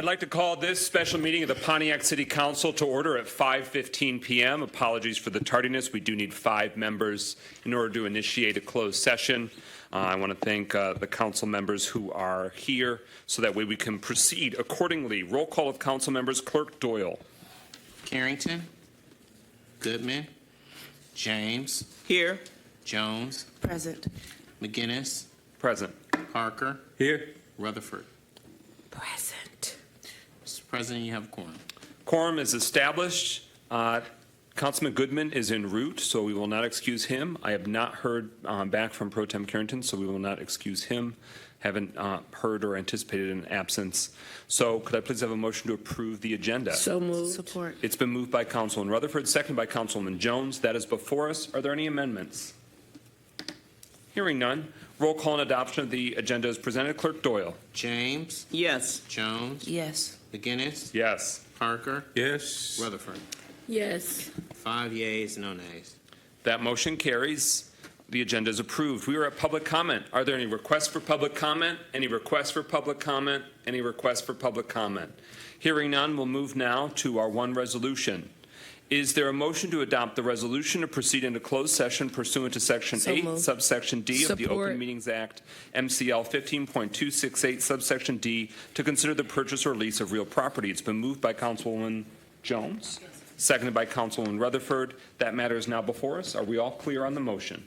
I'd like to call this special meeting of the Pontiac City Council to order at 5:15 p.m. Apologies for the tardiness. We do need 5 members in order to initiate a closed session. I want to thank the council members who are here so that way we can proceed accordingly. Roll call of council members. Clerk Doyle. Carrington. Goodman. James. Here. Jones. Present. McGinnis. Present. Parker. Here. Rutherford. Present. Mr. President, you have a quorum. Quorum is established. Councilman Goodman is en route, so we will not excuse him. I have not heard back from Pro Tem Carrington, so we will not excuse him. Haven't heard or anticipated an absence. So could I please have a motion to approve the agenda? So moved. Support. It's been moved by Councilman Rutherford, seconded by Councilman Jones. That is before us. Are there any amendments? Hearing none. Roll call and adoption of the agenda is presented. Clerk Doyle. James. Yes. Jones. Yes. McGinnis. Yes. Parker. Yes. Rutherford. Yes. 5 yeas, no nays. That motion carries. The agenda is approved. We are at public comment. Are there any requests for public comment? Any requests for public comment? Any requests for public comment? Hearing none, we'll move now to our one resolution. Is there a motion to adopt the resolution to proceed into closed session pursuant to Section So 8, moved. subsection D of the Support. Open Meetings Act, MCL 15.268, subsection D, to consider the purchase or lease of real property? It's been moved by Councilwoman Jones, seconded by Councilwoman Rutherford. That matter is now before us. Are we all clear on the motion?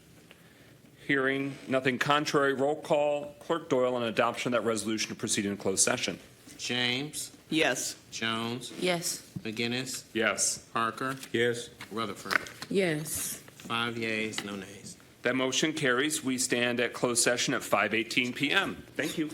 Hearing nothing contrary, roll call. Clerk Doyle on adoption of that resolution to proceed into closed session. James. Yes. Jones. Yes. McGinnis. Yes. Parker. Yes. Rutherford. Yes. 5 yeas, no nays. That motion carries. We stand at closed session at 5:18 p.m. Thank you.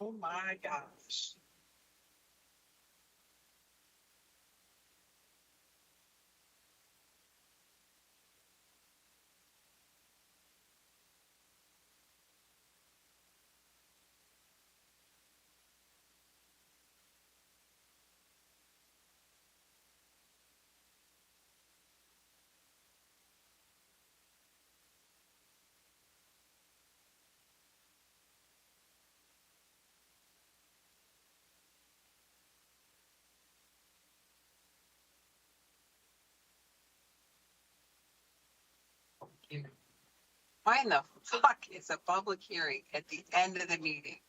Oh my gosh. Why in the fuck is a public hearing at the end of the meeting?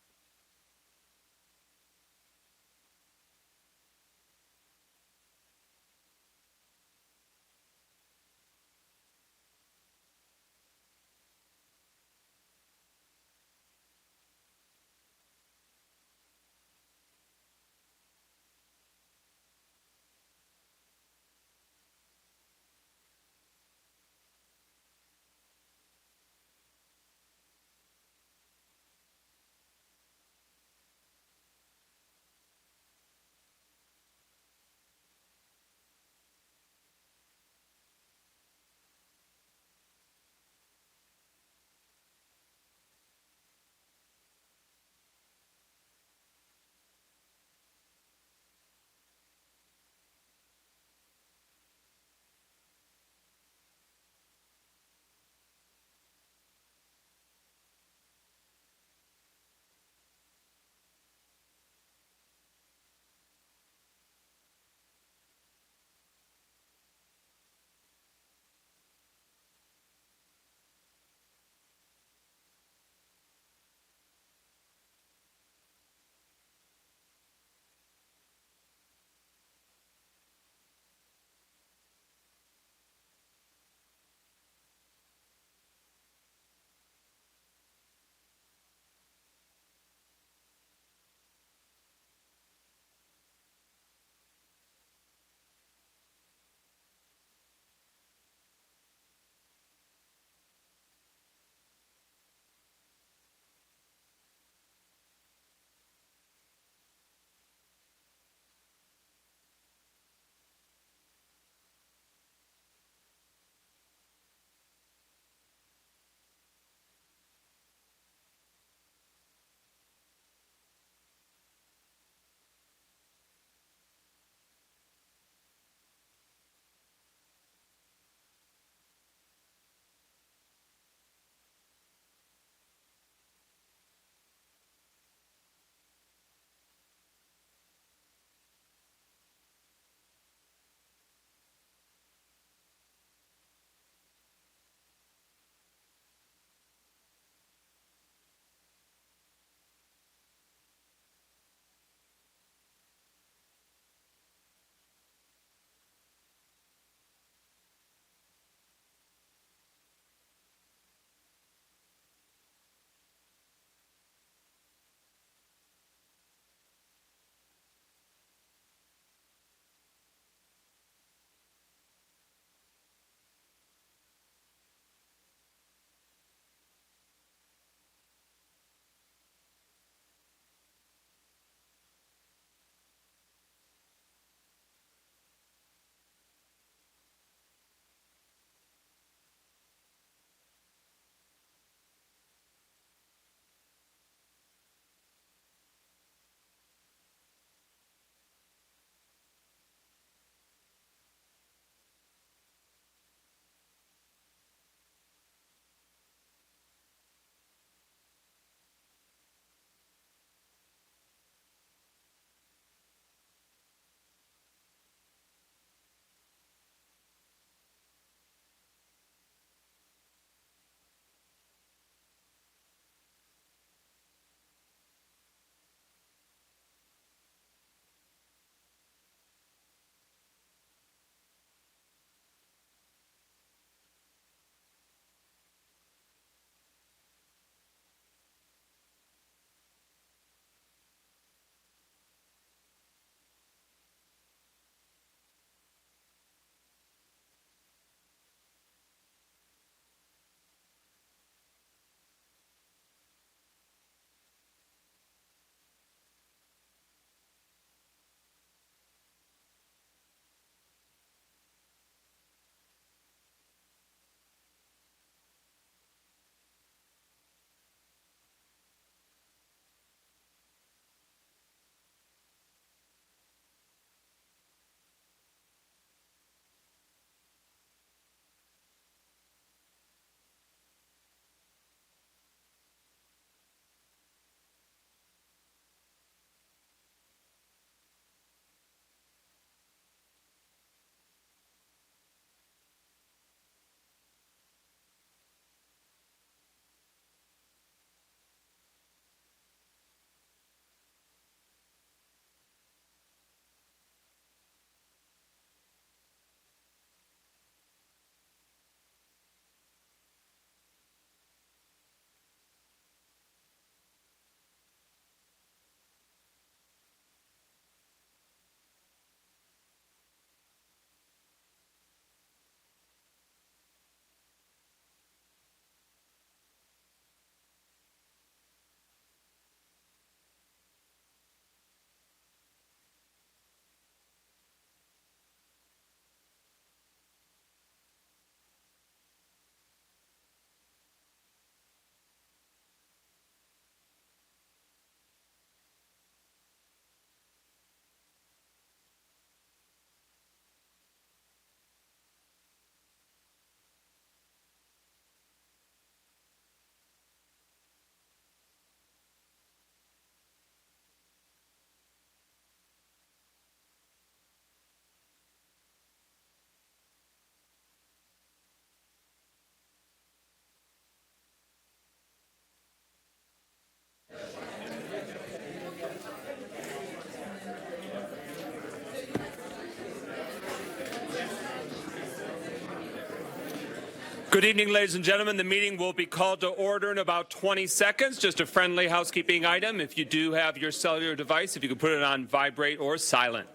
Good evening, ladies and gentlemen. The meeting will be called to order in about 20 seconds. Just a friendly housekeeping item. If you do have your cellular device, if you could put it on vibrate or silent.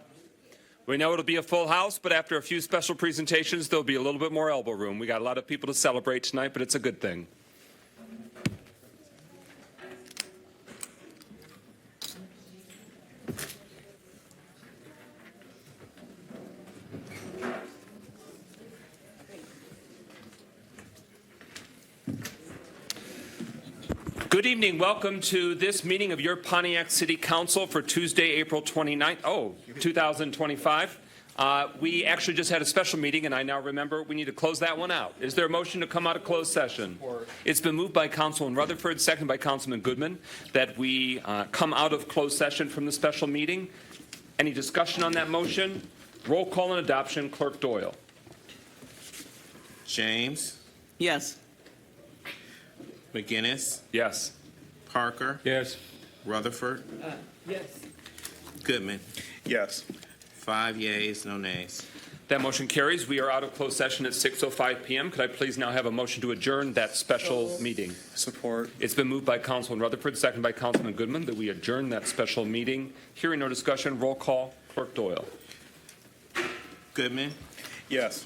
We know it'll be a full house, but after a few special presentations, there'll be a little bit more elbow room. We got a lot of people to celebrate tonight, but it's a good thing. Good evening. Welcome to this meeting of your Pontiac City Council for Tuesday, April 29th, 2025. We actually just had a special meeting, and I now remember we need to close that one out. Is there a motion to come out of closed session? It's been moved by Councilman Rutherford, seconded by Councilman Goodman, that we come out of closed session from the special meeting. Any discussion on that motion? Roll call and adoption. Clerk Doyle. James, Yes. McGinnis, Yes. Parker, Yes. Rutherford, Yes. Goodman. Yes. 5 yeas, no nays. That motion carries. We are out of closed session at 6:05 p.m. Could I please now have a motion to adjourn that special meeting? Support. It's been moved by Councilman Rutherford, seconded by Councilman Goodman, that we adjourn that special meeting. Hearing no discussion, roll call. Clerk Doyle. Goodman, Yes.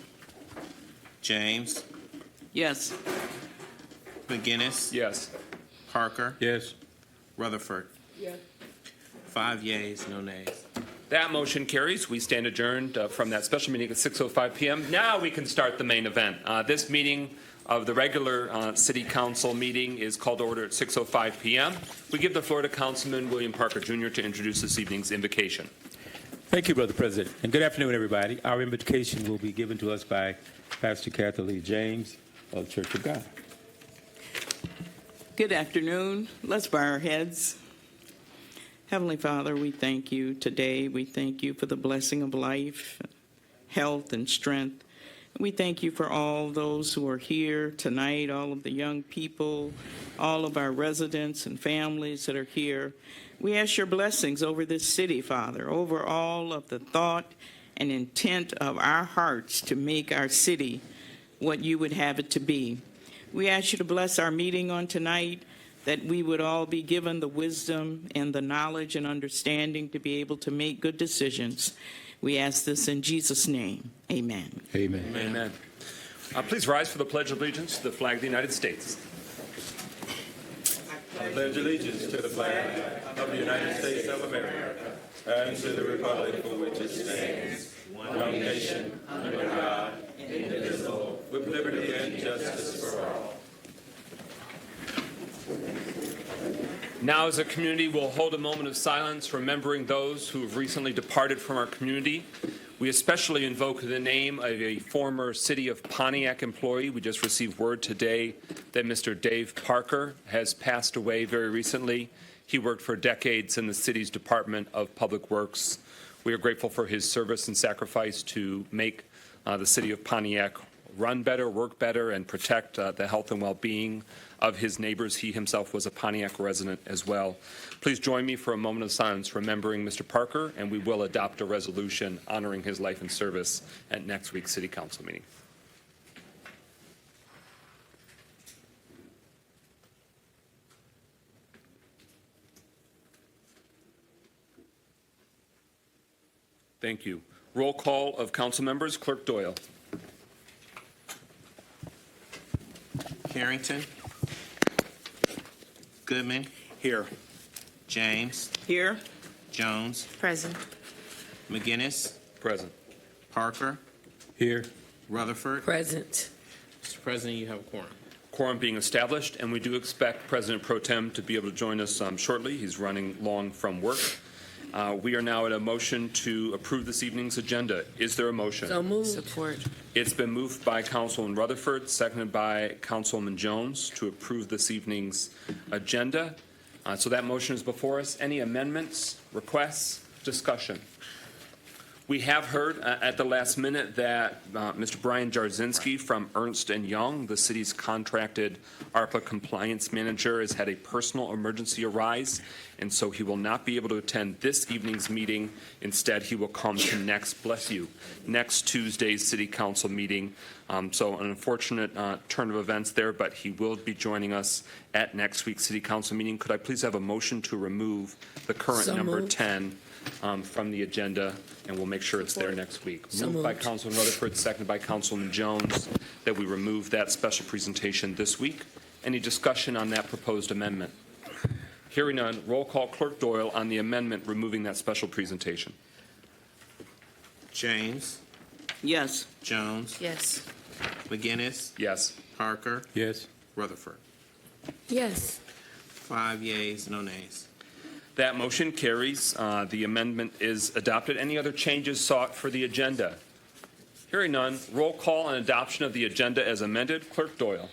James, Yes. McGinnis, Yes. Parker, Yes. Rutherford. Yes. 5 yeas, no nays. That motion carries. We stand adjourned from that special meeting at 6:05 p.m. Now we can start the main event. This meeting of the regular City Council meeting is called to order at 6:05 p.m. We give the floor to Councilman William Parker Jr. to introduce this evening's invocation. Thank you, Brother President. And good afternoon, everybody. Our invocation will be given to us by Pastor Cathy Lee James of the Church of God. Good afternoon. Let's bow our heads. Heavenly Father, we thank you today. We thank you for the blessing of life, health, and strength. We thank you for all those who are here tonight, all of the young people, all of our residents and families that are here. We ask your blessings over this city, Father, over all of the thought and intent of our hearts to make our city what you would have it to be. We ask you to bless our meeting on tonight, that we would all be given the wisdom and the knowledge and understanding to be able to make good decisions. We ask this in Jesus' name. Amen. Amen. Amen. Please rise for the Pledge of Allegiance to the flag of the United States. I pledge allegiance to the flag of the United States of America and to the republic for which it stands, one nation, under God, indivisible, with liberty and justice for all. Now, as a community, we'll hold a moment of silence remembering those who have recently departed from our community. We especially invoke the name of a former City of Pontiac employee. We just received word today that Mr. Dave Parker has passed away very recently. He worked for decades in the city's Department of Public Works. We are grateful for his service and sacrifice to make the City of Pontiac run better, work better, and protect the health and well-being of his neighbors. He himself was a Pontiac resident as well. Please join me for a moment of silence remembering Mr. Parker, and we will adopt a resolution honoring his life and service at next week's City Council meeting. Thank you. Roll call of council members. Clerk Doyle. Carrington, Goodman, Here. James, Here. Jones, Present. McGinnis, Present. Parker, Here. Rutherford. Present. Mr. President, you have a quorum. Quorum being established, and we do expect President Pro Tem to be able to join us shortly. He's running long from work. We are now at a motion to approve this evening's agenda. Is there a motion? So moved. Support. It's been moved by Councilman Rutherford, seconded by Councilwoman Jones to approve this evening's agenda. So that motion is before us. Any amendments, requests, discussion? We have heard at the last minute that Mr. Brian Jarzynski from Ernst & Young, the city's contracted ARPA compliance manager, has had a personal emergency arise, and so he will not be able to attend this evening's meeting. Instead, he will come to next Tuesday's city council meeting. So an unfortunate turn of events there, but he will be joining us at next week's city council meeting. Could I please have a motion to remove the current number 10 from the agenda, and we'll make sure it's there next week. Moved by Councilman Rutherford, seconded by Councilman Jones, that we remove that special presentation this week. Any discussion on that proposed amendment? Hearing none, roll call Clerk Doyle on the amendment removing that special presentation. James, Yes. Jones, Yes. McGinnis, Yes. Parker, Yes. Rutherford. Yes. 5 yeas, no nays. That motion carries. The amendment is adopted. Any other changes sought for the agenda? Hearing none, roll call on adoption of the agenda as amended. Clerk Doyle.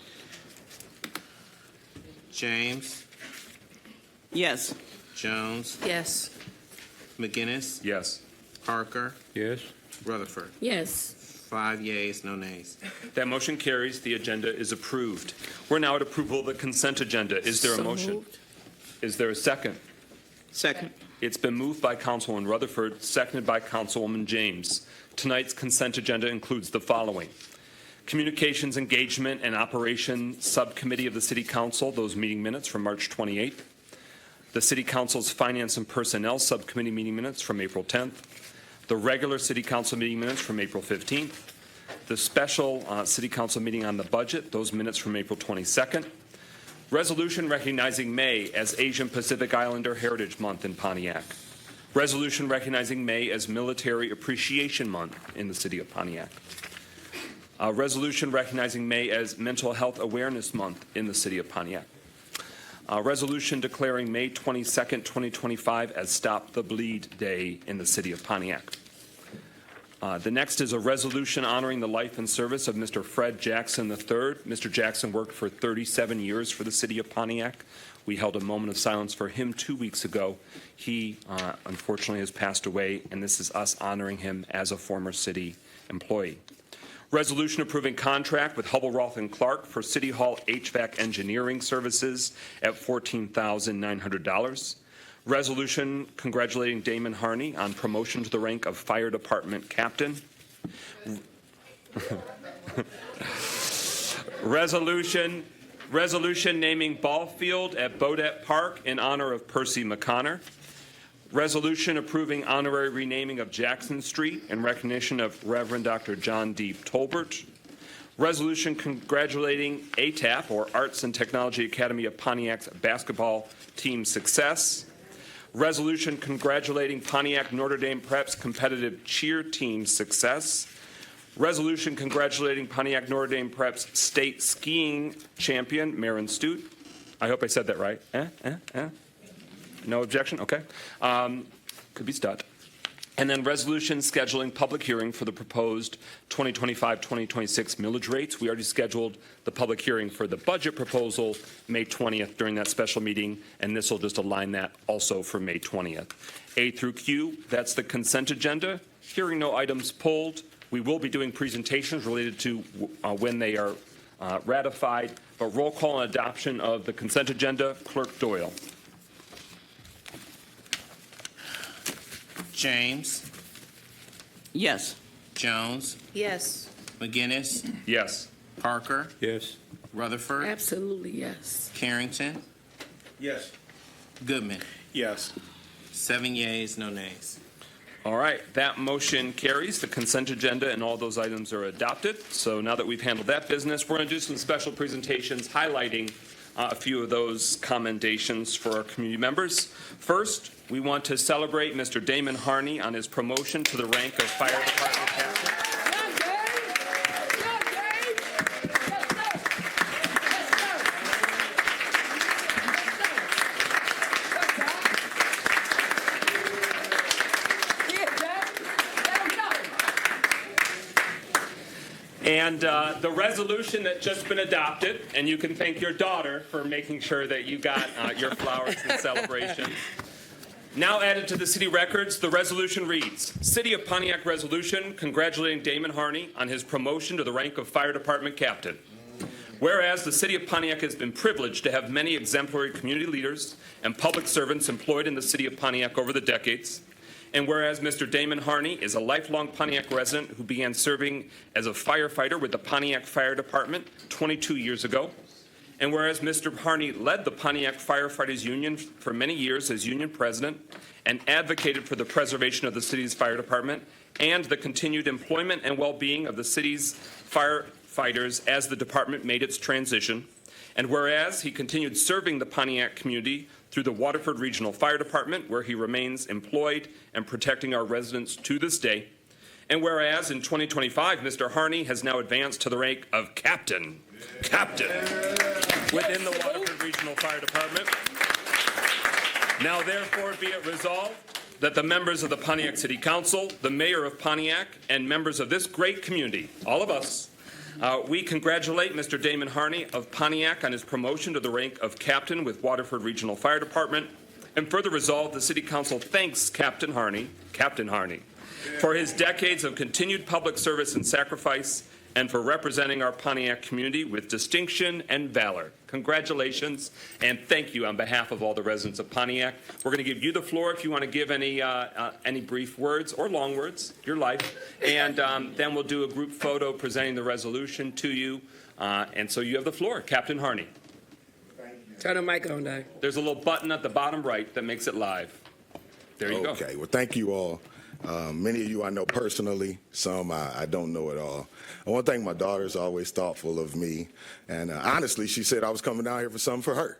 James, Yes. Jones, Yes. McGinnis, Yes. Parker, Yes. Rutherford. Yes. 5 yeas, no nays. That motion carries. The agenda is approved. We're now at approval of the consent agenda. Is there a So motion? moved. Is there a second? Second. It's been moved by Councilwoman Rutherford, seconded by Councilwoman James. Tonight's consent agenda includes the following: Communications, Engagement, and Operation Subcommittee of the City Council, those meeting minutes from March 28th. The City Council's Finance and Personnel Subcommittee meeting minutes from April 10th. The regular City Council meeting minutes from April 15th. The special City Council meeting on the budget, those minutes from April 22nd. Resolution recognizing May as Asian Pacific Islander Heritage Month in Pontiac. Resolution recognizing May as Military Appreciation Month in the city of Pontiac. Resolution recognizing May as Mental Health Awareness Month in the city of Pontiac. Resolution declaring May 22nd, 2025 as Stop the Bleed Day in the city of Pontiac. The next is a resolution honoring the life and service of Mr. Fred Jackson III. Mr. Jackson worked for 37 years for the city of Pontiac. We held a moment of silence for him 2 weeks ago. He unfortunately has passed away, and this is us honoring him as a former city employee. Resolution approving contract with Hubble Roth & Clark for City Hall HVAC engineering services at $14,900. Resolution congratulating Damon Harney on promotion to the rank of Fire Department Captain. Resolution naming ball field at Bodette Park in honor of Percy McConnor. Resolution approving honorary renaming of Jackson Street in recognition of Reverend Dr. John D. Tolbert. Resolution congratulating ATAP, or Arts and Technology Academy of Pontiac's basketball team success. Resolution congratulating Pontiac Notre Dame Prep's competitive cheer team success. Resolution congratulating Pontiac Notre Dame Prep's state skiing champion, Marin Stute. I hope I said that right. No objection? Okay. Could be stud. And then resolution scheduling public hearing for the proposed 2025-2026 millage rates. We already scheduled the public hearing for the budget proposal May 20th during that special meeting, and this will just align that also for May 20th. A through Q, that's the consent agenda. Hearing no items pulled, we will be doing presentations related to when they are ratified, but roll call and adoption of the consent agenda. Clerk Doyle. James, Yes. Jones, Yes. McGinnis, Yes. Parker, Yes. Rutherford, Absolutely yes. Carrington, Yes. Goodman. Yes. 7 yeas, no nays. All right, that motion carries. The consent agenda and all those items are adopted. So now that we've handled that business, we're going to do some special presentations highlighting a few of those commendations for our community members. First, we want to celebrate Mr. Damon Harney on his promotion to the rank of Fire Department Captain. And the resolution that's just been adopted, and you can thank your daughter for making sure that you got your flowers in celebration. Now added to the city records, the resolution reads, City of Pontiac Resolution congratulating Damon Harney on his promotion to the rank of Fire Department Captain. Whereas the City of Pontiac has been privileged to have many exemplary community leaders and public servants employed in the City of Pontiac over the decades, and whereas Mr. Damon Harney is a lifelong Pontiac resident who began serving as a firefighter with the Pontiac Fire Department 22 years ago, and whereas Mr. Harney led the Pontiac Firefighters Union for many years as union president and advocated for the preservation of the city's fire department and the continued employment and well-being of the city's firefighters as the department made its transition, and whereas he continued serving the Pontiac community through the Waterford Regional Fire Department, where he remains employed and protecting our residents to this day, and whereas in 2025, Mr. Harney has now advanced to the rank of captain within the Waterford Regional Fire Department. Now therefore be it resolved that the members of the Pontiac City Council, the mayor of Pontiac, and members of this great community, all of us, we congratulate Mr. Damon Harney of Pontiac on his promotion to the rank of captain with Waterford Regional Fire Department, and further resolve the City Council thanks Captain Harney, for his decades of continued public service and sacrifice, and for representing our Pontiac community with distinction and valor. Congratulations, and thank you on behalf of all the residents of Pontiac. We're going to give you the floor if you want to give any brief words or long words, your life, and then we'll do a group photo presenting the resolution to you. And so you have the floor, Captain Harney. Turn the mic on now. There's a little button at the bottom right that makes it live. There you go. Okay, well, thank you all. Many of you I know personally, some I don't know at all. I want to thank my daughter's always thoughtful of me, and honestly, she said I was coming down here for something for her.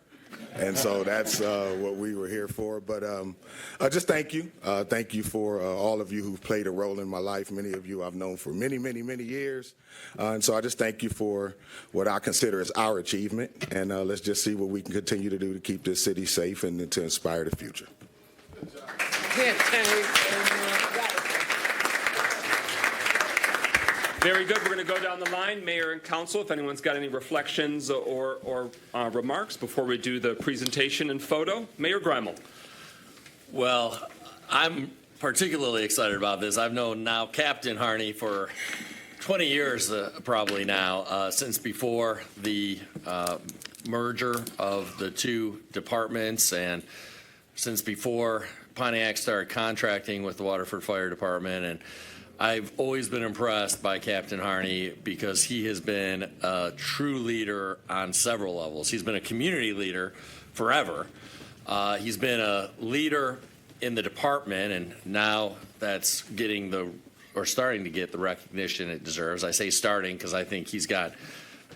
And so that's what we were here for. But just thank you. Thank you for all of you who've played a role in my life. Many of you I've known for many, many, many years. And so I just thank you for what I consider as our achievement. And let's just see what we can continue to do to keep this city safe and to inspire the future. Very good. We're going to go down the line. Mayor and council, if anyone's got any reflections or remarks before we do the presentation and photo. Mayor Greimel. Well, I'm particularly excited about this. I've known now Captain Harney for 20 years probably now, since before the merger of the two departments and since before Pontiac started contracting with the Waterford Fire Department. And I've always been impressed by Captain Harney because he has been a true leader on several levels. He's been a community leader forever. He's been a leader in the department, and now that's starting to get the recognition it deserves. I say starting because I think he's got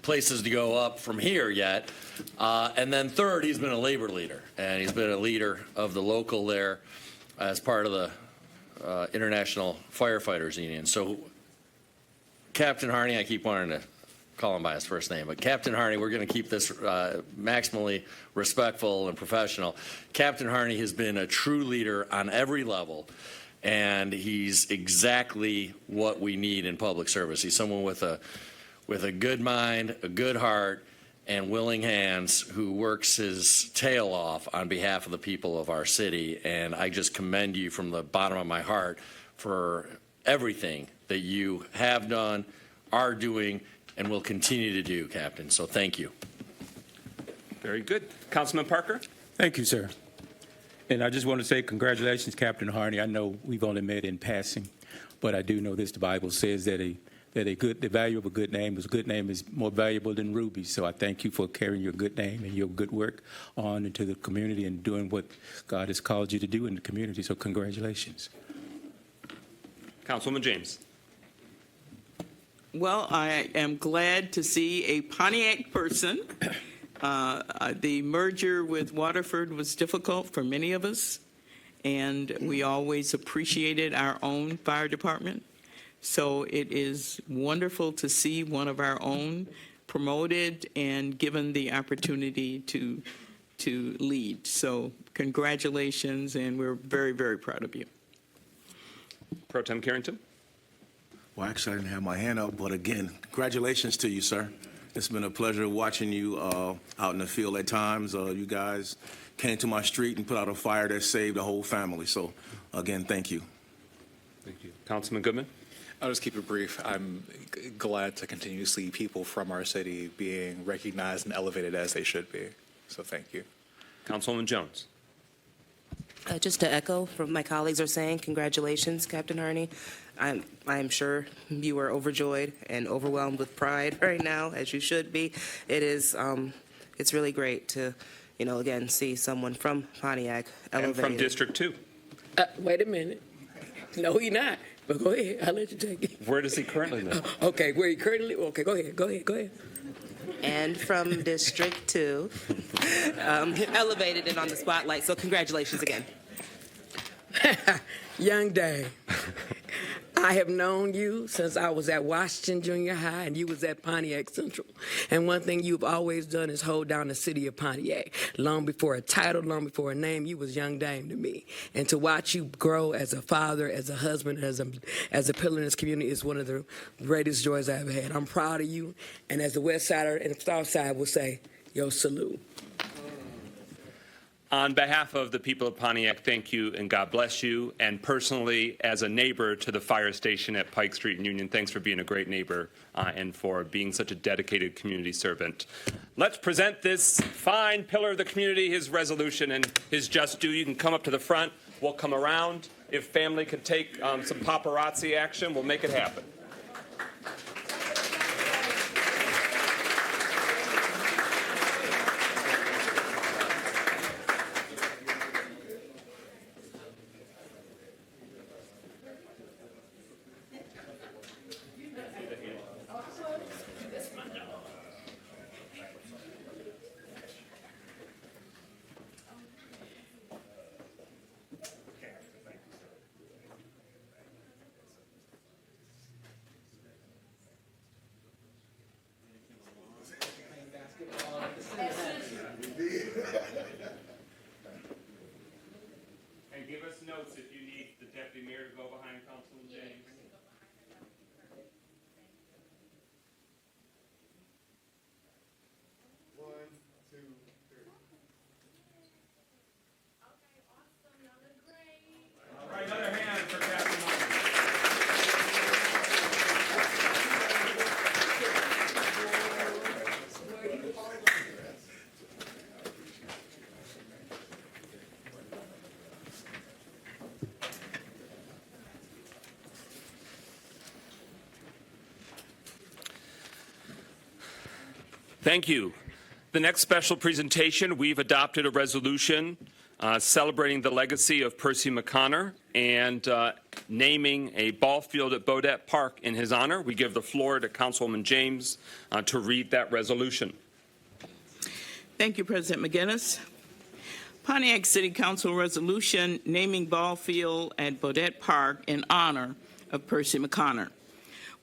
places to go up from here yet. And then third, he's been a labor leader, and he's been a leader of the local there as part of the International Firefighters Union. So Captain Harney, I keep wanting to call him by his first name, but Captain Harney, we're going to keep this maximally respectful and professional. Captain Harney has been a true leader on every level, and he's exactly what we need in public service. He's someone with a good mind, a good heart, and willing hands who works his tail off on behalf of the people of our city. And I just commend you from the bottom of my heart for everything that you have done, are doing, and will continue to do, Captain. So thank you. Very good. Councilman Parker. Thank you, sir. And I just want to say congratulations, Captain Harney. I know we've only met in passing, but I do know this. The Bible says that the value of a good name is more valuable than rubies. So I thank you for carrying your good name and your good work on into the community and doing what God has called you to do in the community. So congratulations. Councilwoman James. Well, I am glad to see a Pontiac person. The merger with Waterford was difficult for many of us, and we always appreciated our own fire department. So it is wonderful to see one of our own promoted and given the opportunity to lead. So congratulations, and we're very, very proud of you. Pro Tem Carrington. Well, actually, I didn't have my hand up, but again, congratulations to you, sir. It's been a pleasure watching you out in the field at times. You guys came to my street and put out a fire that saved the whole family. So, again, thank you. Thank you. Councilman Goodman? I'll just keep it brief. I'm glad to continue to see people from our city being recognized and elevated as they should be. So thank you. Councilwoman Jones? Just to echo from my colleagues are saying, congratulations, Captain Harney. I'm sure you are overjoyed and overwhelmed with pride right now, as you should be. It's really great to, again, see someone from Pontiac elevated. And from District 2. Wait a minute. No, he not. But go ahead. I'll let you take it. Where does he currently live? Okay, where he currently live? Okay, go ahead. And from District 2, elevated and on the spotlight. So congratulations again. Young Dave, I have known you since I was at Washington Junior High and you was at Pontiac Central. And one thing you've always done is hold down the city of Pontiac. Long before a title, long before a name, you was Young Dame to me. And to watch you grow as a father, as a husband, as a pillar in this community is one of the greatest joys I've ever had. I'm proud of you. And as the West Sider and the South Side will say, yo, salute. On behalf of the people of Pontiac, thank you and God bless you. And personally, as a neighbor to the fire station at Pike Street and Union, thanks for being a great neighbor and for being such a dedicated community servant. Let's present this fine pillar of the community, his resolution and his just due. You can come up to the front. We'll come around. If family could take some paparazzi action, we'll make it happen. And give us notes if you need the deputy mayor to go behind Councilman James. All right, another hand for Captain Martin. Thank you. The next special presentation, we've adopted a resolution celebrating the legacy of Percy McConnor and naming a ball field at Bodette Park in his honor. We give the floor to Councilwoman James to read that resolution. Thank you, President McGinnis. Pontiac City Council resolution naming ball field at Bodette Park in honor of Percy McConnor.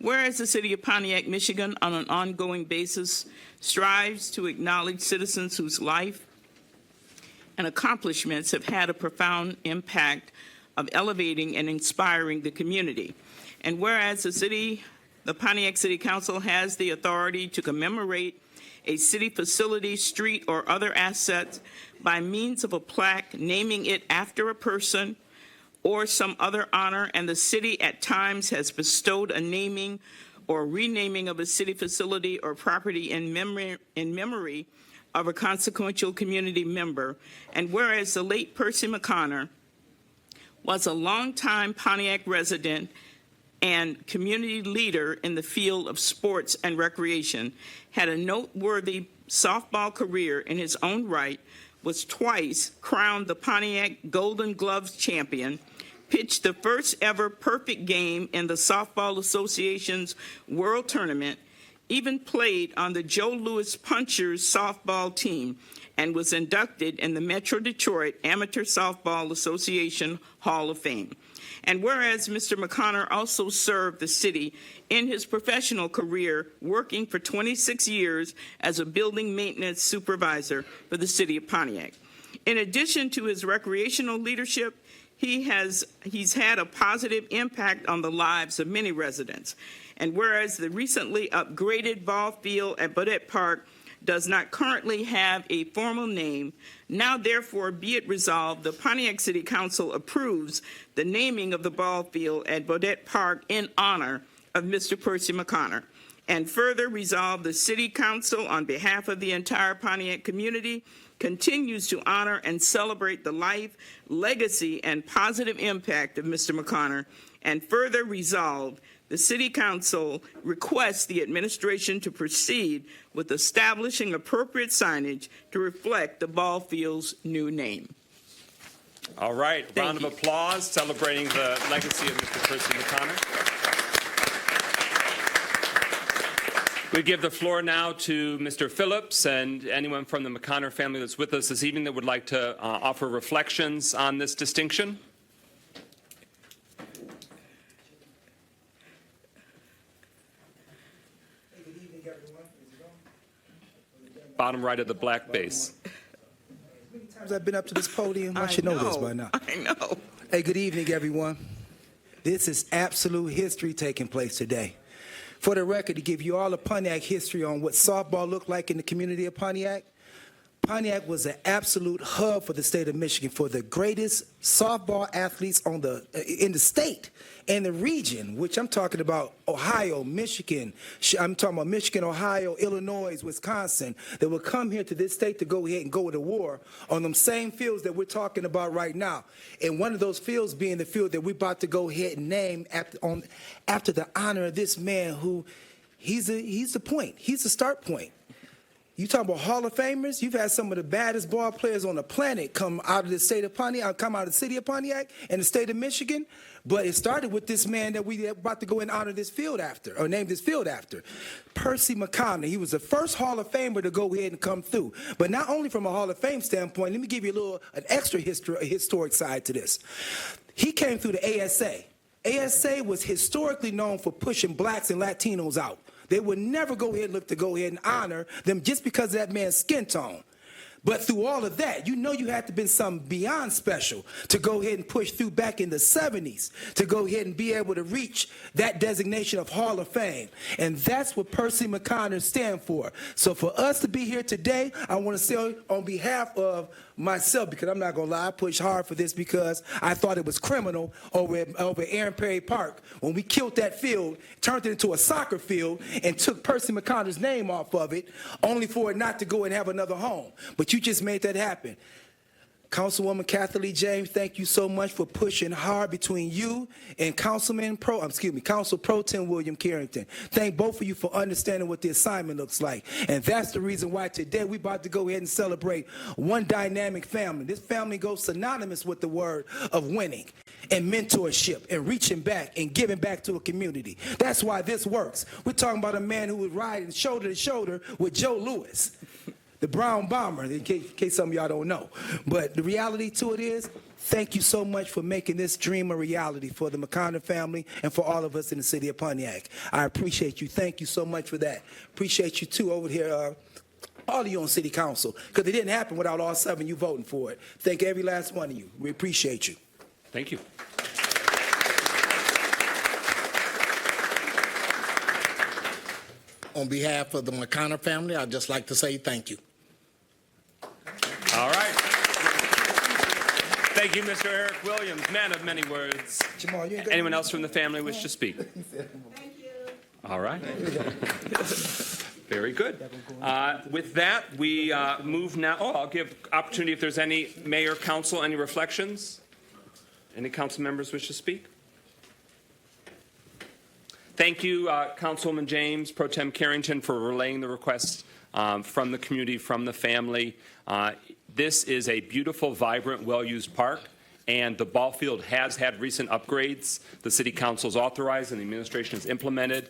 Whereas the city of Pontiac, Michigan, on an ongoing basis strives to acknowledge citizens whose life and accomplishments have had a profound impact of elevating and inspiring the community. And whereas the Pontiac City Council has the authority to commemorate a city facility, street, or other asset by means of a plaque naming it after a person or some other honor, and the city at times has bestowed a naming or renaming of a city facility or property in memory of a consequential community member. And whereas the late Percy McConnor was a longtime Pontiac resident and community leader in the field of sports and recreation, had a noteworthy softball career in his own right, was twice crowned the Pontiac Golden Gloves champion, pitched the first ever perfect game in the Softball Association's World Tournament, even played on the Joe Louis Punchers softball team, and was inducted in the Metro Detroit Amateur Softball Association Hall of Fame. And whereas Mr. McConnor also served the city in his professional career, working for 26 years as a building maintenance supervisor for the city of Pontiac. In addition to his recreational leadership, he's had a positive impact on the lives of many residents. And whereas the recently upgraded ball field at Bodette Park does not currently have a formal name, now therefore be it resolved, the Pontiac City Council approves the naming of the ball field at Bodette Park in honor of Mr. Percy McConnor. And further resolve, the City Council, on behalf of the entire Pontiac community, continues to honor and celebrate the life, legacy, and positive impact of Mr. McConnor. And further resolve, the City Council requests the administration to proceed with establishing appropriate signage to reflect the ball field's new name. All right, round of applause celebrating the legacy of Mr. Percy McConnor. We give the floor now to Mr. Phillips and anyone from the McConnor family that's with us this evening that would like to offer reflections on this distinction. Bottom right of the black base. I've been up to this podium. I should know this by now. I know. Hey, good evening, everyone. This is absolute history taking place today. For the record, to give you all a Pontiac history on what softball looked like in the community of Pontiac, Pontiac was an absolute hub for the state of Michigan for the greatest softball athletes in the state and the region, which I'm talking about Ohio, Michigan. I'm talking about Michigan, Ohio, Illinois, Wisconsin, that will come here to this state to go ahead and go to war on them same fields that we're talking about right now. And one of those fields being the field that we're about to go ahead and name after the honor of this man who he's the point. He's the start point. You talking about Hall of Famers? You've had some of the baddest ball players on the planet come out of the state of Pontiac, come out of the city of Pontiac and the state of Michigan. But it started with this man that we about to go and honor this field after, or name this field after, Percy McConnor. He was the first Hall of Famer to go ahead and come through. But not only from a Hall of Fame standpoint, let me give you an extra historic side to this. He came through the ASA. ASA was historically known for pushing blacks and Latinos out. They would never go ahead and look to go ahead and honor them just because of that man's skin tone. But through all of that, you know you had to have been something beyond special to go ahead and push through back in the 70s to go ahead and be able to reach that designation of Hall of Fame. And that's what Percy McConnor stands for. So for us to be here today, I want to say on behalf of myself, because I'm not going to lie, I pushed hard for this because I thought it was criminal over at Aaron Perry Park when we killed that field, turned it into a soccer field, and took Percy McConnor's name off of it, only for it not to go and have another home. But you just made that happen. Councilwoman Kathy James, thank you so much for pushing hard between you and Council Pro Tem William Carrington. Thank both of you for understanding what the assignment looks like. And that's the reason why today we're about to go ahead and celebrate one dynamic family. This family goes synonymous with the word of winning and mentorship and reaching back and giving back to a community. That's why this works. We're talking about a man who was riding shoulder to shoulder with Joe Louis, the Brown Bomber, in case some of y'all don't know. But the reality to it is, thank you so much for making this dream a reality for the McConnor family and for all of us in the city of Pontiac. I appreciate you. Thank you so much for that. Appreciate you, too, over here, all of you on city council, because it didn't happen without all 7 of you voting for it. Thank every last one of you. We appreciate you. Thank you. On behalf of the McConnor family, I'd just like to say thank you. All right. Thank you, Mr. Eric Williams, man of many words. Jamal, you ain't got Anyone else from the family wish to speak? Thank you. All right. Very good. With that, we move now. Oh, I'll give opportunity if there's any mayor, council, any reflections? Any council members wish to speak? Thank you, Councilwoman James, Pro Tem Carrington, for relaying the request from the community, from the family. This is a beautiful, vibrant, well-used park, and the ball field has had recent upgrades. The City Council has authorized and the administration has implemented,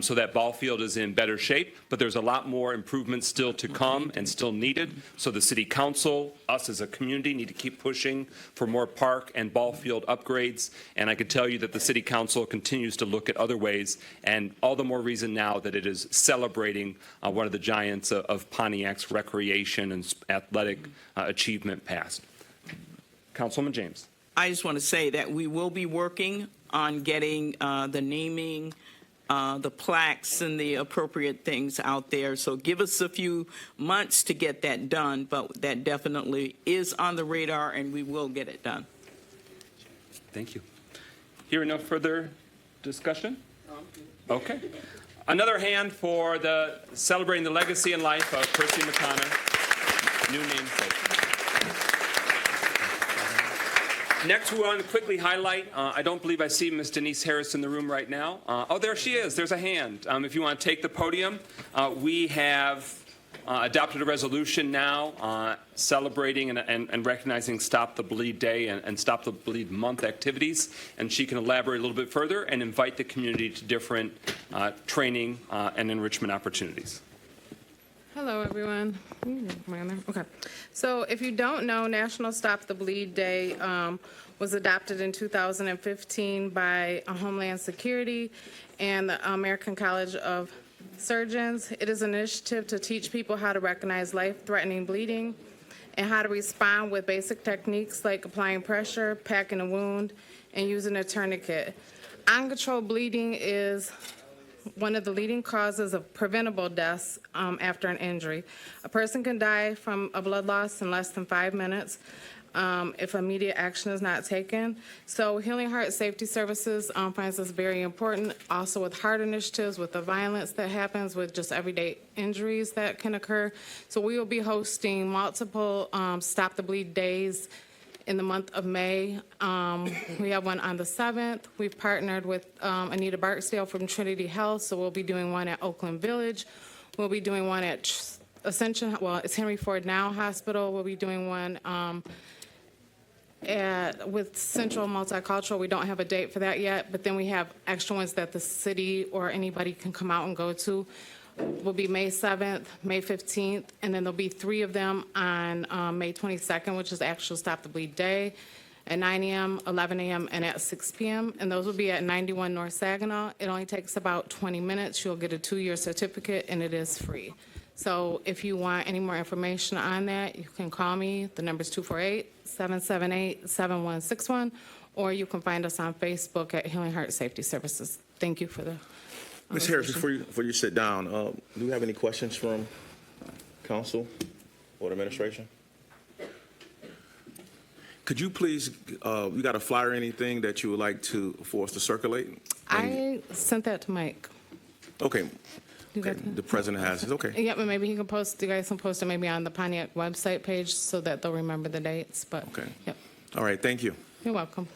so that ball field is in better shape, but there's a lot more improvements still to come and still needed. So the City Council, us as a community, need to keep pushing for more park and ball field upgrades, and I can tell you that the City Council continues to look at other ways, and all the more reason now that it is celebrating one of the giants of Pontiac's recreation and athletic achievement past. Councilwoman James. I just want to say that we will be working on getting the naming the plaques and the appropriate things out there. So give us a few months to get that done, but that definitely is on the radar, and we will get it done. Thank you. Hearing no further discussion? Okay. Another hand for the celebrating the legacy and life of Percy McConnor, new namesake. Next, we want to quickly highlight, I don't believe I see Ms. Denise Harris in the room right now. Oh, there she is. There's a hand. If you want to take the podium, we have adopted a resolution now celebrating and recognizing Stop the Bleed Day and Stop the Bleed Month activities. And she can elaborate a little bit further and invite the community to different training and enrichment opportunities. Hello, everyone. Okay. So if you don't know, National Stop the Bleed Day was adopted in 2015 by Homeland Security and the American College of Surgeons. It is an initiative to teach people how to recognize life-threatening bleeding and how to respond with basic techniques like applying pressure, packing a wound, and using a tourniquet. Uncontrolled bleeding is one of the leading causes of preventable deaths after an injury. A person can die from a blood loss in less than 5 minutes if immediate action is not taken. So Healing Heart Safety Services finds this very important. Also with heart initiatives, with the violence that happens, with just everyday injuries that can occur. So we will be hosting multiple Stop the Bleed days in the month of May. We have one on the 7th. We've partnered with Anita Barksdale from Trinity Health, so we'll be doing one at Oakland Village. We'll be doing one at Ascension, well, it's Henry Ford Now Hospital. We'll be doing one with Central Multicultural. We don't have a date for that yet, but then we have extra ones that the city or anybody can come out and go to. Will be May 7th, May 15th, and then there'll be 3 of them on May 22nd, which is actual Stop the Bleed Day, at 9 a.m., 11 a.m., and at 6 p.m., and those will be at 91 North Saginaw. It only takes about 20 minutes. You'll get a 2-year certificate, and it is free. So if you want any more information on that, you can call me. The number is 248-778-7161, or you can find us on Facebook at Healing Heart Safety Services. Thank you for the Ms. Harris, before you sit down, do you have any questions from council or the administration? Could you please, you got a flyer or anything that you would like for us to circulate? I sent that to Mike. Okay. You Okay. got that? The president has it. Okay. Yeah, but maybe he can post, you guys can post it maybe on the Pontiac website page so that they'll remember the dates, but. Okay. Yep. All right. Thank you. You're welcome.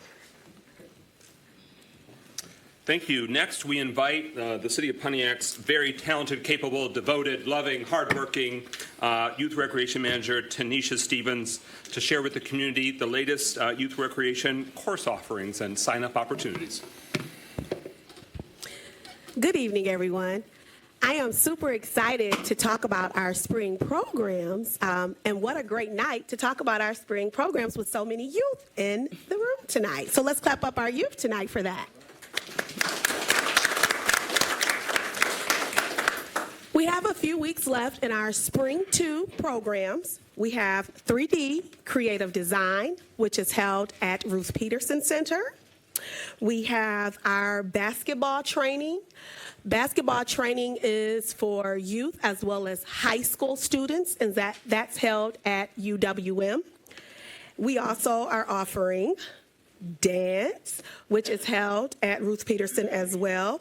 Thank you. Next, we invite the City of Pontiac's very talented, capable, devoted, loving, hardworking Youth Recreation Manager, Tanisha Stevens, to share with the community the latest youth recreation course offerings and sign-up opportunities. Good evening, everyone. I am super excited to talk about our spring programs, and what a great night to talk about our spring programs with so many youth in the room tonight. So let's clap up our youth tonight for that. We have a few weeks left in our Spring 2 programs. We have 3D Creative Design, which is held at Ruth Peterson Center. We have our basketball training. Basketball training is for youth as well as high school students, and that's held at UWM. We also are offering dance, which is held at Ruth Peterson as well.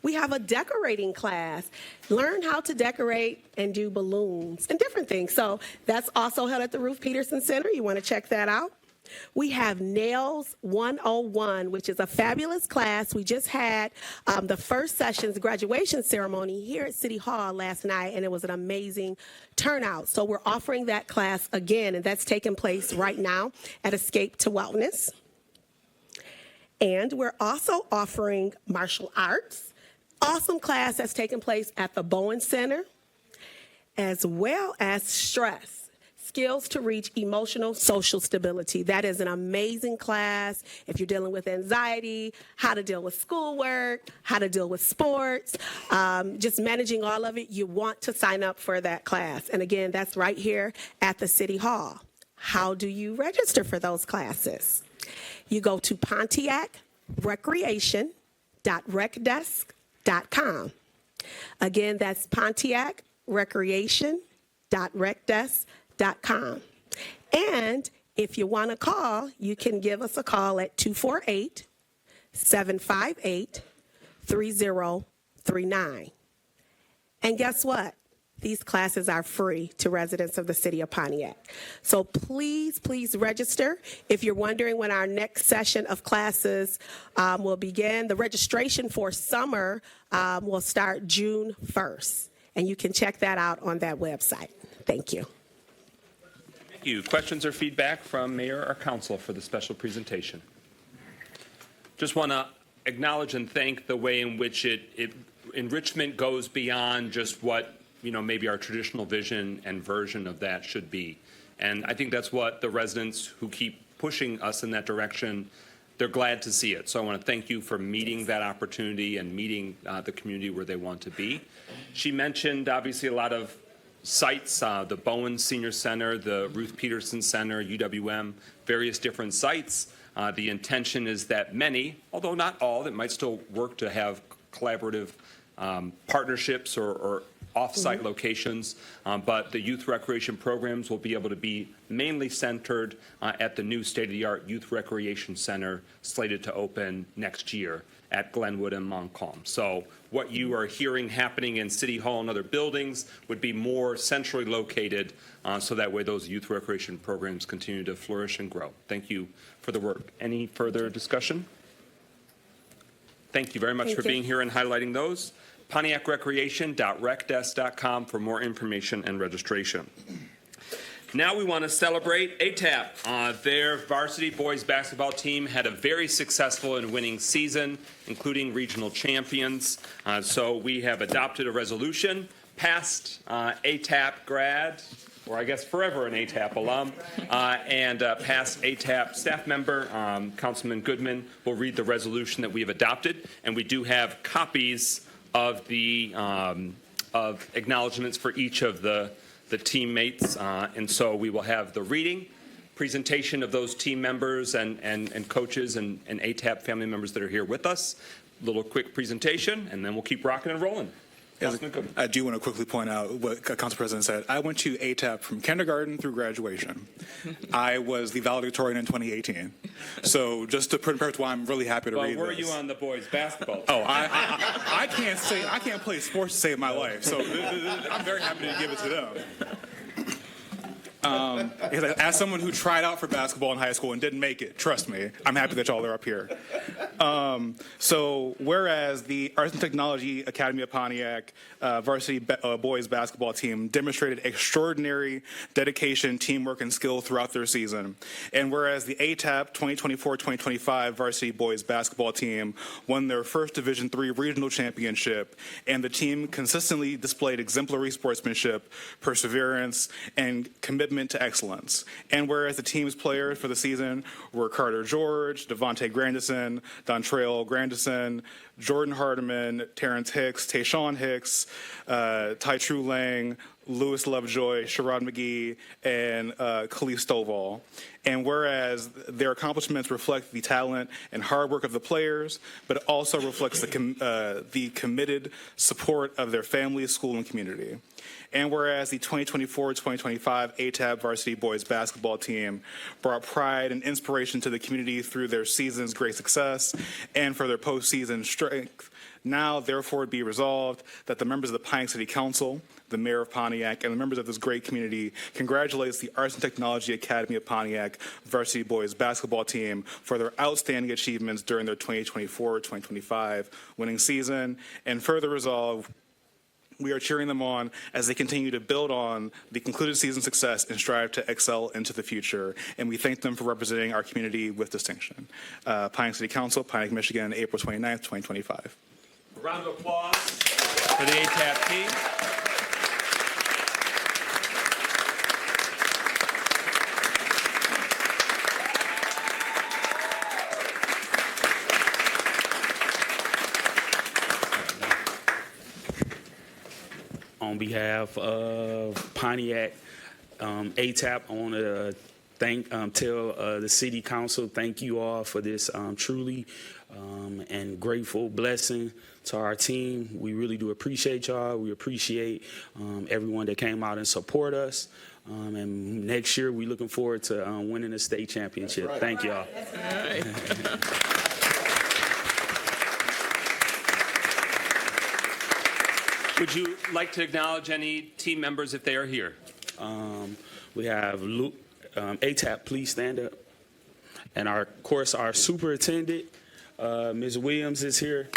We have a decorating class. Learn how to decorate and do balloons and different things. So that's also held at the Ruth Peterson Center. You want to check that out. We have Nails 101, which is a fabulous class. We just had the first session's graduation ceremony here at City Hall last night, and it was an amazing turnout. So we're offering that class again, and that's taking place right now at Escape to Wellness. And we're also offering martial arts. Awesome class that's taking place at the Bowen Center, as well as stress, skills to reach emotional social stability. That is an amazing class if you're dealing with anxiety, how to deal with schoolwork, how to deal with sports, just managing all of it. You want to sign up for that class. And again, that's right here at the City Hall. How do you register for those classes? You go to Pontiac Recreation.recdesk.com pontiacrecreation.recdesk.com. Again, that's pontiacrecreation.recdesk.com. And if you want to call, you can give us a call at 248-758-3039. And guess what? These classes are free to residents of the city of Pontiac. So please, please register. If you're wondering when our next session of classes will begin, the registration for summer will start June 1st. And you can check that out on that website. Thank you. Thank you. Questions or feedback from mayor or council for the special presentation? Just want to acknowledge and thank the way in which enrichment goes beyond just what maybe our traditional vision and version of that should be. And I think that's what the residents who keep pushing us in that direction, they're glad to see it. So I want to thank you for meeting that opportunity and meeting the community where they want to be. She mentioned, obviously, a lot of sites, the Bowen Senior Center, the Ruth Peterson Center, UWM, various different sites. The intention is that many, although not all, that might still work to have collaborative partnerships or off-site locations, but the youth recreation programs will be able to be mainly centered at the new state-of-the-art Youth Recreation Center slated to open next year at Glenwood and Montcalm. So what you are hearing happening in City Hall and other buildings would be more centrally located, so that way those youth recreation programs continue to flourish and grow. Thank you for the work. Any further discussion? Thank you very much for being here and highlighting those. PontiacRecreation.recdesk.com for more information and registration. Now we want to celebrate ATAP. Their varsity boys basketball team had a very successful and winning season, including regional champions. So we have adopted a resolution, past ATAP grad, or I guess forever an ATAP alum, and past ATAP staff member, Councilman Goodman, will read the resolution that we have adopted. And we do have copies of the of acknowledgments for each of the teammates, and so we will have the reading, presentation of those team members and coaches and ATAP family members that are here with us. Little quick presentation, and then we'll keep rocking and rolling. I do want to quickly point out what Council President said. I went to ATAP from kindergarten through graduation. I was the valedictorian in 2018. So just to put in perspective why I'm really happy to read this. Well, were you on the boys basketball team? Oh, I can't play sports to save my life. So I'm very happy to give it to them. As someone who tried out for basketball in high school and didn't make it, trust me, I'm happy that y'all are up here. So whereas the Arts and Technology Academy of Pontiac varsity boys basketball team demonstrated extraordinary dedication, teamwork, and skill throughout their season, and whereas the ATAP 2024-2025 varsity boys basketball team won their first Division III regional championship, and the team consistently displayed exemplary sportsmanship, perseverance, and commitment to excellence. And whereas the team's players for the season were Carter George, Devontae Grandison, Dontrell Grandison, Jordan Hardiman, Terrence Hicks, Tayshawn Hicks, Ty True Lang, Lewis Lovejoy, Sherrod McGee, and Khalif Stovall. And whereas their accomplishments reflect the talent and hard work of the players, but it also reflects the committed support of their families, school, and community. And whereas the 2024-2025 ATAP varsity boys basketball team brought pride and inspiration to the community through their season's great success and for their postseason strength, now therefore be resolved that the members of the Pontiac City Council, the mayor of Pontiac, and the members of this great community congratulates the Arts and Technology Academy of Pontiac varsity boys basketball team for their outstanding achievements during their 2024-2025 winning season, and further resolve we are cheering them on as they continue to build on the concluded season success and strive to excel into the future. And we thank them for representing our community with distinction. Pontiac City Council, Pontiac, Michigan, April 29th, 2025. A round of applause for the ATAP team. On behalf of Pontiac ATAP, I want to tell the city council thank you all for this truly and grateful blessing to our team. We really do appreciate y'all. We appreciate everyone that came out and support us. And next year, we're looking forward to winning the state championship. Thank y'all. Would you like to acknowledge any team members if they are here? We have Luke, ATAP, please stand up. And of course, our superintendent, Ms. Williams, is here.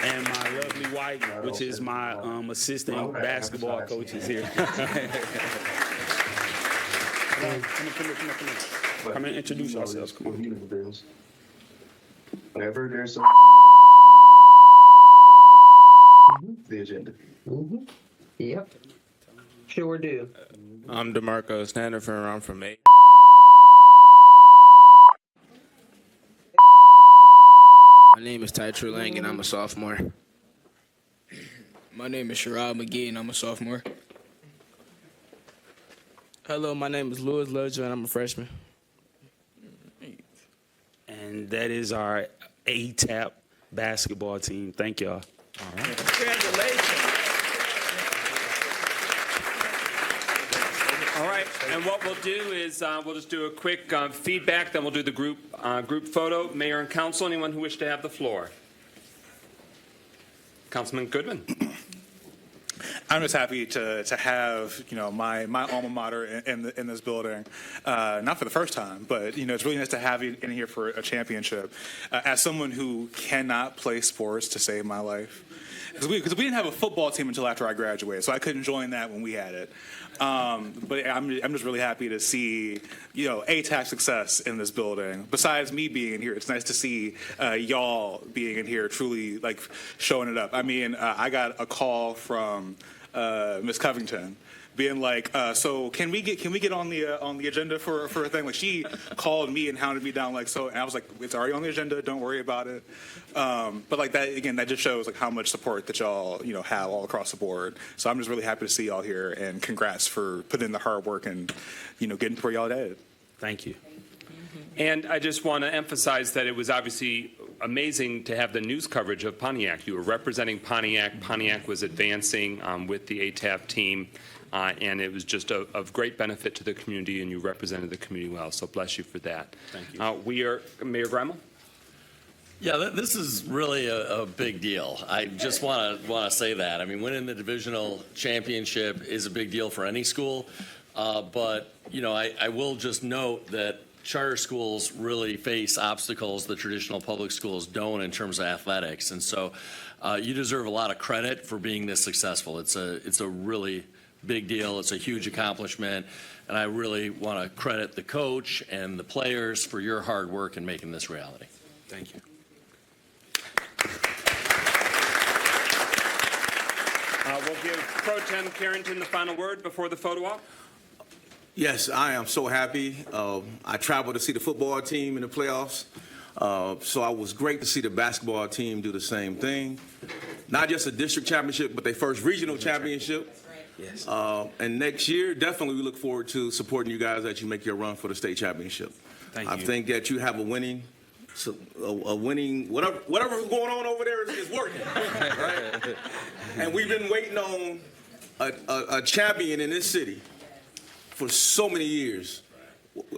And my lovely wife, which is my assistant basketball coach, is here. Come and introduce yourselves. Come on. Whenever there's a the agenda. Yep. Sure do. I'm DeMarco Standifer. I'm from A. My name is Ty Trulang, and I'm a sophomore. My name is Sherrod McGee, and I'm a sophomore. Hello, my name is Louis Lojo, and I'm a freshman. And that is our ATAP basketball team. Thank y'all. All right. Congratulations. All right, and what we'll do is we'll just do a quick feedback, then we'll do the group photo. Mayor and council, anyone who wish to have the floor? Councilman Goodman. I'm just happy to have my alma mater in this building, not for the first time, but it's really nice to have you in here for a championship. As someone who cannot play sports to save my life, because we didn't have a football team until after I graduated, so I couldn't join that when we had it. But I'm just really happy to see ATAC success in this building. Besides me being in here, it's nice to see y'all being in here, truly like showing it up. I mean, I got a call from Miss Covington, being like, so can we get on the agenda for a thing? Like, she called me and hounded me down, like, so, and I was like, it's already on the agenda, don't worry about it. But like that, again, that just shows like how much support that y'all have all across the board. So I'm just really happy to see y'all here, and congrats for putting in the hard work and getting to where y'all did. Thank you. And I just want to emphasize that it was obviously amazing to have the news coverage of Pontiac. You were representing Pontiac. Pontiac was advancing with the ATAP team, and it was just of great benefit to the community, and you represented the community well. So bless you for that. Thank you. We are Mayor Gremmel. Yeah, this is really a big deal. I just want to say that. I mean, winning the divisional championship is a big deal for any school, but I will just note that charter schools really face obstacles the traditional public schools don't in terms of athletics, and so you deserve a lot of credit for being this successful. It's a really big deal. It's a huge accomplishment, and I really want to credit the coach and the players for your hard work in making this reality. Thank you. We'll give Pro Tem Carrington the final word before the photo op. Yes, I am so happy. I traveled to see the football team in the playoffs, so I was great to see the basketball team do the same thing. Not just a district championship, but their first regional championship. Yes. And next year, definitely we look forward to supporting you guys as you make your run for the state championship. Thank you. I think that you have a winning, whatever's going on over there is working, right? And we've been waiting on a champion in this city for so many years.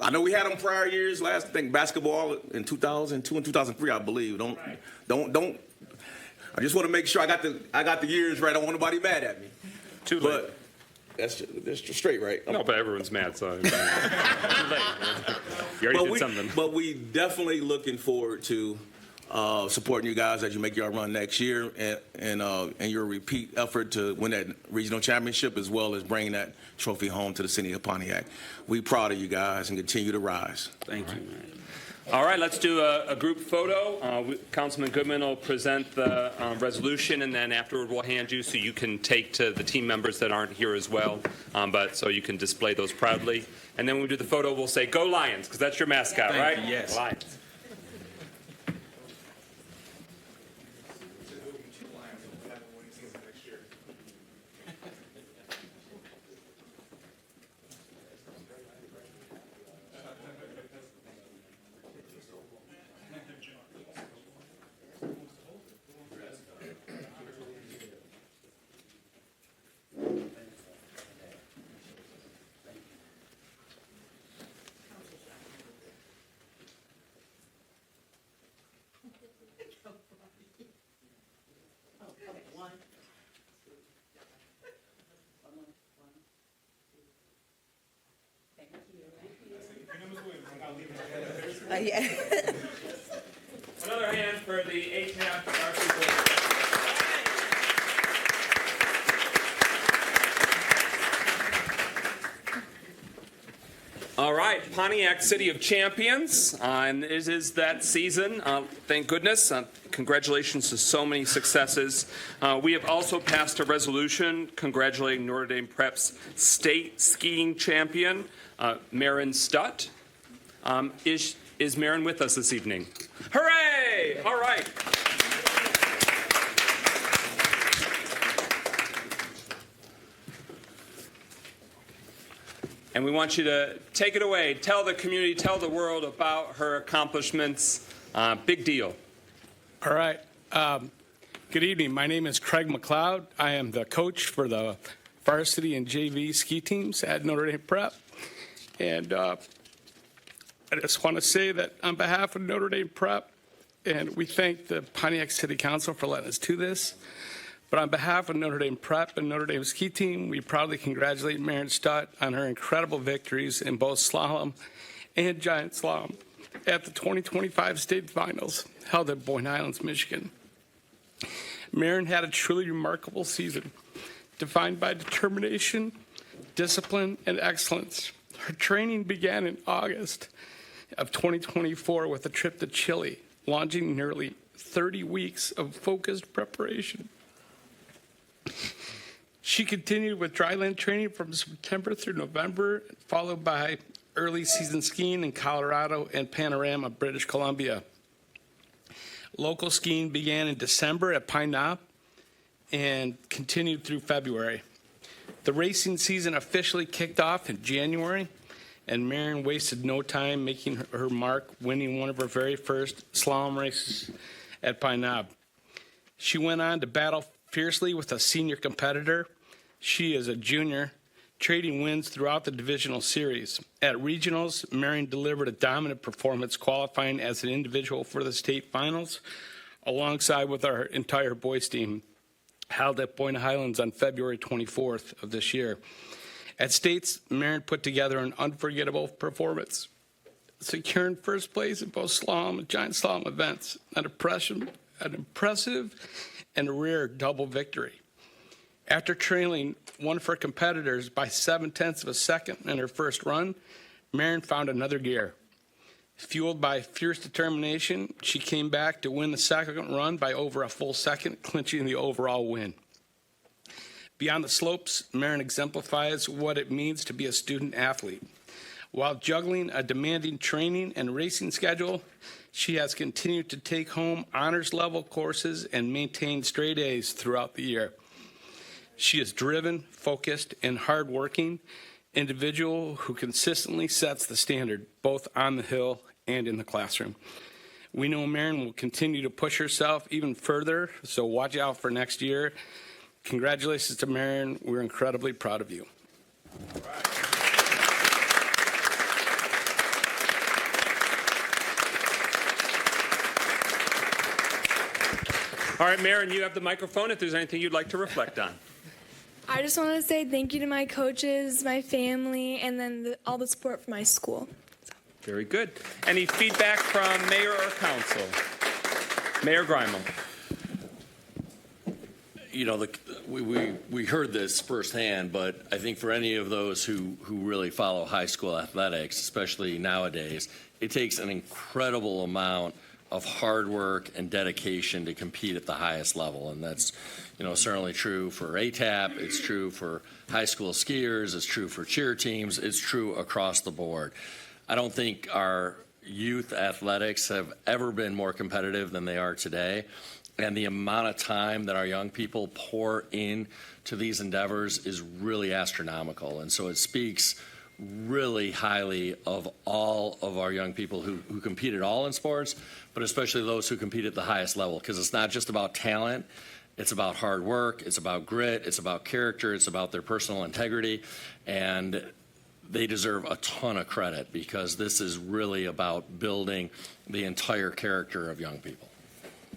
I know we had them prior years. I think basketball in 2002 and 2003, I believe. Don't. I just want to make sure I got the years right. I don't want nobody mad at me. Too late. But that's just straight, right? No, but everyone's mad, so too late. You already did something. But we definitely looking forward to supporting you guys as you make your run next year, and your repeat effort to win that regional championship, as well as bringing that trophy home to the city of Pontiac. We proud of you guys and continue to rise. Thank you, man. All right, let's do a group photo. Councilman Goodman will present the resolution, and then afterward we'll hand you so you can take to the team members that aren't here as well, but so you can display those proudly. And then when we do the photo, we'll say, "Go Lions," because that's your mascot, right? Thank you, yes. Lions. Yeah. Another hand for the ATAP varsity boys. All right, Pontiac City of Champions, and it is that season. Thank goodness. Congratulations to so many successes. We have also passed a resolution congratulating Notre Dame Prep's state skiing champion, Marin Stutt. Is Marin with us this evening? Hooray! All right. And we want you to take it away. Tell the community, tell the world about her accomplishments. Big deal. All right. Good evening. My name is Craig McLeod. I am the coach for the varsity and JV ski teams at Notre Dame Prep. And I just want to say that on behalf of Notre Dame Prep, and we thank the Pontiac City Council for letting us do this, but on behalf of Notre Dame Prep and Notre Dame ski team, we proudly congratulate Marin Stutt on her incredible victories in both slalom and giant slalom at the 2025 state finals held at Boyne Islands, Michigan. Marin had a truly remarkable season, defined by determination, discipline, and excellence. Her training began in August of 2024 with a trip to Chile, launching nearly 30 weeks of focused preparation. She continued with dryland training from September through November, followed by early season skiing in Colorado and Panorama, British Columbia. Local skiing began in December at Pine Knob and continued through February. The racing season officially kicked off in January, and Marin wasted no time making her mark, winning one of her very first slalom races at Pine Knob. She went on to battle fiercely with a senior competitor. She is a junior, trading wins throughout the divisional series. At regionals, Marin delivered a dominant performance, qualifying as an individual for the state finals, alongside with our entire boys team, held at Boyne Highlands on February 24th of this year. At states, Marin put together an unforgettable performance, securing first place in both slalom and giant slalom events, an impressive and rare double victory. After trailing one of her competitors by 0.7 of a second in her first run, Marin found another gear. Fueled by fierce determination, she came back to win the second run by over a full second, clinching the overall win. Beyond the slopes, Marin exemplifies what it means to be a student athlete. While juggling a demanding training and racing schedule, she has continued to take home honors level courses and maintain straight A's throughout the year. She is driven, focused, and hardworking individual who consistently sets the standard both on the hill and in the classroom. We know Marin will continue to push herself even further, so watch out for next year. Congratulations to Marin. We're incredibly proud of you. All right, Marin, you have the microphone if there's anything you'd like to reflect on. I just want to say thank you to my coaches, my family, and then all the support from my school. Very good. Any feedback from mayor or council? Mayor Greimel. You know, we heard this firsthand, but I think for any of those who really follow high school athletics, especially nowadays, it takes an incredible amount of hard work and dedication to compete at the highest level. And that's, you know, certainly true for ATAP, it's true for high school skiers, it's true for cheer teams, it's true across the board. I don't think our youth athletics have ever been more competitive than they are today. And the amount of time that our young people pour in to these endeavors is really astronomical. And so it speaks really highly of all of our young people who compete at all in sports, but especially those who compete at the highest level, because it's not just about talent, it's about hard work, it's about grit, it's about character, it's about their personal integrity, and they deserve a ton of credit because this is really about building the entire character of young people.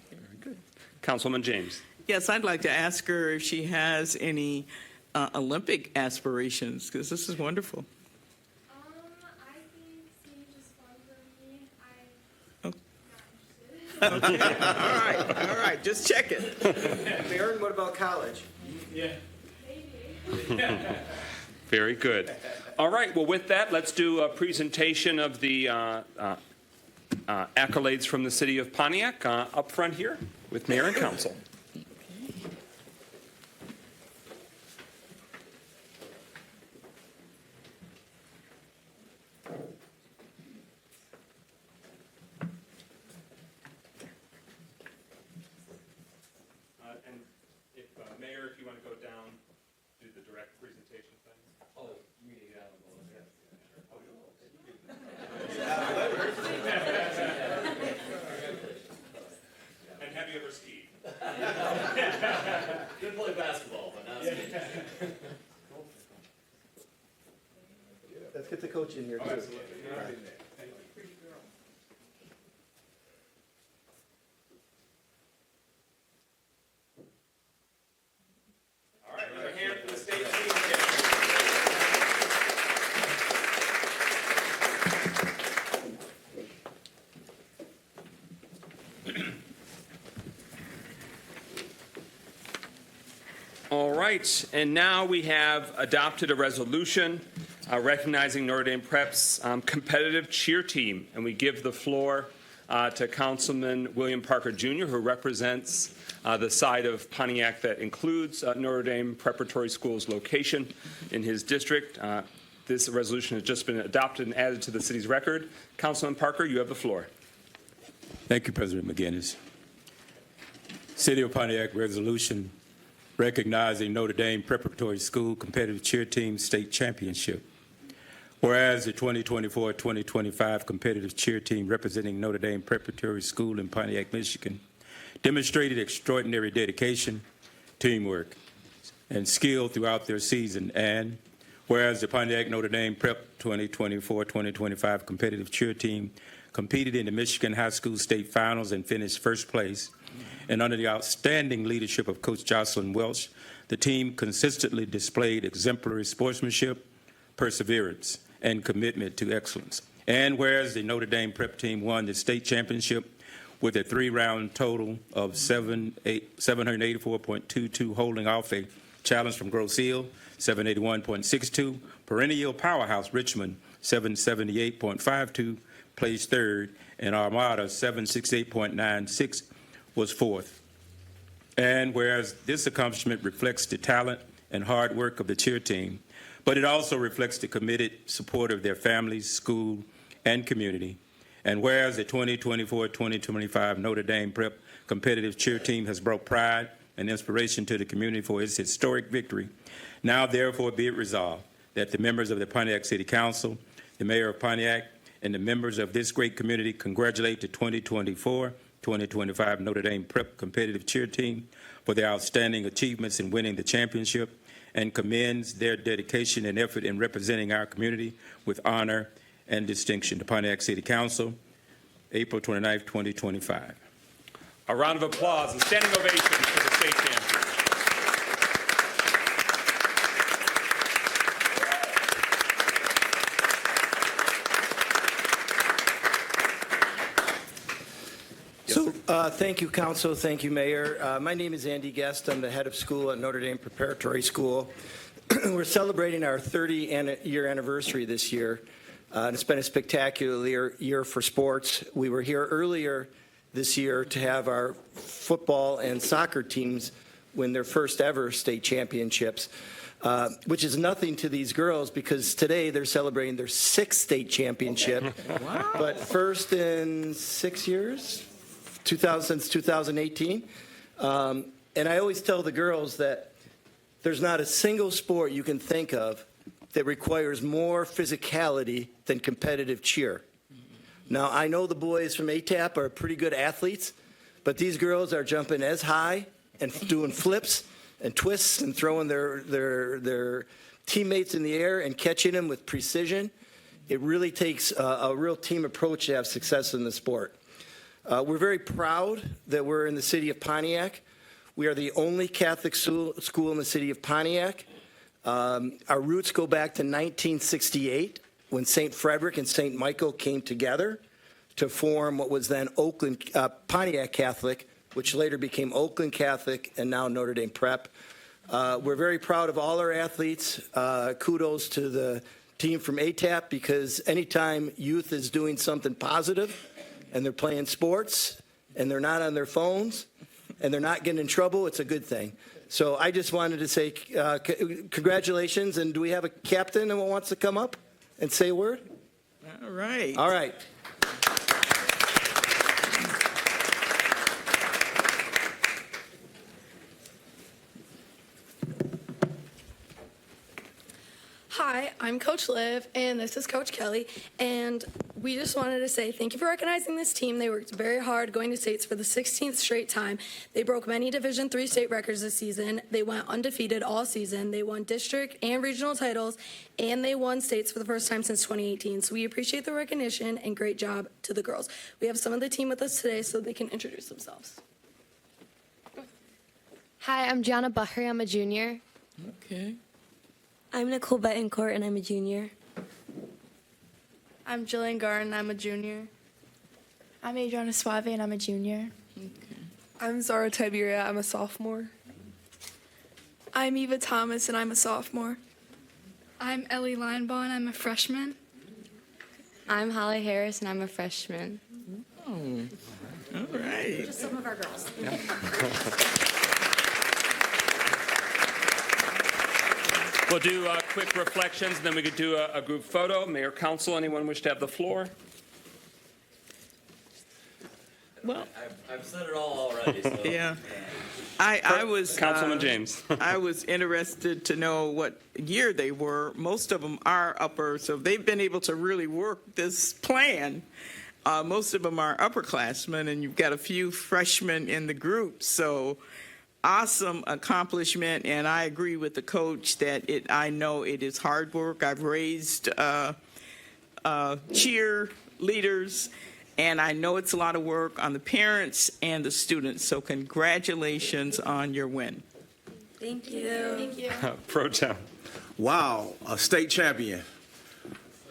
Very good. Councilman James. Yes, I'd like to ask her if she has any Olympic aspirations, because this is wonderful. I think skiing is fun for me. I All right, just check it. Baron, what about college? Yeah. Very good. All right, well, with that, let's do a presentation of the accolades from the city of Pontiac up front here with mayor and council. And if Mayor, if you want to go down, do the direct presentation thing. Oh, you mean it out of And have you ever skied? Didn't play basketball, but not skiing. Let's get the coach in here, too. All right, another hand for the state team. All right, and now we have adopted a resolution recognizing Notre Dame Prep's competitive cheer team, and we give the floor to Councilman William Parker Jr., who represents the side of Pontiac that includes Notre Dame Preparatory School's location in his district. This resolution has just been adopted and added to the city's record. Councilman Parker, you have the floor. Thank you, President McGinnis. City of Pontiac resolution recognizing Notre Dame Preparatory School competitive cheer team state championship. Whereas the 2024-2025 competitive cheer team representing Notre Dame Preparatory School in Pontiac, Michigan, demonstrated extraordinary dedication, teamwork, and skill throughout their season. And whereas the Pontiac Notre Dame Prep 2024-2025 competitive cheer team competed in the Michigan High School State Finals and finished first place. And under the outstanding leadership of Coach Jocelyn Welch, the team consistently displayed exemplary sportsmanship, perseverance, and commitment to excellence. And whereas the Notre Dame Prep team won the state championship with a 3-round total of 784.22, holding off a challenge from Grosse Ile, 781.62, perennial powerhouse Richmond, 778.52, placed third, and Armada, 768.96, was fourth. And whereas this accomplishment reflects the talent and hard work of the cheer team, but it also reflects the committed support of their families, school, and community. And whereas the 2024-2025 Notre Dame Prep competitive cheer team has brought pride and inspiration to the community for its historic victory, now therefore be it resolved that the members of the Pontiac City Council, the Mayor of Pontiac, and the members of this great community congratulate the 2024-2025 Notre Dame Prep competitive cheer team for their outstanding achievements in winning the championship and commends their dedication and effort in representing our community with honor and distinction. The Pontiac City Council, April 29, 2025. A round of applause and standing ovation for the state champions. Thank you, Council. Thank you, Mayor. My name is Andy Guest. I'm the head of school at Notre Dame Preparatory School. We're celebrating our 30-year anniversary this year. And it's been a spectacular year for sports. We were here earlier this year to have our football and soccer teams win their first ever state championships, which is nothing to these girls because today they're celebrating their 6th state championship. Wow. But first in 6 years, since 2018. And I always tell the girls that there's not a single sport you can think of that requires more physicality than competitive cheer. Now, I know the boys from ATAP are pretty good athletes, but these girls are jumping as high and doing flips and twists and throwing their teammates in the air and catching them with precision. It really takes a real team approach to have success in the sport. We're very proud that we're in the city of Pontiac. We are the only Catholic school in the city of Pontiac. Our roots go back to 1968 when St. Frederick and St. Michael came together to form what was then Pontiac Catholic, which later became Oakland Catholic and now Notre Dame Prep. We're very proud of all our athletes. Kudos to the team from ATAP, because anytime youth is doing something positive and they're playing sports and they're not on their phones and they're not getting in trouble, it's a good thing. So I just wanted to say congratulations. And do we have a captain who wants to come up and say a word? All right. All right. Hi, I'm Coach Liv, and this is Coach Kelly, and we just wanted to say thank you for recognizing this team. They worked very hard going to states for the 16th straight time. They broke many Division III state records this season. They went undefeated all season. They won district and regional titles, and they won states for the first time since 2018. So we appreciate the recognition, and great job to the girls. We have some of the team with us today so they can introduce themselves. Hi, I'm Gianna Bahri. I'm a junior. Okay. I'm Nicole Betancourt, and I'm a junior. I'm Jillian Garden. I'm a junior. I'm Adriana Suave, and I'm a junior. I'm Zara Tiberia. I'm a sophomore. I'm Eva Thomas, and I'm a sophomore. I'm Ellie Linebaugh, and I'm a freshman. I'm Holly Harris, and I'm a freshman. Oh, all right. Just some of our girls. We'll do quick reflections, and then we could do a group photo. Mayor, council, anyone wish to have the floor? Well, I've said it all already. So. Yeah. I was Councilman James. I was interested to know what year they were. Most of them are upper, so they've been able to really work this plan. Most of them are upperclassmen, and you've got a few freshmen in the group. So awesome accomplishment, and I agree with the coach that I know it is hard work. I've raised cheer leaders, and I know it's a lot of work on the parents and the students. So congratulations on your win. Thank you. Thank you. Pro Tem. Wow, a state champion.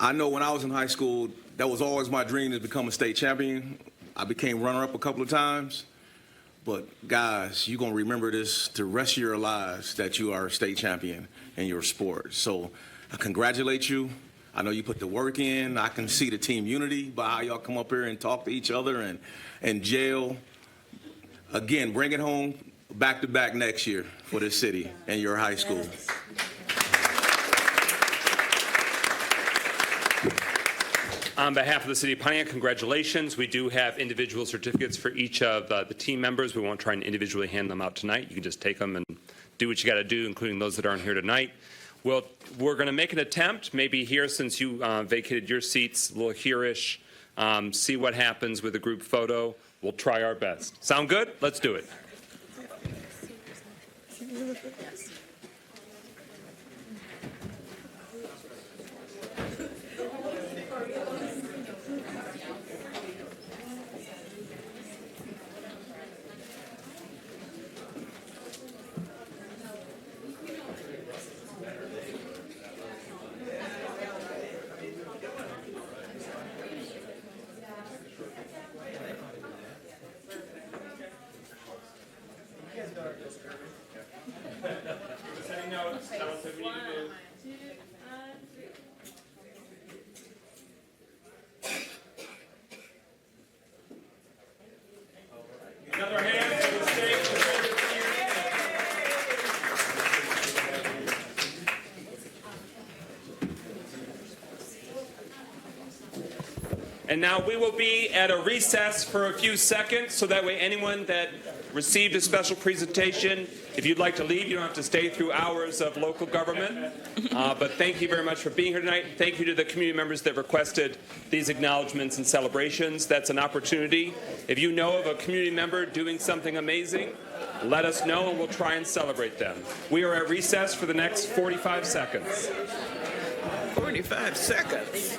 I know when I was in high school, that was always my dream to become a state champion. I became runner-up a couple of times. But guys, you're going to remember this the rest of your lives, that you are a state champion in your sport. So I congratulate you. I know you put the work in. I can see the team unity by how y'all come up here and talk to each other and gel. Again, bring it home back-to-back next year for this city and your high school. Yes. On behalf of the City of Pontiac, congratulations. We do have individual certificates for each of the team members. We won't try and individually hand them out tonight. You can just take them and do what you got to do, including those that aren't here tonight. We're going to make an attempt, maybe here since you vacated your seats, a little here-ish, see what happens with a group photo. We'll try our best. Sound good? Let's do it. And now we will be at a recess for a few seconds, so that way anyone that received a special presentation, if you'd like to leave, you don't have to stay through hours of local government. But thank you very much for being here tonight. Thank you to the community members that requested these acknowledgments and celebrations. That's an opportunity. If you know of a community member doing something amazing, let us know and we'll try and celebrate them. We are at recess for the next 45 seconds. 45 seconds.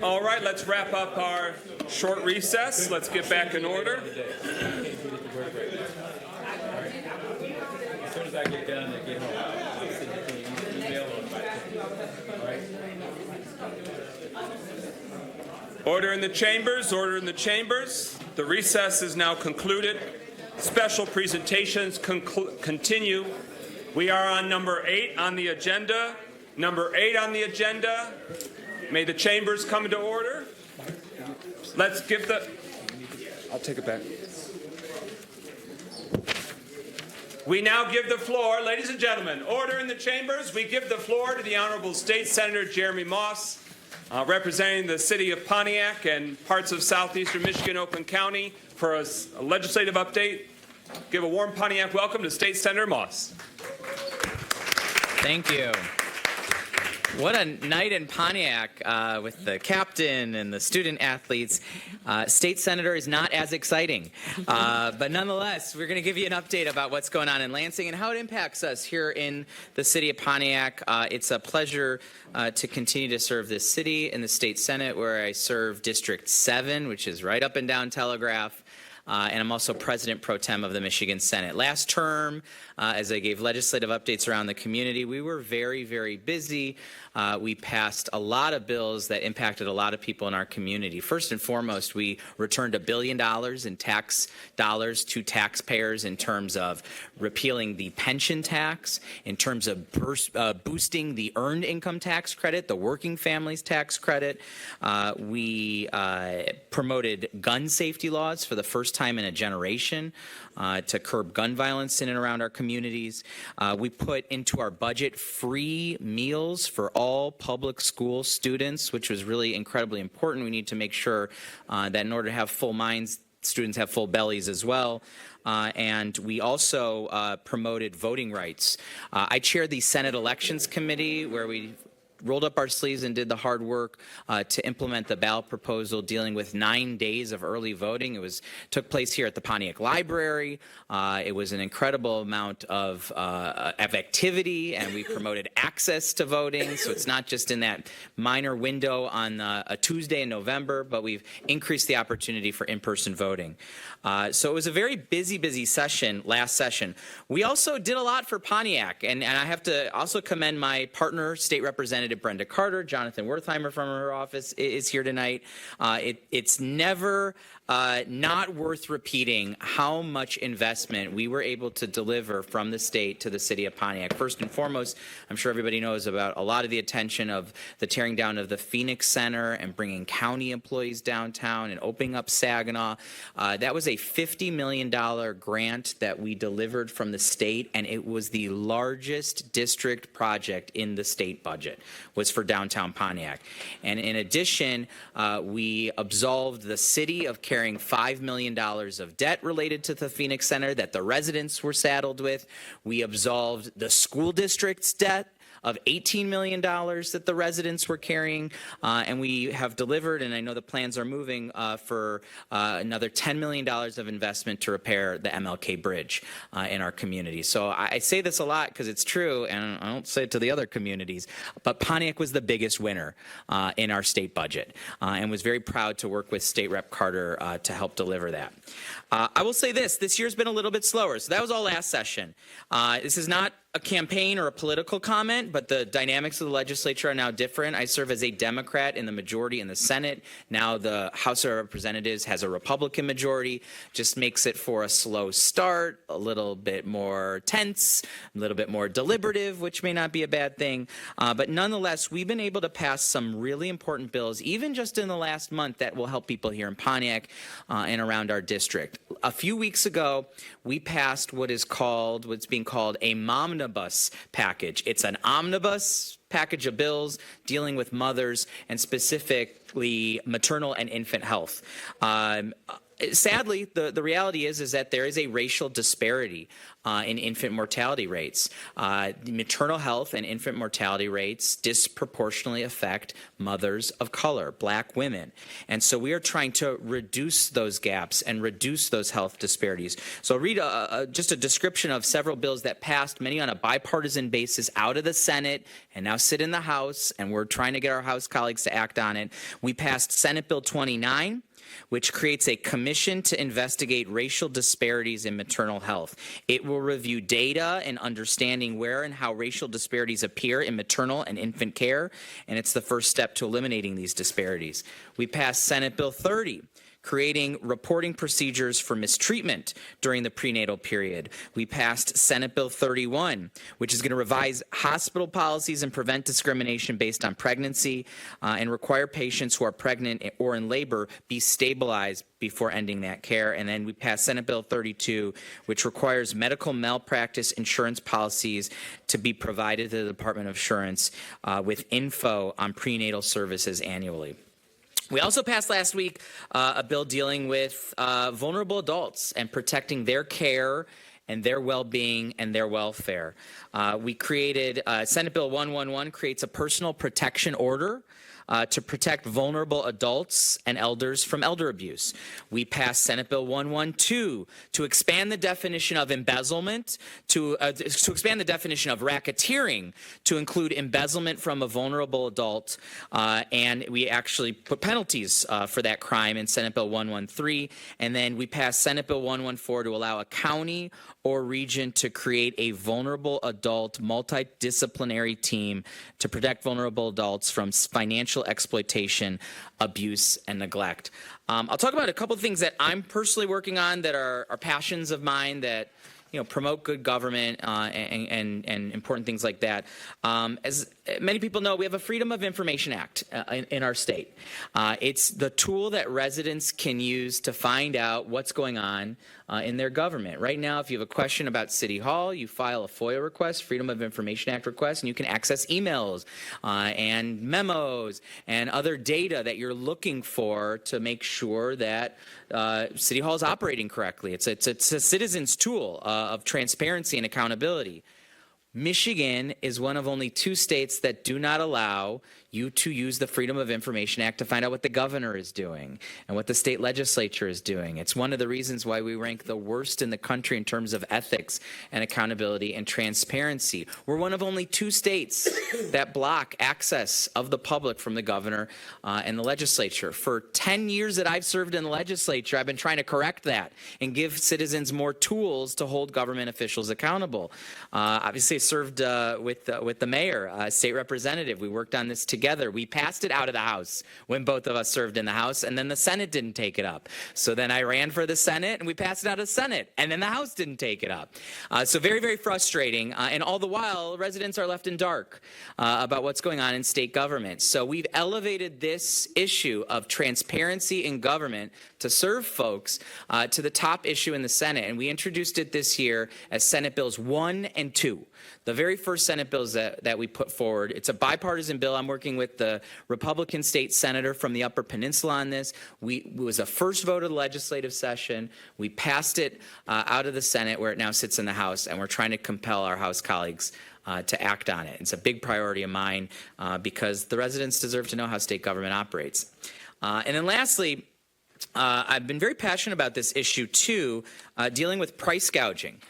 All right, let's wrap up our short recess. Let's get back in order. As soon as I get done, I get home. I'll send it to you. Email or by text. All right? Order in the chambers, order in the chambers. The recess is now concluded. Special presentations continue. We are on number 8 on the agenda. Number 8 on the agenda. May the chambers come to order. Let's give the... I'll take it back. We now give the floor, ladies and gentlemen, order in the chambers. We give the floor to the Honorable State Senator Jeremy Moss, representing the city of Pontiac and parts of southeastern Michigan, Oakland County, for a legislative update. Give a warm Pontiac welcome to State Senator Moss. Thank you. What a night in Pontiac with the captain and the student athletes. State Senator is not as exciting. But nonetheless, we're going to give you an update about what's going on in Lansing and how it impacts us here in the city of Pontiac. It's a pleasure to continue to serve this city in the State Senate, where I serve District 7, which is right up and down Telegraph. And I'm also President Pro Tem of the Michigan Senate. Last term, as I gave legislative updates around the community, we were very, very busy. We passed a lot of bills that impacted a lot of people in our community. First and foremost, we returned $1 billion in tax dollars to taxpayers in terms of repealing the pension tax, in terms of boosting the earned income tax credit, the working families tax credit. We promoted gun safety laws for the first time in a generation to curb gun violence in and around our communities. We put into our budget free meals for all public school students, which was really incredibly important. We need to make sure that in order to have full minds, students have full bellies as well. And we also promoted voting rights. I chair the Senate Elections Committee, where we rolled up our sleeves and did the hard work to implement the ballot proposal dealing with 9 days of early voting. It took place here at the Pontiac Library. It was an incredible amount of activity, and we promoted access to voting. So it's not just in that minor window on a Tuesday in November, but we've increased the opportunity for in-person voting. So it was a very busy session last session. We also did a lot for Pontiac, and I have to also commend my partner, State Representative Brenda Carter. Jonathan Wertheimer from her office is here tonight. It's never not worth repeating how much investment we were able to deliver from the state to the city of Pontiac. First and foremost, I'm sure everybody knows about a lot of the attention of the tearing down of the Phoenix Center and bringing county employees downtown and opening up Saginaw. That was a $50 million grant that we delivered from the state, and it was the largest district project in the state budget, was for downtown Pontiac. And in addition, we absolved the city of carrying $5 million of debt related to the Phoenix Center that the residents were saddled with. We absolved the school district's debt of $18 million that the residents were carrying, and we have delivered, and I know the plans are moving for another $10 million of investment to repair the MLK Bridge in our community. So I say this a lot because it's true, and I don't say it to the other communities, but Pontiac was the biggest winner in our state budget, and was very proud to work with State Rep Carter to help deliver that. I will say this year's been a little bit slower, so that was all last session. This is not a campaign or a political comment, but the dynamics of the legislature are now different. I serve as a Democrat in the majority in the Senate. Now the House of Representatives has a Republican majority. Just makes it for a slow start, a little bit more tense, a little bit more deliberative, which may not be a bad thing. But nonetheless, we've been able to pass some really important bills, even just in the last month, that will help people here in Pontiac and around our district. A few weeks ago, we passed what's being called a momnibus package. It's an omnibus package of bills dealing with mothers and specifically maternal and infant health. Sadly, the reality is that there is a racial disparity in infant mortality rates. Maternal health and infant mortality rates disproportionately affect mothers of color, black women. And so we are trying to reduce those gaps and reduce those health disparities. So I'll read just a description of several bills that passed, many on a bipartisan basis, out of the Senate and now sit in the House, and we're trying to get our House colleagues to act on it. We passed Senate Bill 29, which creates a commission to investigate racial disparities in maternal health. It will review data and understanding where and how racial disparities appear in maternal and infant care, and it's the first step to eliminating these disparities. We passed Senate Bill 30, creating reporting procedures for mistreatment during the prenatal period. We passed Senate Bill 31, which is going to revise hospital policies and prevent discrimination based on pregnancy and require patients who are pregnant or in labor be stabilized before ending that care. And then we passed Senate Bill 32, which requires medical malpractice insurance policies to be provided to the Department of Insurance with info on prenatal services annually. We also passed last week a bill dealing with vulnerable adults and protecting their care and their well-being and their welfare. We created, Senate Bill 111 creates a personal protection order to protect vulnerable adults and elders from elder abuse. We passed Senate Bill 112 to expand the definition of embezzlement, to expand the definition of racketeering to include embezzlement from a vulnerable adult, and we actually put penalties for that crime in Senate Bill 113. And then we passed Senate Bill 114 to allow a county or region to create a vulnerable adult multidisciplinary team to protect vulnerable adults from financial exploitation, abuse, and neglect. I'll talk about a couple of things that I'm personally working on that are passions of mine that promote good government and important things like that. As many people know, we have a Freedom of Information Act in our state. It's the tool that residents can use to find out what's going on in their government. Right now, if you have a question about City Hall, you file a FOIA request, Freedom of Information Act request, and you can access emails and memos and other data that you're looking for to make sure that City Hall is operating correctly. It's a citizen's tool of transparency and accountability. Michigan is one of only 2 states that do not allow you to use the Freedom of Information Act to find out what the governor is doing and what the state legislature is doing. It's one of the reasons why we rank the worst in the country in terms of ethics and accountability and transparency. We're one of only 2 states that block access of the public from the governor and the legislature. For 10 years that I've served in the legislature, I've been trying to correct that and give citizens more tools to hold government officials accountable. Obviously, I served with the mayor, state representative. We worked on this together. We passed it out of the House when both of us served in the House, and then the Senate didn't take it up. So then I ran for the Senate, and we passed it out of the Senate, and then the House didn't take it up. So very, very frustrating. And all the while, residents are left in dark about what's going on in state government. So we've elevated this issue of transparency in government to serve folks to the top issue in the Senate. And we introduced it this year as Senate Bills 1 and 2. The very first Senate bills that we put forward. It's a bipartisan bill. I'm working with the Republican state senator from the Upper Peninsula on this. It was a first vote of the legislative session. We passed it out of the Senate where it now sits in the House, and we're trying to compel our House colleagues to act on it. It's a big priority of mine because the residents deserve to know how state government operates. And then lastly, I've been very passionate about this issue too, dealing with price gouging.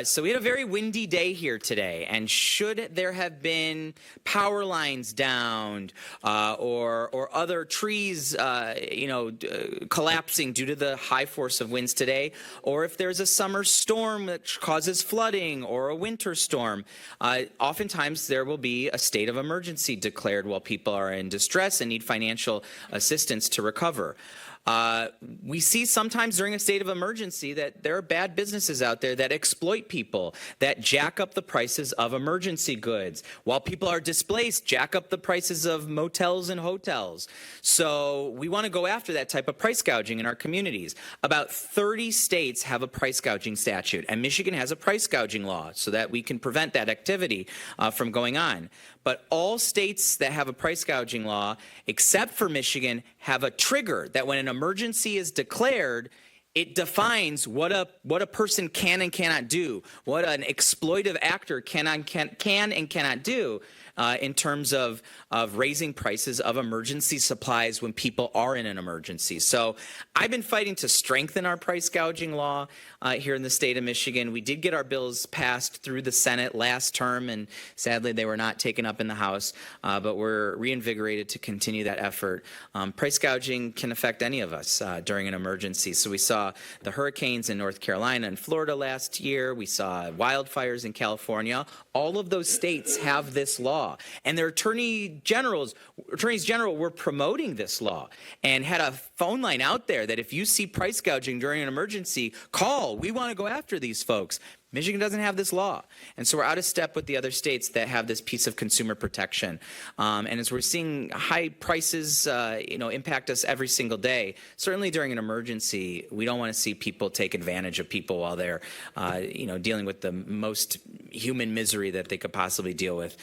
So we had a very windy day here today, and should there have been power lines downed or other trees, collapsing due to the high force of winds today, or if there's a summer storm that causes flooding or a winter storm, oftentimes there will be a state of emergency declared while people are in distress and need financial assistance to recover. We see sometimes during a state of emergency that there are bad businesses out there that exploit people, that jack up the prices of emergency goods. While people are displaced, jack up the prices of motels and hotels. So we want to go after that type of price gouging in our communities. About 30 states have a price gouging statute, and Michigan has a price gouging law so that we can prevent that activity from going on. But all states that have a price gouging law, except for Michigan, have a trigger that when an emergency is declared, it defines what a person can and cannot do, what an exploitive actor can and cannot do in terms of raising prices of emergency supplies when people are in an emergency. So I've been fighting to strengthen our price gouging law here in the state of Michigan. We did get our bills passed through the Senate last term, and sadly they were not taken up in the House, but we're reinvigorated to continue that effort. Price gouging can affect any of us during an emergency. So we saw the hurricanes in North Carolina and Florida last year. We saw wildfires in California. All of those states have this law, and their attorneys general were promoting this law and had a phone line out there that if you see price gouging during an emergency, call. We want to go after these folks. Michigan doesn't have this law, and so we're out of step with the other states that have this piece of consumer protection. And as we're seeing high prices, impact us every single day, certainly during an emergency, we don't want to see people take advantage of people while they're, dealing with the most human misery that they could possibly deal with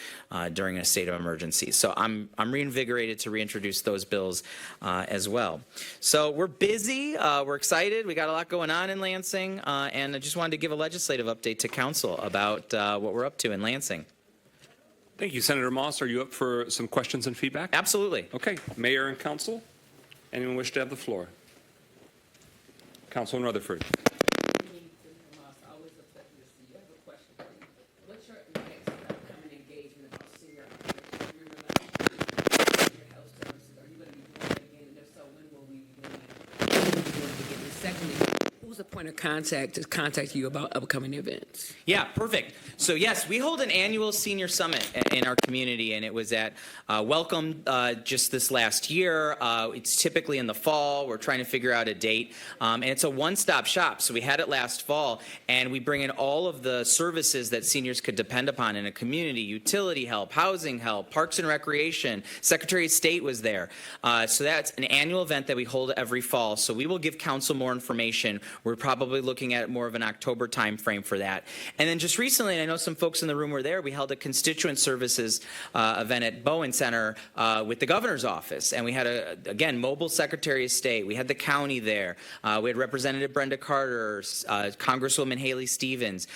during a state of emergency. So I'm reinvigorated to reintroduce those bills as well. So we're busy, we're excited, we got a lot going on in Lansing, and I just wanted to give a legislative update to council about what we're up to in Lansing. Thank you. Senator Moss, are you up for some questions and feedback? Absolutely. Okay. Mayor and council, anyone wish to have the floor? Councilman Rutherford. Who's the point of contact to contact you about upcoming events? Yeah, perfect. So yes, we hold an annual senior summit in our community, and it was at Welcome just this last year. It's typically in the fall. We're trying to figure out a date, and it's a one-stop shop. So we had it last fall, and we bring in all of the services that seniors could depend upon in a community: utility help, housing help, parks and recreation. Secretary of State was there. So that's an annual event that we hold every fall. So we will give council more information. We're probably looking at more of an October timeframe for that. And then just recently, and I know some folks in the room were there, we held a constituent services event at Bowen Center with the governor's office. And we had, again, mobile Secretary of State. We had the county there. We had Representative Brenda Carter, Congresswoman Haley Stevens,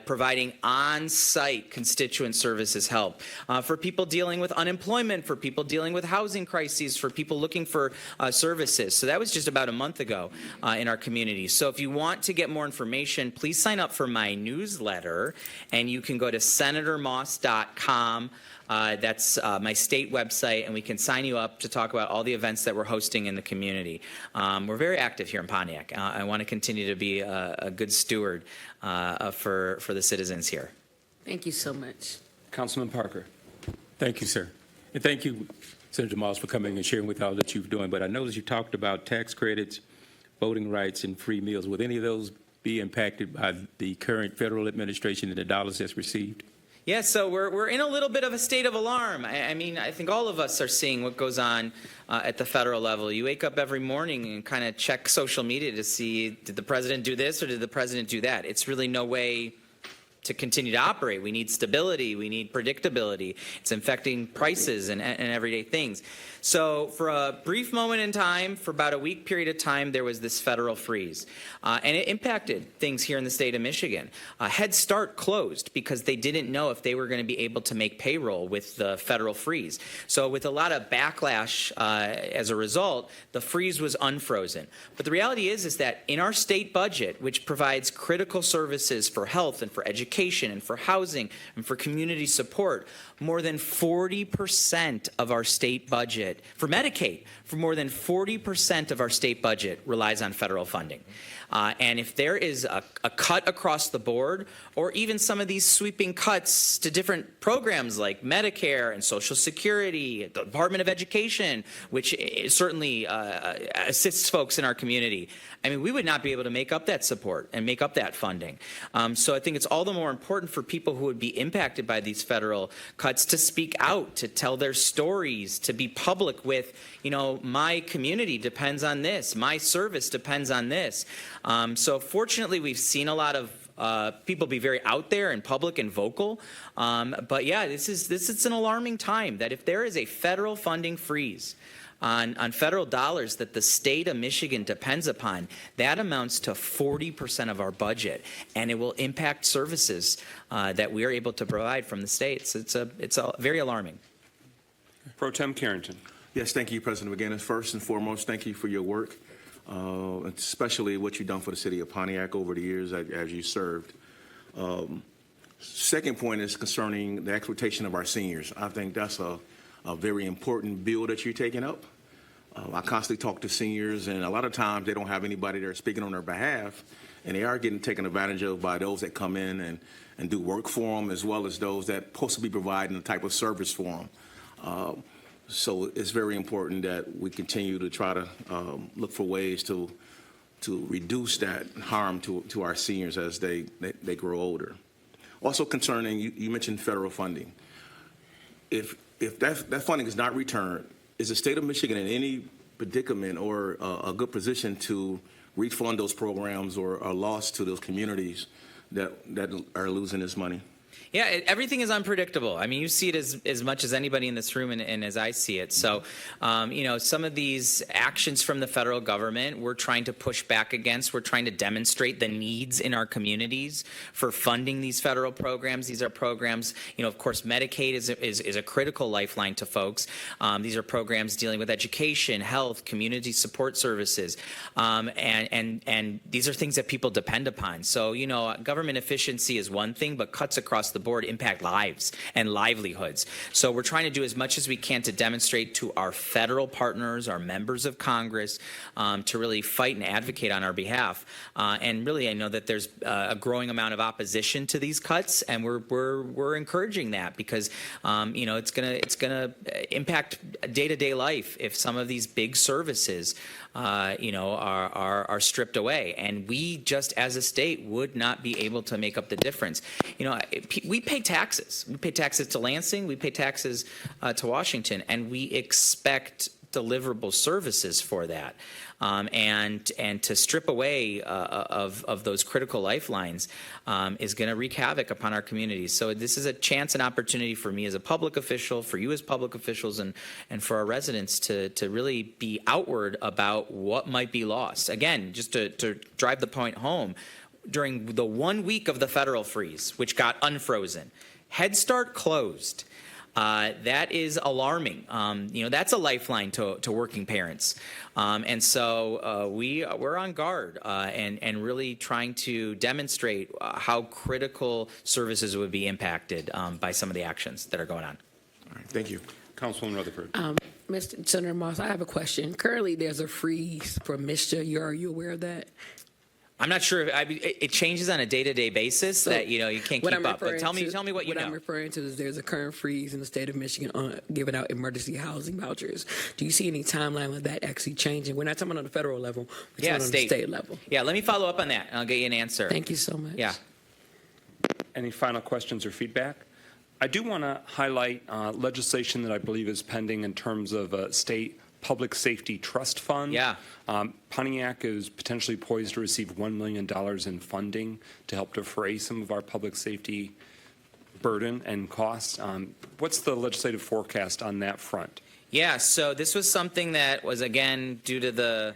providing on-site constituent services help for people dealing with unemployment, for people dealing with housing crises, for people looking for services. So that was just about a month ago in our community. So if you want to get more information, please sign up for my newsletter, and you can go to senatormoss.com. That's my state website, and we can sign you up to talk about all the events that we're hosting in the community. We're very active here in Pontiac. I want to continue to be a good steward for the citizens here. Thank you so much. Councilman Parker. Thank you, sir. And thank you, Senator Moss, for coming and sharing with all that you're doing. But I noticed you talked about tax credits, voting rights, and free meals. Would any of those be impacted by the current federal administration and the dollars that's received? Yeah, so we're in a little bit of a state of alarm. I mean, I think all of us are seeing what goes on at the federal level. You wake up every morning and kind of check social media to see, did the president do this or did the president do that? It's really no way to continue to operate. We need stability. We need predictability. It's affecting prices and everyday things. So for a brief moment in time, for about a week period of time, there was this federal freeze. And it impacted things here in the state of Michigan. Head Start closed because they didn't know if they were going to be able to make payroll with the federal freeze. So with a lot of backlash as a result, the freeze was unfrozen. But the reality is that in our state budget, which provides critical services for health and for education and for housing and for community support, more than 40% of our state budget, for Medicaid, for more than 40% of our state budget relies on federal funding. And if there is a cut across the board, or even some of these sweeping cuts to different programs like Medicare and Social Security, the Department of Education, which certainly assists folks in our community, I mean, we would not be able to make up that support and make up that funding. So I think it's all the more important for people who would be impacted by these federal cuts to speak out, to tell their stories, to be public with, you know, my community depends on this, my service depends on this. So fortunately, we've seen a lot of people be very out there and public and vocal. But yeah, this is an alarming time that if there is a federal funding freeze on federal dollars that the state of Michigan depends upon, that amounts to 40% of our budget, and it will impact services that we are able to provide from the states. It's very alarming. Pro Tem Carrington. Yes, thank you, President McGinnis. First and foremost, thank you for your work, especially what you've done for the city of Pontiac over the years as you served. Second point is concerning the exploitation of our seniors. I think that's a very important bill that you're taking up. I constantly talk to seniors, and a lot of times they don't have anybody there speaking on their behalf, and they are getting taken advantage of by those that come in and do work for them, as well as those that supposed to be providing the type of service for them. So it's very important that we continue to try to look for ways to reduce that harm to our seniors as they grow older. Also concerning, you mentioned federal funding. If that funding is not returned, is the state of Michigan in any predicament or a good position to refund those programs or a loss to those communities that are losing this money? Yeah, everything is unpredictable. I mean, you see it as much as anybody in this room and as I see it. So, you know, some of these actions from the federal government, we're trying to push back against. We're trying to demonstrate the needs in our communities for funding these federal programs. These are programs, you know, of course, Medicaid is a critical lifeline to folks. These are programs dealing with education, health, community support services, and these are things that people depend upon. So, you know, government efficiency is one thing, but cuts across the board impact lives and livelihoods. So we're trying to do as much as we can to demonstrate to our federal partners, our members of Congress, to really fight and advocate on our behalf. And really, I know that there's a growing amount of opposition to these cuts, and we're encouraging that because you know, it's gonna impact day-to-day life if some of these big services you know, are stripped away, and we just as a state would not be able to make up the difference. You know, we pay taxes. We pay taxes to Lansing. We pay taxes to Washington, and we expect deliverable services for that. And to strip away of those critical lifelines is going to wreak havoc upon our communities. So this is a chance and opportunity for me as a public official, for you as public officials, and for our residents to really be outward about what might be lost. Again, just to drive the point home, during the 1 week of the federal freeze, which got unfrozen, Head Start closed. That is alarming. That's a lifeline to working parents. And so we're on guard and really trying to demonstrate how critical services would be impacted by some of the actions that are going on. All right, thank you. Councilwoman Rutherford. Mr. Senator Moss, I have a question. Currently, there's a freeze for Mischief. Are you aware of that? I'm not sure. It changes on a day-to-day basis that you can't keep up. But tell me what you know. What I'm referring to is there's a current freeze in the state of Michigan on giving out emergency housing vouchers. Do you see any timeline of that actually changing? We're not talking on the federal level. We're talking on the state level. Yeah, let me follow up on that, and I'll get you an answer. Thank you so much. Yeah. Any final questions or feedback? I do want to highlight legislation that I believe is pending in terms of a state public safety trust fund. Yeah. Pontiac is potentially poised to receive $1 million in funding to help defray some of our public safety burden and costs. What's the legislative forecast on that front? Yeah, so this was something that was, again, due to the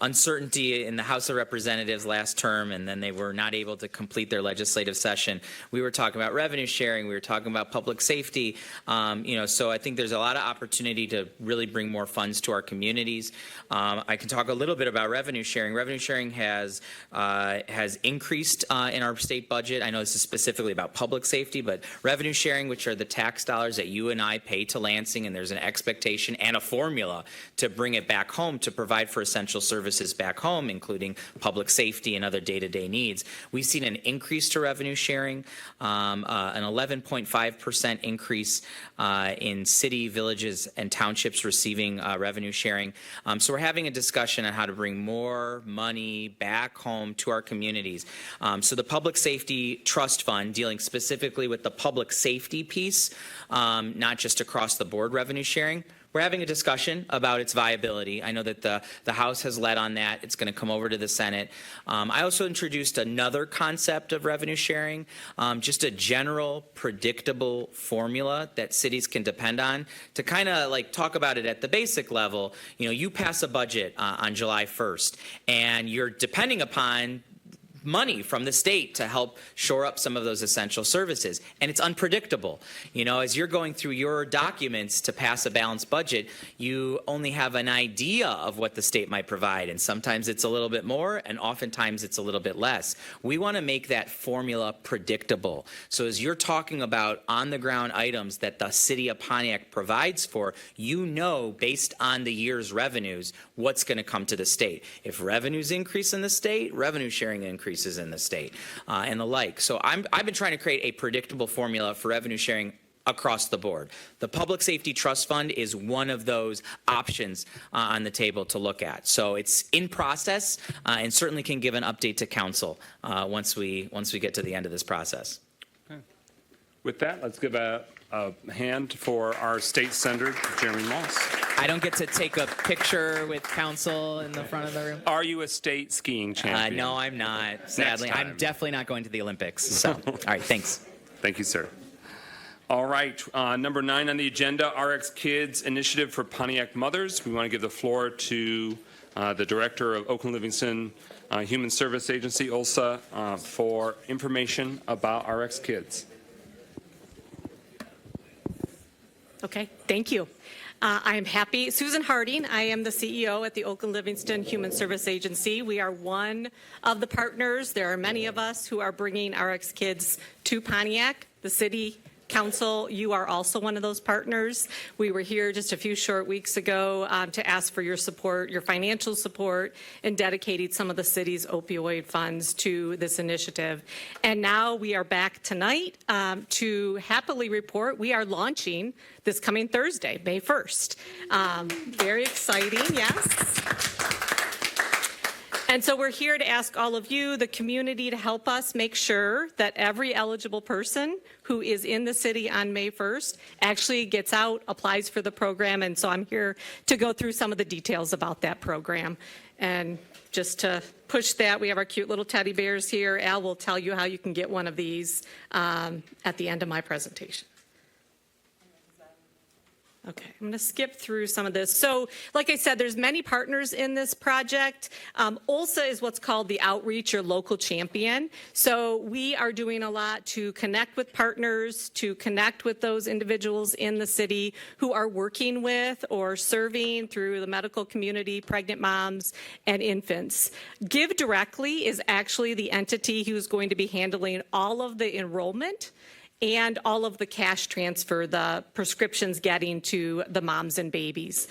uncertainty in the House of Representatives last term, and then they were not able to complete their legislative session. We were talking about revenue sharing. We were talking about public safety. So I think there's a lot of opportunity to really bring more funds to our communities. I can talk a little bit about revenue sharing. Revenue sharing has increased in our state budget. I know this is specifically about public safety, but revenue sharing, which are the tax dollars that you and I pay to Lansing, and there's an expectation and a formula to bring it back home to provide for essential services back home, including public safety and other day-to-day needs. We've seen an increase to revenue sharing, an 11.5% increase in city, villages, and townships receiving revenue sharing. So we're having a discussion on how to bring more money back home to our communities. So the Public Safety Trust Fund, dealing specifically with the public safety piece, not just across the board revenue sharing, we're having a discussion about its viability. I know that the House has led on that. It's going to come over to the Senate. I also introduced another concept of revenue sharing, just a general, predictable formula that cities can depend on to kind of like talk about it at the basic level. You pass a budget on July 1st, and you're depending upon money from the state to help shore up some of those essential services. And it's unpredictable. As you're going through your documents to pass a balanced budget, you only have an idea of what the state might provide. And sometimes it's a little bit more, and oftentimes it's a little bit less. We want to make that formula predictable. So as you're talking about on-the-ground items that the city of Pontiac provides for, based on the year's revenues, what's going to come to the state. If revenues increase in the state, revenue sharing increases in the state, and the like. So I've been trying to create a predictable formula for revenue sharing across the board. The Public Safety Trust Fund is one of those options on the table to look at. So it's in process, and certainly can give an update to council once we get to the end of this process. Okay. With that, let's give a hand for our state senator, Jeremy Moss. I don't get to take a picture with council in the front of the room. Are you a state skiing champion? No, I'm not. Sadly, I'm definitely not going to the Olympics. So, all right, thanks. Thank you, sir. All right, number 9 on the agenda, RX Kids Initiative for Pontiac Mothers. We want to give the floor to the director of Oakland Livingston Human Service Agency, ULSA, for information about RX Kids. Okay, thank you. I am happy. Susan Harding, I am the CEO at the Oakland Livingston Human Service Agency. We are one of the partners. There are many of us who are bringing RX Kids to Pontiac. The city council, you are also one of those partners. We were here just a few short weeks ago to ask for your support, your financial support, in dedicating some of the city's opioid funds to this initiative. And now we are back tonight to happily report we are launching this coming Thursday, May 1st. Very exciting, yes. And so we're here to ask all of you, the community, to help us make sure that every eligible person who is in the city on May 1st actually gets out, applies for the program. And so I'm here to go through some of the details about that program. And just to push that, we have our cute little teddy bears here. Al will tell you how you can get one of these at the end of my presentation. Okay, I'm going to skip through some of this. So, like I said, there's many partners in this project. OLSA is what's called the outreach or local champion. So we are doing a lot to connect with partners, to connect with those individuals in the city who are working with or serving through the medical community, pregnant moms, and infants. Give Directly is actually the entity who's going to be handling all of the enrollment and all of the cash transfer, the prescriptions getting to the moms and babies.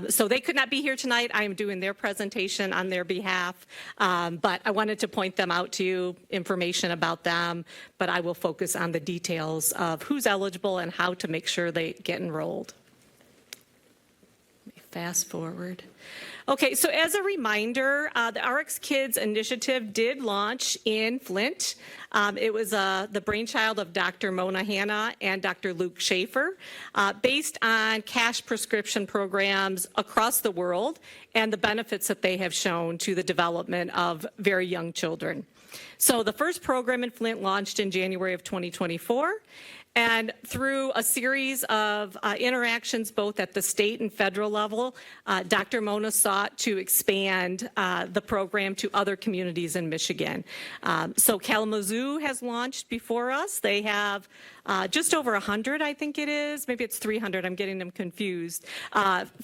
So they could not be here tonight. I am doing their presentation on their behalf, but I wanted to point them out to you, information about them, but I will focus on the details of who's eligible and how to make sure they get enrolled. Let me fast forward. Okay, so as a reminder, the RX Kids initiative did launch in Flint. It was the brainchild of Dr. Mona Hanna and Dr. Luke Schaefer, based on cash prescription programs across the world and the benefits that they have shown to the development of very young children. So the first program in Flint launched in January of 2024. And through a series of interactions, both at the state and federal level, Dr. Mona sought to expand the program to other communities in Michigan. So Kalamazoo has launched before us. They have just over 100, I think it is. Maybe it's 300. I'm getting them confused.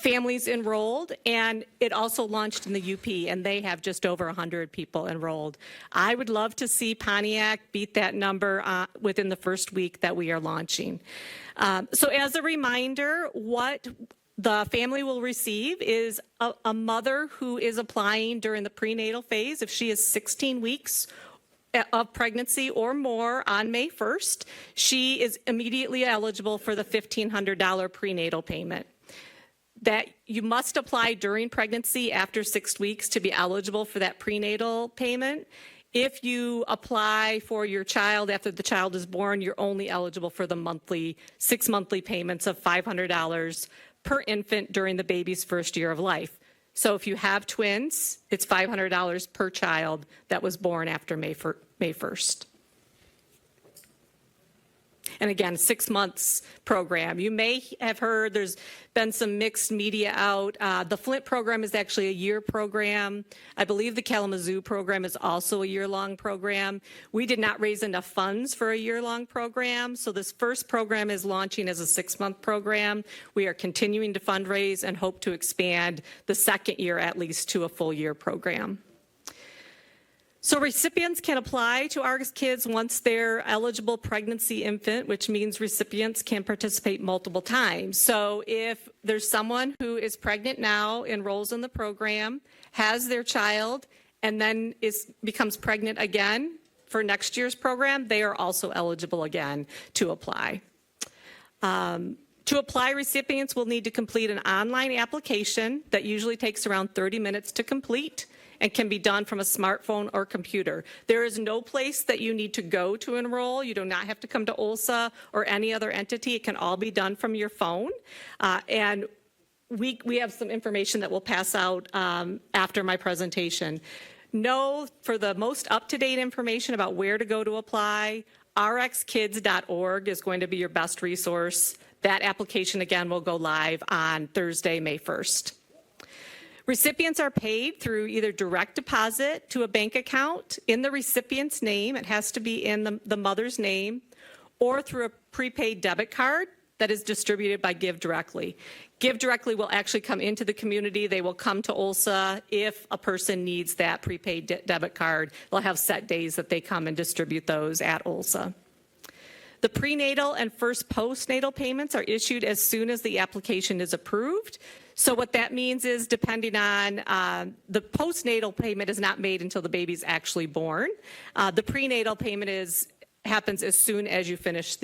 Families enrolled, and it also launched in the UP, and they have just over 100 people enrolled. I would love to see Pontiac beat that number within the first week that we are launching. So as a reminder, what the family will receive is a mother who is applying during the prenatal phase. If she is 16 weeks of pregnancy or more on May 1st, she is immediately eligible for the $1,500 prenatal payment. That you must apply during pregnancy after 6 weeks to be eligible for that prenatal payment. If you apply for your child after the child is born, you're only eligible for the 6 monthly payments of $500 per infant during the baby's first year of life. So if you have twins, it's $500 per child that was born after May 1st. And again, 6 months program. You may have heard there's been some mixed media out. The Flint program is actually a year program. I believe the Kalamazoo program is also a year-long program. We did not raise enough funds for a year-long program, so this first program is launching as a 6-month program. We are continuing to fundraise and hope to expand the second year at least to a full year program. So recipients can apply to RX Kids once they're eligible pregnancy infant, which means recipients can participate multiple times. So if there's someone who is pregnant now, enrolls in the program, has their child, and then becomes pregnant again for next year's program, they are also eligible again to apply. To apply, recipients will need to complete an online application that usually takes around 30 minutes to complete and can be done from a smartphone or computer. There is no place that you need to go to enroll. You do not have to come to OLSA or any other entity. It can all be done from your phone. And we have some information that we'll pass out after my presentation. Know for the most up-to-date information about where to go to apply, rxkids.org is going to be your best resource. That application, again, will go live on Thursday, May 1st. Recipients are paid through either direct deposit to a bank account in the recipient's name. It has to be in the mother's name, or through a prepaid debit card that is distributed by Give Directly. Give Directly will actually come into the community. They will come to OLSA if a person needs that prepaid debit card. They'll have set days that they come and distribute those at OLSA. The prenatal and first postnatal payments are issued as soon as the application is approved. So what that means is, depending on the postnatal payment is not made until the baby's actually born. The prenatal payment happens as soon as you finish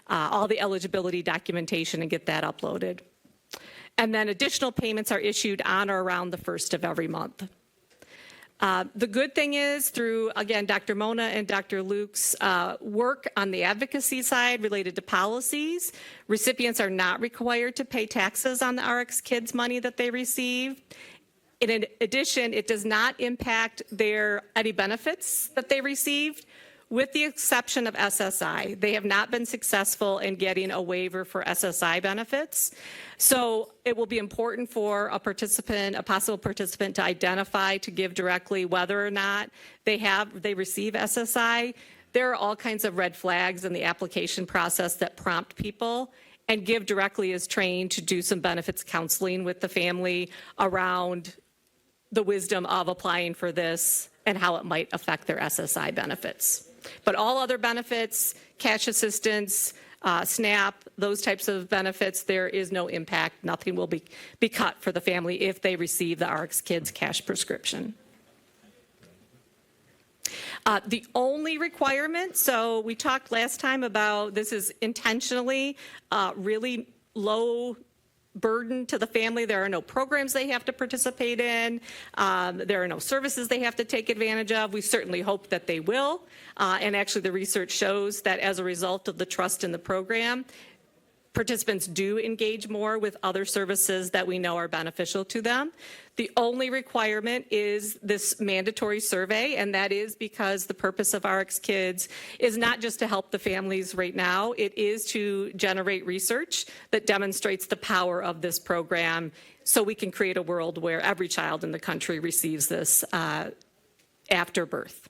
all the eligibility documentation and get that uploaded. And then additional payments are issued on or around the first of every month. The good thing is through, again, Dr. Mona and Dr. Luke's work on the advocacy side related to policies, recipients are not required to pay taxes on the RX Kids money that they receive. In addition, it does not impact any benefits that they received, with the exception of SSI. They have not been successful in getting a waiver for SSI benefits. So it will be important for a possible participant to identify, to give directly whether or not they receive SSI. There are all kinds of red flags in the application process that prompt people, and Give Directly is trained to do some benefits counseling with the family around the wisdom of applying for this and how it might affect their SSI benefits. But all other benefits, cash assistance, SNAP, those types of benefits, there is no impact. Nothing will be cut for the family if they receive the RX Kids cash prescription. The only requirement, so we talked last time about this is intentionally really low burden to the family. There are no programs they have to participate in. There are no services they have to take advantage of. We certainly hope that they will. And actually the research shows that as a result of the trust in the program, participants do engage more with other services that we know are beneficial to them. The only requirement is this mandatory survey, and that is because the purpose of RX Kids is not just to help the families right now, it is to generate research that demonstrates the power of this program so we can create a world where every child in the country receives this after birth.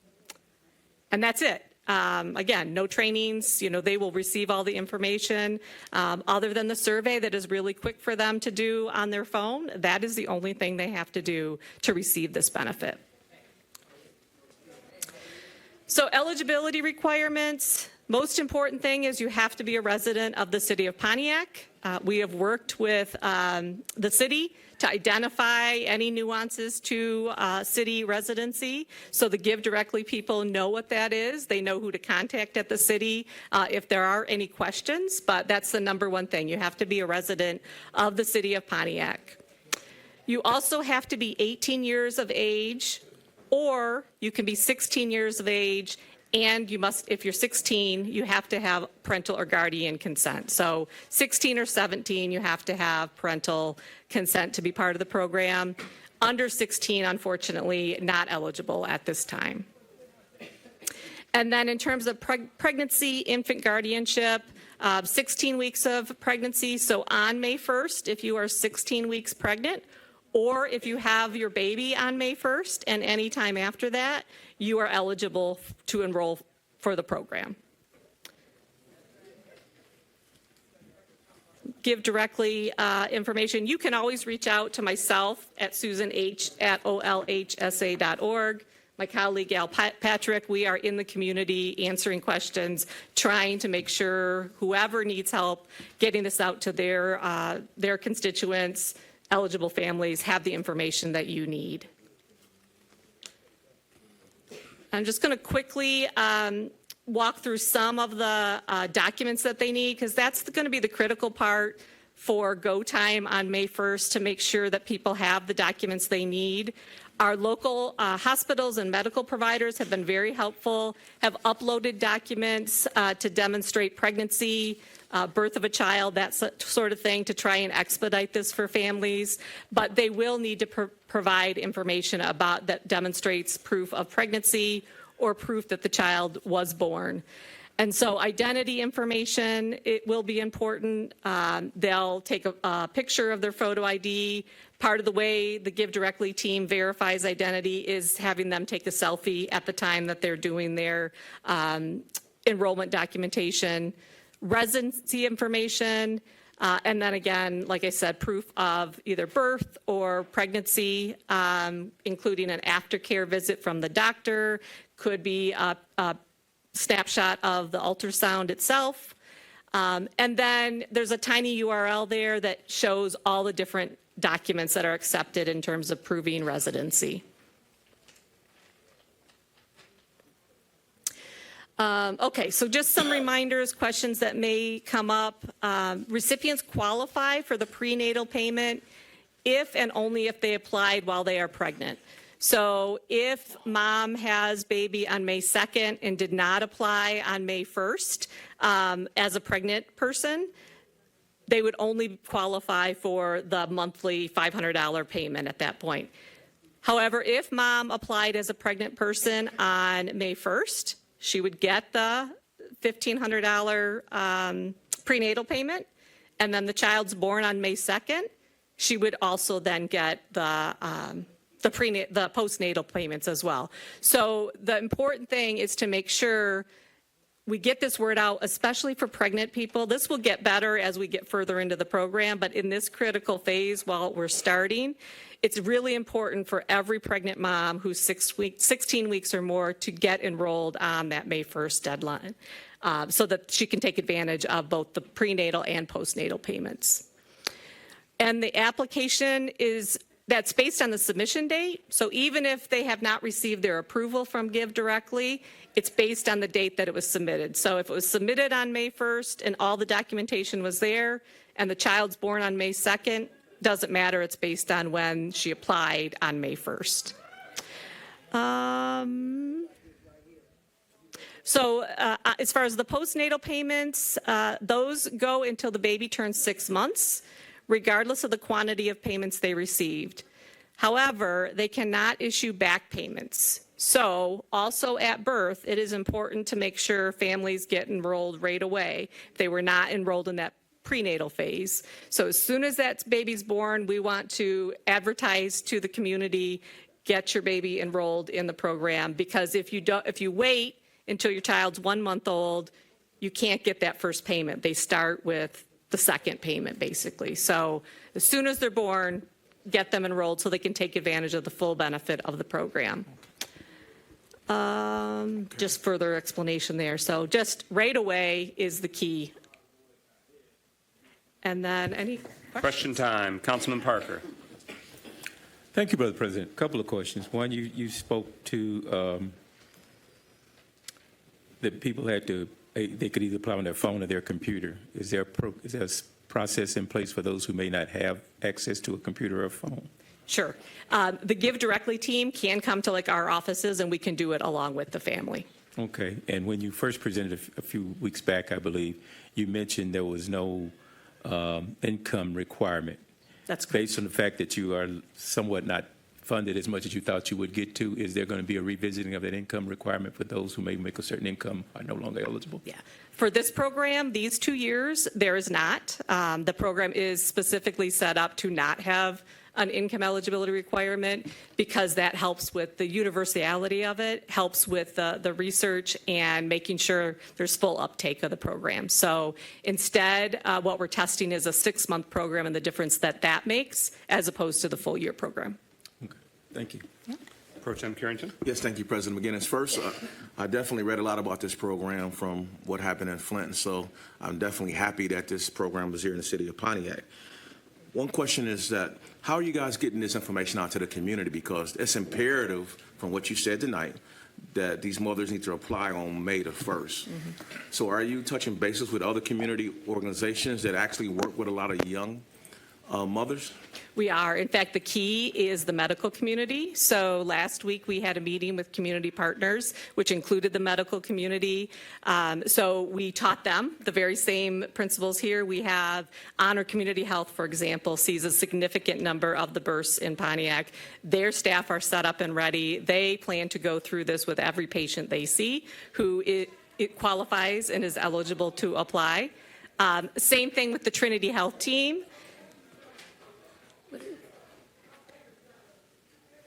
And that's it. Again, no trainings, they will receive all the information other than the survey that is really quick for them to do on their phone. That is the only thing they have to do to receive this benefit. So eligibility requirements, most important thing is you have to be a resident of the city of Pontiac. We have worked with the city to identify any nuances to city residency. So the Give Directly people know what that is. They know who to contact at the city if there are any questions, but that's the number one thing. You have to be a resident of the city of Pontiac. You also have to be 18 years of age, or you can be 16 years of age, and you must, if you're 16, you have to have parental or guardian consent. So 16 or 17, you have to have parental consent to be part of the program. Under 16, unfortunately, not eligible at this time. And then in terms of pregnancy, infant guardianship, 16 weeks of pregnancy. So on May 1st, if you are 16 weeks pregnant, or if you have your baby on May 1st and any time after that, you are eligible to enroll for the program. Give Directly information. You can always reach out to myself at susanh@olhsa.org. My colleague Al Patrick, we are in the community answering questions, trying to make sure whoever needs help getting this out to their constituents, eligible families, have the information that you need. I'm just going to quickly walk through some of the documents that they need, because that's going to be the critical part for go time on May 1st to make sure that people have the documents they need. Our local hospitals and medical providers have been very helpful, have uploaded documents to demonstrate pregnancy, birth of a child, that sort of thing, to try and expedite this for families. But they will need to provide information about that demonstrates proof of pregnancy or proof that the child was born. And so identity information, it will be important. They'll take a picture of their photo ID. Part of the way the Give Directly team verifies identity is having them take a selfie at the time that they're doing their enrollment documentation, residency information, and then again, like I said, proof of either birth or pregnancy, including an aftercare visit from the doctor, could be a snapshot of the ultrasound itself. And then there's a tiny URL there that shows all the different documents that are accepted in terms of proving residency. Okay, so just some reminders, questions that may come up. Recipients qualify for the prenatal payment if and only if they applied while they are pregnant. So if mom has baby on May 2nd and did not apply on May 1st as a pregnant person, they would only qualify for the monthly $500 payment at that point. However, if mom applied as a pregnant person on May 1st, she would get the $1,500 prenatal payment, and then the child's born on May 2nd, she would also then get the postnatal payments as well. So the important thing is to make sure we get this word out, especially for pregnant people. This will get better as we get further into the program, but in this critical phase while we're starting, it's really important for every pregnant mom who's 16 weeks or more to get enrolled on that May 1st deadline so that she can take advantage of both the prenatal and postnatal payments. And the application that's based on the submission date. So even if they have not received their approval from Give Directly, it's based on the date that it was submitted. So if it was submitted on May 1st and all the documentation was there and the child's born on May 2nd, doesn't matter. It's based on when she applied on May 1st. As far as the postnatal payments, those go until the baby turns 6 months, regardless of the quantity of payments they received. However, they cannot issue back payments. So also at birth, it is important to make sure families get enrolled right away if they were not enrolled in that prenatal phase. So as soon as that baby's born, we want to advertise to the community, get your baby enrolled in the program, because if you wait until your child's 1 month old, you can't get that first payment. They start with the second payment, basically. So as soon as they're born, get them enrolled so they can take advantage of the full benefit of the program. Just further explanation there. So just right away is the key. And then any questions? Question time. Councilman Parker. Thank you, Brother President. A couple of questions. One, you spoke to that people had to, they could either apply on their phone or their computer. Is there a process in place for those who may not have access to a computer or a phone? Sure. The Give Directly team can come to our offices and we can do it along with the family. Okay. And when you first presented a few weeks back, I believe, you mentioned there was no income requirement. That's correct. Based on the fact that you are somewhat not funded as much as you thought you would get to, is there going to be a revisiting of that income requirement for those who may make a certain income are no longer eligible? Yeah. For this program, these 2 years, there is not. The program is specifically set up to not have an income eligibility requirement because that helps with the universality of it, helps with the research and making sure there's full uptake of the program. So instead, what we're testing is a 6-month program and the difference that makes as opposed to the full year program. Okay. Thank you. Yeah. Pro Tem Carrington. Yes, thank you, President McGinnis. First, I definitely read a lot about this program from what happened in Flint, so I'm definitely happy that this program is here in the city of Pontiac. One question is that how are you guys getting this information out to the community? Because it's imperative from what you said tonight that these mothers need to apply on May the 1st. Mm-hmm. So are you touching bases with other community organizations that actually work with a lot of young mothers? We are. In fact, the key is the medical community. So last week we had a meeting with community partners, which included the medical community. So we taught them the very same principles here. We have Honor Community Health, for example, sees a significant number of the births in Pontiac. Their staff are set up and ready. They plan to go through this with every patient they see who it qualifies and is eligible to apply. Same thing with the Trinity Health team.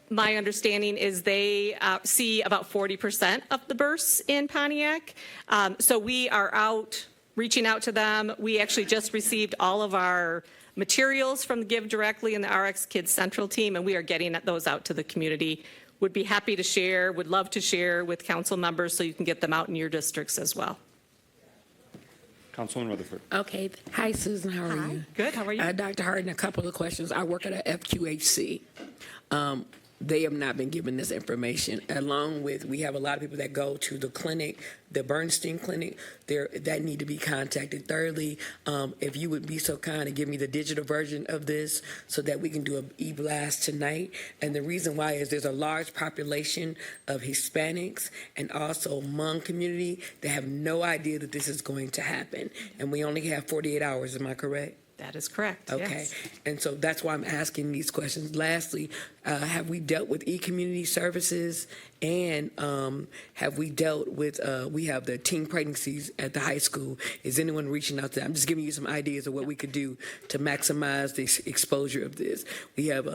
My understanding is they see about 40% of the births in Pontiac. So we are out reaching out to them. We actually just received all of our materials from the Give Directly and the RX Kids Central team, and we are getting those out to the community. Would be happy to share, would love to share with council members so you can get them out in your districts as well. Councilman Rutherford. Okay. Hi, Susan. How are you? Good. How are you? Dr. Harden, a couple of questions. I work at a FQHC. they have not been given this information. Along with, we have a lot of people that go to the clinic, the Bernstein Clinic, that need to be contacted. Thirdly, if you would be so kind to give me the digital version of this so that we can do an e-blast tonight. And the reason why is there's a large population of Hispanics and also Hmong community that have no idea that this is going to happen. And we only have 48 hours, am I correct? That is correct. Okay, Yes. and so that's why I'm asking these questions. Lastly, have we dealt with e-community services, and have we dealt with, we have the teen pregnancies at the high school. Is anyone reaching out to them? I'm just giving you some ideas of what we could do to maximize the exposure of this. We have,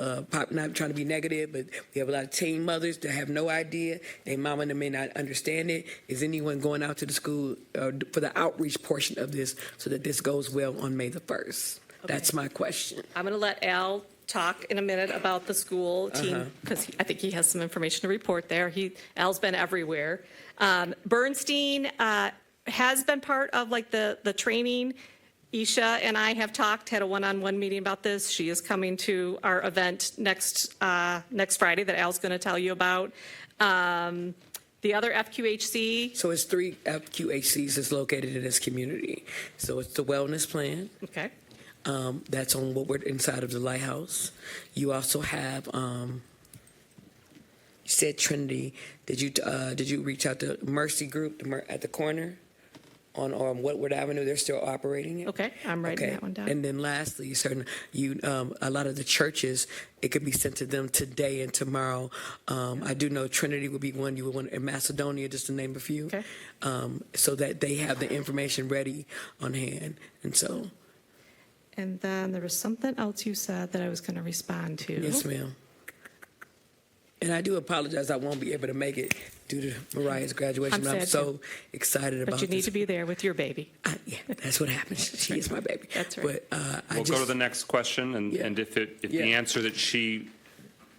not trying to be negative, but we have a lot of teen mothers that have no idea. Their mama and them may not understand it. Is anyone going out to the school for the outreach portion of this so that this goes well on May the 1st? That's my question. I'm going to let Al talk in a minute about the school team because I think he has some information to report there. Al's been everywhere. Bernstein has been part of like the training. Isha and I have had a one-on-one meeting about this. She is coming to our event next Friday that Al's going to tell you about. The other FQHC. So it's 3 FQHCs that's located in this community. So it's the wellness plan. Okay. That's on what we're inside of the lighthouse. You also have, you said Trinity. Did you reach out to Mercy Group at the corner on Woodward Avenue? They're still operating it. Okay, I'm writing that one down. And then lastly, a lot of the churches, it could be sent to them today and tomorrow. I do know Trinity would be one you would want in Macedonia, just to name a few. Okay. So that they have the information ready on hand, and so. And then there was something else you said that I was going to respond to. Yes, ma'am. And I do apologize, I won't be able to make it due to Mariah's graduation. I'm I'm sad so too. excited about But you need this. to be there with your baby. Yeah, that's what happens. She is my baby. That's right. But We'll go to the next question, and if the answer that she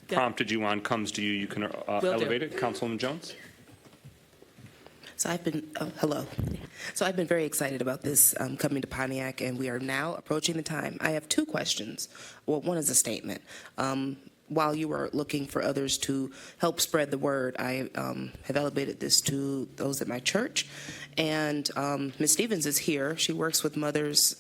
prompted you on comes to you, you can elevate it. Councilwoman Jones? So I've been, hello. So I've been very excited about this coming to Pontiac, and we are now approaching the time. I have 2 questions. Well, one is a statement. While you were looking for others to help spread the word, I have elevated this to those at my church. And Ms. Stevens is here. She works with mothers,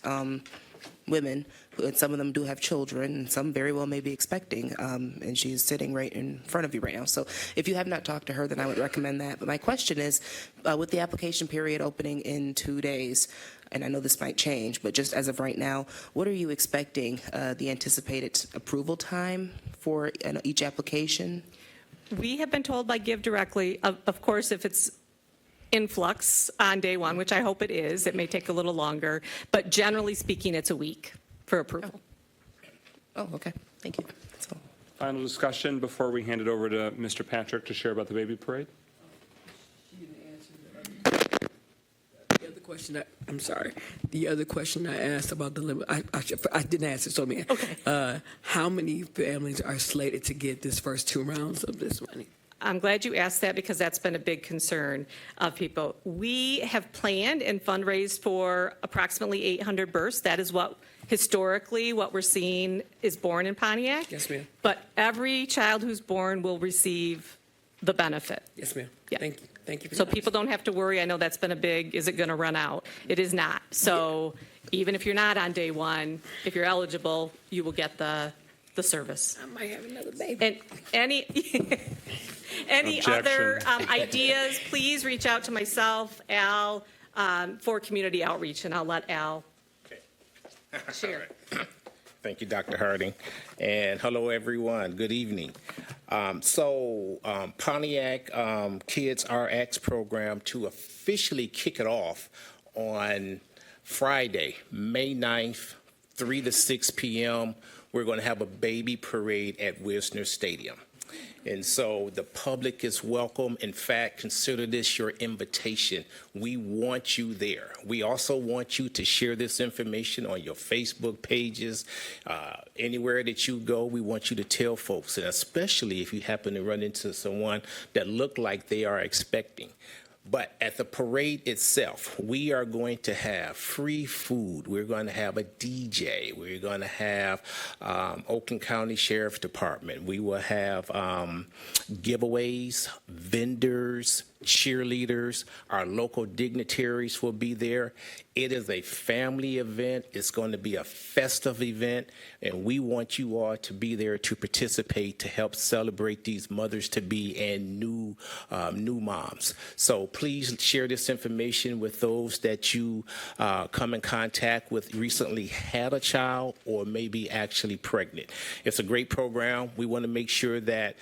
women, and some of them do have children, and some very well may be expecting, and she's sitting right in front of you right now. So if you have not talked to her, then I would recommend that. But my question is, with the application period opening in 2 days, and I know this might change, but just as of right now, what are you expecting the anticipated approval time for each application? We have been told by Give Directly, of course, if it's influx on day 1, which I hope it is, it may take a little longer, but generally speaking, it's a week for approval. Oh, okay. Thank you. That's all. Final discussion before we hand it over to Mr. Patrick to share about the baby parade? The other question, I'm sorry. The other question I asked about the limit, I didn't ask it, so me. Okay. How many families are slated to get this first 2 rounds of this money? I'm glad you asked that because that's been a big concern of people. We have planned and fundraised for approximately 800 births. That is what historically what we're seeing is born in Pontiac. Yes, ma'am. But every child who's born will receive the benefit. Yes, ma'am. Yeah. Thank you. Thank you. So people don't have to worry. I know that's been a big, is it going to run out? It is not. So even if you're not on day 1, if you're eligible, you will get the service. I might have another baby. And any other ideas, please reach out to myself, Al, for community outreach, and I'll let Al share. Thank you, Dr. Harding. And hello, everyone. Good evening. Pontiac Kids RX program to officially kick it off on Friday, May 9th, 3 to 6 p.m. We're going to have a baby parade at Wisner Stadium. And so the public is welcome. In fact, consider this your invitation. We want you there. We also want you to share this information on your Facebook pages. Anywhere that you go, we want you to tell folks, and especially if you happen to run into someone that look like they are expecting. But at the parade itself, we are going to have free food. We're going to have a DJ. We're going to have Oakland County Sheriff's Department. We will have giveaways, vendors, cheerleaders. Our local dignitaries will be there. It is a family event. It's going to be a festive event, and we want you all to be there to participate to help celebrate these mothers-to-be and new moms. So please share this information with those that you come in contact with, recently had a child, or maybe actually pregnant. It's a great program. We want to make sure that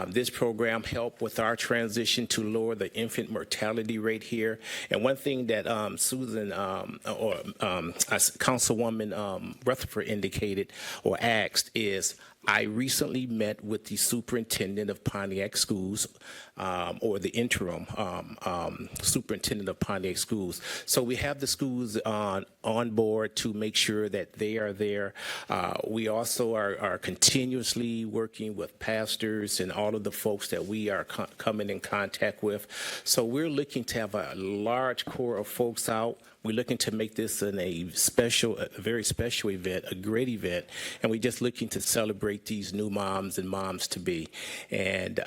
this program help with our transition to lower the infant mortality rate here. And one thing that Susan Councilwoman Rutherford indicated or asked is, I recently met with the superintendent of Pontiac Schools, or the interim superintendent of Pontiac Schools. So we have the schools on board to make sure that they are there. We also are continuously working with pastors and all of the folks that we are coming in contact with. So we're looking to have a large core of folks out. We're looking to make this a very special event, a great event, and we're just looking to celebrate these new moms and moms-to-be. And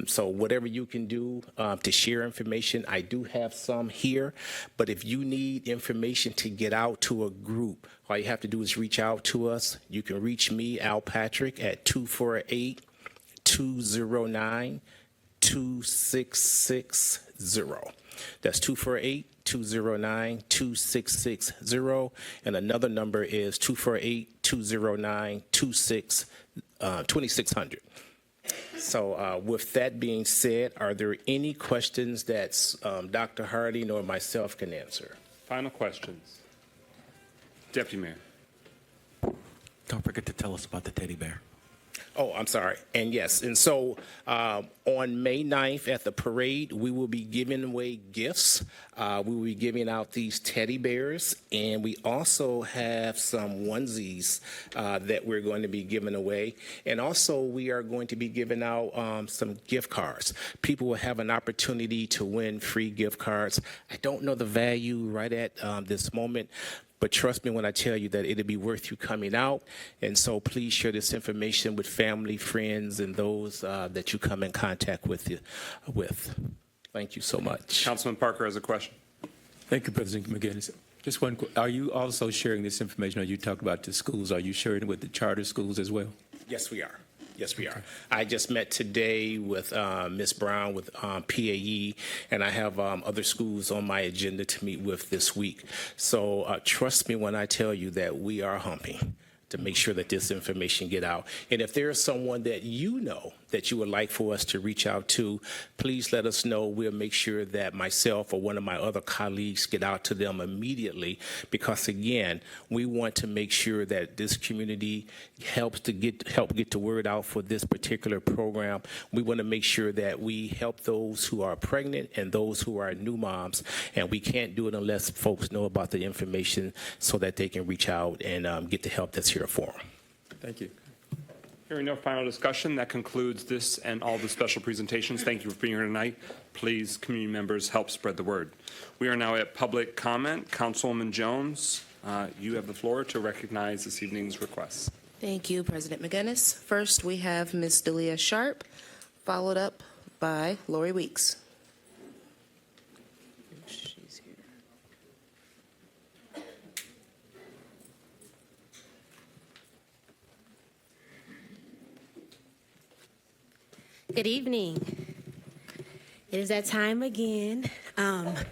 so whatever you can do to share information, I do have some here, but if you need information to get out to a group, all you have to do is reach out to us. You can reach me, Al Patrick, at 248-209-2660. That's 248-209-2660, and another number is 248-209-2600. So with that being said, are there any questions that Dr. Harding or myself can answer? Final questions. Deputy Mayor. Don't forget to tell us about the teddy bear. Oh, I'm sorry. And yes, and so on May 9th at the parade, we will be giving away gifts. We will be giving out these teddy bears, and we also have some onesies that we're going to be giving away. And also, we are going to be giving out some gift cards. People will have an opportunity to win free gift cards. I don't know the value right at this moment, but trust me when I tell you that it'll be worth you coming out. And so please share this information with family, friends, and those that you come in contact with. Thank you so much. Councilman Parker has a question. Thank you, President McGinnis. Just one. Are you also sharing this information? Or you talked about the schools. Are you sharing it with the charter schools as well? Yes, we are. Yes, we are. I just met today with Ms. Brown with PAE, and I have other schools on my agenda to meet with this week. So trust me when I tell you that we are humping to make sure that this information get out. And if there is someone that you know that you would like for us to reach out to, please let us know. We'll make sure that myself or one of my other colleagues get out to them immediately, because again, we want to make sure that this community help get the word out for this particular program. We want to make sure that we help those who are pregnant and those who are new moms, and we can't do it unless folks know about the information so that they can reach out and get the help that's here for them. Thank you. Hearing no final discussion, that concludes this and all the special presentations. Thank you for being here tonight. Please, community members, help spread the word. We are now at public comment. Councilwoman Jones, you have the floor to recognize this evening's requests. Thank you, President McGinnis. First, we have Ms. Delia Sharp, followed up by Lori Weeks. She's here. Good evening. It is that time again. I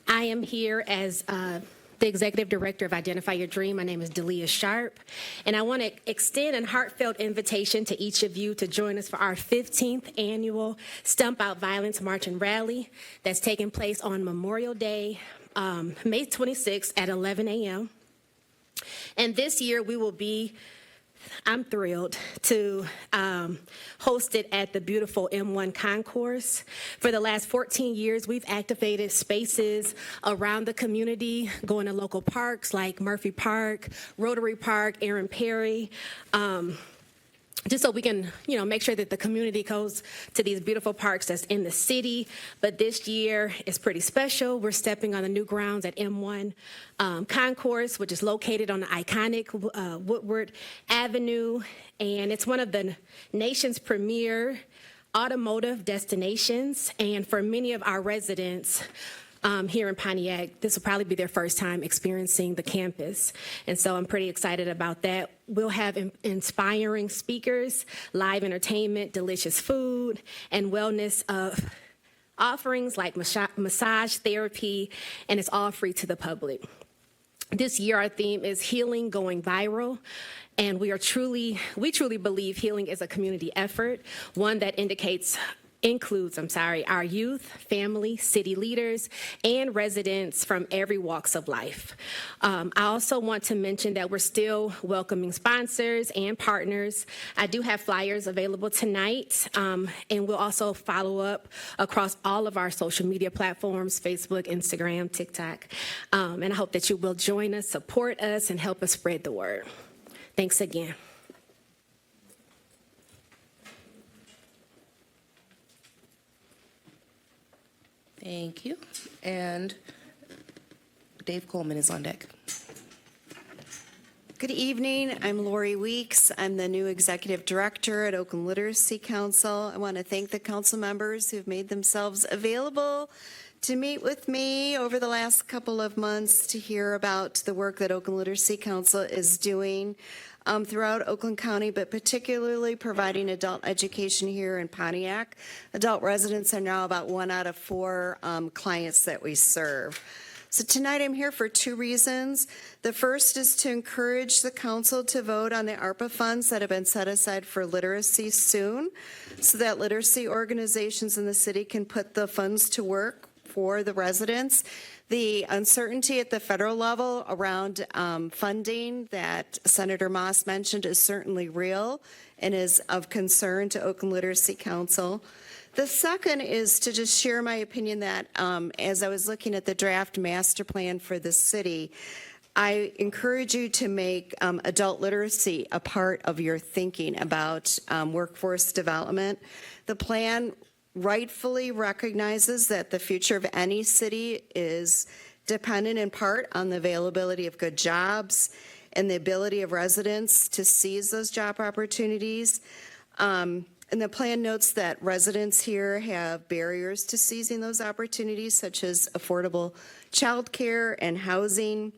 am here as the Executive Director of Identify Your Dream. My name is Delia Sharp, and I want to extend a heartfelt invitation to each of you to join us for our 15th annual Stump Out Violence March and Rally that's taking place on Memorial Day, May 26th at 11 a.m. And this year we will be I'm thrilled to host it at the beautiful M1 Concourse. For the last 14 years, we've activated spaces around the community, going to local parks like Murphy Park, Rotary Park, Aaron Perry. just so we can, make sure that the community goes to these beautiful parks that's in the city. But this year is pretty special. We're stepping on the new grounds at M1 Concourse, which is located on the iconic Woodward Avenue, and it's one of the nation's premier automotive destinations. And for many of our residents here in Pontiac, this will probably be their first time experiencing the campus. And so I'm pretty excited about that. We'll have inspiring speakers, live entertainment, delicious food, and wellness offerings like massage therapy, and it's all free to the public. This year, our theme is Healing Going Viral. And we truly believe healing is a community effort, one that includes our youth, family, city leaders, and residents from every walks of life. I also want to mention that we're still welcoming sponsors and partners. I do have flyers available tonight, and we'll also follow up across all of our social media platforms, Facebook, Instagram, TikTok. And I hope that you will join us, support us, and help us spread the word. Thanks again. Thank you. And Dave Coleman is on deck. Good evening. I'm Lori Weeks. I'm the new Executive Director at Oakland Literacy Council. I want to thank the council members who've made themselves available to meet with me over the last couple of months to hear about the work that Oakland Literacy Council is doing throughout Oakland County, but particularly providing adult education here in Pontiac. Adult residents are now about 1 out of 4 clients that we serve. So tonight I'm here for 2 reasons. The first is to encourage the council to vote on the ARPA funds that have been set aside for literacy soon, so that literacy organizations in the city can put the funds to work for the residents. The uncertainty at the federal level around funding that Senator Moss mentioned is certainly real and is of concern to Oakland Literacy Council. The second is to just share my opinion that as I was looking at the draft master plan for the city, I encourage you to make adult literacy a part of your thinking about workforce development. The plan rightfully recognizes that the future of any city is dependent in part on the availability of good jobs and the ability of residents to seize those job opportunities. And the plan notes that residents here have barriers to seizing those opportunities, such as affordable childcare and housing.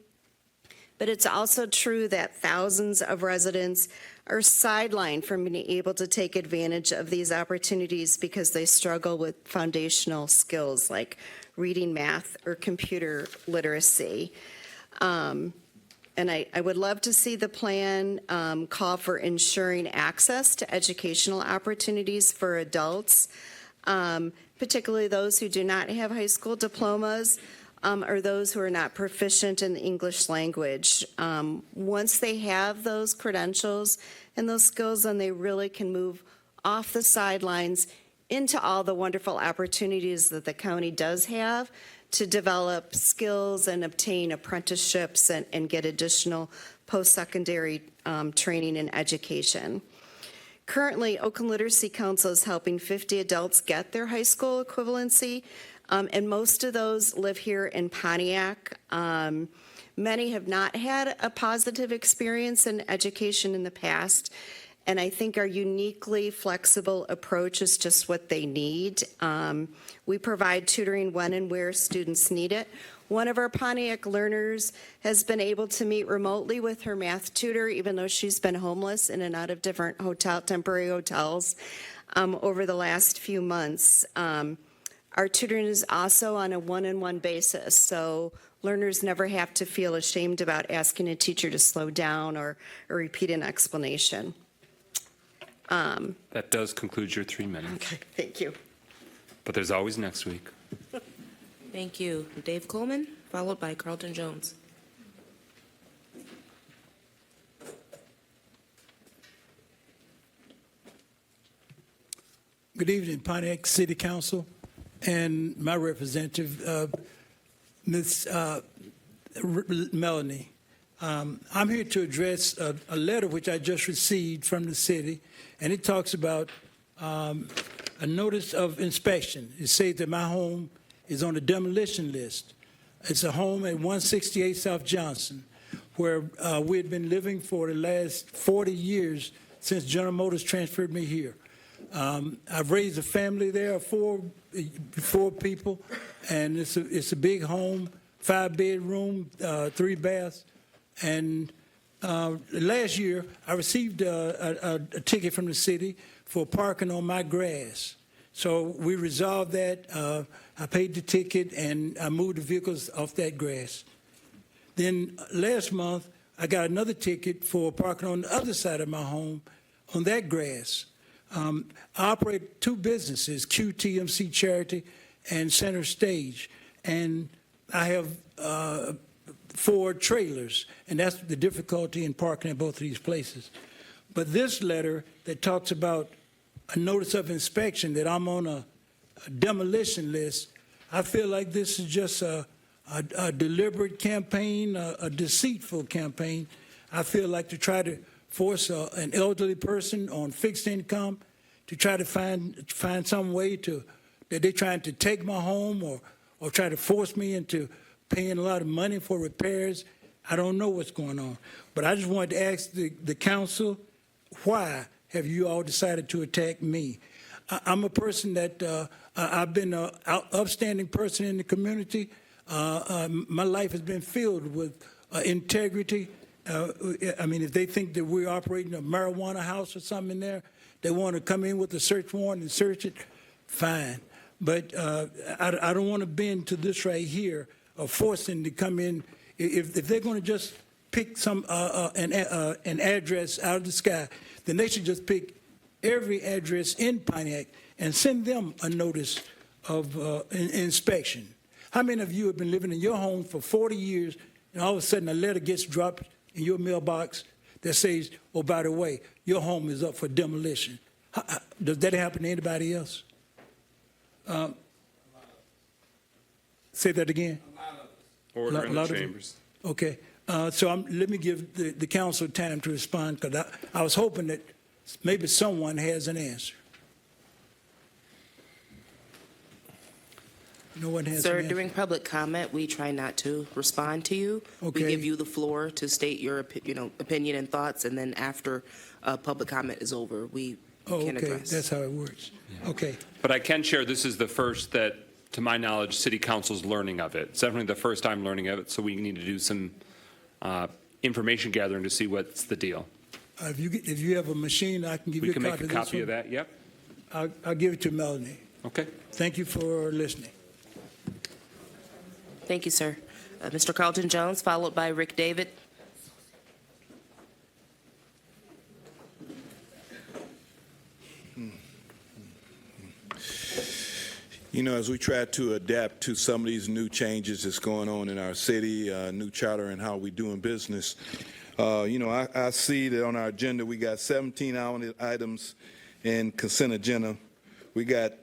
But it's also true that thousands of residents are sidelined from being able to take advantage of these opportunities because they struggle with foundational skills like reading, math, or computer literacy. And I would love to see the plan call for ensuring access to educational opportunities for adults, particularly those who do not have high school diplomas or those who are not proficient in the English language. Once they have those credentials and those skills, then they really can move off the sidelines into all the wonderful opportunities that the county does have to develop skills and obtain apprenticeships and get additional post-secondary training and education. Currently, Oakland Literacy Council is helping 50 adults get their high school equivalency, and most of those live here in Pontiac. Many have not had a positive experience in education in the past, and I think our uniquely flexible approach is just what they need. We provide tutoring when and where students need it. One of our Pontiac learners has been able to meet remotely with her math tutor, even though she's been homeless in and out of different temporary hotels over the last few months. Our tutoring is also on a one-on-one basis, so learners never have to feel ashamed about asking a teacher to slow down or repeat an explanation. That does conclude your 3 minutes. Okay, thank you. But there's always next week. Thank you. Dave Coleman, followed by Carlton Jones. Good evening, Pontiac City Council and my representative, Ms. Melanie. I'm here to address a letter which I just received from the city, and it talks about a notice of inspection. It says that my home is on the demolition list. It's a home at 168 South Johnson, where we had been living for the last 40 years since General Motors transferred me here. I've raised a family there of four people, and it's a big home, 5-bedroom, 3 baths. And last year, I received a ticket from the city for parking on my grass. So we resolved that. I paid the ticket, and I moved the vehicles off that grass. Then last month, I got another ticket for parking on the other side of my home on that grass. I operate 2 businesses, QTMC Charity and Center Stage, and I have 4 trailers, and that's the difficulty in parking at both of these places. But this letter that talks about a notice of inspection, that I'm on a demolition list, I feel like this is just a deliberate campaign, a deceitful campaign. I feel like to try to force an elderly person on fixed income to try to find some way that they're trying to take my home or try to force me into paying a lot of money for repairs. I don't know what's going on. But I just wanted to ask the council, why have you all decided to attack me? I'm a person that I've been an upstanding person in the community. My life has been filled with integrity. I mean, if they think that we're operating a marijuana house or something in there, they want to come in with a search warrant and search it, fine. But I don't want to bend to this right here of forcing to come in. If they're going to just pick an address out of the sky, then they should just pick every address in Pontiac and send them a notice of inspection. How many of you have been living in your home for 40 years and all of a sudden a letter gets dropped in your mailbox that says, oh, by the way, your home is up for demolition? Does that happen to anybody else? Say that again. Order in the chambers. Okay. So let me give the council time to respond, because I was hoping that maybe someone has an answer. No one has Sir, an answer. during public comment, we try not to respond to you. Okay. We give you the floor to state your opinion and thoughts, and then after public comment is over, we can okay. address. That's how it works. Okay. But I can share this is the first that, to my knowledge, City Council's learning of it. It's definitely the first time learning of it, so we need to do some information gathering to see what's the deal. If you have a machine, I can give We you can a make copy a of this copy of one. that, yep. I'll give it to Melanie. Okay. Thank you for listening. Thank you, sir. Mr. Carlton Jones, followed by Rick David. You know, as we try to adapt to some of these new changes that's going on in our city, new charter and how we're doing business, I see that on our agenda we got 17 items in consent agenda. We got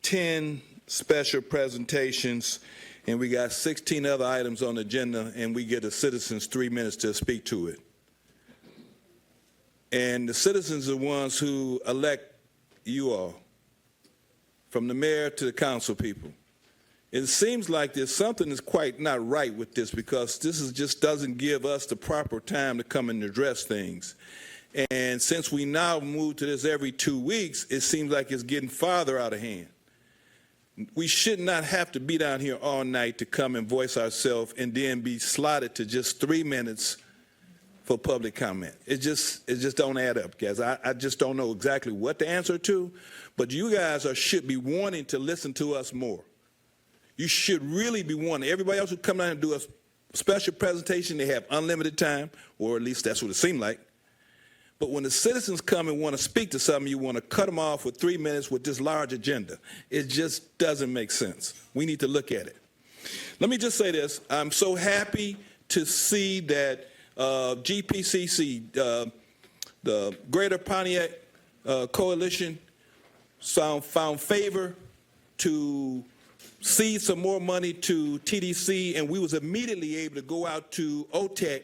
10 special presentations, and we got 16 other items on the agenda, and we get the citizens 3 minutes to speak to it. And the citizens are the ones who elect you all, from the mayor to the council people. It seems like there's something that's quite not right with this, because this just doesn't give us the proper time to come and address things. And since we now move to this every 2 weeks, it seems like it's getting farther out of hand. We should not have to be down here all night to come and voice ourselves and then be slotted to just 3 minutes for public comment. It just don't add up, guys. I just don't know exactly what the answer to, but you guys should be wanting to listen to us more. You should really be wanting. Everybody else who come down and do a special presentation, they have unlimited time, or at least that's what it seemed like. But when the citizens come and want to speak to something, you want to cut them off with 3 minutes with this large agenda. It just doesn't make sense. We need to look at it. Let me just say this. I'm so happy to see that GPCC, the Greater Pontiac Coalition, found favor to cede some more money to TDC, and we was immediately able to go out to OTEC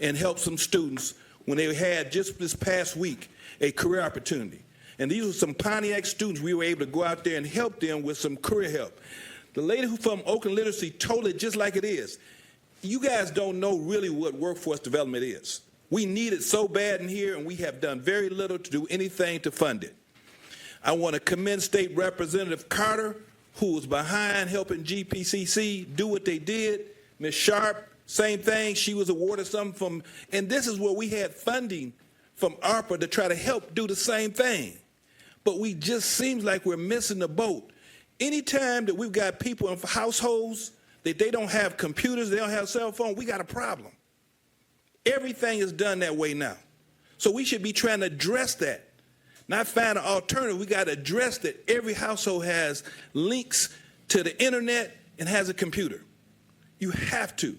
and help some students when they had just this past week a career opportunity. And these were some Pontiac students. We were able to go out there and help them with some career help. The lady who from Oakland Literacy told it just like it is. You guys don't know really what workforce development is. We need it so bad in here, and we have done very little to do anything to fund it. I want to commend State Representative Carter, who was behind helping GPCC do what they did. Ms. Sharp, same thing. She was awarded something from, and this is where we had funding from ARPA to try to help do the same thing. But we just seems like we're missing the boat. Anytime that we've got people in households that they don't have computers, they don't have cell phones, we got a problem. Everything is done that way now. So we should be trying to address that. Not find an alternative. We got to address that every household has links to the internet and has a computer. You have to.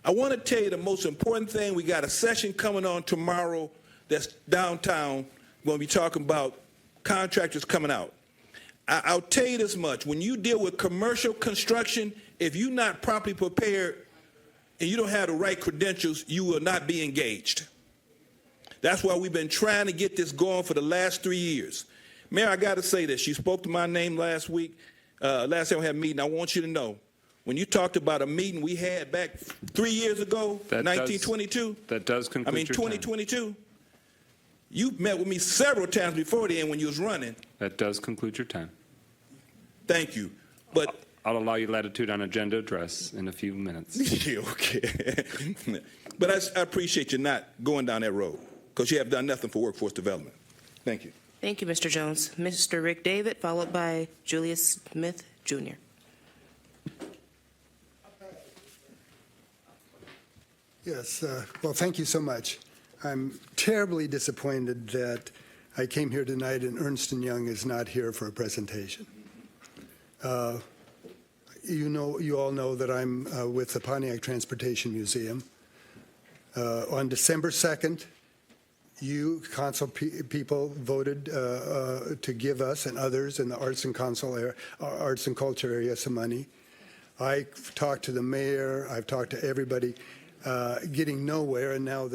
I want to tell you the most important thing. We got a session coming on tomorrow that's downtown. We're going to be talking about contractors coming out. I'll tell you this much. When you deal with commercial construction, if you're not properly prepared and you don't have the right credentials, you will not be engaged. That's why we've been trying to get this going for the last 3 years. Mayor, I got to say this. You spoke to my name last week. Last time we had a meeting. I want you to know, when you talked about a meeting we had back 3 years ago, 1922. That does conclude your 2022. You met with me several times before then when you was running. That does conclude your time. Thank you. But I'll allow you latitude on agenda address in a few minutes. Yeah, okay. But I appreciate you not going down that road, because you have done nothing for workforce development. Thank you. Thank you, Mr. Jones. Mr. Rick David, followed by Julius Smith, Jr. Yes, well, thank you so much. I'm terribly disappointed that I came here tonight and Ernst & Young is not here for a presentation. You all know that I'm with the Pontiac Transportation Museum. On December 2nd, you council people voted to give us and others in the arts and culture area some money. I've talked to the mayor, I've talked to everybody, getting nowhere, and now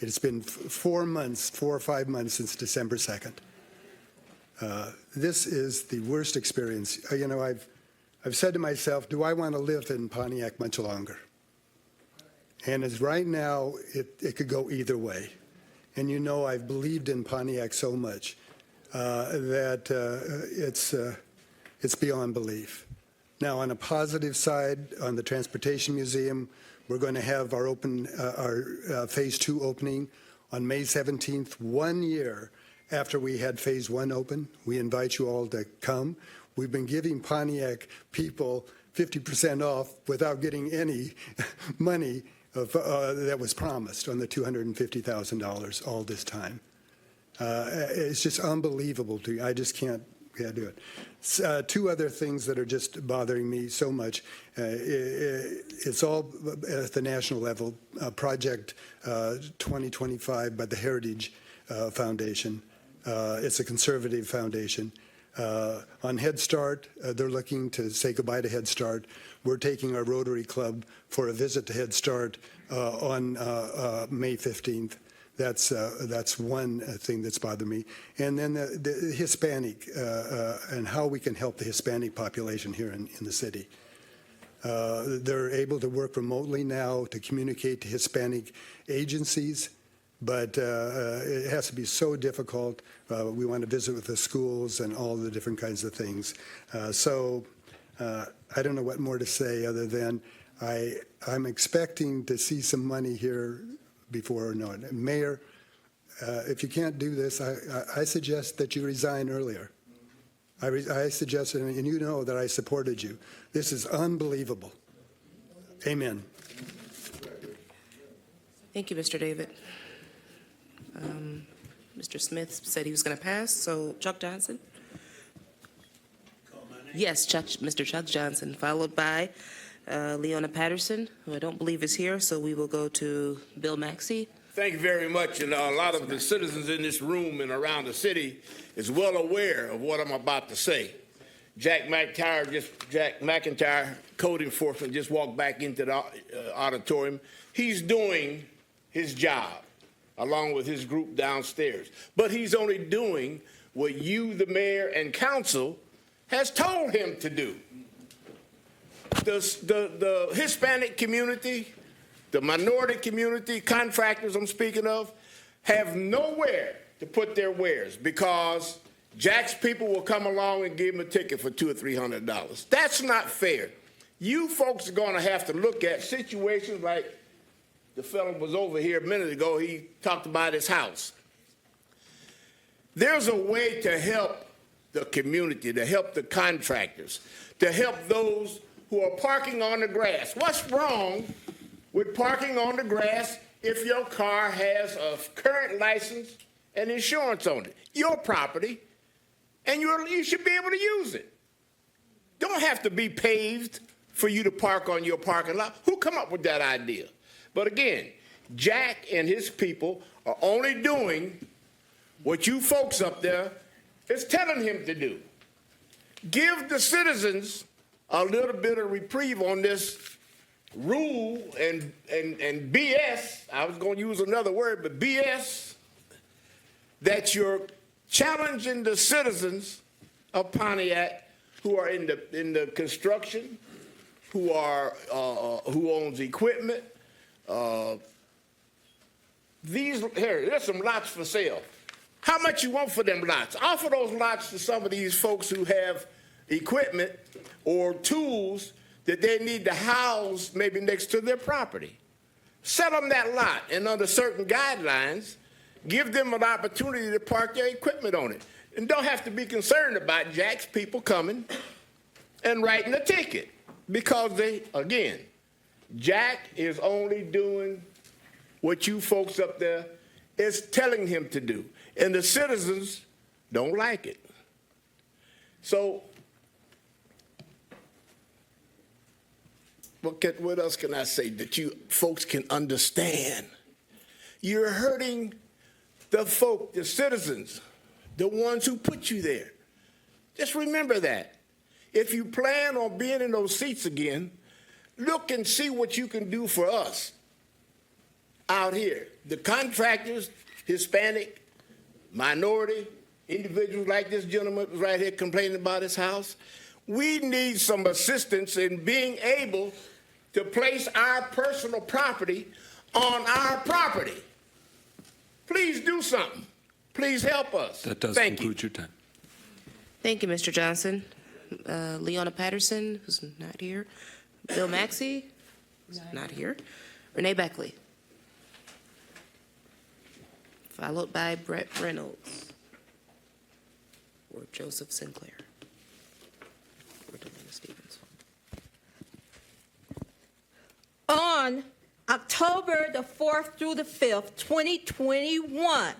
it's been 4 or 5 months since December 2nd. This is the worst experience. You know, I've said to myself, do I want to live in Pontiac much longer? And as right now, it could go either way. And you know, I've believed in Pontiac so much that it's beyond belief. Now, on a positive side, on the Transportation Museum, we're going to have our Phase 2 opening on May 17th, 1 year after we had Phase 1 open. We invite you all to come. We've been giving Pontiac people 50% off without getting any money that was promised on the $250,000 all this time. It's just unbelievable to me. I just can't do it. Two other things that are just bothering me so much. It's all at the national level. Project 2025 by the Heritage Foundation. It's a conservative foundation. On Head Start, they're looking to say goodbye to Head Start. We're taking our Rotary Club for a visit to Head Start on May 15th. That's one thing that's bothered me. And then the Hispanic and how we can help the Hispanic population here in the city. They're able to work remotely now to communicate to Hispanic agencies, but it has to be so difficult. We want to visit with the schools and all the different kinds of things. So I don't know what more to say other than I'm expecting to see some money here before or not. Mayor, if you can't do this, I suggest that you resign earlier. I suggest, and you know that I supported you. This is unbelievable. Amen. Thank you, Mr. David. Mr. Smith said he was going to pass, so Chuck Johnson. Yes, Mr. Chuck Johnson, followed by Leona Patterson, who I don't believe is here, so we will go to Bill Maxey. Thank you very much. And a lot of the citizens in this room and around the city is well aware of what I'm about to say. Jack McIntyre, code enforcement, just walked back into the auditorium. He's doing his job, along with his group downstairs. But he's only doing what you, the mayor and council, has told him to do. The Hispanic community, the minority community, contractors I'm speaking of, have nowhere to put their wares because Jack's people will come along and give him a ticket for $200 or $300. That's not fair. You folks are going to have to look at situations like the fellow was over here a minute ago. He talked about his house. There's a way to help the community, to help the contractors, to help those who are parking on the grass. What's wrong with parking on the grass if your car has a current license and insurance on it? Your property, and you should be able to use it. Don't have to be paved for you to park on your parking lot. Who come up with that idea? But again, Jack and his people are only doing what you folks up there is telling him to do. Give the citizens a little bit of reprieve on this rule and BS. I was going to use another word, but BS that you're challenging the citizens of Pontiac who are in the construction, who owns equipment. There's some lots for sale. How much you want for them lots? Offer those lots to some of these folks who have equipment or tools that they need to house maybe next to their property. Sell them that lot, and under certain guidelines, give them an opportunity to park their equipment on it. And don't have to be concerned about Jack's people coming and writing a ticket because again, Jack is only doing what you folks up there is telling him to do. And the citizens don't like it. So what else can I say that you folks can understand? You're hurting the folk, the citizens, the ones who put you there. Just remember that. If you plan on being in those seats again, look and see what you can do for us out here. The contractors, Hispanic, minority, individuals like this gentleman was right here complaining about his house. We need some assistance in being able to place our personal property on our property. Please do something. Please help us. That does Thank conclude your time. Thank you, Mr. Johnson. Leona Patterson, who's not here. Bill Maxey, who's not here. Renee Beckley. Followed by Brett Reynolds. Or Joseph Sinclair. Or Delana Stevens. On October the 4th through the 5th, 2021,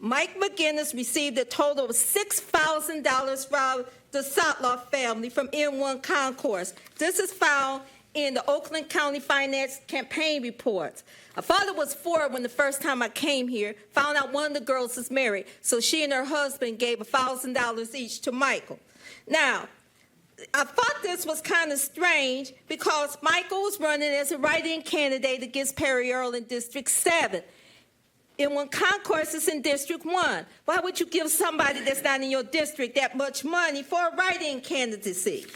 Mike McGinnis received a total of $6,000 from the Sotloff family from N1 Concourse. This is found in the Oakland County Finance Campaign Reports. My father was 4 when the first time I came here, found out one of the girls is married, so she and her husband gave $1,000 each to Michael. Now, I thought this was kind of strange because Michael was running as a write-in candidate against Perry Earl in District 7. And when Concourse is in District 1, why would you give somebody that's not in your district that much money for a write-in candidacy?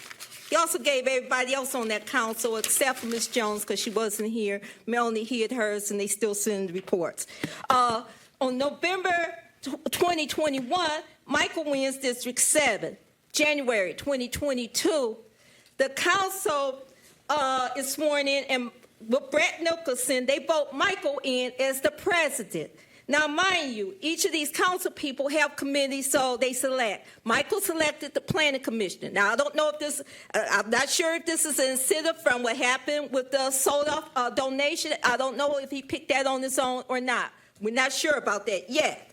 He also gave everybody else on that council except for Ms. Jones because she wasn't here. Melanie hid hers, and they still send reports. On November 2021, Michael wins District 7. January 2022, the council is sworn in, and with Brett Nicholson, they vote Michael in as the president. Now, mind you, each of these council people have committees, so they select. Michael selected the planning commissioner. Now, I don't know if this, I'm not sure if this is an incentive from what happened with the soda donation. I don't know if he picked that on his own or not. We're not sure about that yet.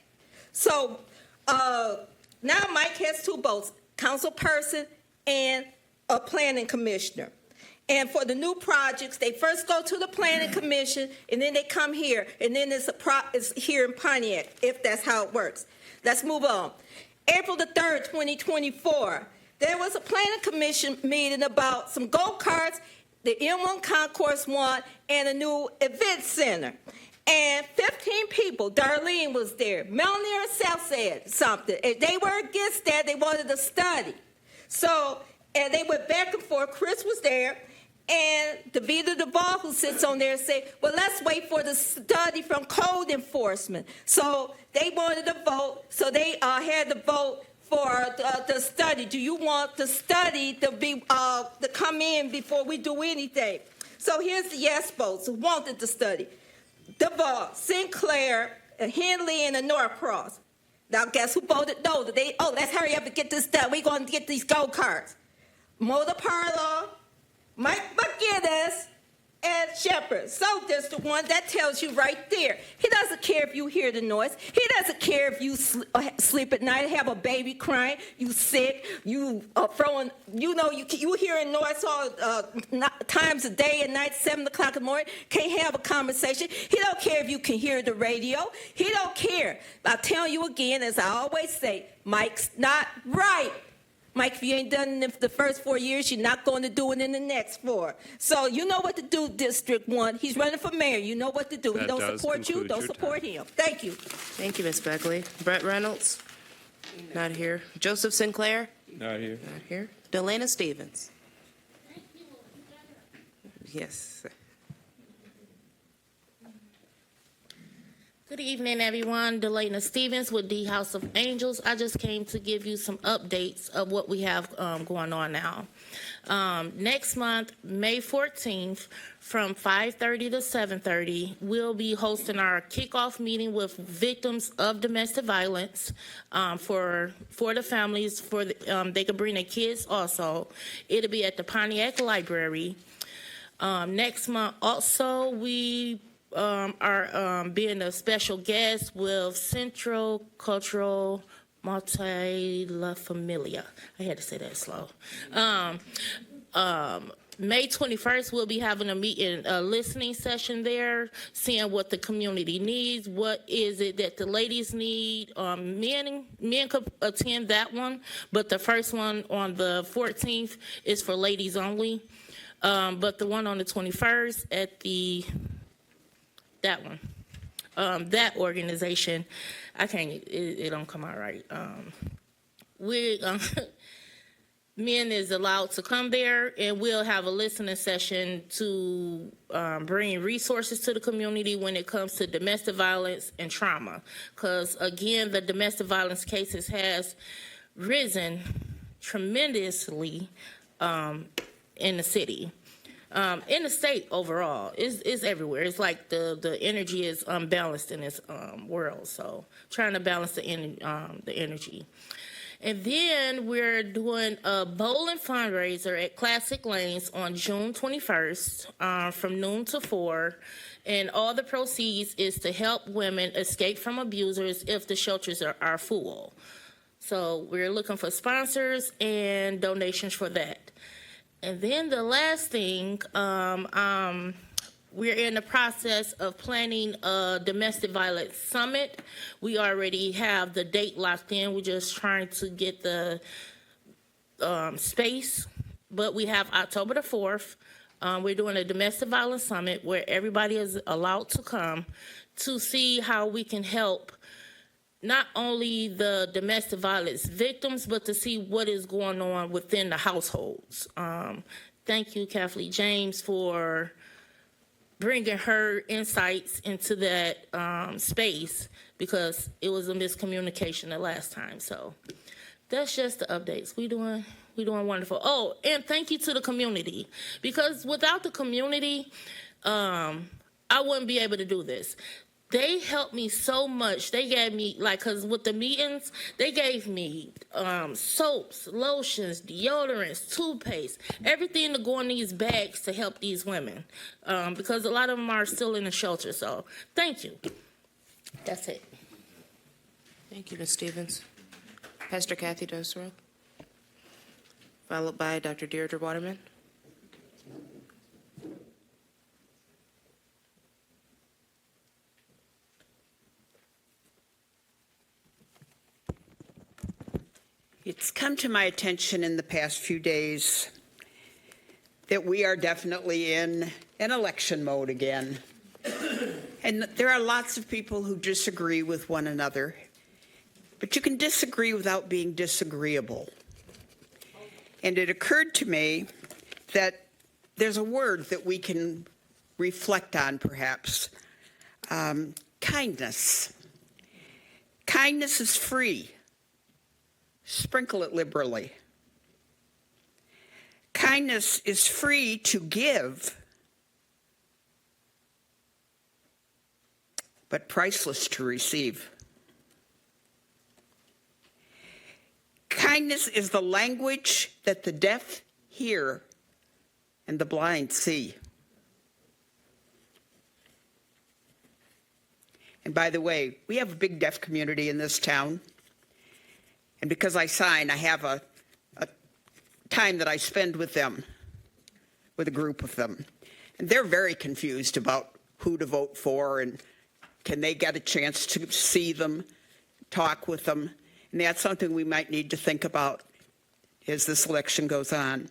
So now Mike has 2 votes, council person and a planning commissioner. And for the new projects, they first go to the planning commission, and then they come here, and then it's here in Pontiac, if that's how it works. Let's move on. April the 3rd, 2024, there was a planning commission meeting about some go-karts, the N1 Concourse 1, and a new event center. and 15 people, Darlene was there, Melanie herself said something. If they were against that, they wanted to study. So, and they went back and forth. Chris was there, and Davida Duvall, who sits on there, said, well, let's wait for the study from code enforcement. So they wanted to vote, so they had to vote for the study. Do you want the study to be to come in before we do anything? So here's the yes votes who wanted the study. Duvall, Sinclair, Henley, and the Norcross. Now guess who voted no? Let's hurry up and get this done. We're going to get these go cards. Moda Parlo, Mike McGinnis, and Shepard. So there's the one that tells you right there. He doesn't care if you hear the noise. He doesn't care if you sleep at night, have a baby crying, you sick, you throwing, you hearing noise all times of day and night, 7 o'clock in the morning, can't have a conversation. He don't care if you can hear the radio. He don't care. I'll tell you again, as I always say, Mike's not right. Mike, if you ain't done it for the first 4 years, you're not going to do it in the next 4. So you know what to do, District 1. He's running for mayor. You know what to do. He don't support you, don't support him. Thank you. Thank you, Ms. Beckley. Brett Reynolds? Not here. Joseph Sinclair? Not here. Not here. Delana Stevens? Yes. Good evening, everyone. Delana Stevens with the House of Angels. I just came to give you some updates of what we have going on now. Next month, May 14th, from 5:30 to 7:30, we'll be hosting our kickoff meeting with victims of domestic violence for the families. They can bring their kids also. It'll be at the Pontiac Library. Next month, also, we are being a special guest with Central Cultural Multi La Familia. I had to say that slow. May 21st, we'll be having a listening session there, seeing what the community needs, what is it that the ladies need. Men could attend that one, but the first one on the 14th is for ladies only. But the one on the 21st at that one, that organization, it don't come out right. Men is allowed to come there, and we'll have a listening session to bring resources to the community when it comes to domestic violence and trauma. Because, again, the domestic violence cases has risen tremendously in the city. In the state overall, it's everywhere. It's like the energy is unbalanced in this world. So trying to balance the energy. And then we're doing a bowling fundraiser at Classic Lanes on June 21st from noon to 4. And all the proceeds is to help women escape from abusers if the shelters are full. So we're looking for sponsors and donations for that. And then the last thing, we're in the process of planning a domestic violence summit. We already have the date locked in. We're just trying to get the space. But we have October the 4th. We're doing a domestic violence summit where everybody is allowed to come to see how we can help not only the domestic violence victims, but to see what is going on within the households. Thank you, Kathleen James, for bringing her insights into that space, because it was a miscommunication the last time. So that's just the updates. We doing wonderful. Oh, and thank you to the community, because without the community, I wouldn't be able to do this. They helped me so much. They gave me, because with the meetings, they gave me soaps, lotions, deodorants, toothpaste, everything to go in these bags to help these women, because a lot of them are still in the shelter. So thank you. That's it. Thank you, Ms. Stevens. Pastor Kathy Dosero, followed by Dr. Deirdre Waterman. It's come to my attention in the past few days that we are definitely in an election mode again. And there are lots of people who disagree with one another, but you can disagree without being disagreeable. And it occurred to me that there's a word that we can reflect on, perhaps. Kindness. Kindness is free. Sprinkle it liberally. Kindness is free to give, but priceless to receive. Kindness is the language that the deaf hear and the blind see. And by the way, we have a big deaf community in this town. And because I sign, I have a time that I spend with them, with a group of them. And they're very confused about who to vote for and can they get a chance to see them, talk with them. And that's something we might need to think about as this election goes on.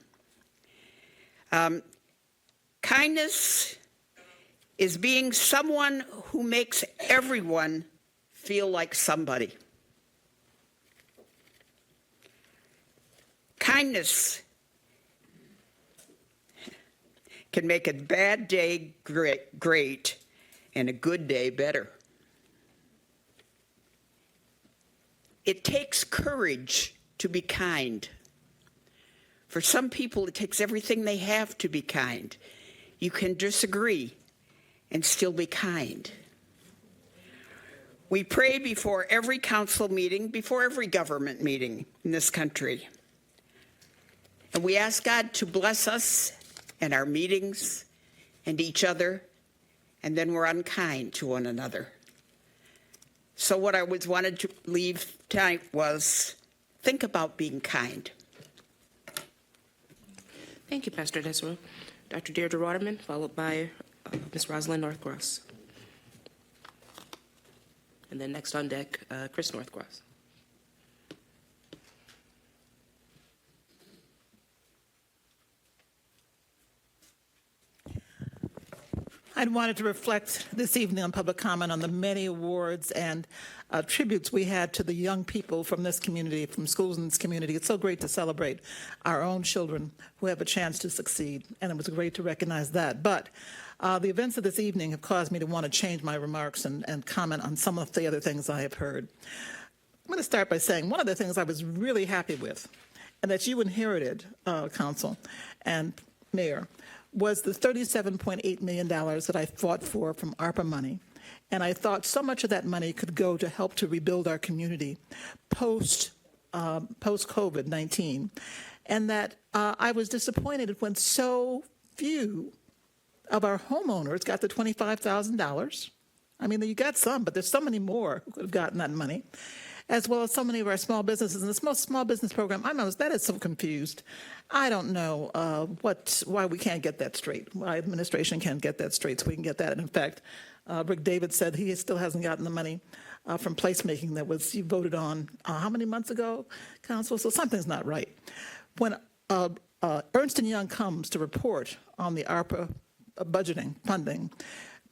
Kindness is being someone who makes everyone feel like somebody. Kindness can make a bad day great and a good day better. It takes courage to be kind. For some people, it takes everything they have to be kind. You can disagree and still be kind. We pray before every council meeting, before every government meeting in this country. And we ask God to bless us and our meetings and each other, and then we're unkind to one another. So what I wanted to leave tonight was think about being kind. Thank you, Pastor Desro. Dr. Deirdre Waterman, followed by Ms. Rosalind Northcross. And then next on deck, Chris Northcross. I wanted to reflect this evening on public comment on the many awards and tributes we had to the young people from this community, from schools in this community. It's so great to celebrate our own children who have a chance to succeed, and it was great to recognize that. But the events of this evening have caused me to want to change my remarks and comment on some of the other things I have heard. I'm going to start by saying one of the things I was really happy with, and that you inherited, Council and Mayor, was the $37.8 million that I fought for from ARPA money. And I thought so much of that money could go to help to rebuild our community post-COVID-19. And that I was disappointed when so few of our homeowners got the $25,000. I mean, you got some, but there's so many more who could have gotten that money, as well as so many of our small businesses. And this small business program, that is so confused. I don't know why we can't get that straight, why administration can't get that straight so we can get that. And in fact, Rick David said he still hasn't gotten the money from placemaking that was voted on how many months ago, Council? So something's not right. When Ernst & Young comes to report on the ARPA budgeting funding,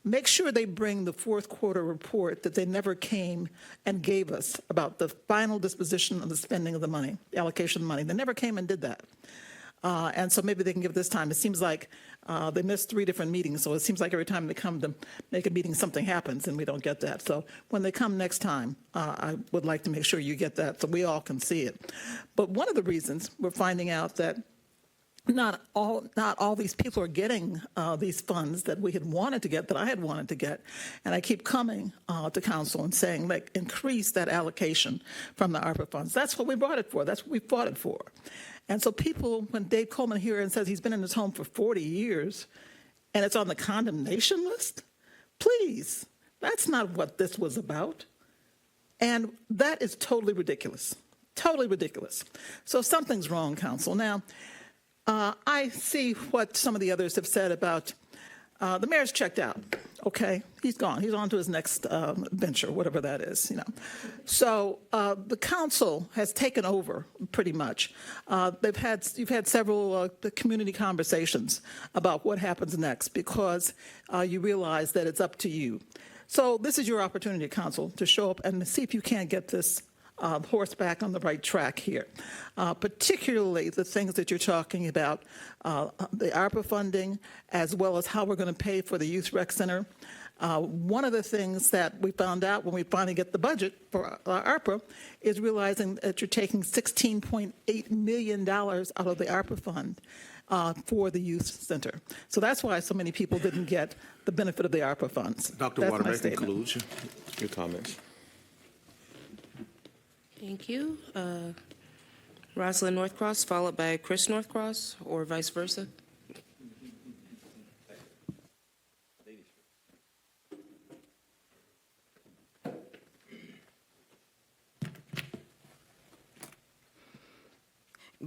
make sure they bring the fourth quarter report that they never came and gave us about the final disposition of the spending of the money, the allocation of the money. They never came and did that. And so maybe they can give it this time. It seems like they missed 3 different meetings, so it seems like every time they come to make a meeting, something happens, and we don't get that. So when they come next time, I would like to make sure you get that so we all can see it. But one of the reasons we're finding out that not all these people are getting these funds that we had wanted to get, that I had wanted to get. And I keep coming to council and saying, like, increase that allocation from the ARPA funds. That's what we brought it for. That's what we fought it for. And so people, when Dave Coleman here and says he's been in his home for 40 years and it's on the condemnation list, please, that's not what this was about. And that is totally ridiculous. Totally ridiculous. So something's wrong, council. Now, I see what some of the others have said about the mayor's checked out. Okay, he's gone. He's on to his next venture, whatever that is. So the council has taken over pretty much. You've had several community conversations about what happens next because you realize that it's up to you. So this is your opportunity, Council, to show up and see if you can't get this horse back on the right track here. Particularly the things that you're talking about, the ARPA funding, as well as how we're going to pay for the Youth Rec Center. One of the things that we found out when we finally get the budget for ARPA is realizing that you're taking $16.8 million out of the ARPA fund for the youth center. So that's why so many people didn't get the benefit of the ARPA funds. Dr. That's Water, my that statement. concludes your comments. Thank you. Rosalind Northcross, followed by Chris Northcross, or vice versa.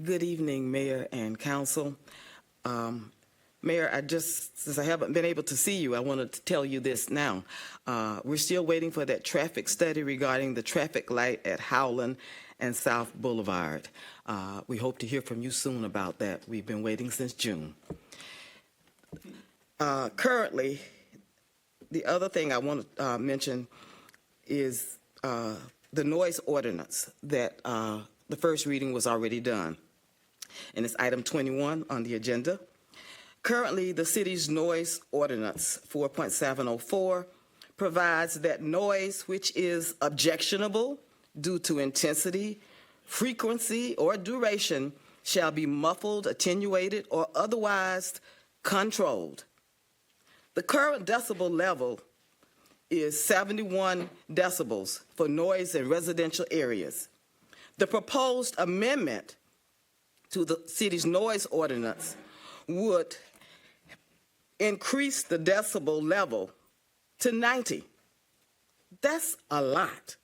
Good evening, Mayor and Council. Mayor, since I haven't been able to see you, I wanted to tell you this now. We're still waiting for that traffic study regarding the traffic light at Howland and South Boulevard. We hope to hear from you soon about that. We've been waiting since June. Currently, the other thing I want to mention is the noise ordinance that the first reading was already done. And it's item 21 on the agenda. Currently, the city's noise ordinance 4.704 provides that noise which is objectionable due to intensity, frequency, or duration shall be muffled, attenuated, or otherwise controlled. The current decibel level is 71 decibels for noise in residential areas. The proposed amendment to the city's noise ordinance would increase the decibel level to 90. That's a lot.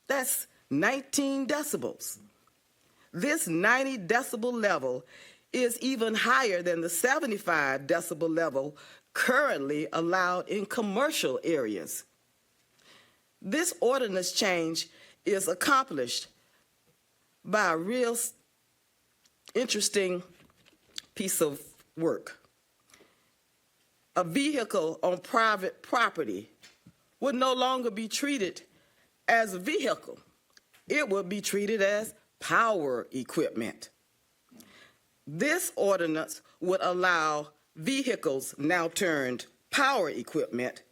That's 19 decibels. This 90 decibel level is even higher than the 75 decibel level currently allowed in commercial areas. This ordinance change is accomplished by a real interesting piece of work. A vehicle on private property would no longer be treated as a vehicle. It would be treated as power equipment. This ordinance would allow vehicles now turned power equipment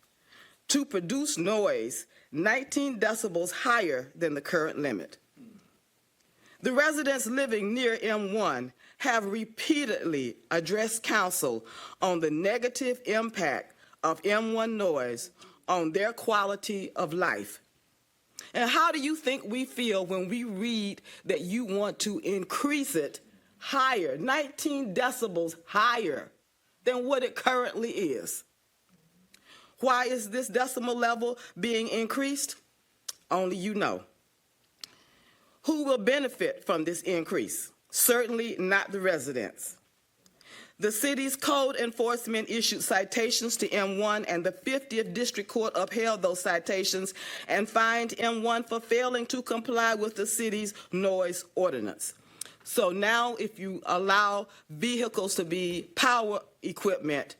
to produce noise 19 decibels higher than the current limit. The residents living near M1 have repeatedly addressed council on the negative impact of M1 noise on their quality of life. And how do you think we feel when we read that you want to increase it higher, 19 decibels higher than what it currently is? Why is this decimal level being increased? Only you know. Who will benefit from this increase? Certainly not the residents. The city's code enforcement issued citations to M1, and the 50th District Court upheld those citations and fined M1 for failing to comply with the city's noise ordinance. So now if you allow vehicles to be power equipment,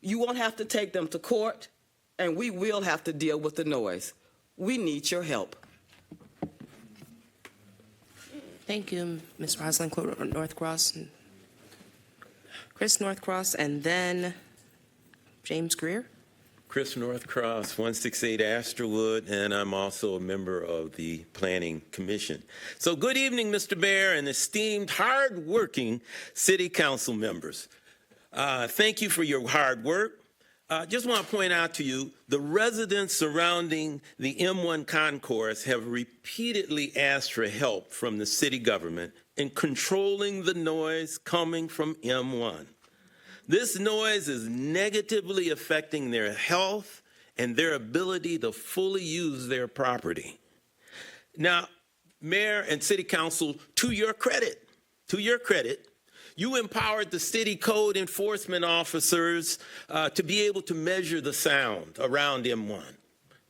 you won't have to take them to court, and we will have to deal with the noise. We need your help. Thank you, Ms. Rosalind Northcross. Chris Northcross, and then James Greer. Chris Northcross, 168 Astorwood, and I'm also a member of the Planning Commission. So good evening, Mr. Mayor and esteemed, hard-working City Council members. Thank you for your hard work. Just want to point out to you, the residents surrounding the M1 concourse have repeatedly asked for help from the city government in controlling the noise coming from M1. This noise is negatively affecting their health and their ability to fully use their property. Now, Mayor and City Council, to your credit, you empowered the city code enforcement officers to be able to measure the sound around M1,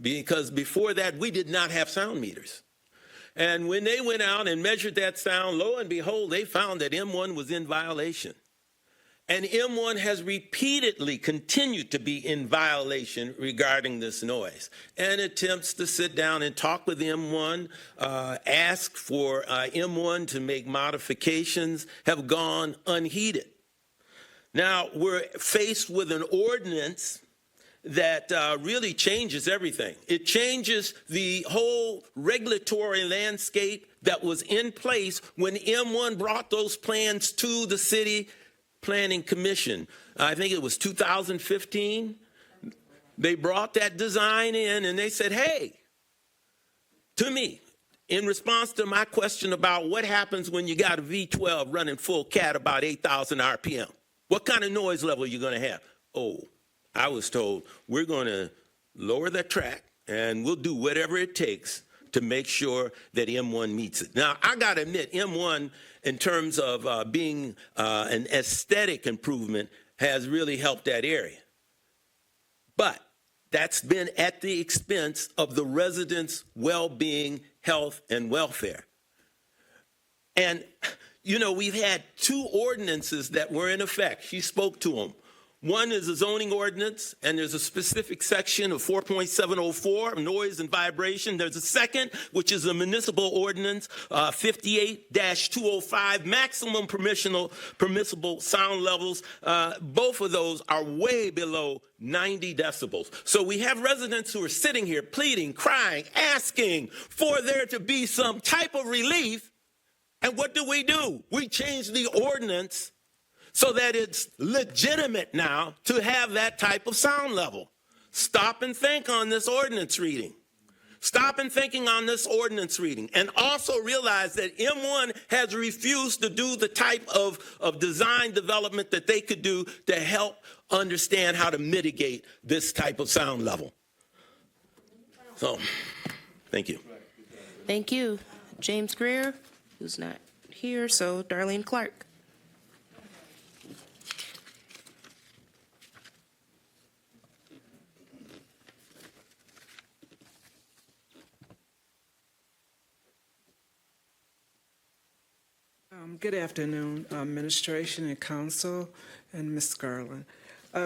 because before that, we did not have sound meters. And when they went out and measured that sound, lo and behold, they found that M1 was in violation. And M1 has repeatedly continued to be in violation regarding this noise. And attempts to sit down and talk with M1, ask for M1 to make modifications have gone unheeded. Now, we're faced with an ordinance that really changes everything. It changes the whole regulatory landscape that was in place when M1 brought those plans to the City Planning Commission. I think it was 2015. They brought that design in and they said, hey, to me, in response to my question about what happens when you got a V12 running full cat about 8,000 RPM, what kind of noise level are you going to have? Oh, I was told we're going to lower the track and we'll do whatever it takes to make sure that M1 meets it. Now, I got to admit, M1, in terms of being an aesthetic improvement, has really helped that area. But that's been at the expense of the residents' well-being, health, and welfare. And, you know, we've had 2 ordinances that were in effect. She spoke to them. One is a zoning ordinance, and there's a specific section of 4.704, noise and vibration. There's a second, which is a municipal ordinance, 58-205, maximum permissible sound levels. Both of those are way below 90 decibels. So we have residents who are sitting here pleading, crying, asking for there to be some type of relief. And what do? We change the ordinance so that it's legitimate now to have that type of sound level. Stop and think on this ordinance reading. Stop and thinking on this ordinance reading. And also realize that M1 has refused to do the type of design development that they could do to help understand how to mitigate this type of sound level. So, thank you. Thank you. James Greer, who's not here, so Darlene Clark. Good afternoon, administration and council, and Ms. Garland.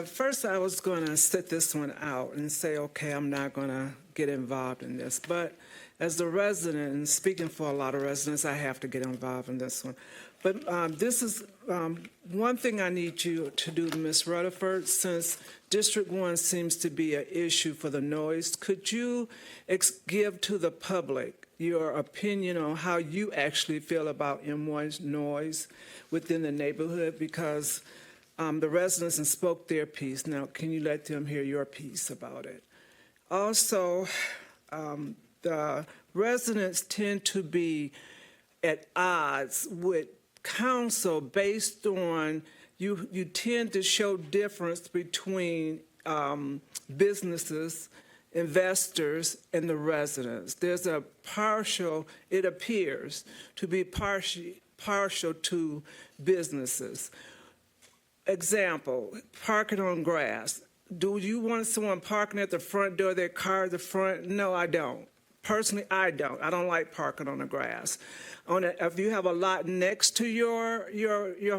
First, I was going to sit this one out and say, okay, I'm not going to get involved in this. But as a resident, and speaking for a lot of residents, I have to get involved in this one. But this is one thing I need you to do, Ms. Rutherford, since District 1 seems to be an issue for the noise. Could you give to the public your opinion on how you actually feel about M1's noise within the neighborhood? Because the residents spoke their piece. Now, can you let them hear your piece about it? Also, the residents tend to be at odds with council based on you tend to show difference between businesses, investors, and the residents. There's a partial, it appears to be partial to businesses. Example, parking on grass. Do you want someone parking at the front door of their car at the front? No, I don't. Personally, I don't. I don't like parking on the grass. If you have a lot next to your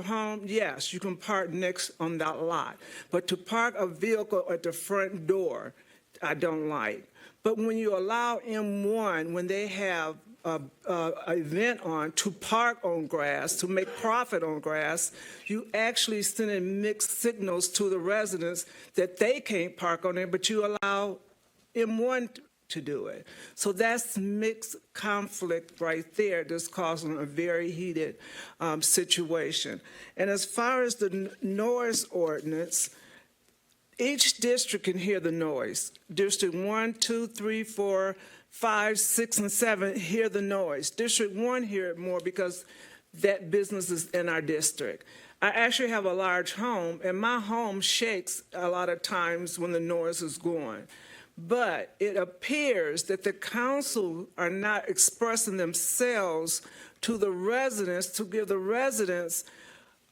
home, yes, you can park next on that lot. But to park a vehicle at the front door, I don't like. But when you allow M1, when they have an event on, to park on grass, to make profit on grass, you actually send in mixed signals to the residents that they can't park on there, but you allow M1 to do it. So that's mixed conflict right there that's causing a very heated situation. And as far as the noise ordinance, each district can hear the noise. District 1, 2, 3, 4, 5, 6, and 7 hear the noise. District 1 hear it more because that business is in our district. I actually have a large home, and my home shakes a lot of times when the noise is going. But it appears that the council are not expressing themselves to the residents to give the residents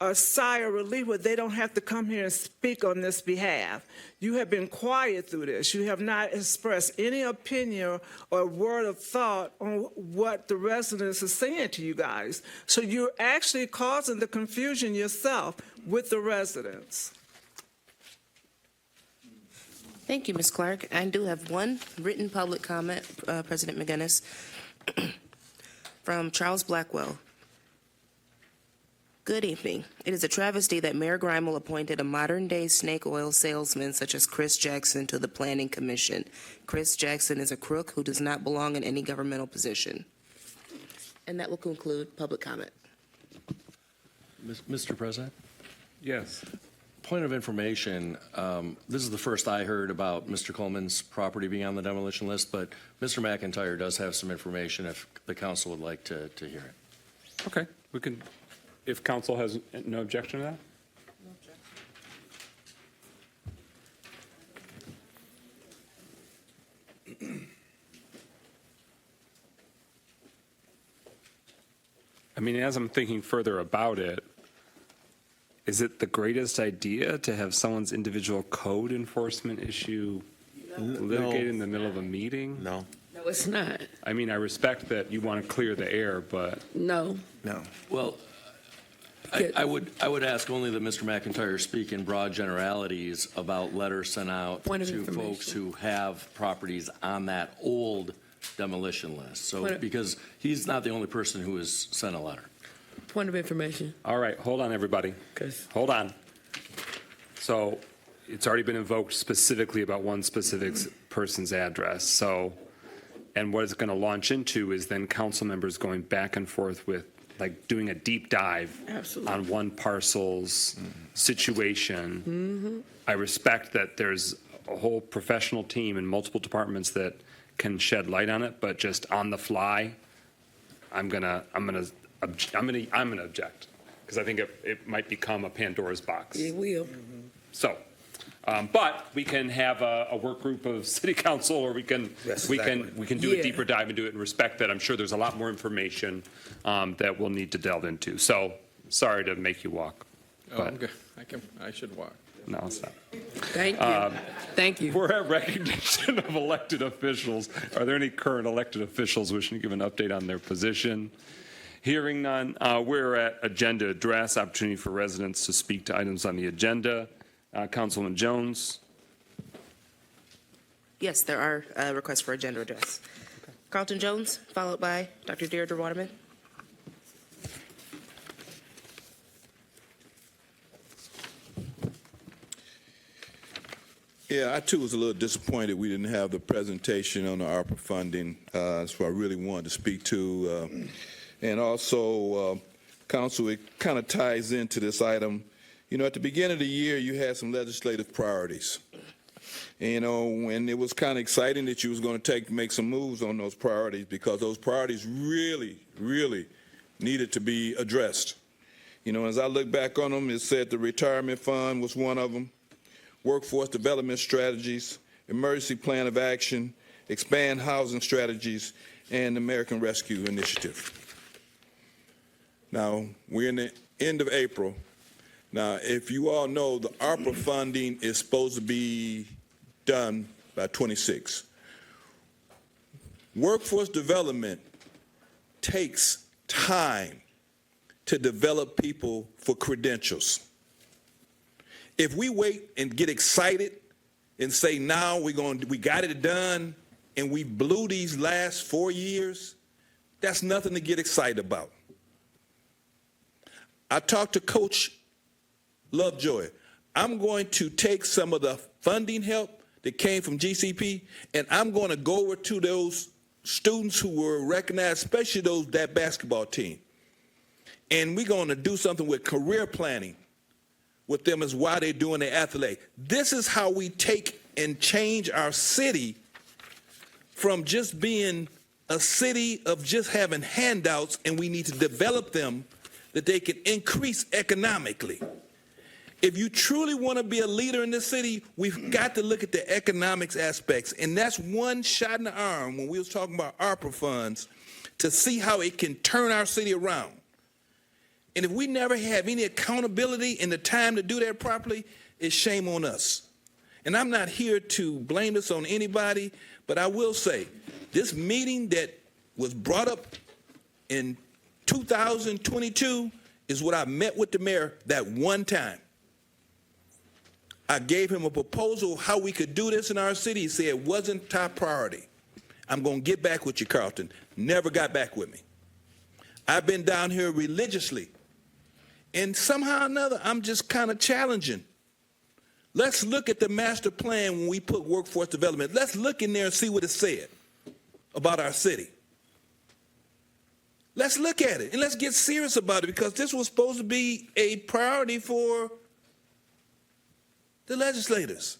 a sigh of relief where they don't have to come here and speak on this behalf. You have been quiet through this. You have not expressed any opinion or word of thought on what the residents are saying to you guys. So you're actually causing the confusion yourself with the residents. Thank you, Ms. Clark. I do have one written public comment, President McGinnis, from Charles Blackwell. Good evening. It is a travesty that Mayor Grimel appointed a modern-day snake oil salesman such as Chris Jackson to the Planning Commission. Chris Jackson is a crook who does not belong in any governmental position. And that will conclude public comment. Mr. President? Yes. Point of information, this is the first I heard about Mr. Coleman's property being on the demolition list, but Mr. McIntyre does have some information if the council would like to hear it. Okay, we can, if council has no objection to that? No objection. I mean, as I'm thinking further about it, is it the greatest idea to have someone's individual code enforcement issue litigated in the middle of a meeting? No. No, it's not. I mean, I respect that you want to clear the air, but No. No. Well, I would ask only that Mr. McIntyre speak in broad generalities about letters sent out Point of to information. folks who have properties on that old demolition list. So, Point of- because he's not the only person who has sent a letter. Point of information. all right, hold on, everybody. 'Cause- Hold on. So it's already been invoked specifically about one specific person's address. So, and what it's going to launch into is then council members going back and forth with, like, doing a deep dive Absolutely. on one parcel's situation. I respect that there's a whole professional team in multiple departments that can shed light on it, but just on the fly, I'm gonna object, because I think it might become a Pandora's box. It will. So, but we can have a work group of city council, or we can do a Yeah. deeper dive into it and respect that. I'm sure there's a lot more information that we'll need to delve into. So, sorry to make you walk. But okay. I should walk. no, it's not. Thank you. Thank you. We're at recognition of elected officials. Are there any current elected officials wishing to give an update on their position? Hearing none, we're at agenda address, opportunity for residents to speak to items on the agenda. Councilman Jones. Yes, there are requests for agenda address. Carlton Jones, followed by Dr. Deirdre Waterman. Yeah, I too was a little disappointed we didn't have the presentation on the ARPA funding. That's what I really wanted to speak to. And also, Council, it kind of ties into this item. You know, at the beginning of the year, you had some legislative priorities. You know, and it was kind of exciting that you was going to make some moves on those priorities, because those priorities really, really needed to be addressed. You know, as I look back on them, it said the retirement fund was one of them, workforce development strategies, emergency plan of action, expand housing strategies, and the American Rescue Initiative. Now, we're in the end of April. Now, if you all know, the ARPA funding is supposed to be done by 26. Workforce development takes time to develop people for credentials. If we wait and get excited and say now we got it done and we blew these last 4 years, that's nothing to get excited about. I talked to Coach Lovejoy. I'm going to take some of the funding help that came from GCP, and I'm going to go over to those students who were recognized, especially that basketball team. And we're going to do something with career planning with them as why they're doing their athlete. This is how we take and change our city from just being a city of just having handouts, and we need to develop them that they can increase economically. If you truly want to be a leader in this city, we've got to look at the economics aspects. And that's one shot in the arm when we was talking about ARPA funds, to see how it can turn our city around. And if we never have any accountability and the time to do that properly, it's shame on us. And I'm not here to blame this on anybody, but I will say this meeting that was brought up in 2022 is what I met with the mayor that one time. I gave him a proposal of how we could do this in our city. He said it wasn't top priority. I'm going to get back with you, Carlton. Never got back with me. I've been down here religiously. And somehow or another, I'm just kind of challenging. Let's look at the master plan when we put workforce development. Let's look in there and see what it said about our city. Let's look at it and let's get serious about it, because this was supposed to be a priority for the legislators.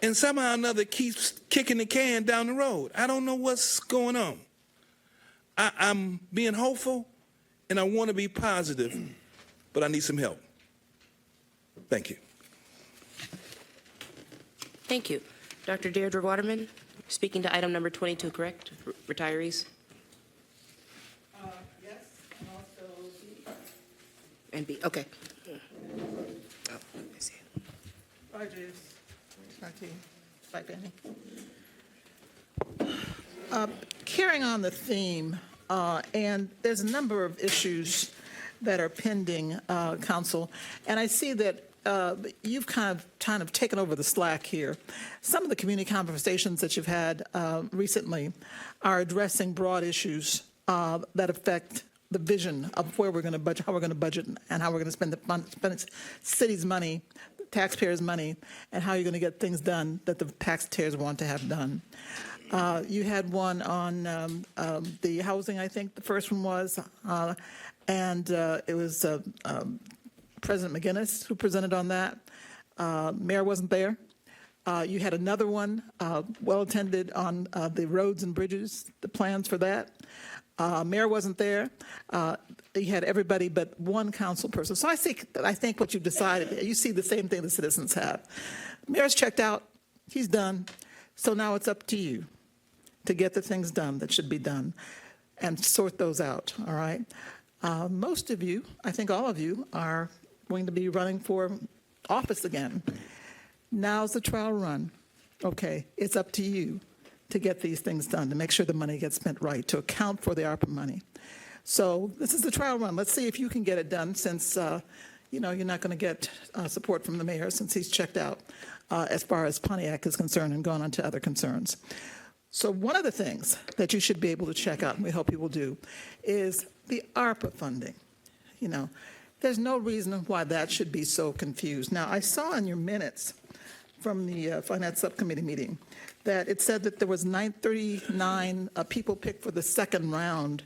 And somehow or another it keeps kicking the can down the road. I don't know what's going on. I'm being hopeful and I want to be positive, but I need some help. Thank you. Thank you. Dr. Deirdre Waterman, speaking to item number 22, correct? Retirees? Yes, and also B. And B, okay. Carrying on the theme, and there's a number of issues that are pending, Council, and I see that you've kind of taken over the slack here. Some of the community conversations that you've had recently are addressing broad issues that affect the vision of where we're going to budget, how we're going to budget, and how we're going to spend the city's money, taxpayers' money, and how you're going to get things done that the taxpayers want to have done. You had one on the housing, I think the first one was, and it was President McGinnis who presented on that. Mayor wasn't there. You had another one, well-attended on the roads and bridges, the plans for that. Mayor wasn't there. You had everybody but one council person. So I think what you've decided, you see the same thing the citizens have. Mayor's checked out. He's done. So now it's up to you to get the things done that should be done and sort those out, all right? Most of you, I think all of you, are going to be running for office again. Now's the trial run. Okay, it's up to you to get these things done, to make sure the money gets spent right, to account for the ARPA money. So this is the trial run. Let's see if you can get it done, since you're not going to get support from the mayor since he's checked out as far as Pontiac is concerned and gone on to other concerns. So one of the things that you should be able to check out, and we hope you will do, is the ARPA funding. There's no reason why that should be so confused. Now, I saw in your minutes from the Finance Subcommittee meeting that it said that there was 939 people picked for the second round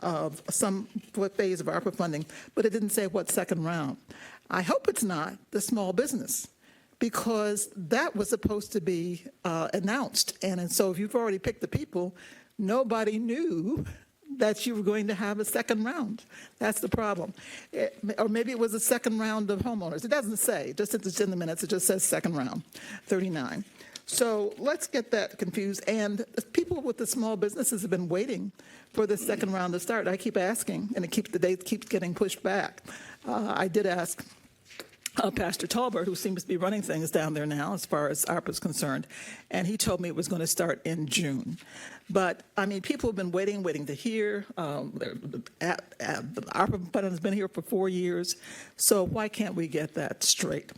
of some phase of ARPA funding, but it didn't say what second round. I hope it's not the small business, because that was supposed to be announced. And so if you've already picked the people, nobody knew that you were going to have a second round. That's the problem. Or maybe it was a second round of homeowners. It doesn't say, just since it's in the minutes, it just says second round, 39. So let's get that confused. And people with the small businesses have been waiting for the second round to start. I keep asking, and the date keeps getting pushed back. I did ask Pastor Talbert, who seems to be running things down there now as far as ARPA is concerned, and he told me it was going to start in June. But, people have been waiting to hear. The ARPA fund has been here for 4 years, so why can't we get that straight?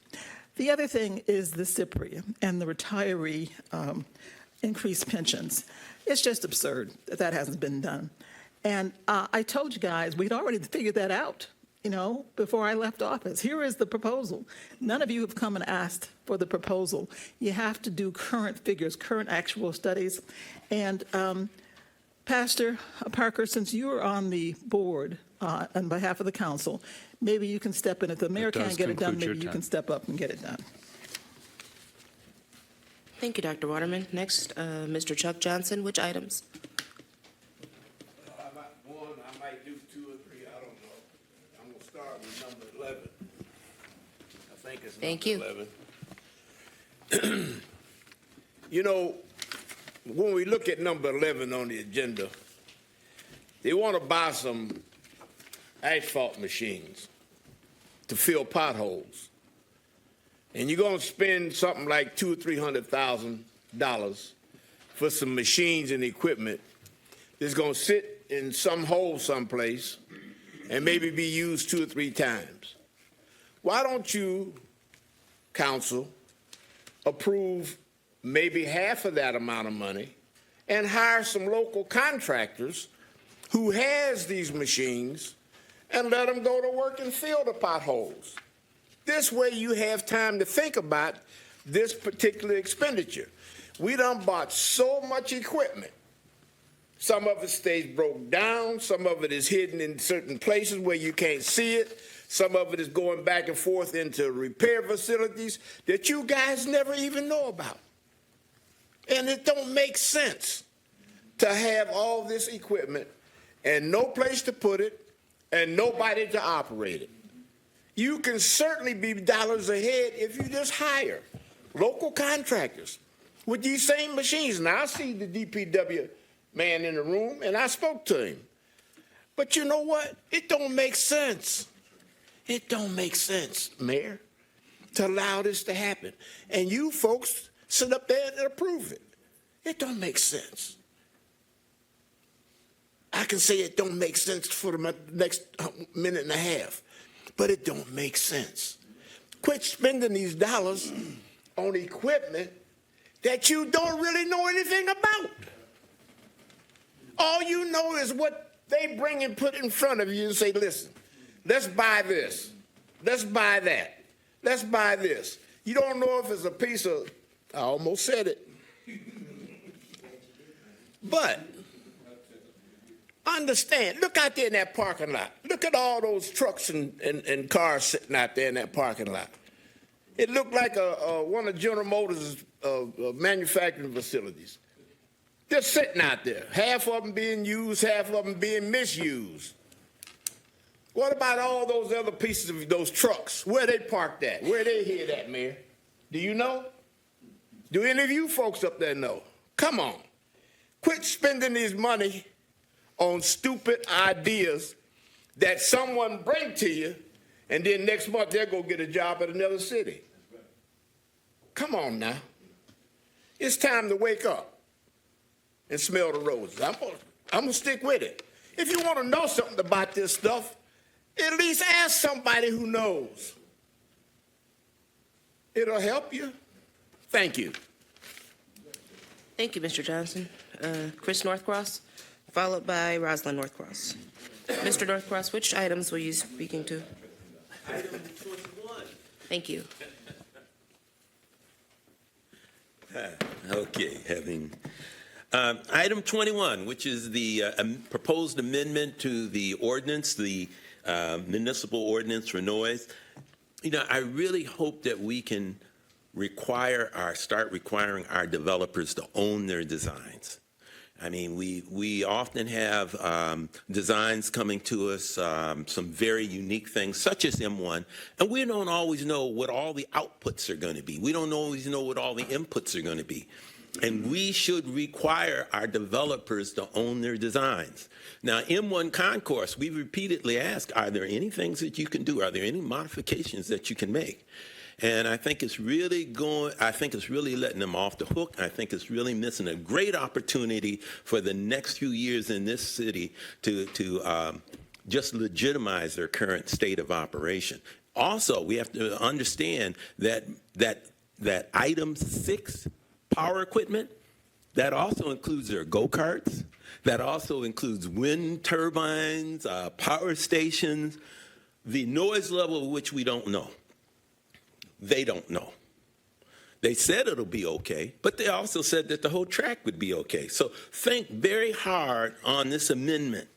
The other thing is the CIPRI and the retiree increased pensions. It's just absurd that that hasn't been done. And I told you guys, we'd already figured that out, before I left office. Here is the proposal. None of you have come and asked for the proposal. You have to do current figures, current actual studies. And Pastor Parker, since you are on the board on behalf of the council, maybe you can step in. If the mayor can't get it done, maybe you can step up and get it done. Thank you, Dr. Waterman. Next, Mr. Chuck Johnson, which items? I might do 2 or 3, I don't know. I'm going to start with number 11. I think it's Thank number you. 11. When we look at number 11 on the agenda, they want to buy some asphalt machines to fill potholes. And you're going to spend something like $200,000 or $300,000 for some machines and equipment that's going to sit in some hole someplace and maybe be used 2 or 3 times. Why don't you, council, approve maybe half of that amount of money and hire some local contractors who has these machines and let them go to work and fill the potholes? This way you have time to think about this particular expenditure. We done bought so much equipment. Some of it stays broke down. Some of it is hidden in certain places where you can't see it. Some of it is going back and forth into repair facilities that you guys never even know about. And it don't make sense to have all this equipment and no place to put it and nobody to operate it. You can certainly be dollars ahead if you just hire local contractors with these same machines. Now, I see the DPW man in the room, and I spoke to him. But you know what? It don't make sense. It don't make sense, Mayor, to allow this to happen. And you folks sit up there and approve it. It don't make sense. I can say it don't make sense for the next minute and a half, but it don't make sense. Quit spending these dollars on equipment that you don't really know anything about. All you know is what they bring and put in front of you and say, listen, let's buy this, let's buy that, let's buy this. You don't know if it's a piece of, I almost said it, but understand, look out there in that parking lot. Look at all those trucks and cars sitting out there in that parking lot. It looked like one of General Motors' manufacturing facilities. Just sitting out there. Half of them being used, half of them being misused. What about all those other pieces of those trucks? Where they parked at? Where they hid at, Mayor? Do you know? Do any of you folks up there know? Come on. Quit spending this money on stupid ideas that someone bring to you, and then next month they'll go get a job at another city. Come on now. It's time to wake up and smell the roses. I'm gonna stick with it. If you want to know something about this stuff, at least ask somebody who knows. It'll help you. Thank you. Thank you, Mr. Johnson. Chris Northcross, followed by Rosalind Northcross. Mr. Northcross, which items were you speaking to? Item 21. Thank you. Okay, item 21, which is the proposed amendment to the ordinance, the municipal ordinance for noise. You know, I really hope that we can start requiring our developers to own their designs. I mean, we often have designs coming to us, some very unique things, such as M1, and we don't always know what all the outputs are going to be. We don't always know what all the inputs are going to be. And we should require our developers to own their designs. Now, M1 Concourse, we've repeatedly asked, are there any things that you can do? Are there any modifications that you can make? And I think it's really letting them off the hook. I think it's really missing a great opportunity for the next few years in this city to just legitimize their current state of operation. Also, we have to understand that item 6, power equipment, that also includes their go-karts, that also includes wind turbines, power stations, the noise level of which we don't know. They don't know. They said it'll be okay, but they also said that the whole track would be okay. So think very hard on this amendment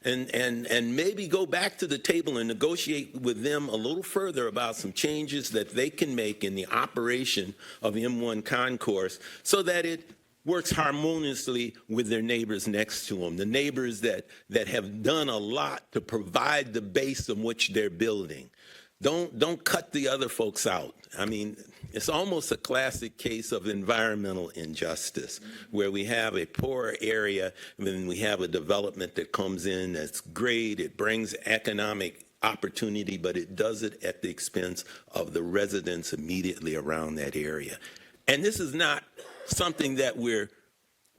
and maybe go back to the table and negotiate with them a little further about some changes that they can make in the operation of M1 Concourse so that it works harmoniously with their neighbors next to them, the neighbors that have done a lot to provide the base on which they're building. Don't cut the other folks out. I mean, it's almost a classic case of environmental injustice, where we have a poor area, and then we have a development that comes in that's great, it brings economic opportunity, but it does it at the expense of the residents immediately around that area. And this is not something that we're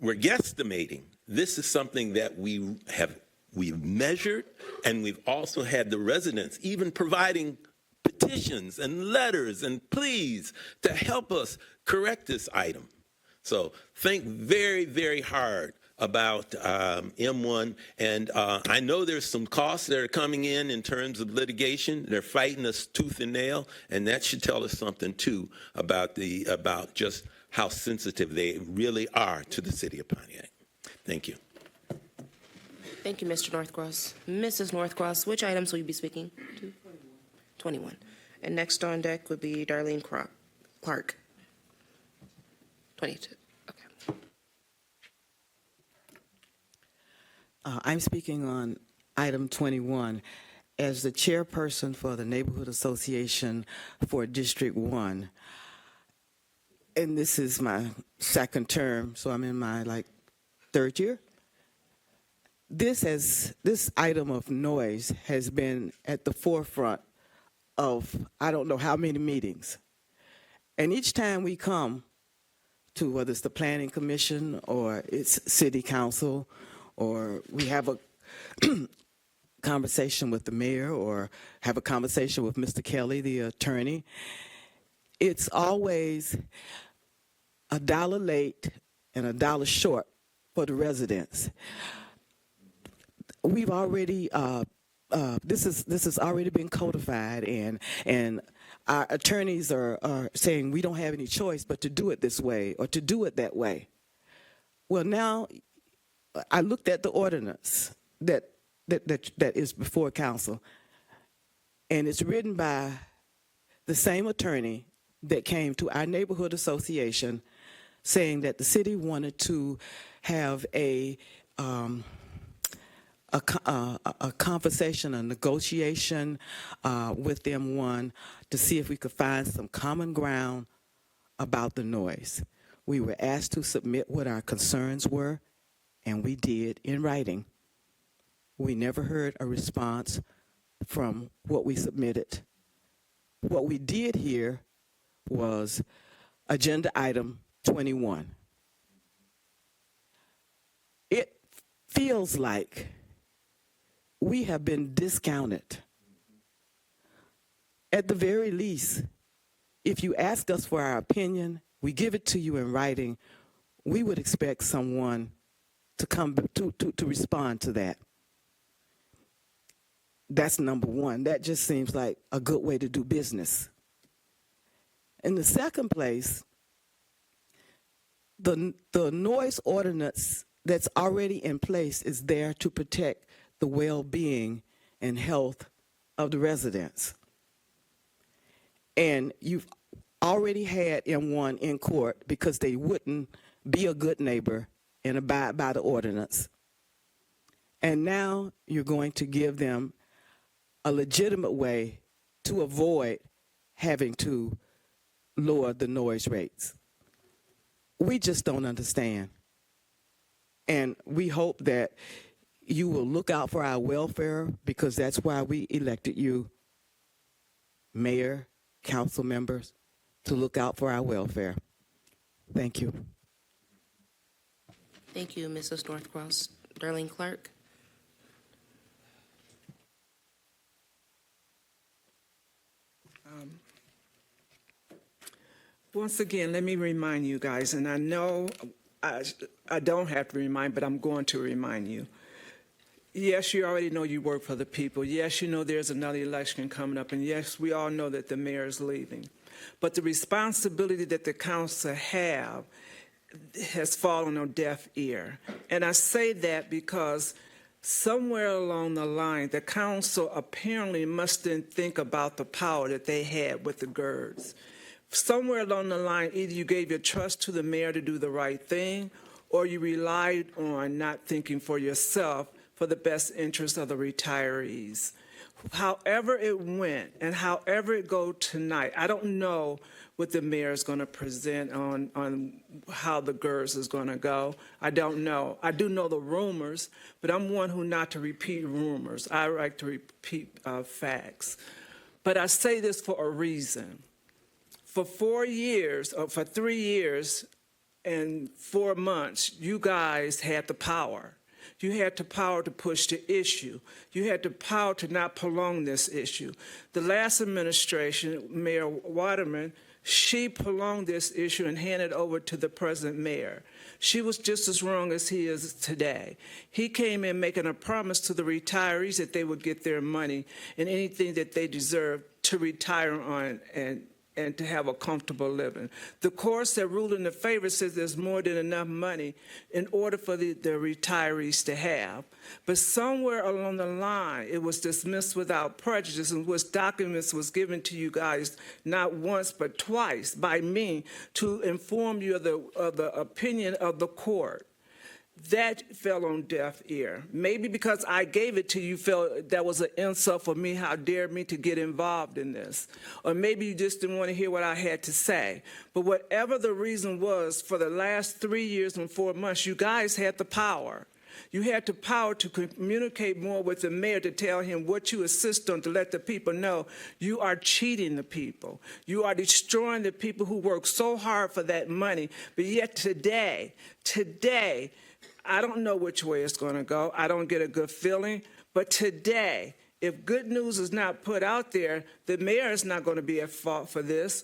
guesstimating. This is something that we've measured, and we've also had the residents even providing petitions and letters and pleas to help us correct this item. So think very, very hard about M1, and I know there's some costs that are coming in terms of litigation. They're fighting us tooth and nail, and that should tell us something too about just how sensitive they really are to the city of Pontiac. Thank you. Thank you, Mr. Northcross. Mrs. Northcross, which items will you be speaking to? 21. And next on deck would be Darlene Clark. 22. Okay. I'm speaking on item 21. As the chairperson for the Neighborhood Association for District 1, and this is my second term, so I'm in my third year. This item of noise has been at the forefront of I don't know how many meetings. And each time we come to, whether it's the Planning Commission or it's City Council, or we have a conversation with the mayor or have a conversation with Mr. Kelly, the attorney, it's always $1 late and $1 short for the residents. We've already this has already been codified, and our attorneys are saying we don't have any choice but to do it this way or to do it that way. Well, now I looked at the ordinance that is before council, and it's written by the same attorney that came to our neighborhood association saying that the city wanted to have a conversation, a negotiation with M1 to see if we could find some common ground about the noise. We were asked to submit what our concerns were, and we did in writing. We never heard a response from what we submitted. What we did hear was agenda item 21. It feels like we have been discounted. At the very least, if you ask us for our opinion, we give it to you in writing, we would expect someone to come to respond to that. That's number one. That just seems like a good way to do business. In the second place, the noise ordinance that's already in place is there to protect the well-being and health of the residents. And you've already had M1 in court because they wouldn't be a good neighbor and abide by the ordinance. And now you're going to give them a legitimate way to avoid having to lower the noise rates. We just don't understand. And we hope that you will look out for our welfare, because that's why we elected you, mayor, council members, to look out for our welfare. Thank you. Thank you, Mrs. Northcross. Darlene Clark. Once again, let me remind you guys, and I know I don't have to remind, but I'm going to remind you. Yes, you already know you work for the people. Yes, you know there's another election coming up. And yes, we all know that the mayor is leaving. But the responsibility that the council has fallen on deaf ear. And I say that because somewhere along the line, the council apparently must didn't think about the power that they had with the GERDs. Somewhere along the line, either you gave your trust to the mayor to do the right thing, or you relied on not thinking for yourself for the best interest of the retirees. however it went and however it go tonight, I don't know what the mayor is going to present on how the GERS is going to go. I don't know. I do know the rumors, but I'm one who not to repeat rumors. I like to repeat facts. But I say this for a reason. For 4 years, or for 3 years and 4 months, you guys had the power. You had the power to push the issue. You had the power to not prolong this issue. The last administration, Mayor Waterman, she prolonged this issue and handed it over to the present mayor. She was just as wrong as he is today. He came in making a promise to the retirees that they would get their money and anything that they deserve to retire on and to have a comfortable living. The courts that ruled in the favor says there's more than enough money in order for the retirees to have. But somewhere along the line, it was dismissed without prejudice, in which documents was given to you guys not once but twice by me to inform you of the opinion of the court. That fell on deaf ear. Maybe because I gave it to you, felt that was an insult for me. How dare me to get involved in this? Or maybe you just didn't want to hear what I had to say. But whatever the reason was, for the last 3 years and 4 months, you guys had the power. You had the power to communicate more with the mayor, to tell him what you insist on, to let the people know you are cheating the people. You are destroying the people who work so hard for that money. But yet today, I don't know which way it's going to go. I don't get a good feeling. But today, if good news is not put out there, the mayor is not going to be at fault for this.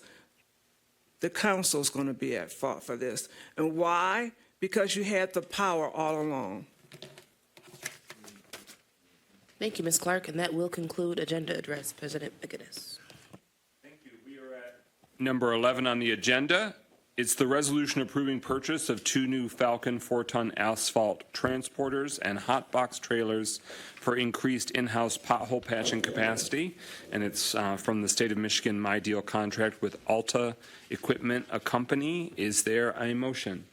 The council is going to be at fault for this. And why? Because you had the power all along. Thank you, Ms. Clark, and that will conclude Agenda Address. President McGinnis. Thank you. We are at number 11 on the agenda. It's the resolution approving purchase of 2 new Falcon 4-ton asphalt transporters and hot box trailers for increased in-house pothole patching capacity. And it's from the State of Michigan My Deal contract with Alta Equipment, a company. Is there a motion?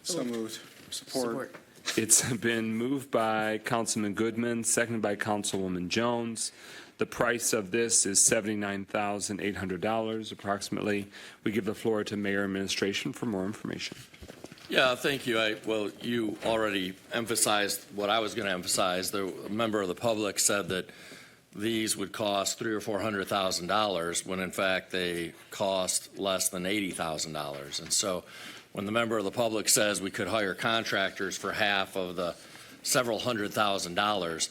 So moved. Support. It's been moved by Councilman Goodman, seconded by Councilwoman Jones. The price of this is $79,800 approximately. We give the floor to Mayor Administration for more information. Yeah, thank you. Well, you already emphasized what I was going to emphasize. The member of the public said that these would cost $300,000 or $400,000 when in fact they cost less than $80,000. And so when the member of the public says we could hire contractors for half of the several $100,000,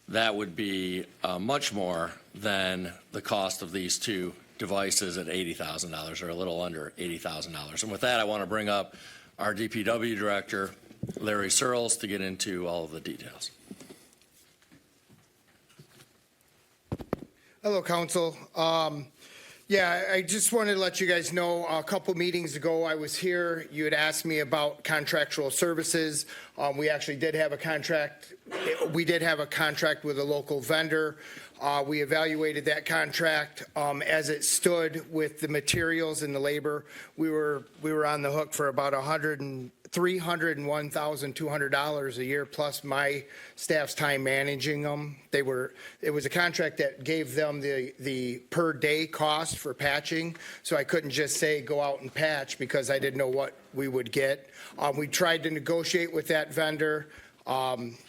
that would be much more than the cost of these 2 devices at $80,000 or a little under $80,000. And with that, I want to bring up our DPW Director, Larry Searles, to get into all of the details. Hello, Council. I just wanted to let you guys know, a couple meetings ago I was here. You had asked me about contractual services. We actually did have a contract. We did have a contract with a local vendor. We evaluated that contract as it stood with the materials and the labor. We were on the hook for about $301,200 a year, plus my staff's time managing them. It was a contract that gave them the per day cost for patching, so I couldn't just say go out and patch because I didn't know what we would get. We tried to negotiate with that vendor.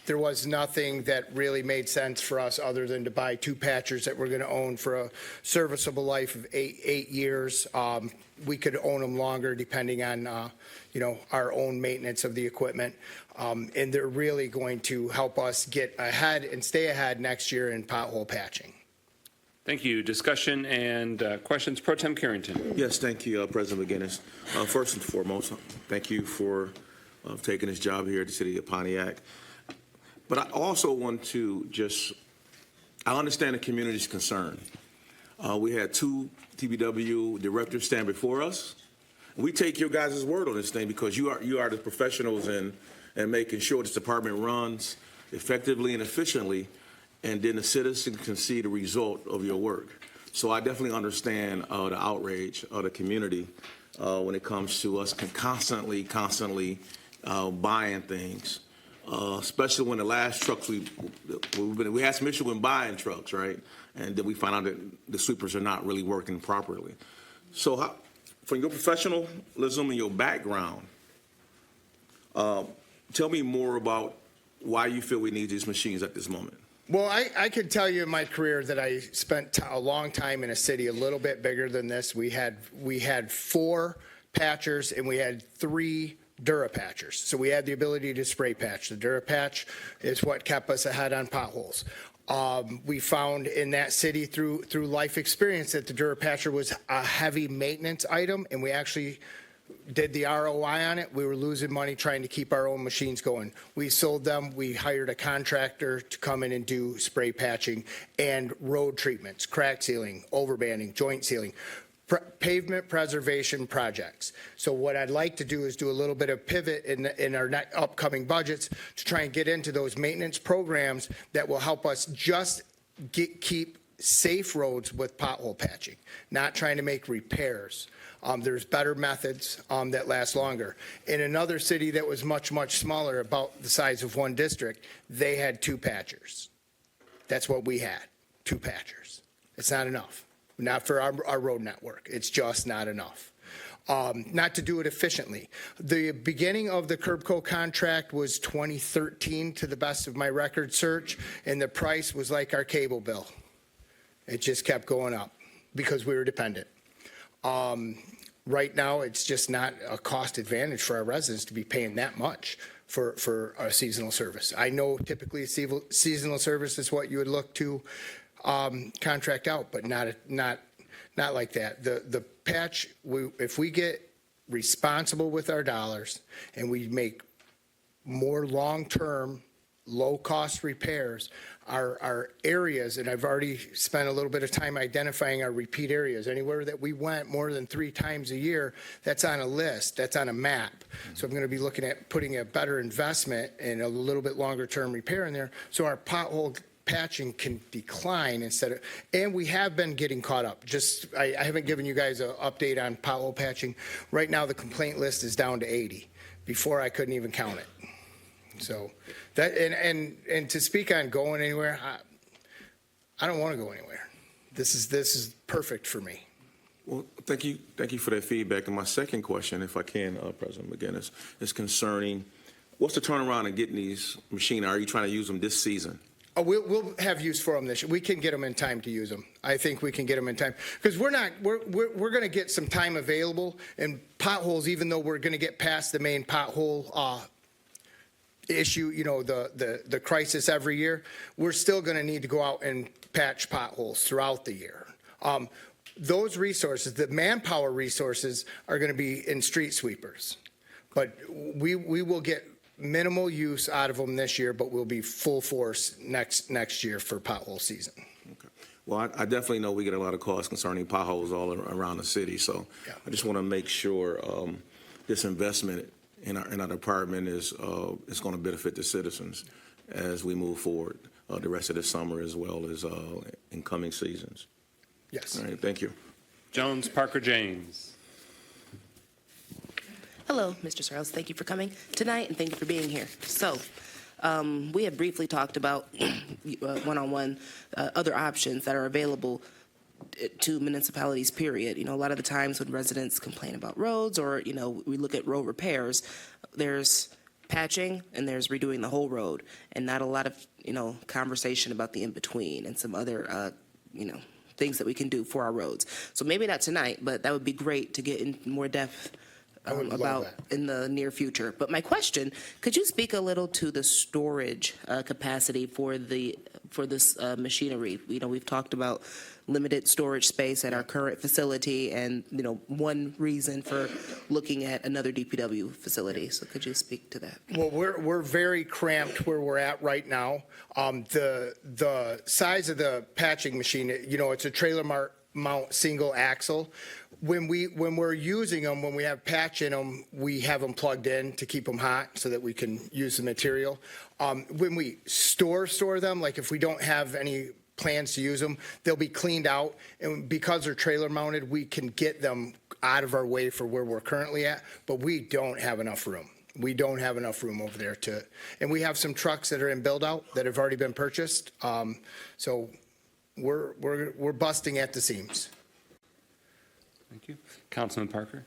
There was nothing that really made sense for us other than to buy 2 patchers that we're going to own for a serviceable life of eight years. We could own them longer depending on our own maintenance of the equipment. And they're really going to help us get ahead and stay ahead next year in pothole patching. Thank you. Discussion and questions. Pro Tem Carrington. Yes, thank you, President McGinnis. First and foremost, thank you for taking this job here at the City of Pontiac. But I also want to I understand the community's concern. We had 2 TBW directors stand before us. We take your guys' word on this thing because you are the professionals in making sure this department runs effectively and efficiently, and then the citizens can see the result of your work. So I definitely understand the outrage of the community when it comes to us constantly buying things, especially when the last trucks We had some issue with buying trucks, right? And then we found out that the sweepers are not really working properly. So from your professionalism and your background, tell me more about why you feel we need these machines at this moment. Well, I could tell you in my career that I spent a long time in a city a little bit bigger than this. We had 4 patchers and we had 3 Durapatchers. So we had the ability to spray patch. The Durapatch is what kept us ahead on potholes. We found in that city through life experience that the Durapatcher was a heavy maintenance item, and we actually did the ROI on it. We were losing money trying to keep our own machines going. We sold them. We hired a contractor to come in and do spray patching and road treatments, crack sealing, overbanding, joint sealing, pavement preservation projects. So what I'd like to do is do a little bit of pivot in our upcoming budgets to try and get into those maintenance programs that will help us just keep safe roads with pothole patching, not trying to make repairs. There's better methods that last longer. In another city that was much, much smaller, about the size of one district, they had 2 patchers. That's what we had, 2 patchers. It's not enough. Not for our road network. It's just not enough. Not to do it efficiently. The beginning of the Curbco contract was 2013, to the best of my record search, and the price was like our cable bill. It just kept going up because we were dependent. Right now, it's just not a cost advantage for our residents to be paying that much for a seasonal service. I know typically seasonal service is what you would look to contract out, but not like that. The patch, if we get responsible with our dollars and we make more long-term, low-cost repairs, our areas, and I've already spent a little bit of time identifying our repeat areas. Anywhere that we went more than 3 times a year, that's on a list, that's on a map. So I'm going to be looking at putting a better investment and a little bit longer-term repair in there, so our pothole patching can decline and we have been getting caught up. I haven't given you guys an update on pothole patching. Right now, the complaint list is down to 80. Before, I couldn't even count it. So that, and to speak on going anywhere, I don't want to go anywhere. This is perfect for me. Well, thank you for that feedback. And my second question, if I can, President McGinnis, is concerning what's the turnaround in getting these machines? Are you trying to use them this season? Oh, we'll have use for them this year. We can get them in time to use them. I think we can get them in time because we're going to get some time available, and potholes, even though we're going to get past the main pothole issue, the crisis every year, we're still going to need to go out and patch potholes throughout the year. Those resources, the manpower resources, are going to be in street sweepers, but we will get minimal use out of them this year, but we'll be full force next year for pothole season. Okay. Well, I definitely know we get a lot of calls concerning potholes all around the city, so yeah. I just want to make sure this investment in our department is going to benefit the citizens as we move forward the rest of the summer as well as in coming seasons. Yes. All right. Thank you. Jones Parker James. Hello, Mr. Searles. Thank you for coming tonight, and thank you for being here. So, we have briefly talked about one-on-one other options that are available to municipalities, period. A lot of the times when residents complain about roads or, we look at road repairs, there's patching and there's redoing the whole road, and not a lot of, conversation about the in-between and some other, things that we can do for our roads. So maybe not tonight, but that would be great to get in more depth about in the near future. But my question, could you speak a little to the storage capacity for this machinery? We've talked about limited storage space at our current facility and, one reason for looking at another DPW facility. So could you speak to that? Well, we're very cramped where we're at right now. The size of the patching machine, it's a trailer mount single axle. When we're using them, when we have patch in them, we have them plugged in to keep them hot so that we can use the material. When we store them, like if we don't have any plans to use them, they'll be cleaned out, and because they're trailer mounted, we can get them out of our way for where we're currently at, but we don't have enough room. We don't have enough room over there and we have some trucks that are in build out that have already been purchased. So we're busting at the seams. Thank you. Councilman Parker.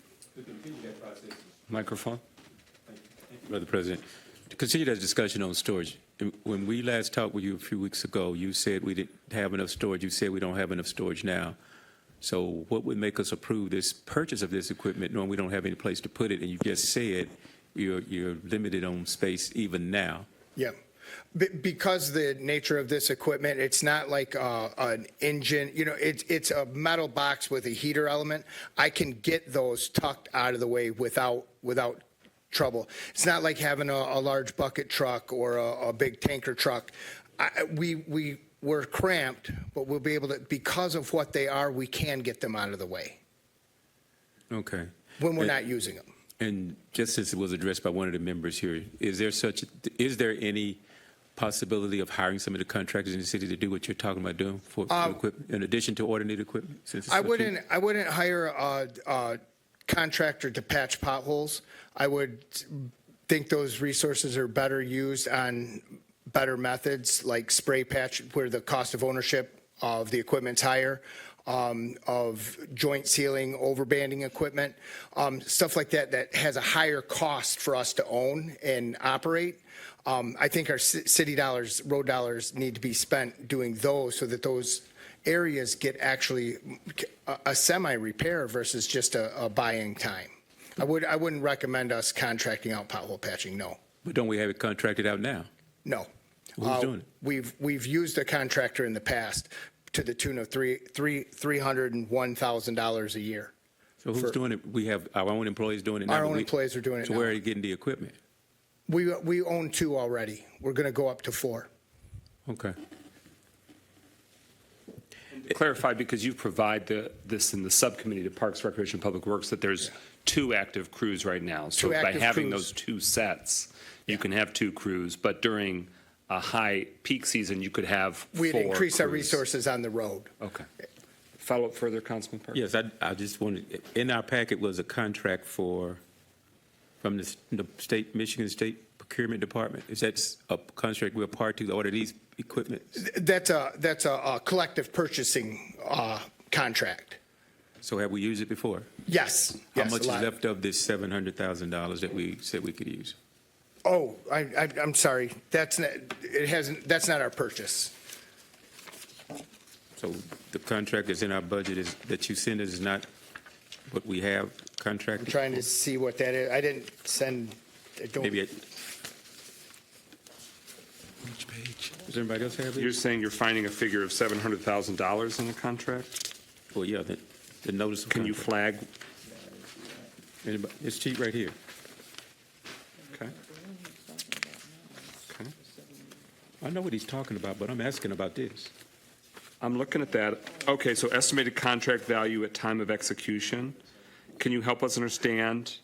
Microphone. Mr. President, to continue that discussion on storage, when we last talked with you a few weeks ago, you said we didn't have enough storage. You said we don't have enough storage now. So what would make us approve this purchase of this equipment knowing we don't have any place to put it? And you just said you're limited on space even now. Yeah. Because the nature of this equipment, it's not like an engine, it's a metal box with a heater element. I can get those tucked out of the way without trouble. It's not like having a large bucket truck or a big tanker truck. We're cramped, but we'll be able to, because of what they are, we can get them out of the way. Okay. When we're not using them. And just as it was addressed by one of the members here, is there any possibility of hiring some of the contractors in the city to do what you're talking about doing for equipment, in addition to ordinary equipment? I wouldn't hire a contractor to patch potholes. I would think those resources are better used on better methods like spray patch, where the cost of ownership of the equipment's higher, of joint sealing, overbanding equipment, stuff like that has a higher cost for us to own and operate. I think our city dollars, road dollars need to be spent doing those so that those areas get actually a semi-repair versus just a buying time. I wouldn't recommend us contracting out pothole patching, no. But don't we have it contracted out now? No. Who's doing it? We've used a contractor in the past to the tune of $301,000 a year. So who's doing it? We have our own employees doing it now? Our own employees are doing it so now. where are you getting the equipment? We own 2 already. We're going to go up to 4. Okay. Clarify, because you provide this in the subcommittee to Parks, Recreation, and Public Works, that there's 2 active crews right now. So by having those 2 sets, you can have 2 crews, but during a high peak season, you could have 4 We'd increase our crews. resources on the road. Okay. Follow up further, Councilman Parker? Yes, I just wanted, in our packet was a contract from the Michigan State Procurement Department. Is that a contract we're part to order these equipment? That's a collective purchasing contract. So have we used it before? Yes. How yes, much a is lot. left of this $700,000 that we said we could use? Oh, I'm sorry. That's not our purchase. So the contract that's in our budget that you send us is not what we have contracted? I'm trying to see what that is. I didn't send. Maybe which page? Does everybody else have it? You're saying you're finding a figure of $700,000 in the contract? Well, yeah, the notice of Can you contract. flag? Anybody? It's cheap right here. Okay. Okay. I know what he's talking about, but I'm asking about this. I'm looking at that. Okay, so estimated contract value at time of execution. Can you help us understand,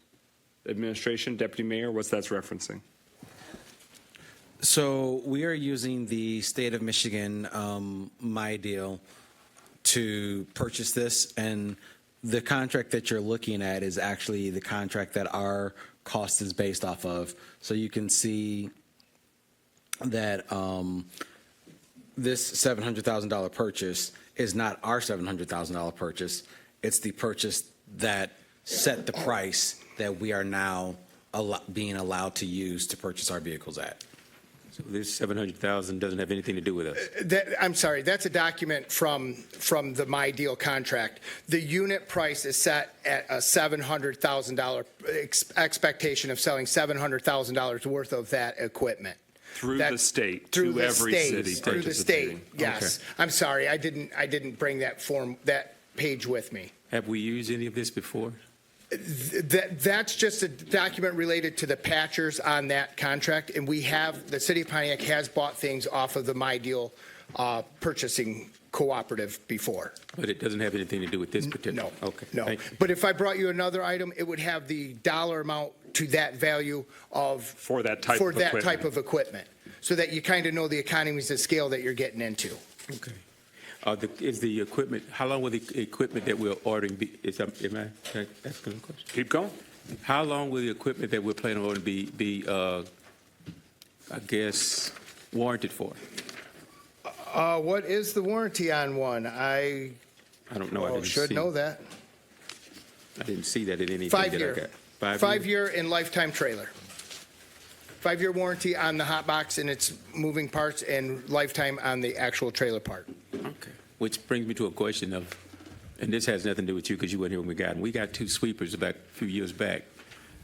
administration, Deputy Mayor, what's that's referencing? So we are using the state of Michigan My Deal to purchase this, and the contract that you're looking at is actually the contract that our cost is based off of. So you can see that this $700,000 purchase is not our $700,000 purchase. It's the purchase that set the price that we are now being allowed to use to purchase our vehicles at. So this $700,000 doesn't have anything to do with us. I'm sorry. That's a document from the My Deal contract. The unit price is set at a $700,000 expectation of selling $700,000 worth of that equipment. Through the state, through to the every state, city through the state. participating. Yes. Okay. I'm sorry. I didn't bring that page with me. Have we used any of this before? That's just a document related to the patchers on that contract, and the city of Pontiac has bought things off of the My Deal purchasing cooperative before. But it doesn't have anything to do with this particular? No. Okay. No. Thank you. But if I brought you another item, it would have the dollar amount to that value for that type of equipment, so that you kind of know the economies of scale that you're getting into. Okay. Is the equipment, how long will the equipment that we're ordering be, am I asking a question? Keep going. How long will the equipment that we're planning on be I guess, warranted for? What is the warranty on one? I don't know. I didn't should see. know that. I didn't see that in anything 5 that year. I got. 5 year and lifetime trailer. 5 year warranty on the hot box and its moving parts, and lifetime on the actual trailer part. Okay. Which brings me to a question of, and this has nothing to do with you because you weren't here when we got them. We got 2 sweepers back a few years back.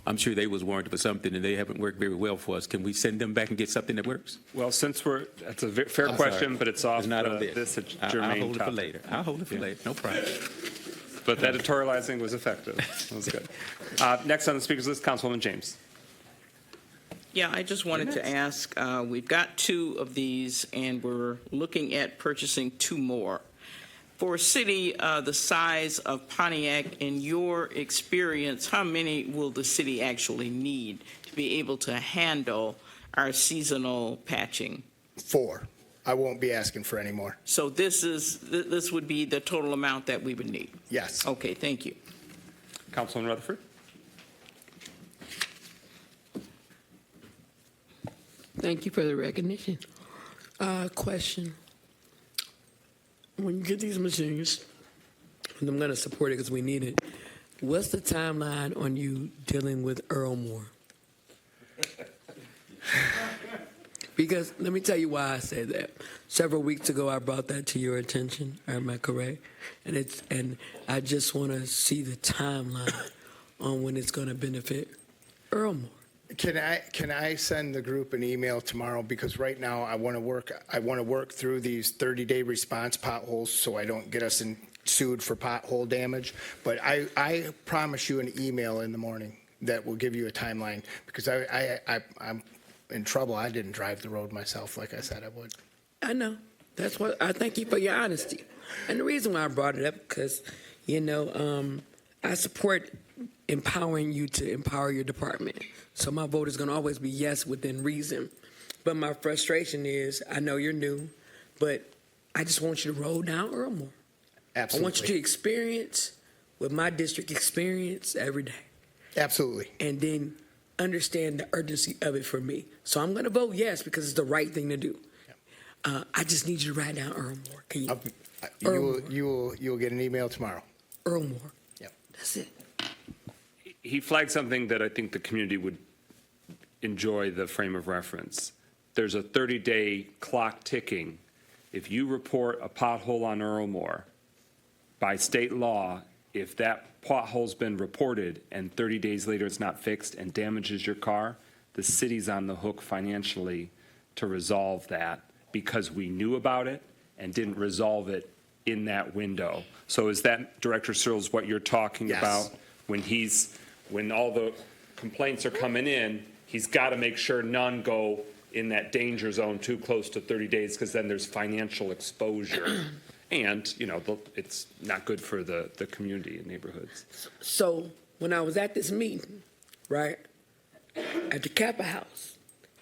I'm sure they was warranted for something and they haven't worked very well for us. Can we send them back and get something that works? Well, since that's a fair question, but it's off It's not on this I'll germane hold it for topic. later. I'll hold it for later. No problem. But that editorializing was effective. That was good. Next on the speakers list, Councilwoman James. Yeah, I just wanted to ask, we've got 2 of these, and we're looking at purchasing 2 more. For a city the size of Pontiac, in your experience, how many will the city actually need to be able to handle our seasonal patching? 4. I won't be asking for any more. So this would be the total amount that we would need? Yes. Okay, thank you. Councilwoman Rutherford. Thank you for the recognition. Question. When you get these machines, and I'm going to support it because we need it, what's the timeline on you dealing with Earl Moore? Because let me tell you why I say that. Several weeks ago, I brought that to your attention. Am I correct? And I just want to see the timeline on when it's going to benefit Earl Moore. Can I send the group an email tomorrow? Because right now I want to work through these 30-day response potholes so I don't get us sued for pothole damage. But I promise you an email in the morning that will give you a timeline, because I'm in trouble. I didn't drive the road myself like I said I would. I know. That's what I thank you for your honesty. And the reason why I brought it up, because, I support empowering you to empower your department. So my vote is going to always be yes within reason. But my frustration is, I know you're new, but I just want you to roll down Earl Moore. Absolutely. I want you to experience what my district experience every day. Absolutely. And then understand the urgency of it for me. So I'm going to vote yes because it's the right thing to do. I just need you to write down Earl Moore. Can you? You'll get an email tomorrow. Earl Moore. Yep. That's it. He flagged something that I think the community would enjoy the frame of reference. There's a 30-day clock ticking. If you report a pothole on Earl Moore, by state law, if that pothole's been reported and 30 days later it's not fixed and damages your car, the city's on the hook financially to resolve that because we knew about it and didn't resolve it in that window. So is that, Director Searles, what you're talking Yes. about? When all the complaints are coming in, he's got to make sure none go in that danger zone too close to 30 days, because then there's financial exposure. And, it's not good for the community and neighborhoods. So when I was at this meeting, right, at the Kappa House,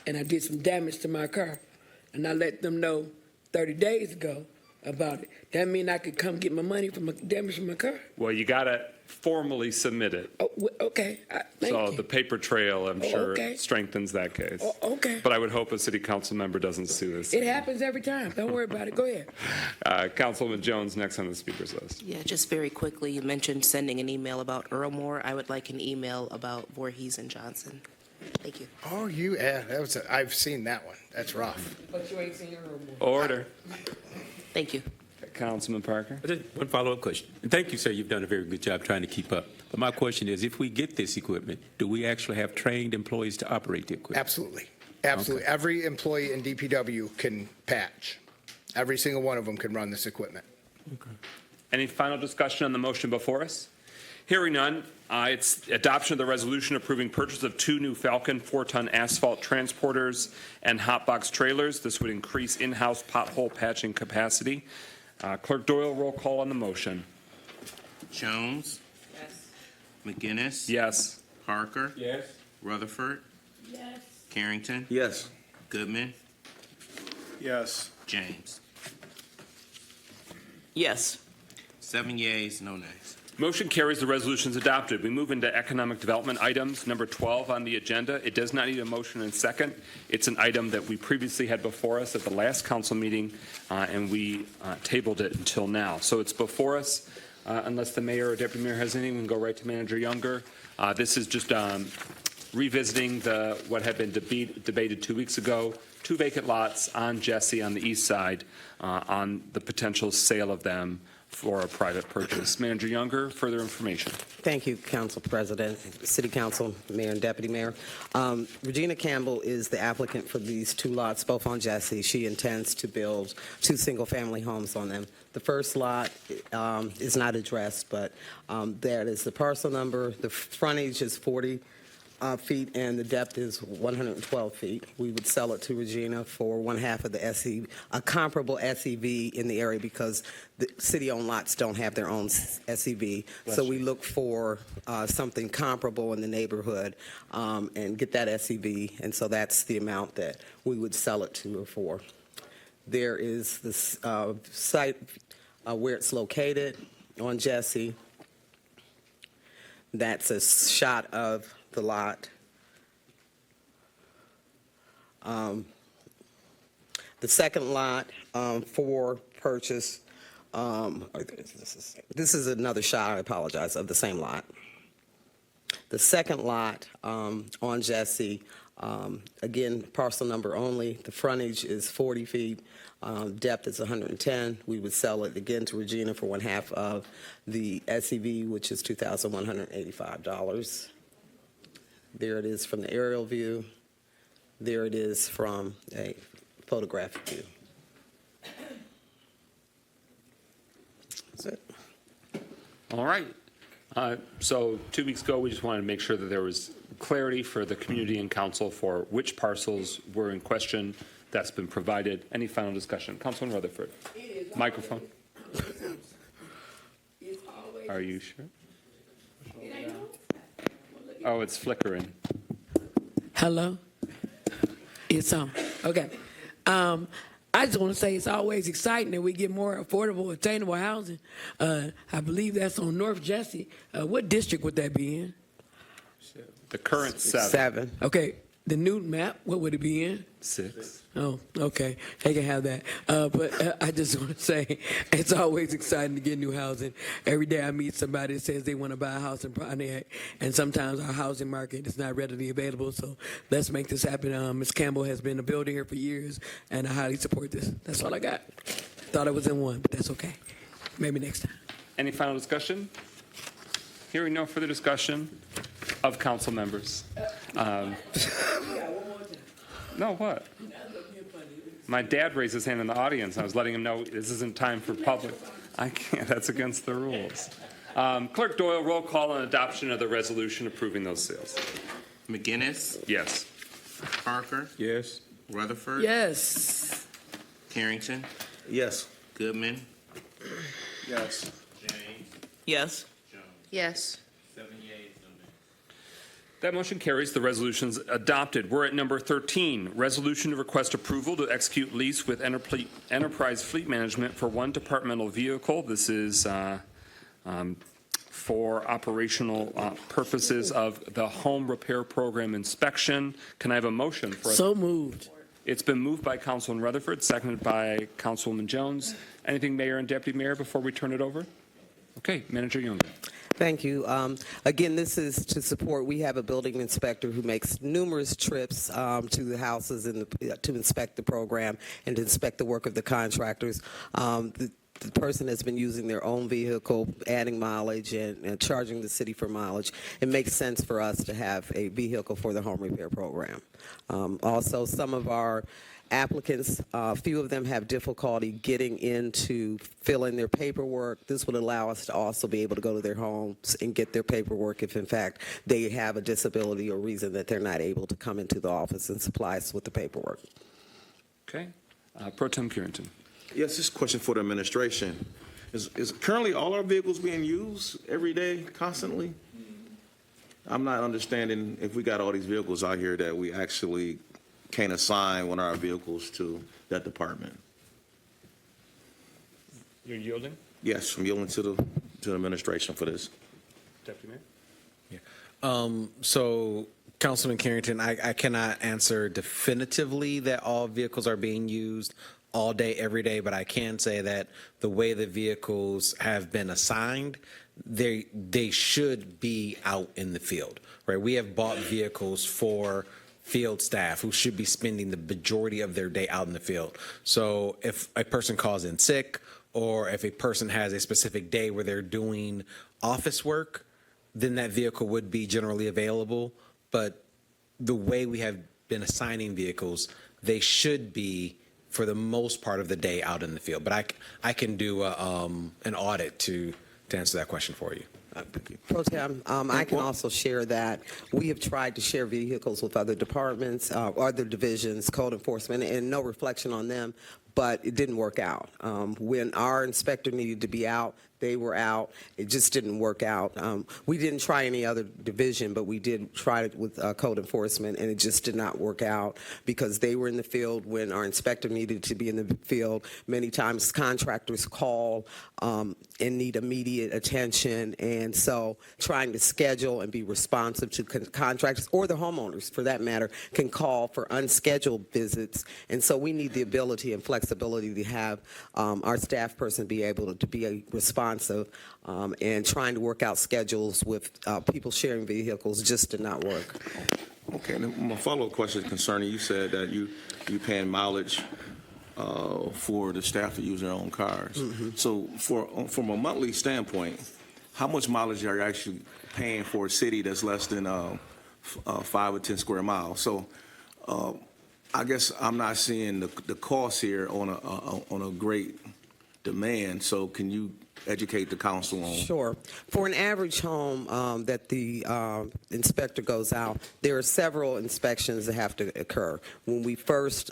and I did some damage to my car, and I let them know 30 days ago about it, that mean I could come get my money for my damage to my car? Well, you got to formally submit it. Oh, okay. Thank So you. the paper trail, I'm sure, okay. strengthens that case. Okay. But I would hope a city council member doesn't sue us. It happens every time. Don't worry about it. Go ahead. Councilwoman Jones, next on the speaker's list. Yeah, just very quickly, you mentioned sending an email about Earl Moore. I would like an email about Voorhees and Johnson. Thank you. Oh, I've seen that one. That's rough. But you ain't seen Earl Moore. Order. Thank you. Councilman Parker. Just one follow-up question. And thank you, sir. You've done a very good job trying to keep up. But my question is, if we get this equipment, do we actually have trained employees to operate the equipment? Absolutely. Absolutely. Okay. Every employee in DPW can patch. Every single one of them can run this equipment. Any final discussion on the motion before us? Hearing none, it's adoption of the resolution approving purchase of 2 new Falcon 4-ton asphalt transporters and hotbox trailers. This would increase in-house pothole patching capacity. Clerk Doyle, roll call on the motion. Jones? Yes. McGinnis? Yes. Parker? Yes. Rutherford? Yes. Carrington? Yes. Goodman? Yes. James? Yes. 7 yeas, no nays. Motion carries. The resolution is adopted. We move into economic development items. Number 12 on the agenda. It does not need a motion and second. It's an item that we previously had before us at the last council meeting, and we tabled it until now. So it's before us. Unless the mayor or deputy mayor has anything, we can go right to Manager Younger. This is just revisiting what had been debated 2 weeks ago. 2 vacant lots on Jesse on the east side, on the potential sale of them for a private purchase. Manager Younger, further information. Thank you, Council President, City Council, Mayor and Deputy Mayor. Regina Campbell is the applicant for these 2 lots, both on Jesse. She intends to build 2 single-family homes on them. The first lot is not addressed, but that is the parcel number. The frontage is 40 feet and the depth is 112 feet. We would sell it to Regina for 1/2 of the SEV, a comparable SEV in the area, because the city-owned lots don't have their own SEV. So we look for something comparable in the neighborhood and get that SEV, and so that's the amount that we would sell it to her for. There is this site where it's located on Jesse. That's a shot of the lot. The second lot for purchase, this is another shot, I apologize, of the same lot. The second lot on Jesse, again, parcel number only. The frontage is 40 feet. Depth is 110. We would sell it again to Regina for 1/2 of the SEV, which is $2,185. There it is from the aerial view. There it is from a photographic view. That's it. All right. So 2 weeks ago, we just wanted to make sure that there was clarity for the community and council for which parcels were in question. That's been provided. Any final discussion? Councilman Rutherford. Microphone. Are you sure? Oh, it's flickering. Hello? It's on. Okay. I just want to say it's always exciting that we get more affordable, attainable housing. I believe that's on North Jesse. What district would that be in? The current 7. 7. Okay. The new map, what would it be in? 6. Oh, okay. They can have that. But I just want to say it's always exciting to get new housing. Every day I meet somebody that says they want to buy a house in Pontiac, and sometimes our housing market is not readily available. So let's make this happen. Ms. Campbell has been a builder here for years, and I highly support this. That's all I got. Thought I was in one, but that's okay. Maybe next time. Any final discussion? Hearing no further discussion of council members. No, what? My dad raised his hand in the audience. I was letting him know this isn't time for public. I can't. That's against the rules. Clerk Doyle, roll call on adoption of the resolution approving those sales. McGinnis, Yes. Parker, Yes. Rutherford, Yes. Carrington, Yes. Goodman, Yes. James, Yes. Jones. Yes. 7 yeas, no nays. That motion carries. The resolution's adopted. We're at number 13, resolution to request approval to execute lease with Enterprise Fleet Management for 1 departmental vehicle. This is for operational purposes of the home repair program inspection. Can I have a motion for it? So moved. It's been moved by Councilman Rutherford, seconded by Councilwoman Jones. Anything, Mayor and Deputy Mayor, before we turn it over? Okay, Manager Younger. Thank you. Again, this is to support, we have a building inspector who makes numerous trips to the houses to inspect the program and to inspect the work of the contractors. The person has been using their own vehicle, adding mileage and charging the city for mileage. It makes sense for us to have a vehicle for the home repair program. Also, some of our applicants, a few of them have difficulty getting into filling their paperwork. This would allow us to also be able to go to their homes and get their paperwork if, in fact, they have a disability or reason that they're not able to come into the office and supply us with the paperwork. Okay. Pro Tem Carrington. Yes, this question for the administration. Is currently all our vehicles being used every day, constantly? I'm not understanding if we got all these vehicles out here that we actually can't assign one of our vehicles to that department. You're yielding? Yes, I'm yielding to to the administration for this. Deputy Mayor? So, Councilman Carrington, I cannot answer definitively that all vehicles are being used all day, every day, but I can say that the way the vehicles have been assigned, they should be out in the field, right? We have bought vehicles for field staff who should be spending the majority of their day out in the field. So if a person calls in sick, or if a person has a specific day where they're doing office work, then that vehicle would be generally available. But the way we have been assigning vehicles, they should be, for the most part of the day, out in the field. But I can do an audit to answer that question for you. Pro Tem, I can also share that we have tried to share vehicles with other departments, other divisions, code enforcement, and no reflection on them, but it didn't work out. When our inspector needed to be out, they were out. It just didn't work out. We didn't try any other division, but we did try it with code enforcement, and it just did not work out because they were in the field when our inspector needed to be in the field. Many times contractors call and need immediate attention, and so trying to schedule and be responsive to contractors, or the homeowners for that matter, can call for unscheduled visits. And so we need the ability and flexibility to have our staff person be able to be responsive, and trying to work out schedules with people sharing vehicles just did not work. Okay, and my follow-up question concerning, you said that you paying mileage for the staff to use their own cars. So from a monthly standpoint, how much mileage are you actually paying for a city that's less than 5 or 10 square miles? So I guess I'm not seeing the cost here on a great demand. So can you educate the council on? Sure. For an average home that the inspector goes out, there are several inspections that have to occur. When we first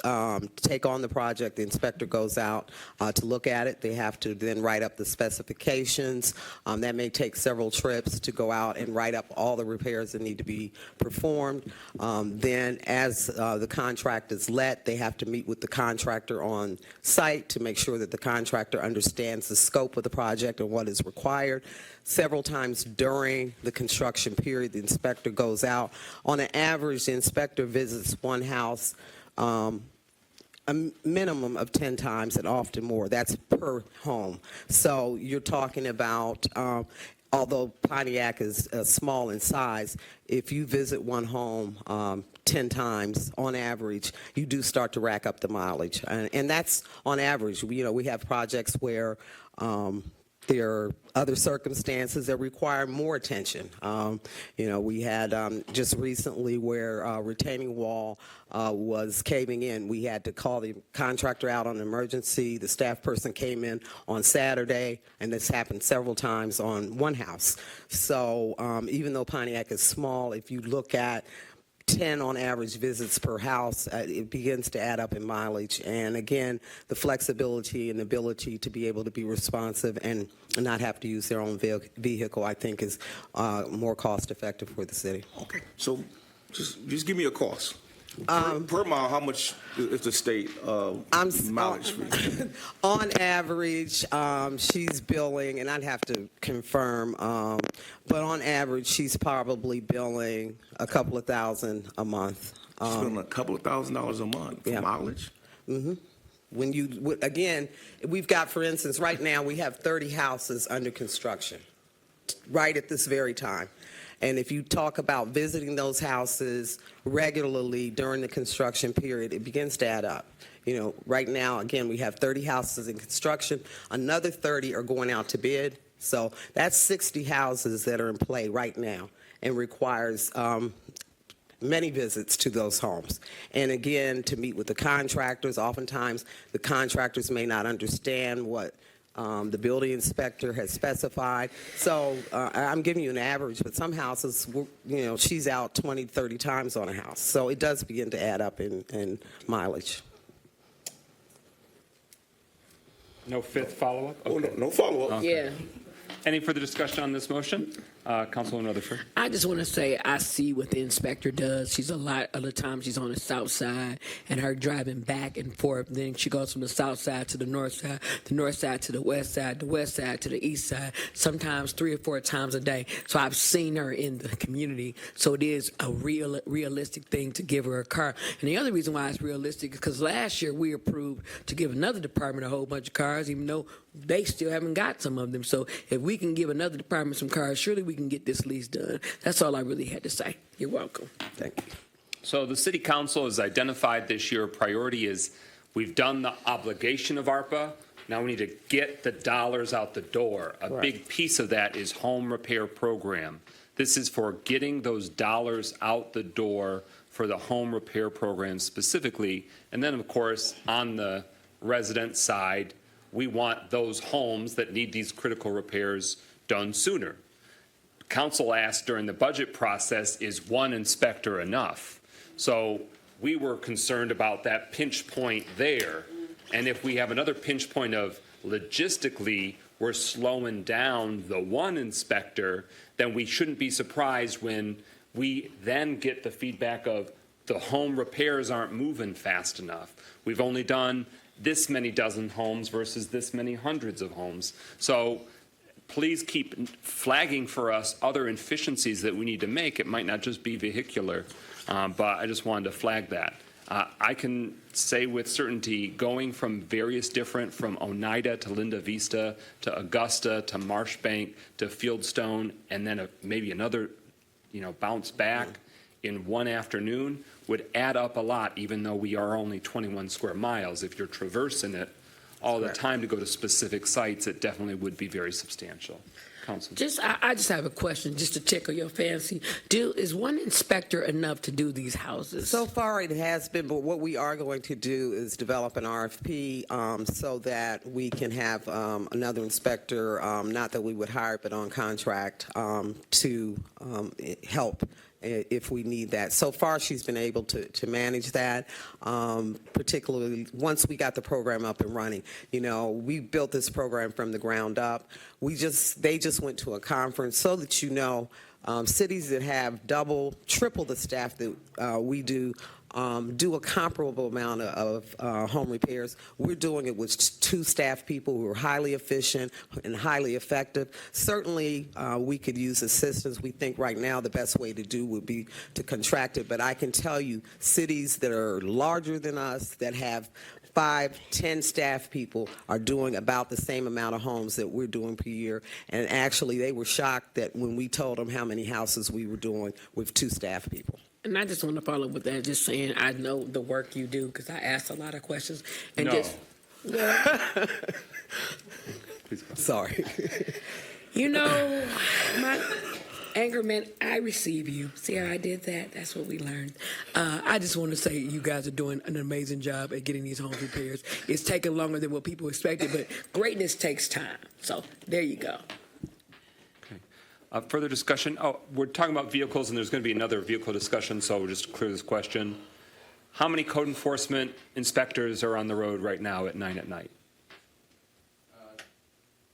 take on the project, the inspector goes out to look at it. They have to then write up the specifications. That may take several trips to go out and write up all the repairs that need to be performed. Then as the contract is let, they have to meet with the contractor on site to make sure that the contractor understands the scope of the project and what is required. Several times during the construction period, the inspector goes out. On an average, the inspector visits one house a minimum of 10 times and often more. That's per home. So you're talking about, although Pontiac is small in size, if you visit one home 10 times on average, you do start to rack up the mileage. And that's on average. We have projects where there are other circumstances that require more attention. We had just recently where a retaining wall was caving in. We had to call the contractor out on an emergency. The staff person came in on Saturday, and this happened several times on one house. So even though Pontiac is small, if you look at 10 on average visits per house, it begins to add up in mileage. And again, the flexibility and ability to be able to be responsive and not have to use their own vehicle, I think, is more cost effective for the city. Okay, so just give me a cost. Per mile, how much is the state mileage fee? On average, she's billing, and I'd have to confirm, but on average, she's probably billing a couple of $1,000 a month. She's billing a couple of $1,000s a month for mileage? When you, again, we've got, for instance, right now, we have 30 houses under construction, right at this very time. And if you talk about visiting those houses regularly during the construction period, it begins to add up. Right now, again, we have 30 houses in construction. Another 30 are going out to bid. So that's 60 houses that are in play right now and requires many visits to those homes. And again, to meet with the contractors, oftentimes the contractors may not understand what the building inspector has specified. So I'm giving you an average, but some houses, she's out 20, 30 times on a house. So it does begin to add up in mileage. No fifth follow-up? Okay. No follow-up. Okay. Yeah. Any further discussion on this motion? Councilwoman Rutherford. I just want to say I see what the inspector does. She's a lot of the time she's on the south side and her driving back and forth. Then she goes from the south side to the north side to the west side to the east side, sometimes 3 or 4 times a day. So I've seen her in the community. So it is a realistic thing to give her a car. And the other reason why it's realistic is because last year we approved to give another department a whole bunch of cars, even though they still haven't got some of them. So if we can give another department some cars, surely we can get this lease done. That's all I really had to say. You're welcome. Thank you. So the City Council has identified this year priority is we've done the obligation of ARPA. Now we need to get the dollars out the door. A big piece of that is home repair program. This is for getting those dollars out the door for the home repair program specifically. And then, of course, on the resident side, we want those homes that need these critical repairs done sooner. Council asked during the budget process, is one inspector enough? So we were concerned about that pinch point there. And if we have another pinch point of logistically, we're slowing down the one inspector, then we shouldn't be surprised when we then get the feedback of the home repairs aren't moving fast enough. We've only done this many dozen homes versus this many hundreds of homes. So please keep flagging for us other efficiencies that we need to make. It might not just be vehicular, but I just wanted to flag that. I can say with certainty, going from various different, from Oneida to Linda Vista to Augusta to Marshbank to Fieldstone, and then maybe another, bounce back in one afternoon would add up a lot, even though we are only 21 square miles. If you're traversing it all the time to go to specific sites, it definitely would be very substantial. Councilman. I just have a question, just to tickle your fancy. Is one inspector enough to do these houses? So far it has been, but what we are going to do is develop an RFP so that we can have another inspector, not that we would hire, but on contract to help if we need that. So far, she's been able to manage that, particularly once we got the program up and running. We built this program from the ground up. They just went to a conference so that cities that have double, triple the staff that we do a comparable amount of home repairs. We're doing it with 2 staff people who are highly efficient and highly effective. Certainly, we could use assistance. We think right now the best way to do would be to contract it. But I can tell you, cities that are larger than us, that have 5, 10 staff people, are doing about the same amount of homes that we're doing per year. And actually, they were shocked that when we told them how many houses we were doing with 2 staff people. And I just want to follow up with that, just saying I know the work you do because I asked a lot of questions. And Sorry. My Angerman, I receive you. See how I did that? That's what we learned. I just want to say you guys are doing an amazing job at getting these home repairs. It's taking longer than what people expected, but greatness takes time. So there you go. Further discussion? We're talking about vehicles, and there's going to be another vehicle discussion, so we'll just clear this question. How many code enforcement inspectors are on the road right now at 9 at night?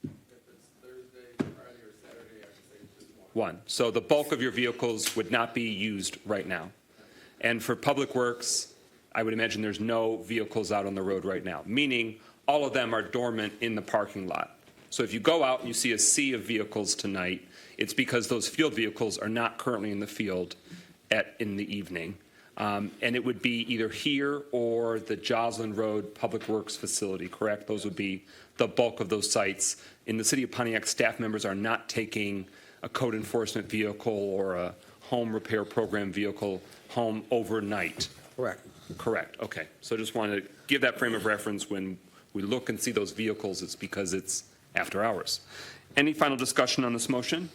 If it's Thursday, Friday, or Saturday, I would say it's just One. So the bulk of your vehicles would not be used right now. And for Public Works, I would imagine there's no vehicles out on the road right now, meaning all of them are dormant in the parking lot. So if you go out and you see a sea of vehicles tonight, it's because those field vehicles are not currently in the field in the evening. And it would be either here or the Joslin Road Public Works facility, correct? Those would be the bulk of those sites. In the city of Pontiac, staff members are not taking a code enforcement vehicle or a home repair program vehicle home overnight. Correct. Correct, okay. So I just wanted to give that frame of reference. When we look and see those vehicles, it's because it's after hours. Any final discussion on this motion?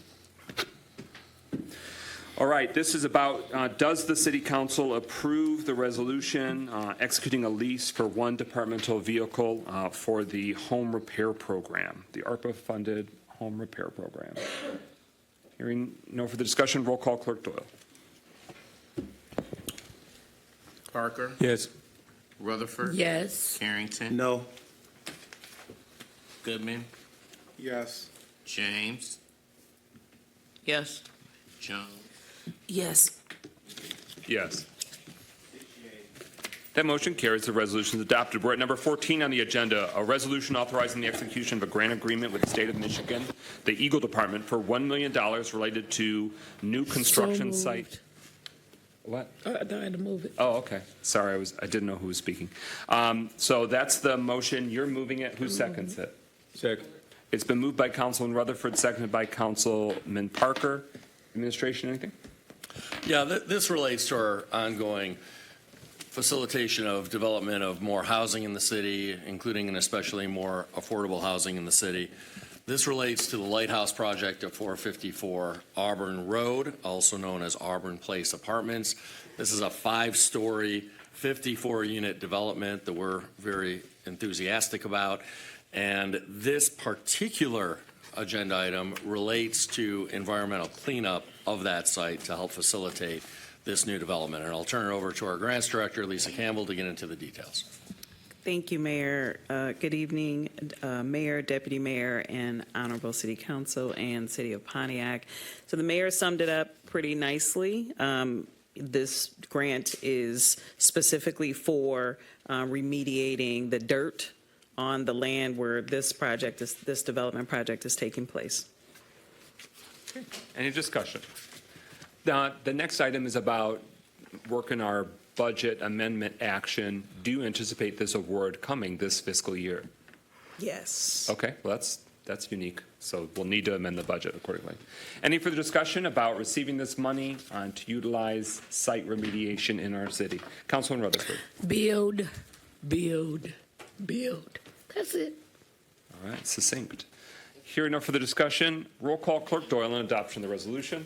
All right, this is about, does the City Council approve the resolution executing a lease for one departmental vehicle for the home repair program, the ARPA-funded home repair program? Hearing no further discussion, roll call, Clerk Doyle. Parker? Yes. Rutherford? Yes. Carrington? No. Goodman? Yes. James? Yes. Jones. Yes. Yes. That motion carries. The resolution is adopted. We're at number 14 on the agenda, a resolution authorizing the execution of a grant agreement with the state of Michigan, the Eagle Department, for $1 million related to new construction site. What? I had to move it. Oh, okay. Sorry, I didn't know who was speaking. So that's the motion. You're moving it. Who seconds it? Second. It's been moved by Councilman Rutherford, seconded by Councilman Parker. Administration, anything? Yeah, this relates to our ongoing facilitation of development of more housing in the city, including and especially more affordable housing in the city. This relates to the Lighthouse Project at 454 Auburn Road, also known as Auburn Place Apartments. This is a 5-story, 54-unit development that we're very enthusiastic about. And this particular agenda item relates to environmental cleanup of that site to help facilitate this new development. And I'll turn it over to our grants director, Lisa Campbell, to get into the details. Thank you, Mayor. Good evening, Mayor, Deputy Mayor, and Honorable City Council and City of Pontiac. So the mayor summed it up pretty nicely. This grant is specifically for remediating the dirt on the land where this development project is taking place. Any discussion? The next item is about working our budget amendment action. Do you anticipate this award coming this fiscal year? Yes. Okay, well, that's unique, so we'll need to amend the budget accordingly. Any further discussion about receiving this money to utilize site remediation in our city? Councilman Rutherford. Build. That's it. All right, succinct. Hearing no further discussion, roll call, Clerk Doyle on adoption of the resolution.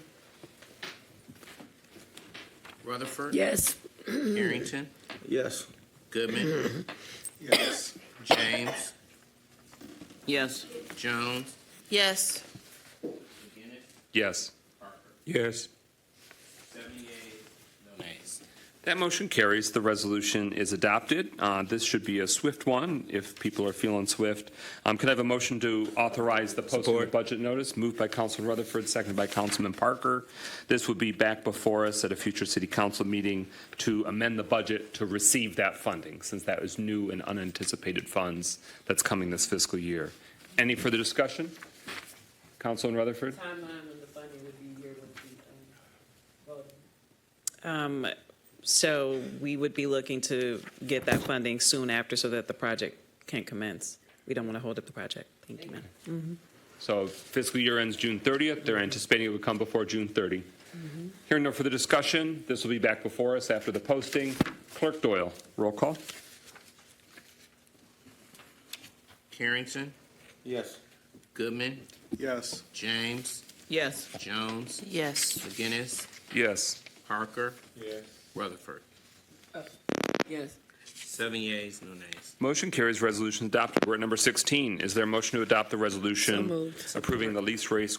Rutherford. Yes. Harrington. Yes. Goodman. Yes. James. Yes. Jones. Yes. Yes. Yes. 7 yeas, no nays. That motion carries. The resolution is adopted. This should be a swift one if people are feeling swift. Could I have a motion to authorize the posting of budget notice? Moved by Councilman Rutherford, seconded by Councilman Parker. This would be back before us at a future city council meeting to amend the budget to receive that funding, since that is new and unanticipated funds that's coming this fiscal year. Any further discussion? Councilman Rutherford? Timeline when the funding would be here would be voted. So we would be looking to get that funding soon after so that the project can commence. We don't want to hold up the project. Thank you, ma'am. So fiscal year ends June 30th. They're anticipating it would come before June 30. Hearing no further discussion, this will be back before us after the posting. Clerk Doyle, roll call. Harrington. Yes. Goodman. Yes. James. Yes. Jones. Yes. McGinnis. Yes. Parker. Yes. Rutherford. Yes. 7 yeas, no nays. Motion carries. Resolution adopted. We're at number 16. Is there a motion to adopt the So resolution moved. approving the lease rate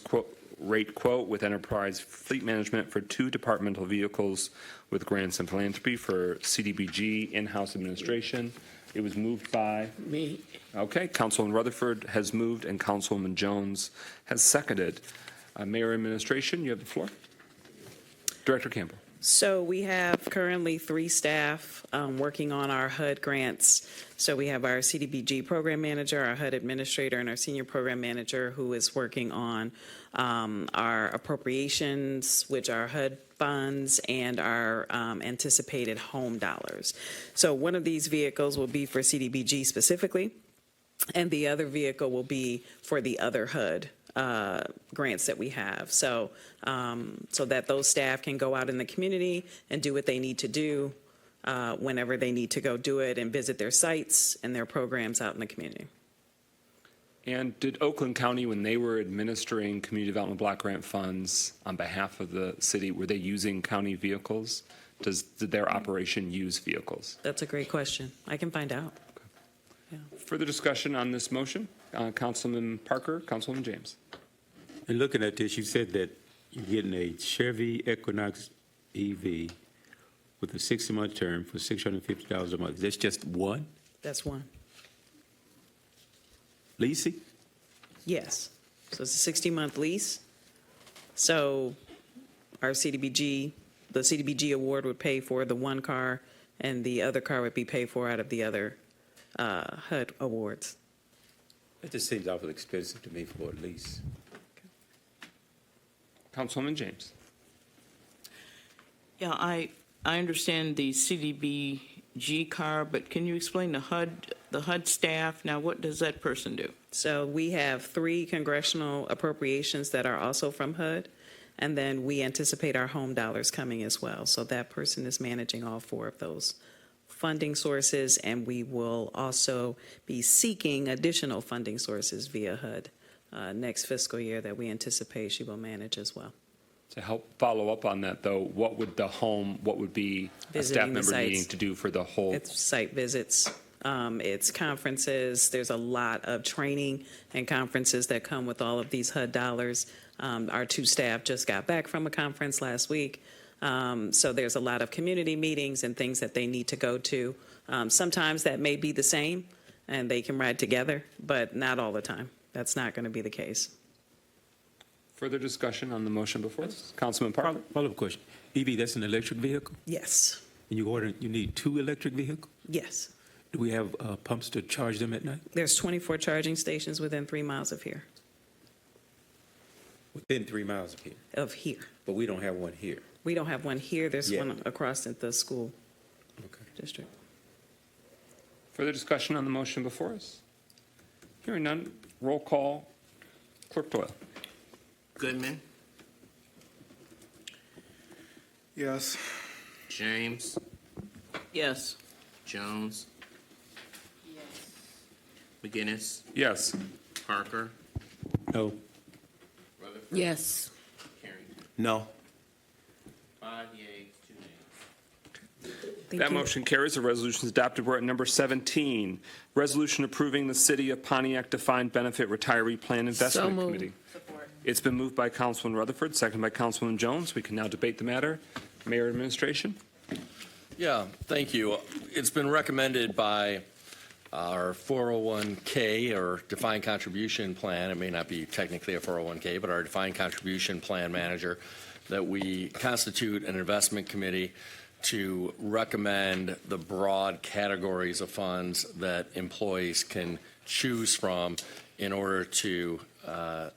quote with Enterprise Fleet Management for 2 departmental vehicles with grants and philanthropy for CDBG in-house administration? It was moved by, Me. okay, Councilman Rutherford has moved and Councilwoman Jones has seconded. Mayor Administration, you have the floor. Director Campbell. So we have currently 3 staff working on our HUD grants. So we have our CDBG program manager, our HUD administrator, and our senior program manager who is working on our appropriations, which are HUD funds, and our anticipated home dollars. So one of these vehicles will be for CDBG specifically, and the other vehicle will be for the other HUD grants that we have. So that those staff can go out in the community and do what they need to do whenever they need to go do it and visit their sites and their programs out in the community. And did Oakland County, when they were administering community development block grant funds on behalf of the city, were they using county vehicles? Did their operation use vehicles? That's a great question. I can find out. Yeah. Further discussion on this motion? Councilman Parker, Councilwoman James. And looking at this, you said that you're getting a Chevy Equinox EV with a 60-month term for $650 a month. That's just one? That's one. Leasing? Yes. So it's a 60-month lease, So our CDBG, the CDBG award would pay for the one car, and the other car would be paid for out of the other HUD awards. It just seems awful expensive to me for a lease. Councilwoman James. Yeah, I understand the CDBG car, but can you explain the HUD staff? Now, what does that person do? So we have 3 congressional appropriations that are also from HUD, and then we anticipate our home dollars coming as well. So that person is managing all 4 of those funding sources, and we will also be seeking additional funding sources via HUD next fiscal year that we anticipate she will manage as well. To help follow up on that, though, what would be a staff Visiting the member sites. needing to do for the whole? It's site visits, it's conferences, there's a lot of training and conferences that come with all of these HUD dollars. Our 2 staff just got back from a conference last week, so there's a lot of community meetings and things that they need to go to. Sometimes that may be the same, and they can ride together, but not all the time. That's not going to be the case. Further discussion on the motion before us? Councilman Parker? Follow-up question. EV, that's an electric vehicle? Yes. And you need 2 electric vehicles? Yes. Do we have pumps to charge them at night? There's 24 charging stations within 3 miles of here. Within 3 miles of here? Of here. But we don't have one here. We don't have one here. There's Yeah. one across at the school Okay. district. Further discussion on the motion before us? Hearing none, roll call. Clerk Doyle. Goodman, Yes. James, Yes. Jones. McGinnis, Yes. Parker, No. Rutherford. Yes. Carrington. No. 5 yeas, 2 nays. That motion carries. The resolution is adopted. We're at number 17, resolution approving the City of Pontiac Defined Benefit Retiree Plan Investment moved. Committee. It's been moved by Councilman Rutherford, seconded by Councilwoman Jones. We can now debate the matter. Mayor, Administration. Yeah, thank you. It's been recommended by our 401K or defined contribution plan. It may not be technically a 401K, but our defined contribution plan manager, that we constitute an investment committee to recommend the broad categories of funds that employees can choose from in order to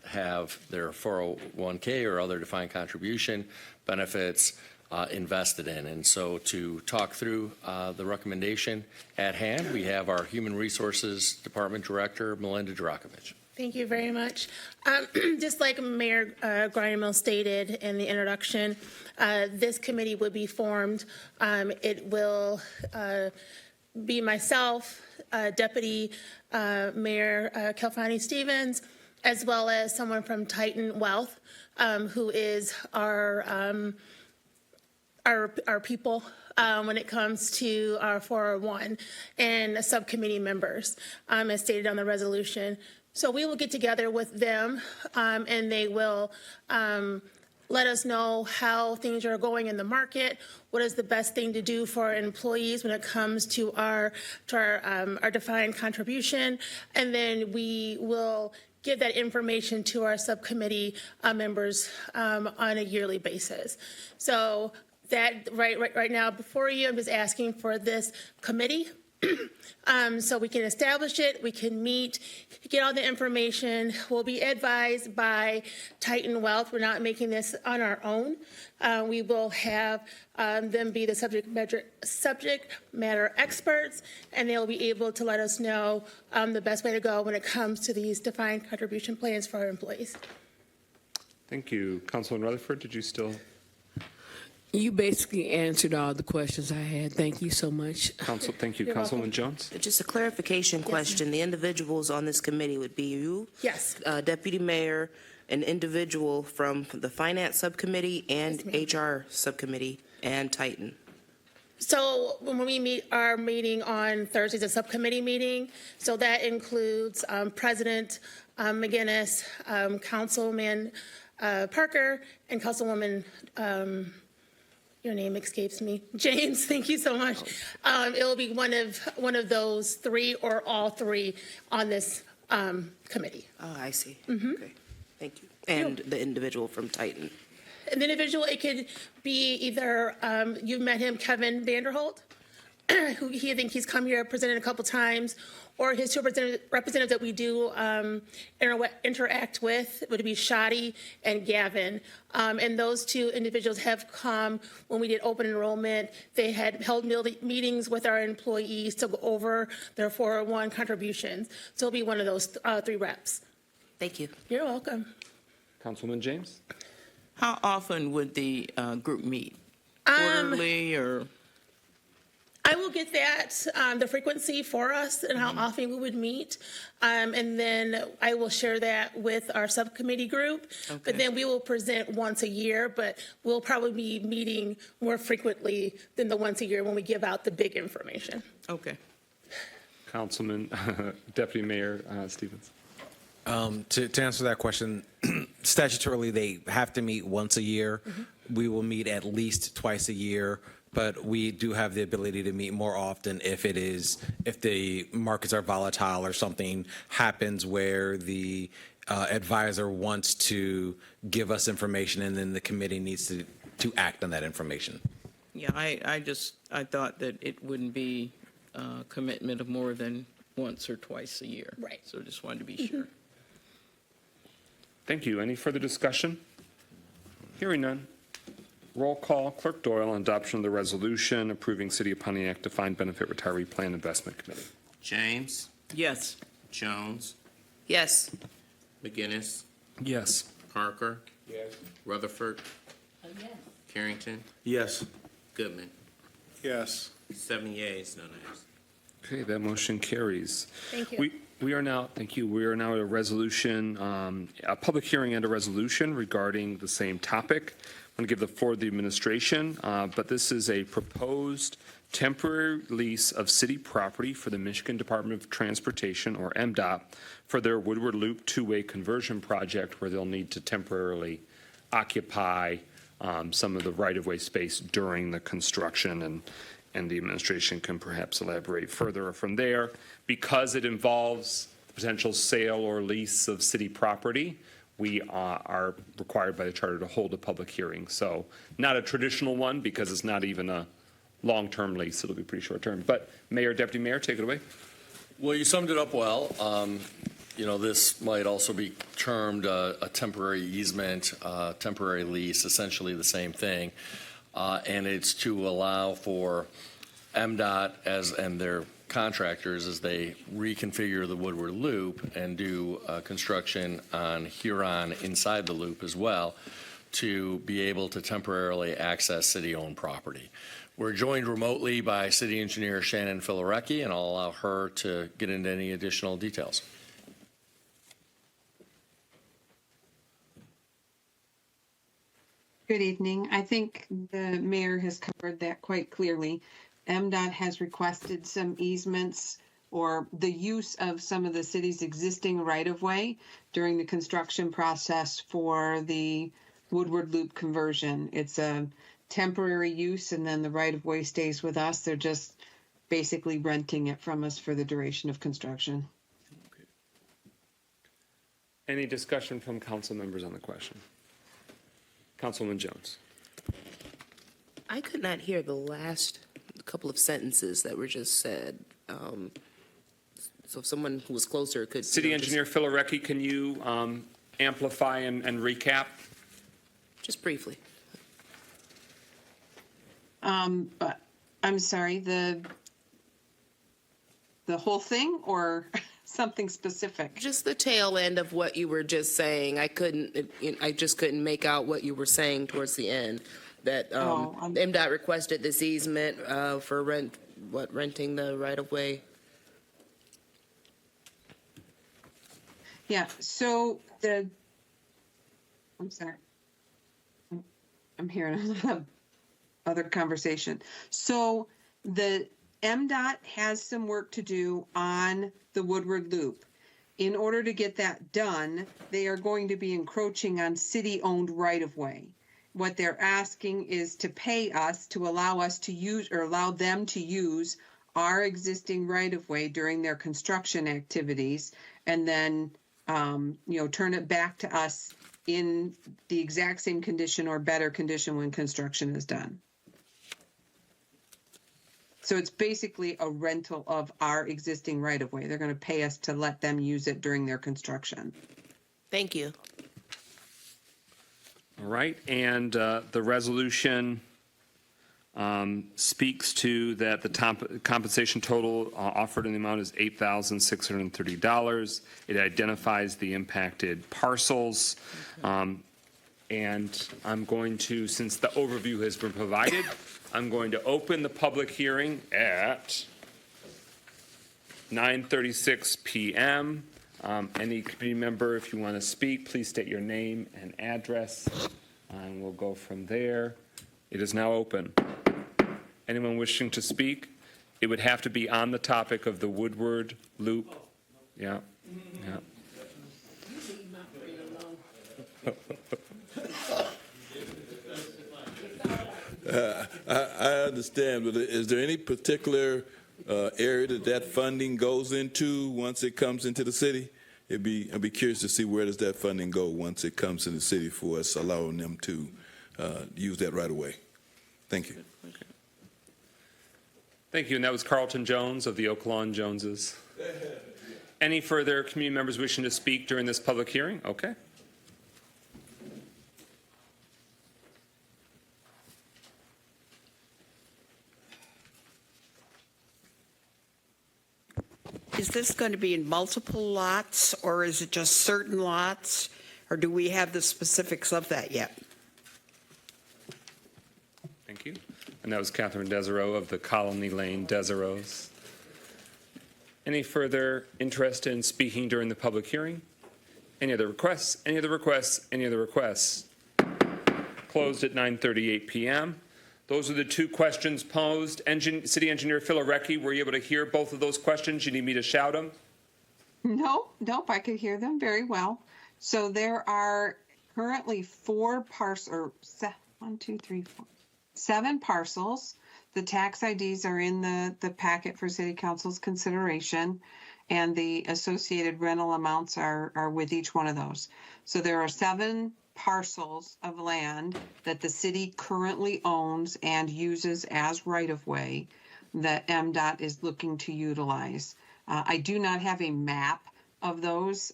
have their 401K or other defined contribution benefits invested in. And so to talk through the recommendation at hand, we have our Human Resources Department Director, Melinda Drakovich. Thank you very much. Just like Mayor Grindmill stated in the introduction, this committee would be formed. It will be myself, Deputy Mayor Kelfani Stevens, as well as someone from Titan Wealth, who is our people when it comes to our 401 and subcommittee members, as stated on the resolution. So we will get together with them, and they will let us know how things are going in the market, what is the best thing to do for our employees when it comes to our defined contribution, and then we will give that information to our subcommittee members on a yearly basis. So that right now before you, I'm just asking for this committee. So we can establish it, we can meet, get all the information. We'll be advised by Titan Wealth. We're not making this on our own. We will have them be the subject matter experts, and they'll be able to let us know the best way to go when it comes to these defined contribution plans for our employees. Thank you. Councilman Rutherford, did you still? You basically answered all the questions I had. Thank you so much. Thank you. You're Councilwoman welcome. Jones? Just a clarification question. The individuals on this committee would be you, Yes. Deputy Mayor, an individual from the Finance Subcommittee and Yes, HR Subcommittee, and Titan. So when we meet, our meeting on Thursday is a subcommittee meeting. So that includes President McGinnis, Councilman Parker, and Councilwoman, your name escapes me, James. Thank you so much. It will be one of those 3 or all 3 on this committee. Oh, I see. Mhm. Okay. Thank you. And the individual from Titan. An individual, it could be either, you've met him, Kevin Vanderholt, who I think he's come here, presented a couple times, or his two representatives that we do interact with would be Shadi and Gavin. And those two individuals have come when we did open enrollment. They had held meetings with our employees to go over their 401 contributions. So it'll be one of those three reps. Thank you. You're welcome. Councilman James? How often would the group meet? Quarterly or? I will get that, the frequency for us and how often we would meet. And then I will share that with our subcommittee group. Okay. But then we will present once a year, but we'll probably be meeting more frequently than the once a year when we give out the big information. Okay. Councilman, Deputy Mayor Stevens. To answer that question, statutorily, they have to meet once a year. We will meet at least twice a year, but we do have the ability to meet more often if the markets are volatile or something happens where the advisor wants to give us information and then the committee needs to act on that information. Yeah, I thought that it wouldn't be a commitment of more than once or twice a year. Right. So just wanted to be sure. Thank you. Any further discussion? Hearing none. Roll call. Clerk Doyle on adoption of the resolution approving City of Pontiac Defined Benefit Retiree Plan Investment Committee. James, Yes. Jones, Yes. McGinnis, Yes. Parker. Yes. Rutherford. Yes. Carrington, Yes. Goodman. Yes. 7 yeas, no nays. Okay, that motion carries. Thank you. We are now, thank you, we are now at a resolution, a public hearing and a resolution regarding the same topic. I'm going to give the floor to the administration, but this is a proposed temporary lease of city property for the Michigan Department of Transportation, or MDOT, for their Woodward Loop two-way conversion project where they'll need to temporarily occupy some of the right-of-way space during the construction, and the administration can perhaps elaborate further from there. Because it involves the potential sale or lease of city property, we are required by the charter to hold a public hearing. So not a traditional one because it's not even a long-term lease. It'll be pretty short-term. But Mayor, Deputy Mayor, take it away. Well, you summed it up well. This might also be termed a temporary easement, temporary lease, essentially the same thing. And it's to allow for MDOT and their contractors as they reconfigure the Woodward Loop and do construction on Huron inside the loop as well, to be able to temporarily access city-owned property. We're joined remotely by City Engineer Shannon Filarecki, and I'll allow her to get into any additional details. Good evening. I think the mayor has covered that quite clearly. MDOT has requested some easements or the use of some of the city's existing right-of-way during the construction process for the Woodward Loop conversion. It's a temporary use, and then the right-of-way stays with us. They're just basically renting it from us for the duration of construction. Any discussion from council members on the question? Councilman Jones. I could not hear the last couple of sentences that were just said. So if someone who was closer could. City Engineer Filarecki, can you amplify and recap? Just briefly. But I'm sorry, the whole thing or something specific? Just the tail end of what you were just saying. I just couldn't make out what you were saying towards the end. That MDOT requested this easement for renting the right of way. Yeah, so I'm sorry. I'm hearing a lot of other conversation. So the MDOT has some work to do on the Woodward Loop. In order to get that done, they are going to be encroaching on city-owned right-of-way. What they're asking is to pay us to allow us to use, or allow them to use, our existing right-of-way during their construction activities, and then turn it back to us in the exact same condition or better condition when construction is done. So it's basically a rental of our existing right-of-way. They're going to pay us to let them use it during their construction. Thank you. All right, and the resolution speaks to that the compensation total offered in the amount is $8,630. It identifies the impacted parcels. And I'm going to, since the overview has been provided, I'm going to open the public hearing at 9:36 p.m. Any committee member, if you want to speak, please state your name and address, and we'll go from there. It is now open. Anyone wishing to speak? It would have to be on the topic of the Woodward Loop. Yeah, yeah. I understand, but is there any particular area that funding goes into once it comes into the city? I'd be curious to see where does that funding go once it comes in the city for us, allowing them to use that right away. Thank you. Thank you, and that was Carlton Jones of the Oak Lawn Joneses. Any further community members wishing to speak during this public hearing? Okay. Is this going to be in multiple lots, or is it just certain lots, or do we have the specifics of that yet? Thank you. And that was Catherine Desereau of the Colony Lane Desereaus. Any further interest in speaking during the public hearing? Any other requests? Any other requests? Any other requests? Closed at 9:38 p.m. Those are the two questions posed. City Engineer Filarecki, were you able to hear both of those questions? You need me to shout them? Nope, I could hear them very well. So there are currently 7 parcels. The tax IDs are in the packet for City Council's consideration, and the associated rental amounts are with each one of those. So there are 7 parcels of land that the city currently owns and uses as right-of-way that MDOT is looking to utilize. I do not have a map of those,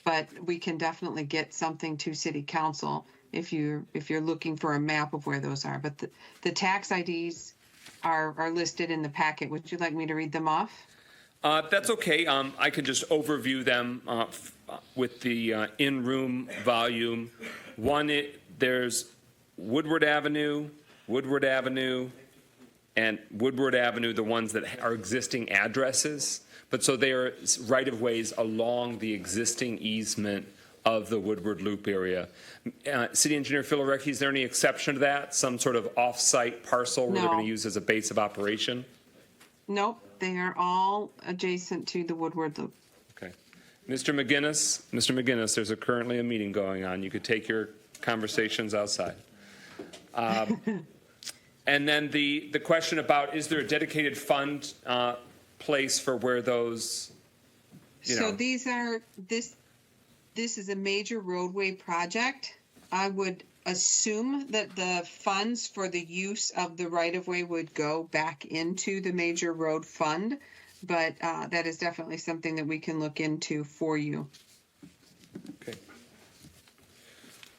but we can definitely get something to City Council if you're looking for a map of where those are. But the tax IDs are listed in the packet. Would you like me to read them off? That's okay. I could just overview them with the in-room volume. There's Woodward Avenue, and Woodward Avenue, the ones that are existing addresses. But so they are right-of-ways along the existing easement of the Woodward Loop area. City Engineer Filarecki, is there any exception to that? Some sort of off-site parcel where they're going to use as a base of operation? Nope, they are all adjacent to the Woodward Loop. Okay. Mr. McGinnis, there's currently a meeting going on. You could take your conversations outside. And then the question about, is there a dedicated fund place for where those, So these are, this is a major roadway project. I would assume that the funds for the use of the right-of-way would go back into the major road fund, but that is definitely something that we can look into for you. Okay.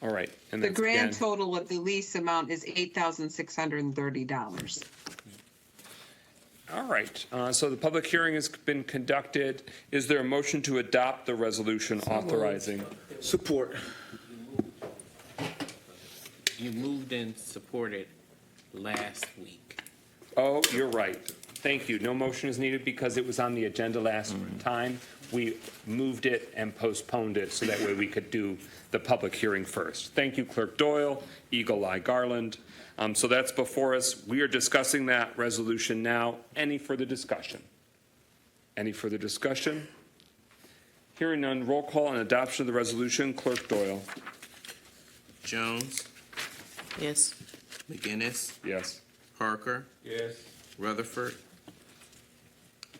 All right. And The grand total of the lease amount is $8,630. All right. So the public hearing has been conducted. Is there a motion to adopt the resolution authorizing? Support. You moved and supported last week. Oh, you're right. Thank you. No motion is needed because it was on the agenda last time. We moved it and postponed it so that way we could do the public hearing first. Thank you, Clerk Doyle, Eagle Eye Garland. So that's before us. We are discussing that resolution now. Any further discussion? Any further discussion? Hearing none, roll call on adoption of the resolution. Clerk Doyle. Jones, Yes. McGinnis, Yes. Parker, Yes. Rutherford,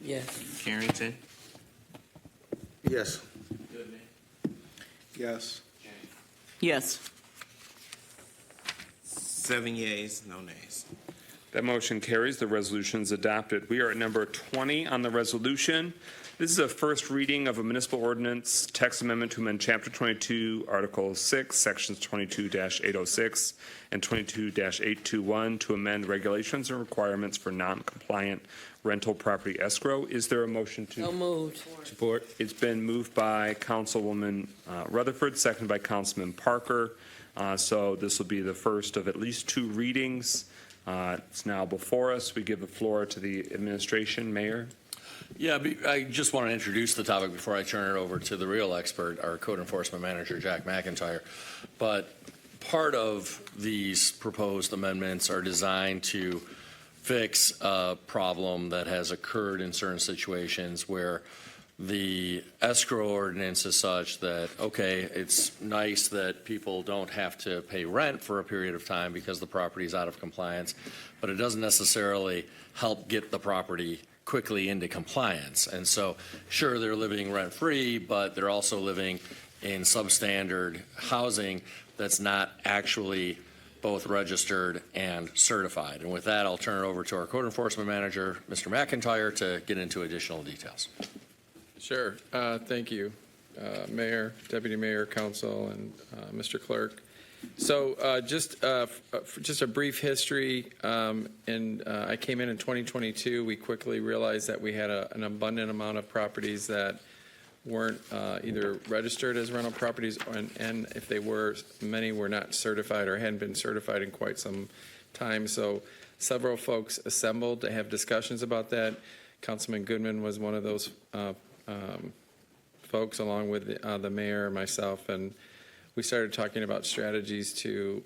Yes. Carrington, Yes. Yes. Yes. 7 yeas, no nays. That motion carries. The resolution is adopted. We are at number 20 on the resolution. This is a first reading of a municipal ordinance text amendment to amend Chapter 22, Article 6, Sections 22-806 and 22-821 to amend regulations and requirements for non-compliant rental property escrow. Is there a motion to? So moved. Support. It's been moved by Councilwoman Rutherford, seconded by Councilman Parker. So this will be the first of at least 2 readings. It's now before us. We give the floor to the administration. Mayor? Yeah, I just want to introduce the topic before I turn it over to the real expert, our code enforcement manager, Jack McIntyre. But part of these proposed amendments are designed to fix a problem that has occurred in certain situations where the escrow ordinance is such that, okay, it's nice that people don't have to pay rent for a period of time because the property is out of compliance, but it doesn't necessarily help get the property quickly into compliance. And so, sure, they're living rent-free, but they're also living in substandard housing that's not actually both registered and certified. And with that, I'll turn it over to our code enforcement manager, Mr. McIntyre, to get into additional details. Sure. Thank you, Mayor, Deputy Mayor, Council, and Mr. Clerk. So just a brief history. I came in 2022. We quickly realized that we had an abundant amount of properties that weren't either registered as rental properties, and if they were, many were not certified or hadn't been certified in quite some time. So several folks assembled to have discussions about that. Councilman Goodman was one of those folks, along with the mayor and myself, and we started talking about strategies to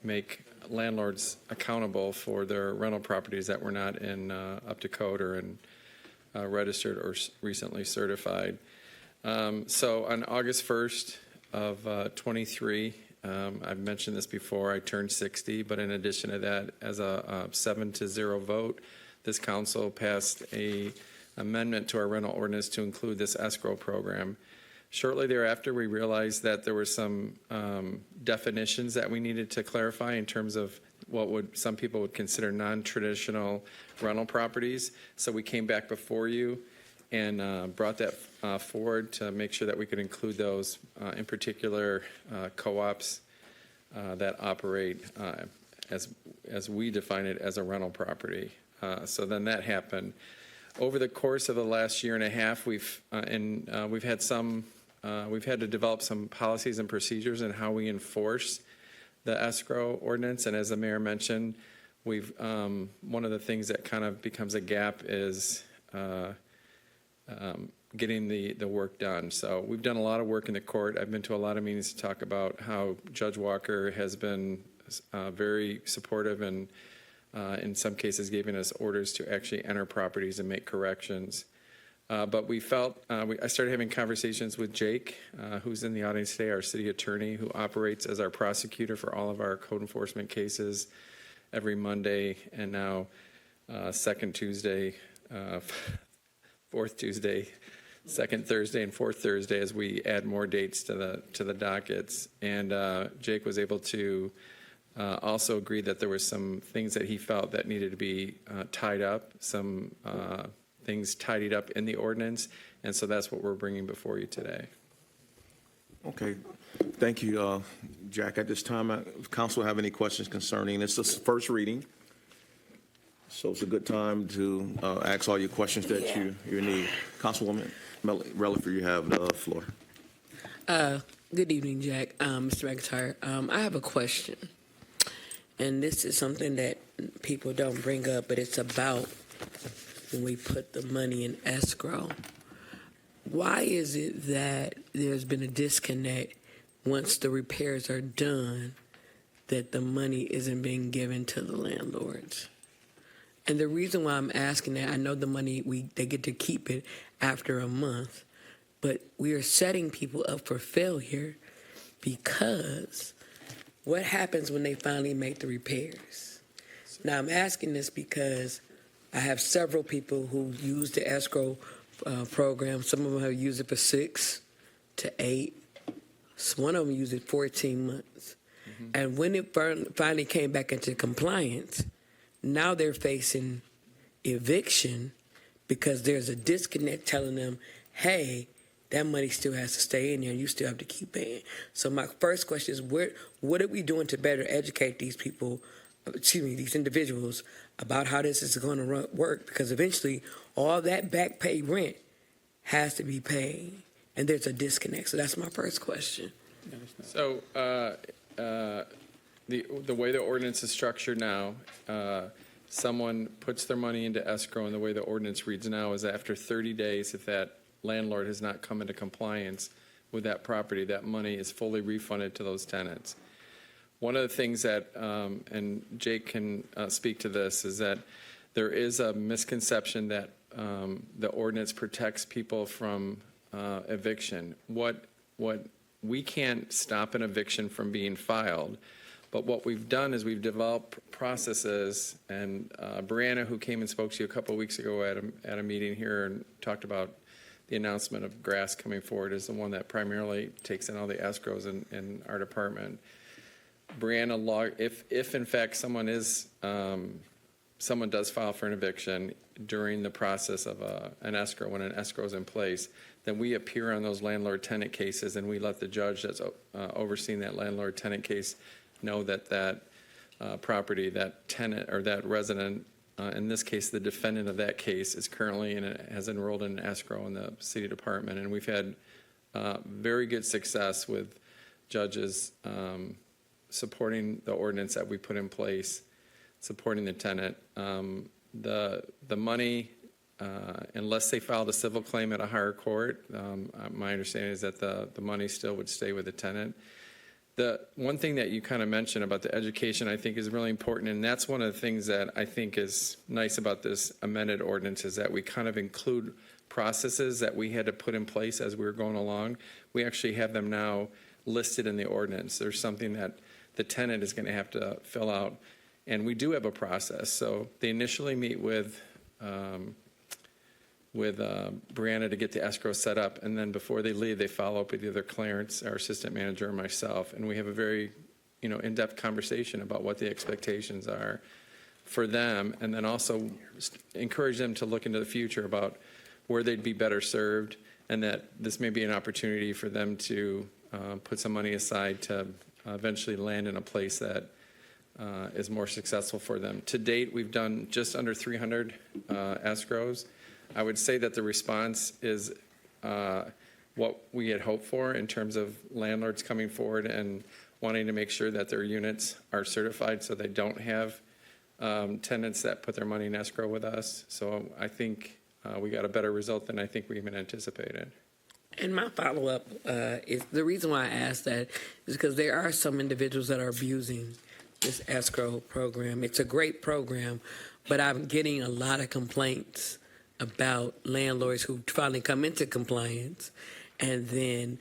make landlords accountable for their rental properties that were not in up to code or in registered or recently certified. So on August 1st of 23, I've mentioned this before, I turned 60, but in addition to that, as a 7-0 vote, this council passed a amendment to our rental ordinance to include this escrow program. Shortly thereafter, we realized that there were some definitions that we needed to clarify in terms of what some people would consider non-traditional rental properties. So we came back before you and brought that forward to make sure that we could include those, in particular co-ops that operate as we define it as a rental property. So then that happened. Over the course of the last year and a half, we've had to develop some policies and procedures in how we enforce the escrow ordinance. And as the mayor mentioned, one of the things that kind of becomes a gap is getting the work done. So we've done a lot of work in the court. I've been to a lot of meetings to talk about how Judge Walker has been very supportive and in some cases giving us orders to actually enter properties and make corrections. But we felt, I started having conversations with Jake, who's in the audience today, our city attorney, who operates as our prosecutor for all of our code enforcement cases every Monday and now second Tuesday, fourth Tuesday, second Thursday, and fourth Thursday as we add more dates to the dockets. And Jake was able to also agree that there were some things that he felt that needed to be tied up, some things tidied up in the ordinance, and so that's what we're bringing before you today. Okay. Thank you, Jack. At this time, if council have any questions concerning this, is the first reading, so it's a good time to ask all your questions that you need. Councilwoman Rutherford, you have the floor. Good evening, Jack. Mr. McIntyre, I have a question. And this is something that people don't bring up, but it's about when we put the money in escrow. Why is it that there's been a disconnect once the repairs are done that the money isn't being given to the landlords? And the reason why I'm asking that, I know the money, they get to keep it after a month, but we are setting people up for failure because what happens when they finally make the repairs? Now, I'm asking this because I have several people who use the escrow program. Some of them have used it for 6 to 8 months. One of them used it 14 months. And when it finally came back into compliance, now they're facing eviction because there's a disconnect telling them, hey, that money still has to stay in there and you still have to keep paying. So my first question is, what are we doing to better educate these people, these individuals, about how this is going to work? Because eventually all that back pay rent has to be paid and there's a disconnect. So that's my first question. So the way the ordinance is structured now, someone puts their money into escrow, and the way the ordinance reads now is after 30 days, if that landlord has not come into compliance with that property, that money is fully refunded to those tenants. One of the things that, and Jake can speak to this, is that there is a misconception that the ordinance protects people from eviction. What we can't stop an eviction from being filed, but what we've done is we've developed processes, and Brianna, who came and spoke to you a couple of weeks ago at a meeting here and talked about the announcement of grass coming forward, is the one that primarily takes in all the escrows in our department. Brianna, if in fact someone does file for an eviction during the process of an escrow, when an escrow is in place, then we appear on those landlord-tenant cases, and we let the judge that's overseeing that landlord-tenant case know that property, that tenant or that resident, in this case, the defendant of that case, is currently has enrolled in an escrow in the city department. And we've had very good success with judges supporting the ordinance that we put in place, supporting the tenant. The money, unless they filed a civil claim at a higher court, my understanding is that the money still would stay with the tenant. The one thing that you kind of mentioned about the education, I think, is really important, and that's one of the things that I think is nice about this amended ordinance, is that we kind of include processes that we had to put in place as we were going along. We actually have them now listed in the ordinance. There's something that the tenant is going to have to fill out, and we do have a process. So they initially meet with Brianna to get the escrow set up, and then before they leave, they follow up with either Clarence, our assistant manager, or myself, and we have a very, in-depth conversation about what the expectations are for them, and then also encourage them to look into the future about where they'd be better served, and that this may be an opportunity for them to put some money aside to eventually land in a place that is more successful for them. To date, we've done just under 300 escrows. I would say that the response is what we had hoped for in terms of landlords coming forward and wanting to make sure that their units are certified so they don't have tenants that put their money in escrow with us. So I think we got a better result than I think we even anticipated. And my follow-up is the reason why I asked that is because there are some individuals that are abusing this escrow program. It's a great program, but I'm getting a lot of complaints about landlords who finally come into compliance, and then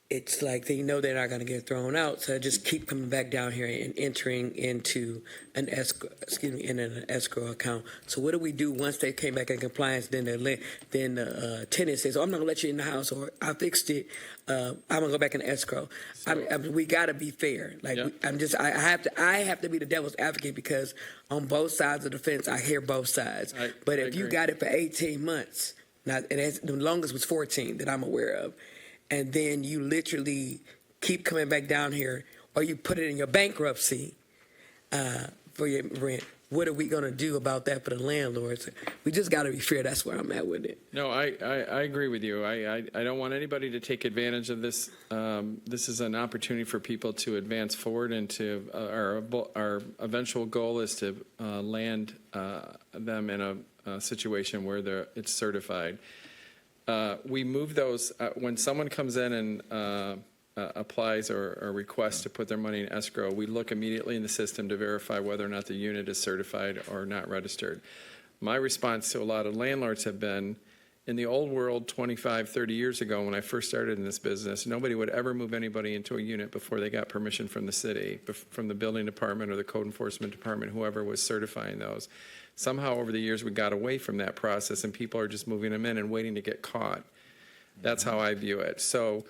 it's like they know they're not going to get thrown out, so just keep coming back down here and entering into an escrow, in an escrow account. So what do we do once they came back in compliance? Then the tenant says, "Oh, I'm not going to let you in the house," or "I fixed it. I'm going to go back in escrow." We got to be fair. Like I have to be the devil's advocate, because on both sides of the fence, I hear both sides. But if you got it for 18 months, the longest was 14 that I'm aware of, and then you literally keep coming back down here, or you put it in your bankruptcy for your rent, what are we going to do about that for the landlords? We just got to be fair. That's where I'm at with it. No, I agree with you. I don't want anybody to take advantage of this. This is an opportunity for people to advance forward, and to our eventual goal is to land them in a situation where it's certified. We move those when someone comes in and applies or requests to put their money in escrow. We look immediately in the system to verify whether or not the unit is certified or not registered. My response to a lot of landlords have been, in the old world 25, 30 years ago, when I first started in this business, nobody would ever move anybody into a unit before they got permission from the city, from the building department or the code enforcement department, whoever was certifying those. Somehow over the years we got away from that process, and people are just moving them in and waiting to get caught. That's how I view it. So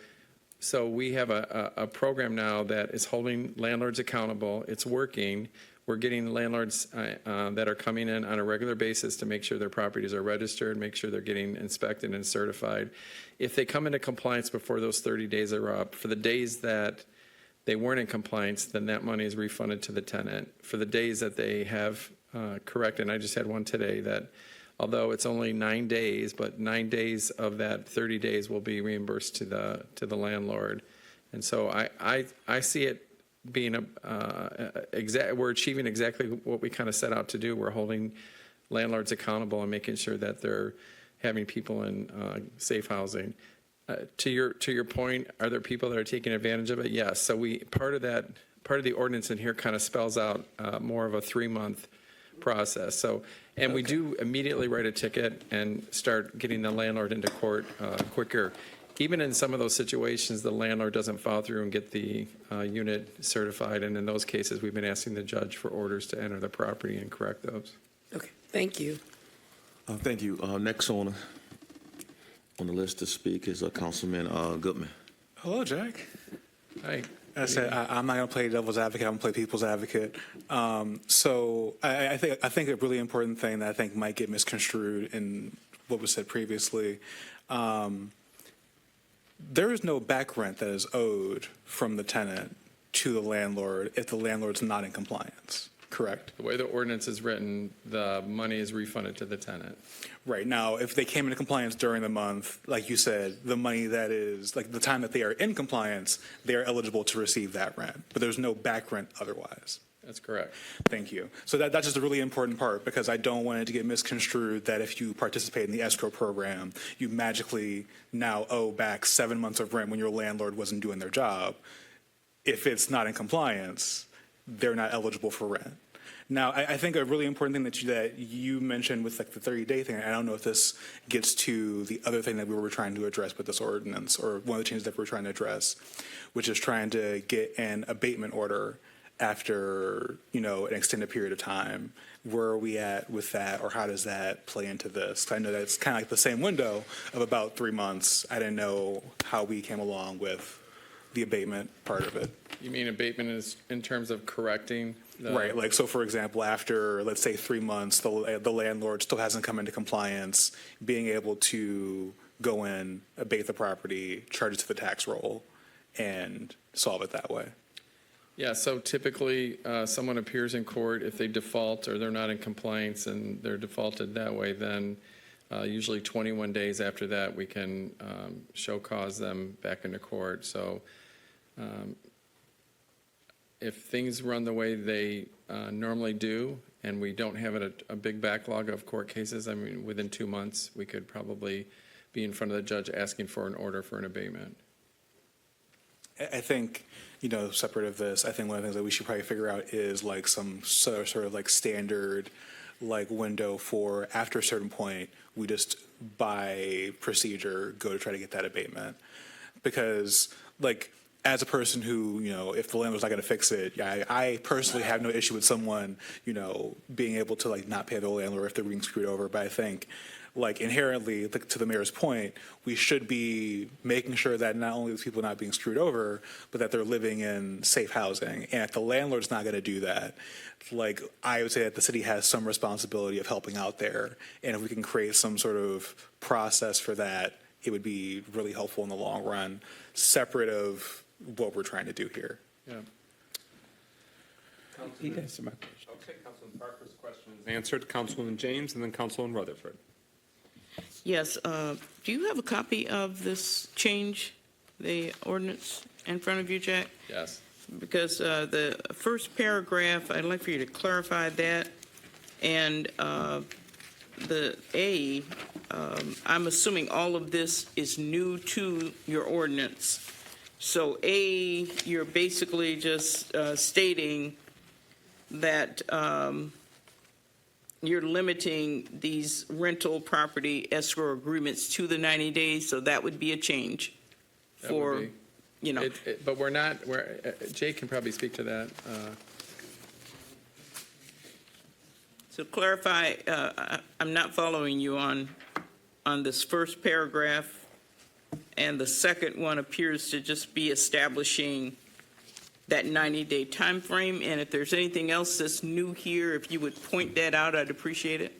So we have a program now that is holding landlords accountable. It's working. We're getting landlords that are coming in on a regular basis to make sure their properties are registered, make sure they're getting inspected and certified. If they come into compliance before those 30 days are up, for the days that they weren't in compliance, then that money is refunded to the tenant. For the days that they have corrected, and I just had one today that although it's only 9 days, but 9 days of that 30 days will be reimbursed to the landlord. And so I see it being we're achieving exactly what we kind of set out to do. We're holding landlords accountable and making sure that they're having people in safe housing. To your point, are there people that are taking advantage of it? Yes. So part of the ordinance in here kind of spells out more of a 3-month process. So, and we do immediately write a ticket and start getting the landlord into court quicker. Even in some of those situations, the landlord doesn't follow through and get the unit certified, and in those cases, we've been asking the judge for orders to enter the property and correct those. Okay, thank you. Thank you. Next on the list to speak is Councilman Goodman. Hello, Jack. Hi. I said I'm not going to play devil's advocate. I'm going to play people's advocate. So I think a really important thing that I think might get misconstrued in what was said previously. There is no back rent that is owed from the tenant to the landlord if the landlord's not in compliance. Correct. The way the ordinance is written, the money is refunded to the tenant. Right. Now, if they came into compliance during the month, like you said, the money that is, like the time that they are in compliance, they are eligible to receive that rent. But there's no back rent otherwise. That's correct. Thank you. So that's just a really important part because I don't want it to get misconstrued that if you participate in the escrow program, you magically now owe back 7 months of rent when your landlord wasn't doing their job. If it's not in compliance, they're not eligible for rent. Now, I think a really important thing that you mentioned with like the 30-day thing, I don't know if this gets to the other thing that we were trying to address with this ordinance, or one of the changes that we were trying to address, which is trying to get an abatement order after, an extended period of time. Where are we at with that, or how does that play into this? I know that it's kind of like the same window of about 3 months. I didn't know how we came along with the abatement part of it. You mean abatement is in terms of correcting? Right. Like, so for example, after, let's say 3 months, the landlord still hasn't come into compliance, being able to go in, abate the property, charge it to the tax roll, and solve it that way. Yeah, so typically, someone appears in court, if they default or they're not in compliance and they're defaulted that way, then usually 21 days after that, we can show cause them back into court. So if things run the way they normally do, and we don't have a big backlog of court cases, I mean, within 2 months, we could probably be in front of the judge asking for an order for an abatement. I think, separate of this, I think one of the things that we should probably figure out is like some sort of like standard like window for after a certain point, we just by procedure go to try to get that abatement. Because like as a person who, if the landlord's not going to fix it, I personally have no issue with someone, being able to like not pay the landlord if they're being screwed over. But I think like inherently, to the mayor's point, we should be making sure that not only the people are not being screwed over, but that they're living in safe housing. And if the landlord's not going to do that, like I would say that the city has some responsibility of helping out there. And if we can create some sort of process for that, it would be really helpful in the long run, separate of what we're trying to do here. Yeah. Okay, Councilman Parker's question is answered. Councilwoman James, and then Councilwoman Rutherford. Yes, do you have a copy of this change, the ordinance, in front of you, Jack? Yes. Because the first paragraph, I'd like for you to clarify that. And the A, I'm assuming all of this is new to your ordinance. So A, you're basically just stating that you're limiting these rental property escrow agreements to the 90 days, so that would be a change for, But we're not, Jay can probably speak to that. So clarify, I'm not following you on this first paragraph And the second one appears to just be establishing that 90-day time frame. And if there's anything else that's new here, if you would point that out, I'd appreciate it.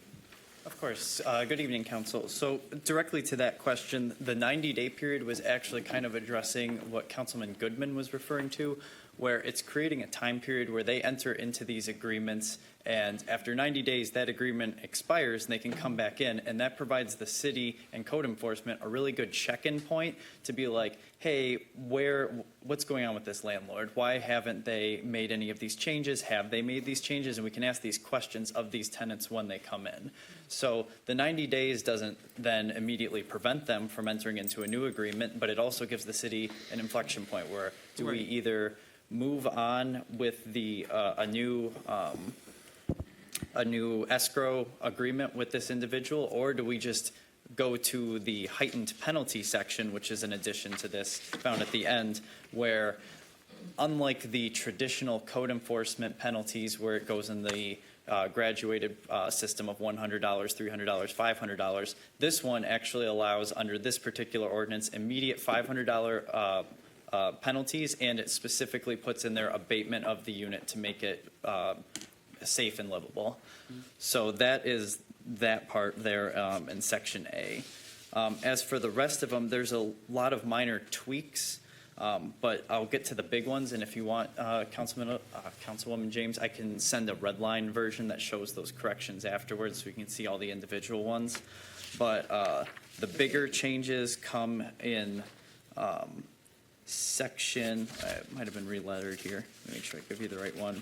Of course. Good evening, Council. So directly to that question, the 90-day period was actually kind of addressing what Councilman Goodman was referring to, where it's creating a time period where they enter into these agreements, and after 90 days, that agreement expires, and they can come back in, and that provides the city and code enforcement a really good check-in point to be like, hey, what's going on with this landlord? Why haven't they made any of these changes? Have they made these changes? And we can ask these questions of these tenants when they come in. So the 90 days doesn't then immediately prevent them from entering into a new agreement, but it also gives the city an inflection point where do we either move on with the a new escrow agreement with this individual, or do we just go to the heightened penalty section, which is an addition to this found at the end, where unlike the traditional code enforcement penalties where it goes in the graduated system of $100, $300, $500, this one actually allows, under this particular ordinance, immediate $500 penalties, and it specifically puts in there abatement of the unit to make it safe and livable. So that is that part there in Section A. As for the rest of them, there's a lot of minor tweaks, but I'll get to the big ones, and if you want, Councilwoman James, I can send a red line version that shows those corrections afterwards so we can see all the individual ones. But the bigger changes come in section, it might have been relettered here. Let me make sure I give you the right one.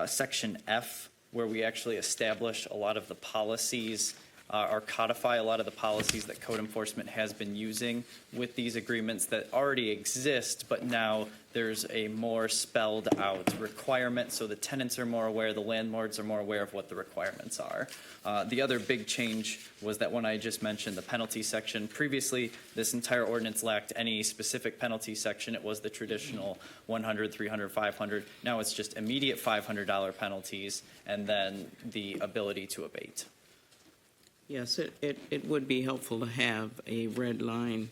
Section F, where we actually establish a lot of the policies or codify a lot of the policies that code enforcement has been using with these agreements that already exist, but now there's a more spelled out requirement, so the tenants are more aware, the landlords are more aware of what the requirements are. The other big change was that one I just mentioned, the penalty section. Previously, this entire ordinance lacked any specific penalty section. It was the traditional 100, 300, 500. Now it's just immediate $500 penalties and then the ability to abate. Yes, it would be helpful to have a red line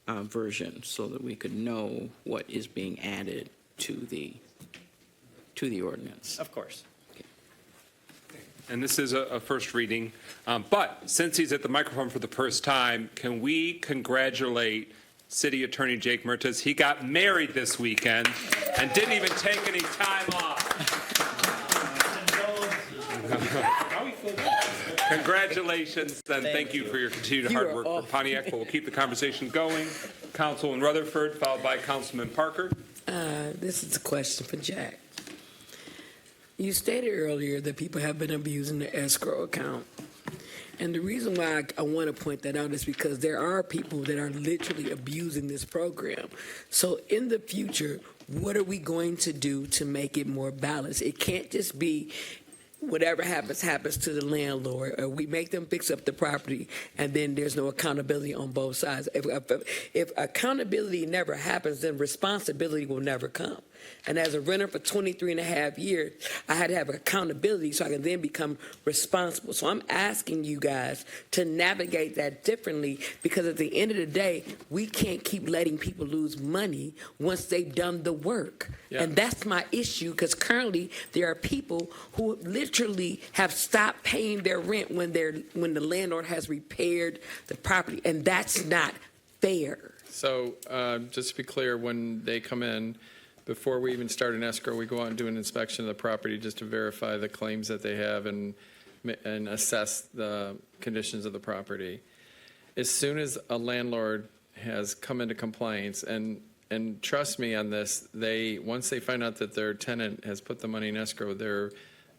version so that we could know what is being added to the ordinance. Of course. And this is a first reading. But since he's at the microphone for the first time, can we congratulate City Attorney Jake Mertes? He got married this weekend and didn't even take any time off. Congratulations, and thank you for your continued hard work for Pontiac. But we'll keep the conversation going. Councilman Rutherford, followed by Councilman Parker. This is a question for Jack. You stated earlier that people have been abusing the escrow account. And the reason why I want to point that out is because there are people that are literally abusing this program. So in the future, what are we going to do to make it more balanced? It can't just be whatever happens, happens to the landlord, or we make them fix up the property, and then there's no accountability on both sides. If accountability never happens, then responsibility will never come. And as a renter for 23 and a half years, I had to have accountability so I can then become responsible. So I'm asking you guys to navigate that differently, because at the end of the day, we can't keep letting people lose money once they've done the work. Yeah. And that's my issue, because currently there are people who literally have stopped paying their rent when the landlord has repaired the property, and that's not fair. So just to be clear, when they come in, before we even start an escrow, we go out and do an inspection of the property just to verify the claims that they have and assess the conditions of the property. As soon as a landlord has come into compliance, and trust me on this, once they find out that their tenant has put the money in escrow, they're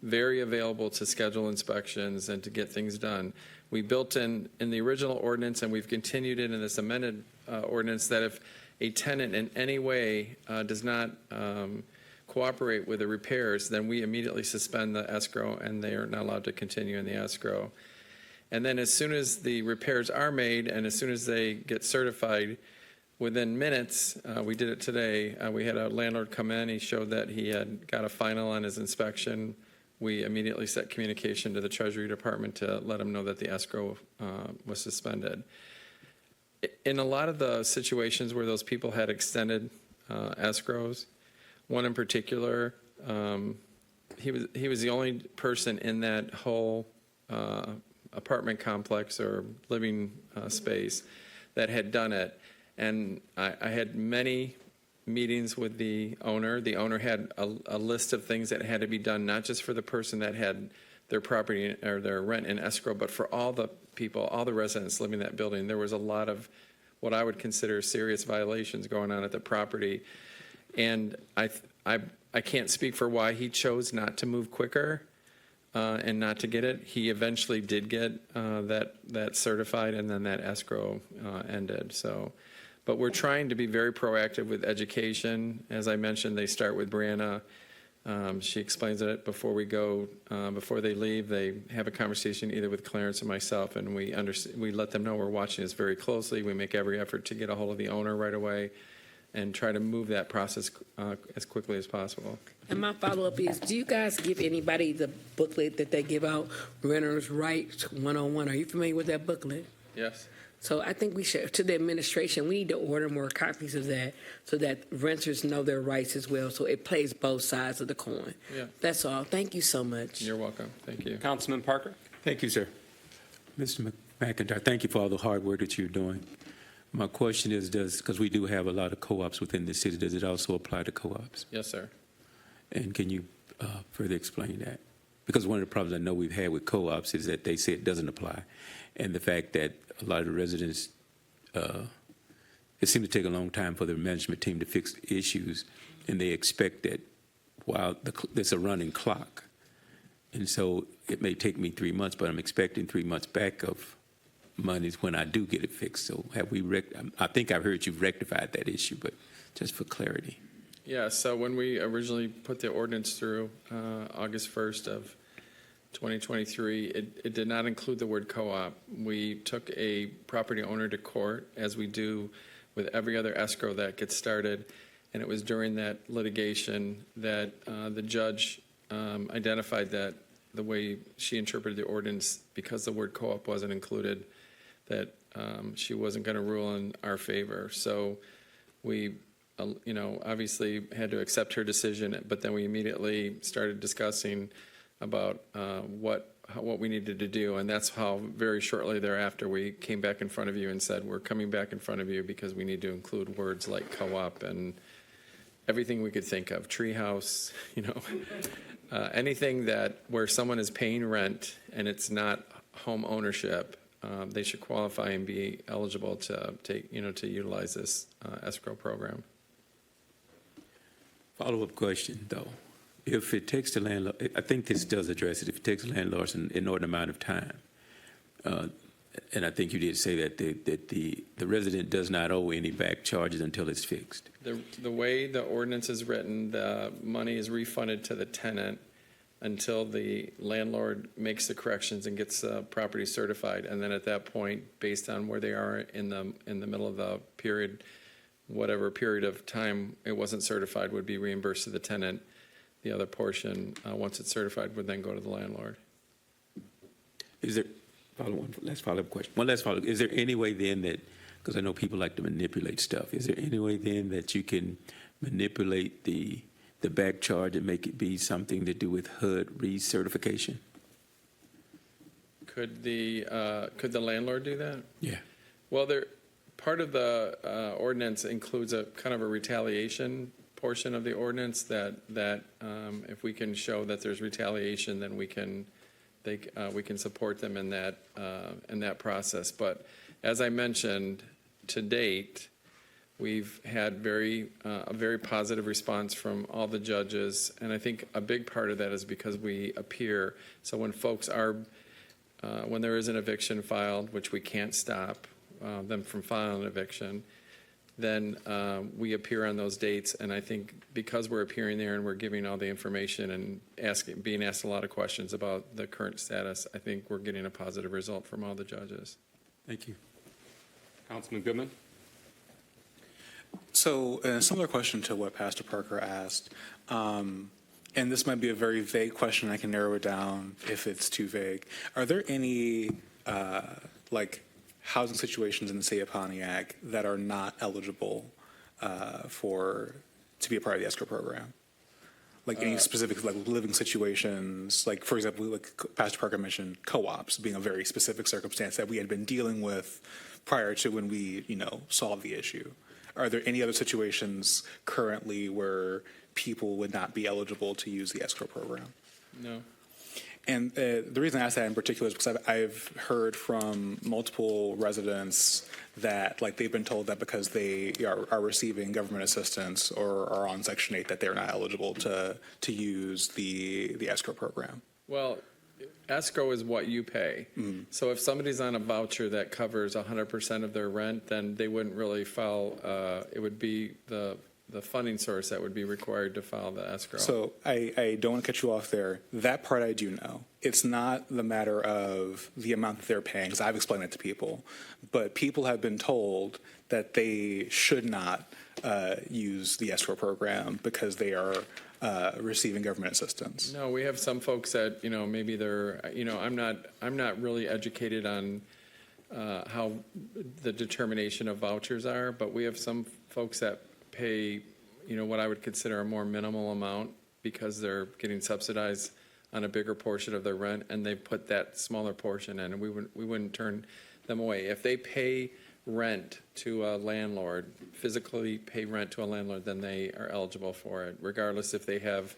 very available to schedule inspections and to get things done. We built in the original ordinance, and we've continued it in this amended ordinance, that if a tenant in any way does not cooperate with the repairs, then we immediately suspend the escrow, and they are not allowed to continue in the escrow. And then as soon as the repairs are made, and as soon as they get certified, within minutes, we did it today, we had a landlord come in, he showed that he had got a final on his inspection. We immediately set communication to the Treasury Department to let them know that the escrow was suspended. in a lot of the situations where those people had extended escrows, one in particular, he was the only person in that whole apartment complex or living space that had done it. And I had many meetings with the owner. The owner had a list of things that had to be done, not just for the person that had their property or their rent in escrow, but for all the people, all the residents living in that building. There was a lot of what I would consider serious violations going on at the property. And I can't speak for why he chose not to move quicker and not to get it. He eventually did get that certified, and then that escrow ended. So, but we're trying to be very proactive with education. As I mentioned, they start with Brianna. She explains it before we go, before they leave. They have a conversation either with Clarence or myself, and we let them know we're watching this very closely. We make every effort to get a hold of the owner right away and try to move that process as quickly as possible. And my follow-up is, do you guys give anybody the booklet that they give out, Renters' Rights 101? Are you familiar with that booklet? Yes. So I think we should, to the administration, we need to order more copies of that so that renters know their rights as well, so it plays both sides of the coin. Yeah. That's all. Thank you so much. You're welcome. Thank you. Councilman Parker? Thank you, sir. Mr. McIntyre, thank you for all the hard work that you're doing. My question is, because we do have a lot of co-ops within the city, does it also apply to co-ops? Yes, sir. And can you further explain that? Because one of the problems I know we've had with co-ops is that they say it doesn't apply. And the fact that a lot of the residents, it seems to take a long time for the management team to fix issues, and they expect that while there's a running clock. And so it may take me 3 months, but I'm expecting 3 months back of monies when I do get it fixed. So have we, I think I've heard you've rectified that issue, but just for clarity. Yeah, so when we originally put the ordinance through August 1st of 2023, it did not include the word co-op. We took a property owner to court, as we do with every other escrow that gets started, and it was during that litigation that the judge identified that the way she interpreted the ordinance, because the word co-op wasn't included, that she wasn't going to rule in our favor. So we obviously had to accept her decision, but then we immediately started discussing about what we needed to do, and that's how very shortly thereafter we came back in front of you and said, we're coming back in front of you because we need to include words like co-op and everything we could think of, treehouse, anything that where someone is paying rent and it's not home ownership, they should qualify and be eligible to take, to utilize this escrow program. Follow-up question, though. If it takes the landlord, I think this does address it, if it takes the landlords an inordinate amount of time, and I think you did say that the resident does not owe any back charges until it's fixed. The way the ordinance is written, the money is refunded to the tenant until the landlord makes the corrections and gets the property certified, and then at that point, based on where they are in the middle of the period, whatever period of time it wasn't certified would be reimbursed to the tenant. The other portion, once it's certified, would then go to the landlord. Is there, last follow-up question. One last follow-up. Is there any way then that, because I know people like to manipulate stuff, is there any way then that you can manipulate the back charge and make it be something to do with HUD recertification? Could the landlord do that? Yeah. Well, part of the ordinance includes a kind of a retaliation portion of the ordinance that if we can show that there's retaliation, then we can support them in that process. But as I mentioned, to date, we've had a very positive response from all the judges, and I think a big part of that is because we appear. So when folks are, when there is an eviction filed, which we can't stop them from filing an eviction, then we appear on those dates, and I think because we're appearing there and we're giving all the information and being asked a lot of questions about the current status, I think we're getting a positive result from all the judges. Thank you. Councilman Goodman? So, a similar question to what Pastor Parker asked, and this might be a very vague question. I can narrow it down if it's too vague. Are there any housing situations in the city of Pontiac that are not eligible to be a part of the escrow program? Like any specific like living situations, like for example, like Pastor Parker mentioned, co-ops being a very specific circumstance that we had been dealing with prior to when we, solved the issue. Are there any other situations currently where people would not be eligible to use the escrow program? No. And the reason I ask that in particular is because I've heard from multiple residents that like they've been told that because they are receiving government assistance or are on Section 8 that they're not eligible to use the escrow program. Well, escrow is what you pay. So if somebody's on a voucher that covers 100% of their rent, then they wouldn't really file, it would be the funding source that would be required to file the escrow. So I don't want to cut you off there. That part I do know. It's not the matter of the amount that they're paying, because I've explained it to people. But people have been told that they should not use the escrow program because they are receiving government assistance. No, we have some folks that, maybe they're, I'm not really educated on how the determination of vouchers are, but we have some folks that pay, what I would consider a more minimal amount because they're getting subsidized on a bigger portion of their rent, and they put that smaller portion in, and we wouldn't turn them away. If they pay rent to a landlord, physically pay rent to a landlord, then they are eligible for it, regardless if they have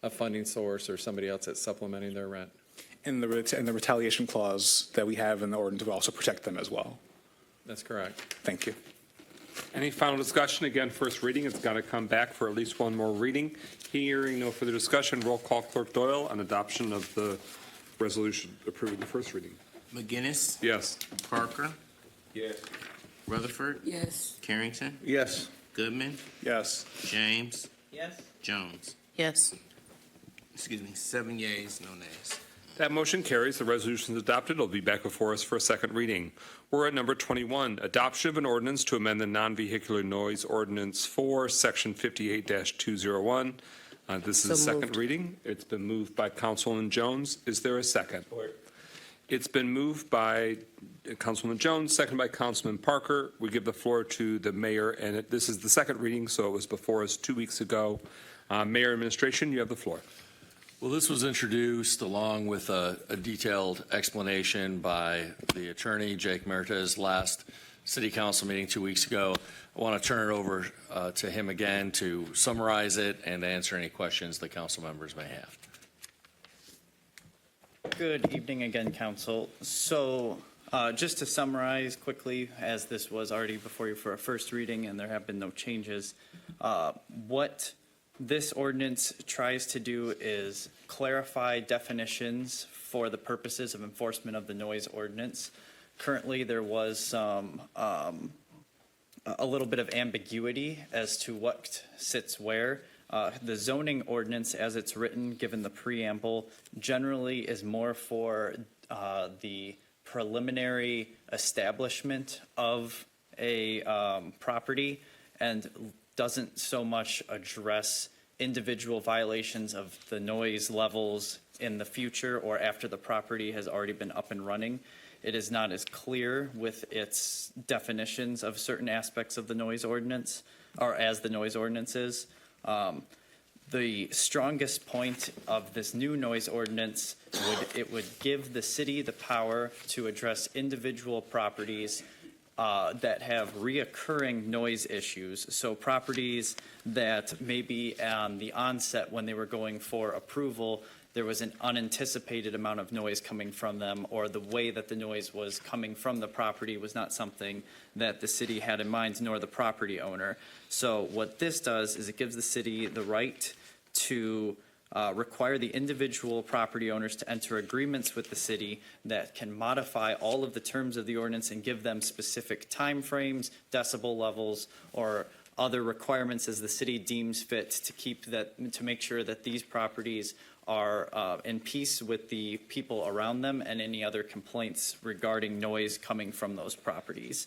a funding source or somebody else that's supplementing their rent. And the retaliation clause that we have in the ordinance will also protect them as well. That's correct. Thank you. Any final discussion? Again, first reading. It's got to come back for at least one more reading. Hearing no further discussion, roll call Clerk Doyle on adoption of the resolution approving the first reading. McGinnis? Yes. Parker? Yes. Rutherford? Yes. Carrington? Yes. Goodman? Yes. James? Yes. Jones? Yes. Excuse me, 7 yeas, no nays. That motion carries. The resolution is adopted. It'll be back before us for a second reading. We're at number 21, adoption of an ordinance to amend the non-vehicular noise ordinance 4, section 58-201. This is a second reading. It's been moved by Councilman Jones. Is there a second? It's been moved by Councilman Jones, seconded by Councilman Parker. We give the floor to the mayor, and this is the second reading, so it was before us 2 weeks ago. Mayor Administration, you have the floor. Well, this was introduced along with a detailed explanation by the attorney, Jake Mertes, last city council meeting 2 weeks ago. I want to turn it over to him again to summarize it and answer any questions the council members may have. Good evening again, Council. So just to summarize quickly, as this was already before you for a first reading and there have been no changes, what this ordinance tries to do is clarify definitions for the purposes of enforcement of the noise ordinance. Currently, there was some a little bit of ambiguity as to what sits where. The zoning ordinance, as it's written, given the preamble, generally is more for the preliminary establishment of a property and doesn't so much address individual violations of the noise levels in the future or after the property has already been up and running. It is not as clear with its definitions of certain aspects of the noise ordinance, or as the noise ordinance is. The strongest point of this new noise ordinance would give the city the power to address individual properties that have reoccurring noise issues. So properties that maybe on the onset when they were going for approval, there was an unanticipated amount of noise coming from them, or the way that the noise was coming from the property was not something that the city had in mind, nor the property owner. So what this does is it gives the city the right to require the individual property owners to enter agreements with the city that can modify all of the terms of the ordinance and give them specific timeframes, decibel levels, or other requirements as the city deems fit to keep that, to make sure that these properties are in peace with the people around them and any other complaints regarding noise coming from those properties.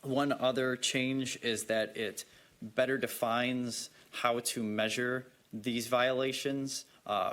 One other change is that it better defines how to measure these violations.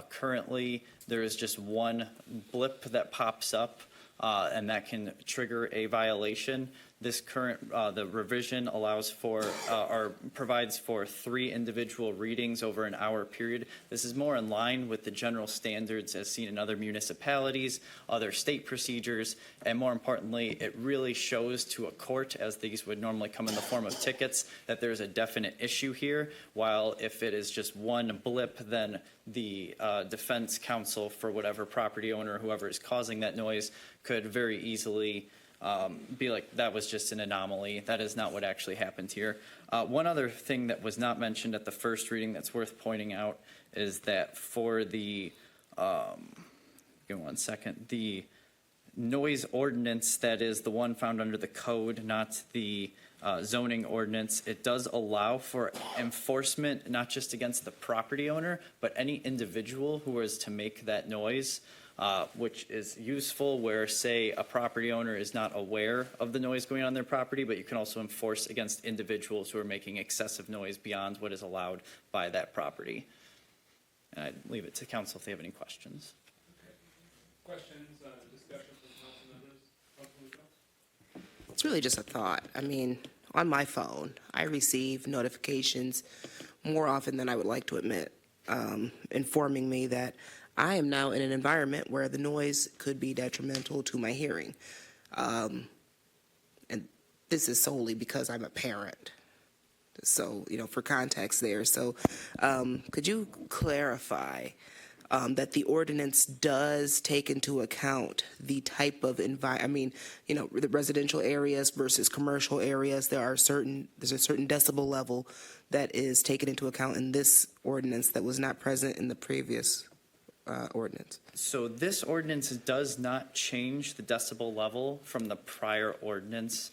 Currently, there is just one blip that pops up and that can trigger a violation. This current, the revision allows for, or provides for 3 individual readings over an hour period. This is more in line with the general standards as seen in other municipalities, other state procedures, and more importantly, it really shows to a court, as these would normally come in the form of tickets, that there's a definite issue here, while if it is just one blip, then the defense counsel for whatever property owner, whoever is causing that noise, could very easily be like, that was just an anomaly. That is not what actually happened here. One other thing that was not mentioned at the first reading that's worth pointing out is that for the, give me one second, the noise ordinance, that is the one found under the code, not the zoning ordinance, it does allow for enforcement, not just against the property owner, but any individual who is to make that noise. Which is useful where, say, a property owner is not aware of the noise going on their property, but you can also enforce against individuals who are making excessive noise beyond what is allowed by that property. And I'd leave it to council if they have any questions. Questions, discussion from council members? It's really just a thought. I mean, on my phone, I receive notifications more often than I would like to admit, informing me that I am now in an environment where the noise could be detrimental to my hearing. And this is solely because I'm a parent. So, for context there. So, could you clarify that the ordinance does take into account the type of the residential areas versus commercial areas? There's a certain decibel level that is taken into account in this ordinance that was not present in the previous ordinance. So this ordinance does not change the decibel level from the prior ordinance.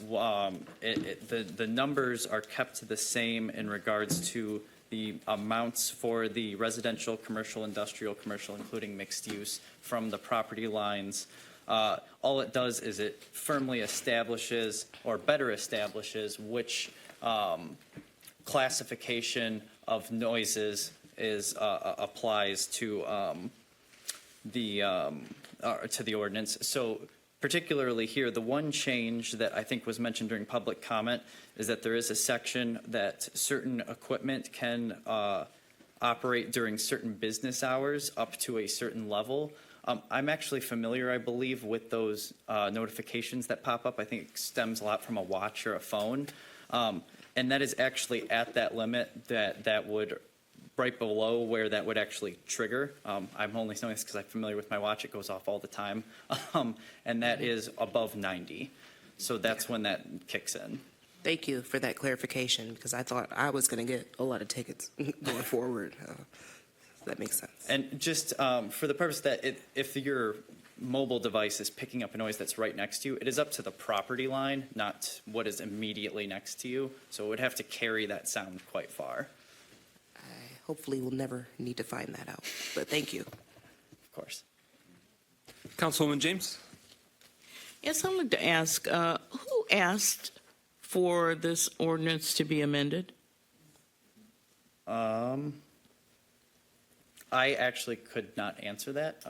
The numbers are kept the same in regards to the amounts for the residential, commercial, industrial, commercial, including mixed use from the property lines. All it does is it firmly establishes, or better establishes, which classification of noises applies to the ordinance. So particularly here, the one change that I think was mentioned during public comment is that there is a section that certain equipment can operate during certain business hours up to a certain level. I'm actually familiar, I believe, with those notifications that pop up. I think it stems a lot from a watch or a phone. And that is actually at that limit that would right below where that would actually trigger. I'm only knowing this because I'm familiar with my watch. It goes off all the time. And that is above 90. So that's when that kicks in. Thank you for that clarification, because I thought I was going to get a lot of tickets going forward. That makes sense. And just for the purpose that if your mobile device is picking up a noise that's right next to you, it is up to the property line, not what is immediately next to you. So it would have to carry that sound quite far. Hopefully we'll never need to find that out, but thank you. Of course. Councilwoman James? Yes, I'd like to ask, who asked for this ordinance to be amended? I actually could not answer that.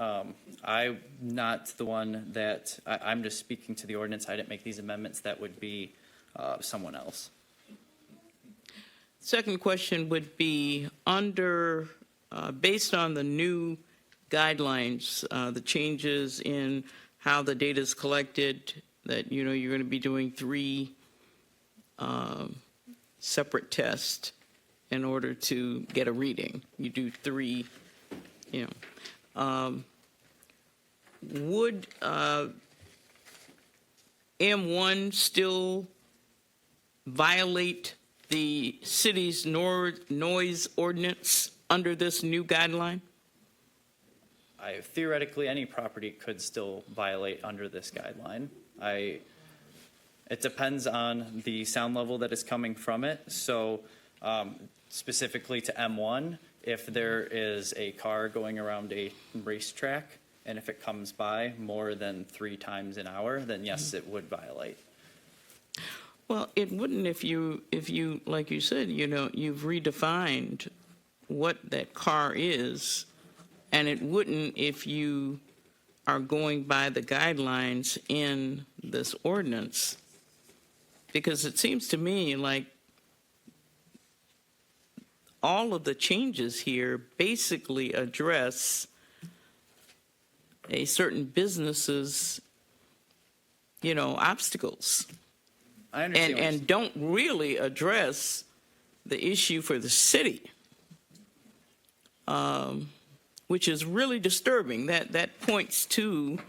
I'm not the one that, I'm just speaking to the ordinance. I didn't make these amendments. That would be someone else. Second question would be based on the new guidelines, the changes in how the data is collected, that you're going to be doing 3 separate tests in order to get a reading. You do 3, would M1 still violate the city's noise ordinance under this new guideline? Theoretically, any property could still violate under this guideline. It depends on the sound level that is coming from it. So specifically to M1, if there is a car going around a racetrack, and if it comes by more than 3 times an hour, then yes, it would violate. Well, it wouldn't if you, like you said, you've redefined what that car is, and it wouldn't if you are going by the guidelines in this ordinance? Because it seems to me like all of the changes here basically address a certain business's, obstacles. I understand. And don't really address the issue for the city, which is really disturbing. That points to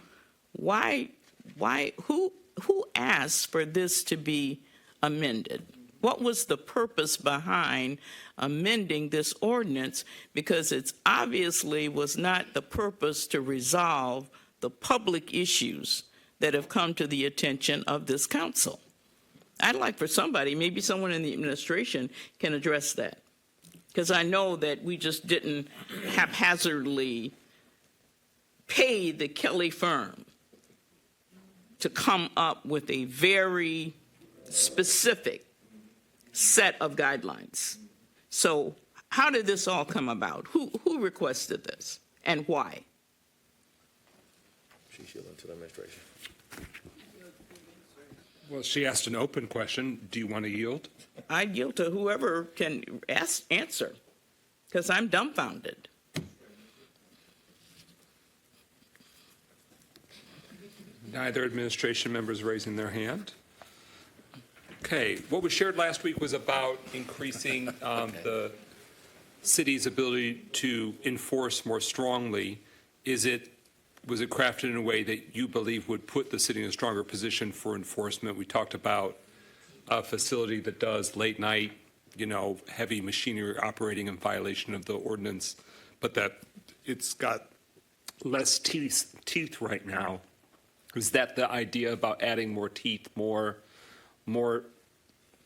who asked for this to be amended? What was the purpose behind amending this ordinance? Because it obviously was not the purpose to resolve the public issues that have come to the attention of this council. I'd like for somebody, maybe someone in the administration, can address that. Because I know that we just didn't haphazardly pay the Kelly firm to come up with a very specific set of guidelines. So how did this all come about? Who requested this and why? She's yielding to the administration. Well, she asked an open question. Do you want to yield? I yield to whoever can answer, because I'm dumbfounded. Neither administration members raising their hand. Okay, what was shared last week was about increasing the city's ability to enforce more strongly. Was it crafted in a way that you believe would put the city in a stronger position for enforcement? We talked about a facility that does late night, heavy machinery operating in violation of the ordinance, but that it's got less teeth right now. Is that the idea about adding more teeth, more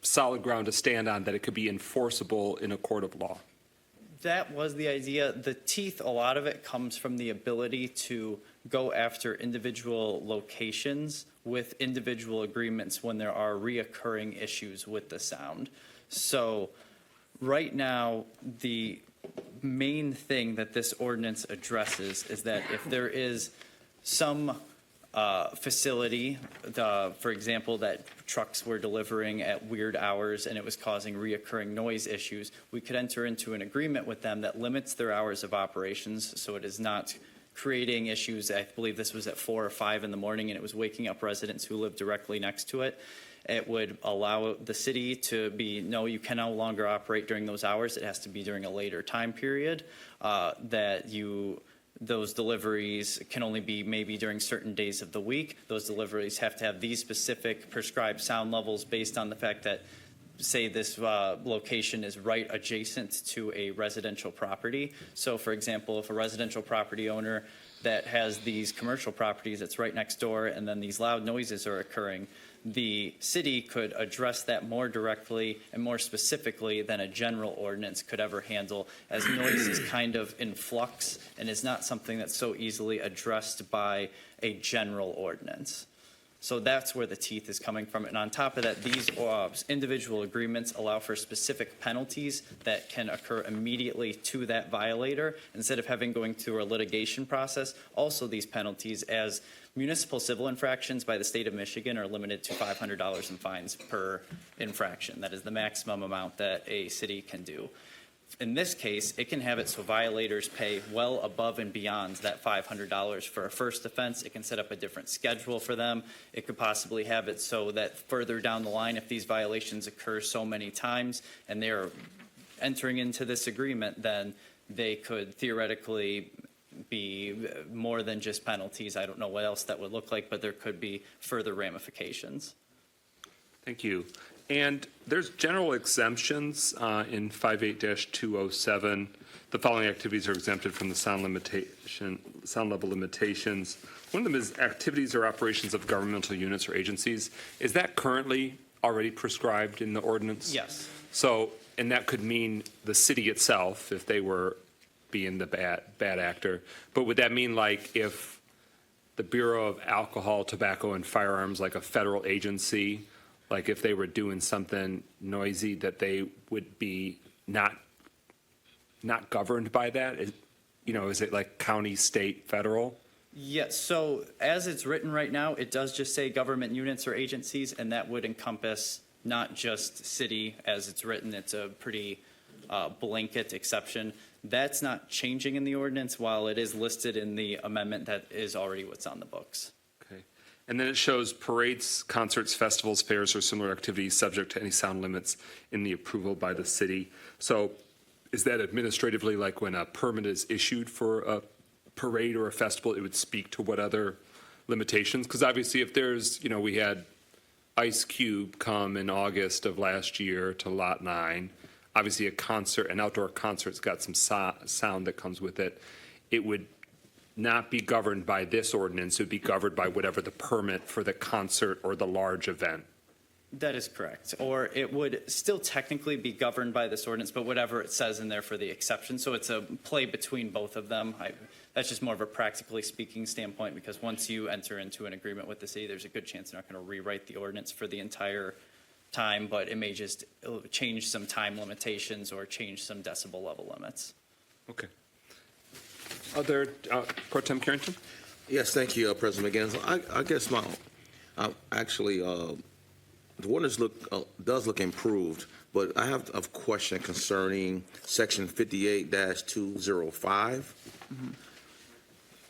solid ground to stand on, that it could be enforceable in a court of law? That was the idea. The teeth, a lot of it comes from the ability to go after individual locations with individual agreements when there are reoccurring issues with the sound. So right now, the main thing that this ordinance addresses is that if there is some facility, for example, that trucks were delivering at weird hours and it was causing reoccurring noise issues, we could enter into an agreement with them that limits their hours of operations so it is not creating issues. I believe this was at 4 or 5 in the morning and it was waking up residents who live directly next to it. It would allow the city to be, no, you can no longer operate during those hours. It has to be during a later time period, those deliveries can only be maybe during certain days of the week. Those deliveries have to have these specific prescribed sound levels based on the fact that, say, this location is right adjacent to a residential property. So, for example, if a residential property owner that has these commercial properties that's right next door and then these loud noises are occurring, the city could address that more directly and more specifically than a general ordinance could ever handle, as noise is kind of in flux and is not something that's so easily addressed by a general ordinance. So that's where the teeth is coming from. And on top of that, these individual agreements allow for specific penalties that can occur immediately to that violator instead of having going through a litigation process. Also, these penalties, as municipal civil infractions by the state of Michigan, are limited to $500 in fines per infraction. That is the maximum amount that a city can do. In this case, it can have it so violators pay well above and beyond that $500 for a first offense. It can set up a different schedule for them. It could possibly have it so that further down the line, if these violations occur so many times and they're entering into this agreement, then they could theoretically be more than just penalties. I don't know what else that would look like, but there could be further ramifications. Thank you. And there's general exemptions in 58-207. The following activities are exempted from the sound level limitations. One of them is activities or operations of governmental units or agencies. Is that currently already prescribed in the ordinance? Yes. So, and that could mean the city itself if they were being the bad actor. But would that mean, like, if the Bureau of Alcohol, Tobacco, and Firearms, like a federal agency, like if they were doing something noisy, that they would be not governed by that? Is it like county, state, federal? Yes, so as it's written right now, it does just say government units or agencies, and that would encompass not just city as it's written. It's a pretty blanket exception. That's not changing in the ordinance, while it is listed in the amendment that is already what's on the books. Okay. And then it shows parades, concerts, festivals, fairs, or similar activities subject to any sound limits in the approval by the city. So is that administratively like when a permit is issued for a parade or a festival, it would speak to what other limitations? Because obviously if there's, we had Ice Cube come in August of last year to Lot 9. Obviously an outdoor concert's got some sound that comes with it. It would not be governed by this ordinance. It would be governed by whatever the permit for the concert or the large event. That is correct. Or it would still technically be governed by this ordinance, but whatever it says in there for the exception. So it's a play between both of them. That's just more of a practically speaking standpoint, because once you enter into an agreement with the city, there's a good chance they're not going to rewrite the ordinance for the entire time, but it may just change some time limitations or change some decibel level limits. Okay. Other, Pro Tem Carrington? Yes, thank you, President McGinnis. I guess the ordinance does look improved, but I have a question concerning section 58-205,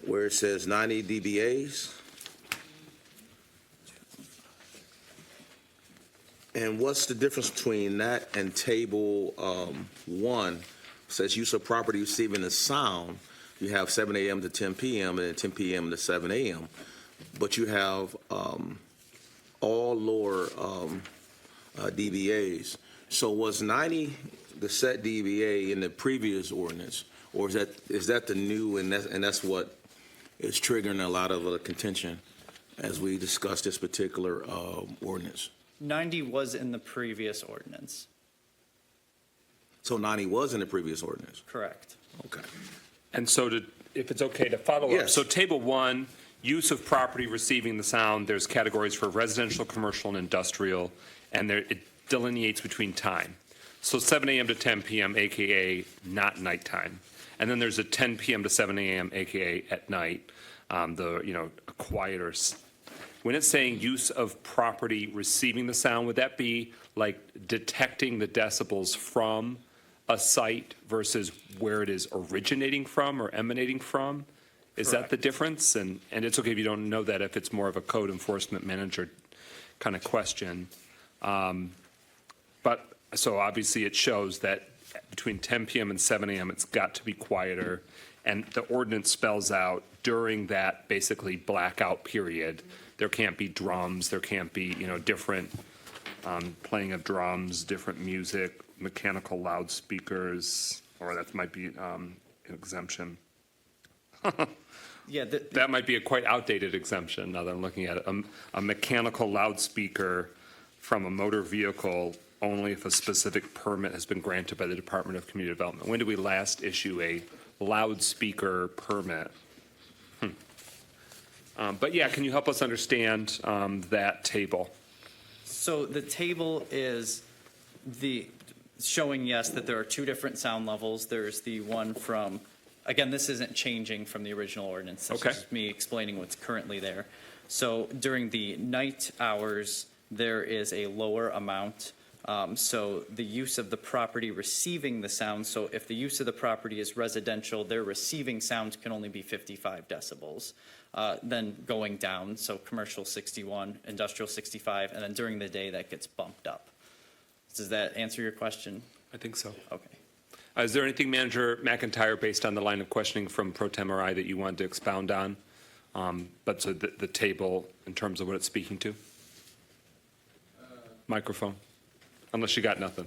where it says 90 dBAs. And what's the difference between that and table 1? Says use of property receiving the sound. You have 7 a.m. to 10 p.m. and then 10 p.m. to 7 a.m. But you have all lower dBAs. So was 90 the set dBA in the previous ordinance, or is that the new, and that's what is triggering a lot of the contention as we discuss this particular ordinance? 90 was in the previous ordinance. So 90 was in the previous ordinance? Correct. Okay. And so if it's okay to follow up. Yes. So table 1, use of property receiving the sound, there's categories for residential, commercial, and industrial, and it delineates between time. So 7 a.m. to 10 p.m., AKA not nighttime. And then there's a 10 p.m. to 7 a.m., AKA at night, a quieter. When it's saying use of property receiving the sound, would that be like detecting the decibels from a site versus where it is originating from or emanating from? Is that the difference? And it's okay if you don't know that, if it's more of a code enforcement manager kind of question. But so obviously it shows that between 10 p.m. and 7 a.m. it's got to be quieter. And the ordinance spells out during that basically blackout period, there can't be drums, there can't be, different playing of drums, different music, mechanical loudspeakers, or that might be an exemption. Yeah, that might be a quite outdated exemption now that I'm looking at it. A mechanical loudspeaker from a motor vehicle only if a specific permit has been granted by the Department of Community Development. When did we last issue a loudspeaker permit? But yeah, can you help us understand that table? So the table is showing, yes, that there are two different sound levels. There's the one from, again, this isn't changing from the original ordinance. This is just me explaining what's currently there. So during the night hours, there is a lower amount. So the use of the property receiving the sound, so if the use of the property is residential, their receiving sound can only be 55 decibels. Then going down, so commercial 61, industrial 65, and then during the day that gets bumped up. Does that answer your question? I think so. Okay. Is there anything, Manager McIntyre, based on the line of questioning from Pro Tem or I, that you wanted to expound on? But so the table in terms of what it's speaking to? Microphone. Unless you got nothing.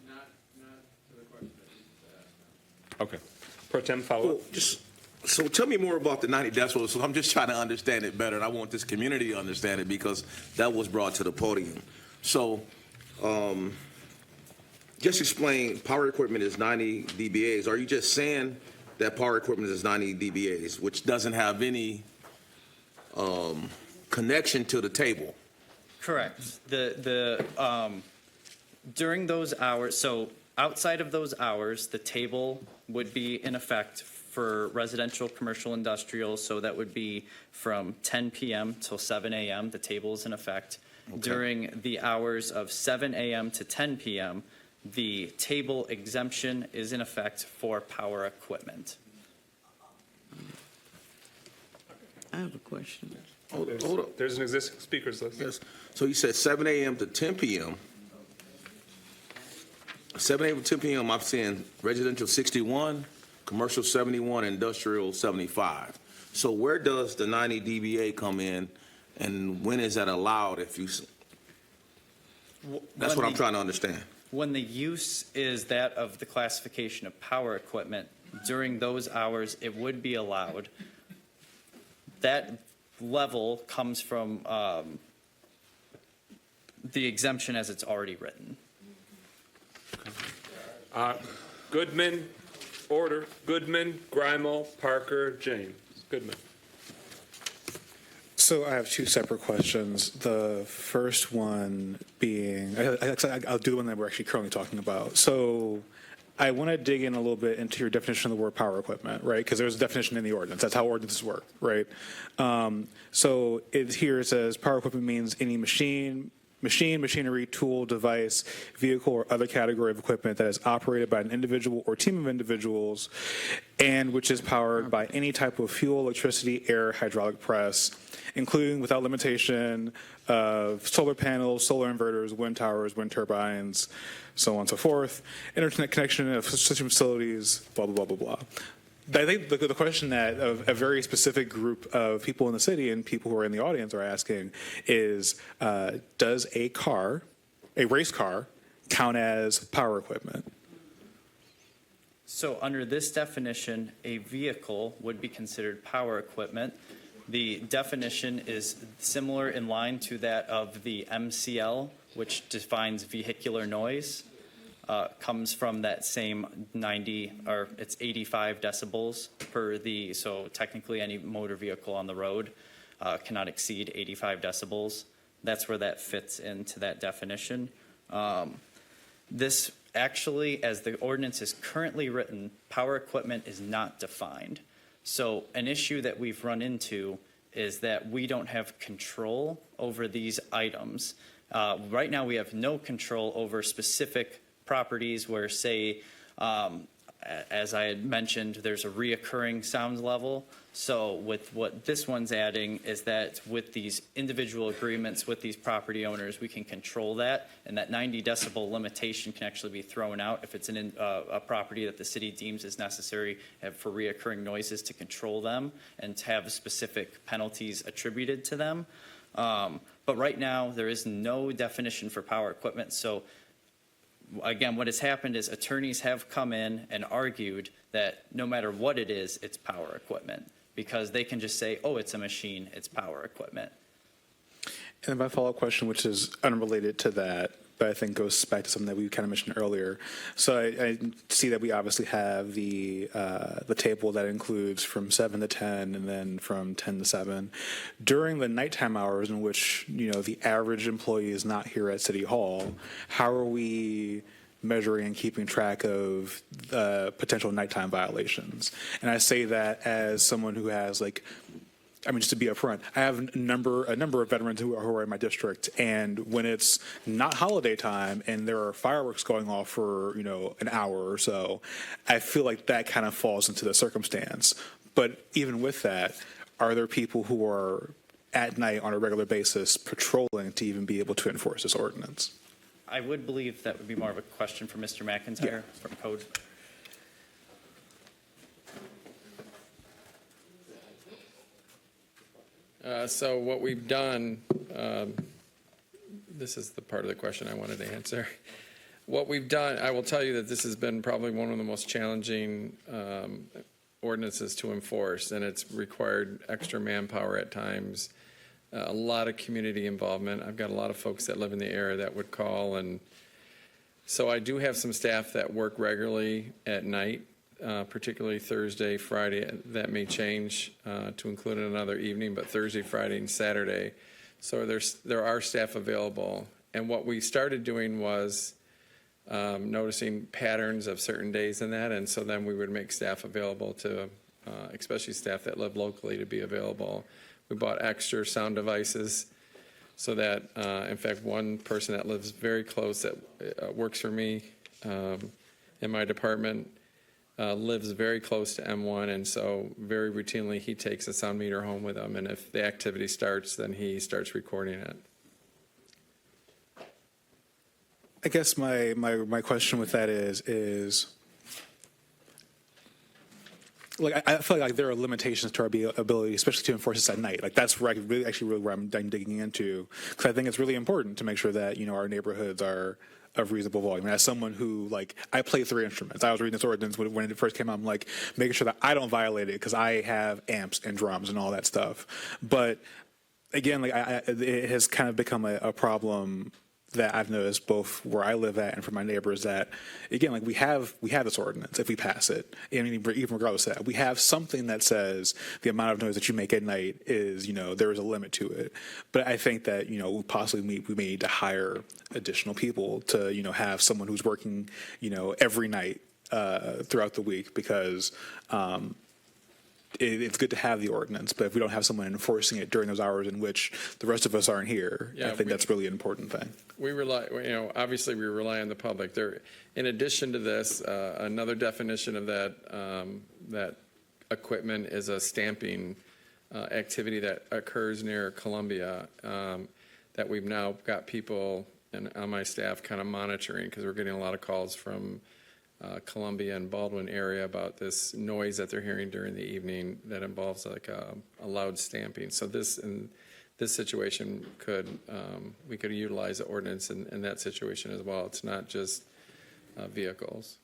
Not to the question that you asked. Okay. Pro Tem, follow up. So tell me more about the 90 decibels. So I'm just trying to understand it better, and I want this community to understand it because that was brought to the podium. So just explain, power equipment is 90 dBAs. Are you just saying that power equipment is 90 dBAs, which doesn't have any connection to the table? Correct. During those hours, so outside of those hours, the table would be in effect for residential, commercial, industrial, so that would be from 10 p.m. till 7 a.m. The table is in effect. Okay. During the hours of 7 a.m. to 10 p.m., the table exemption is in effect for power equipment. I have a question. Hold up. There's an existing speakers list. Yes. So you said 7 a.m. to 10 p.m. 7 a.m. to 10 p.m. I'm seeing residential 61, commercial 71, industrial 75. So where does the 90 dBA come in, and when is that allowed? If you, that's what I'm trying to understand. When the use is that of the classification of power equipment, during those hours, it would be allowed. That level comes from the exemption as it's already written. Goodman, order. Goodman, Grimo, Parker, James. Goodman. So I have two separate questions. The first one being, I'll do the one that we're actually currently talking about. So I want to dig in a little bit into your definition of the word power equipment, right? Because there's a definition in the ordinance. That's how ordinances work, right? So here it says power equipment means any machine, machinery, tool, device, vehicle, or other category of equipment that is operated by an individual or team of individuals and which is powered by any type of fuel, electricity, air, hydraulic press, including without limitation of solar panels, solar inverters, wind towers, wind turbines, so on and so forth, internet connection of such facilities, blah, blah, blah, blah, blah. I think the question that a very specific group of people in the city and people who are in the audience are asking is, does a race car, count as power equipment? So under this definition, a vehicle would be considered power equipment. The definition is similar in line to that of the MCL, which defines vehicular noise. Comes from that same 90, or it's 85 decibels per the, so technically any motor vehicle on the road cannot exceed 85 decibels. That's where that fits into that definition. This actually, as the ordinance is currently written, power equipment is not defined. So an issue that we've run into is that we don't have control over these items. Right now we have no control over specific properties where, say, as I had mentioned, there's a reoccurring sound level. So with what this one's adding is that with these individual agreements with these property owners, we can control that, and that 90 decibel limitation can actually be thrown out if it's a property that the city deems is necessary for reoccurring noises to control them and to have specific penalties attributed to them. But right now, there is no definition for power equipment. So again, what has happened is attorneys have come in and argued that no matter what it is, it's power equipment, because they can just say, oh, it's a machine, it's power equipment. And my follow-up question, which is unrelated to that, but I think goes back to something that we kind of mentioned earlier. So I see that we obviously have the table that includes from 7 to 10 and then from 10 to 7. During the nighttime hours in which, the average employee is not here at City Hall, how are we measuring and keeping track of potential nighttime violations? And I say that as someone who has just to be upfront, I have a number of veterans who are in my district, and when it's not holiday time and there are fireworks going off for, an hour or so, I feel like that kind of falls into the circumstance. But even with that, are there people who are at night on a regular basis patrolling to even be able to enforce this ordinance? I would believe that would be more of a question for Mr. McIntyre from Code. So what we've done, this is the part of the question I wanted to answer. What we've done, I will tell you that this has been probably one of the most challenging ordinances to enforce, and it's required extra manpower at times, a lot of community involvement. I've got a lot of folks that live in the area that would call, and so I do have some staff that work regularly at night. Particularly Thursday, Friday. That may change to include another evening, but Thursday, Friday, and Saturday. So there are staff available. And what we started doing was noticing patterns of certain days in that, and so then we would make staff available to especially staff that live locally, to be available. We bought extra sound devices so that, in fact, one person that lives very close that works for me in my department lives very close to M1, and so very routinely he takes a sound meter home with him, and if the activity starts, then he starts recording it. I guess my question with that is like I feel like there are limitations to our ability, especially to enforce this at night. Like that's where really where I'm digging into, because I think it's really important to make sure that our neighborhoods are of reasonable volume. And as someone who, like, I play 3 instruments. I was reading this ordinance when it first came out. I'm like, making sure that I don't violate it because I have amps and drums and all that stuff. But again, like it has kind of become a problem that I've noticed both where I live at and for my neighbors, that again, like we have this ordinance. If we pass it, I mean, even regardless of that, we have something that says the amount of noise that you make at night is, there is a limit to it. But I think that possibly we may need to hire additional people to have someone who's working every night throughout the week, because it's good to have the ordinance, but if we don't have someone enforcing it during those hours in which the rest of us aren't here, I think that's really an important thing. We rely, obviously we rely on the public. There, in addition to this, another definition of that equipment is a stamping activity that occurs near Columbia, that we've now got people on my staff kind of monitoring, because we're getting a lot of calls from Columbia and Baldwin area about this noise that they're hearing during the evening that involves like a loud stamping. So in this situation we could utilize the ordinance in that situation as well. It's not just vehicles.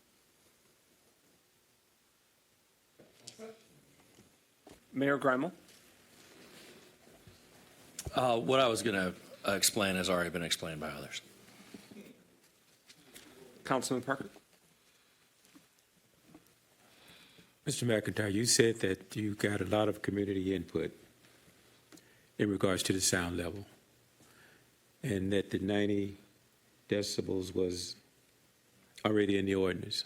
Mayor Greimel. What I was going to explain has already been explained by others. Councilman Parker. Mr. McIntyre, you said that you got a lot of community input in regards to the sound level, and that the 90 decibels was already in the ordinance.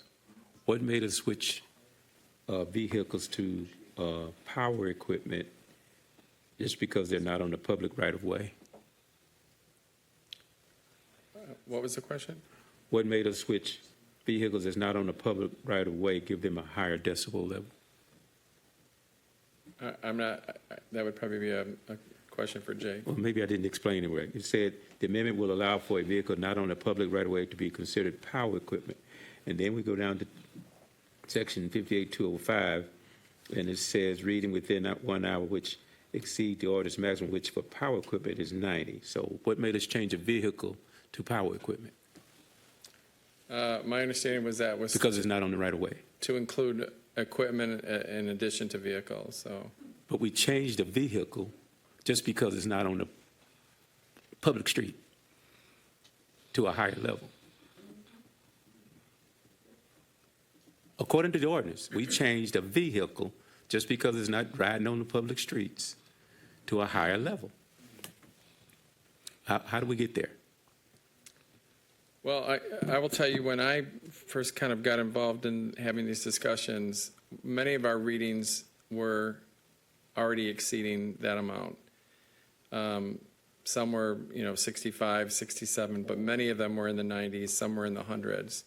What made us switch vehicles to power equipment just because they're not on the public right-of-way? What was the question? What made us switch vehicles that's not on the public right-of-way, give them a higher decibel level? I'm not, that would probably be a question for Jay. Well, maybe I didn't explain it right. It said the amendment will allow for a vehicle not on the public right-of-way to be considered power equipment. And then we go down to section 58.205, and it says reading within 1 hour which exceed the ordinance maximum, which for power equipment is 90. So what made us change a vehicle to power equipment? My understanding was that was because it's not on the right-of-way. To include equipment in addition to vehicles. So, but we changed the vehicle just because it's not on the public street to a higher level. According to the ordinance, we changed a vehicle just because it's not riding on the public streets to a higher level. How do we get there? well, I will tell you, when I first kind of got involved in having these discussions, many of our readings were already exceeding that amount. Some were, 65, 67, but many of them were in the 90s, some were in the hundreds.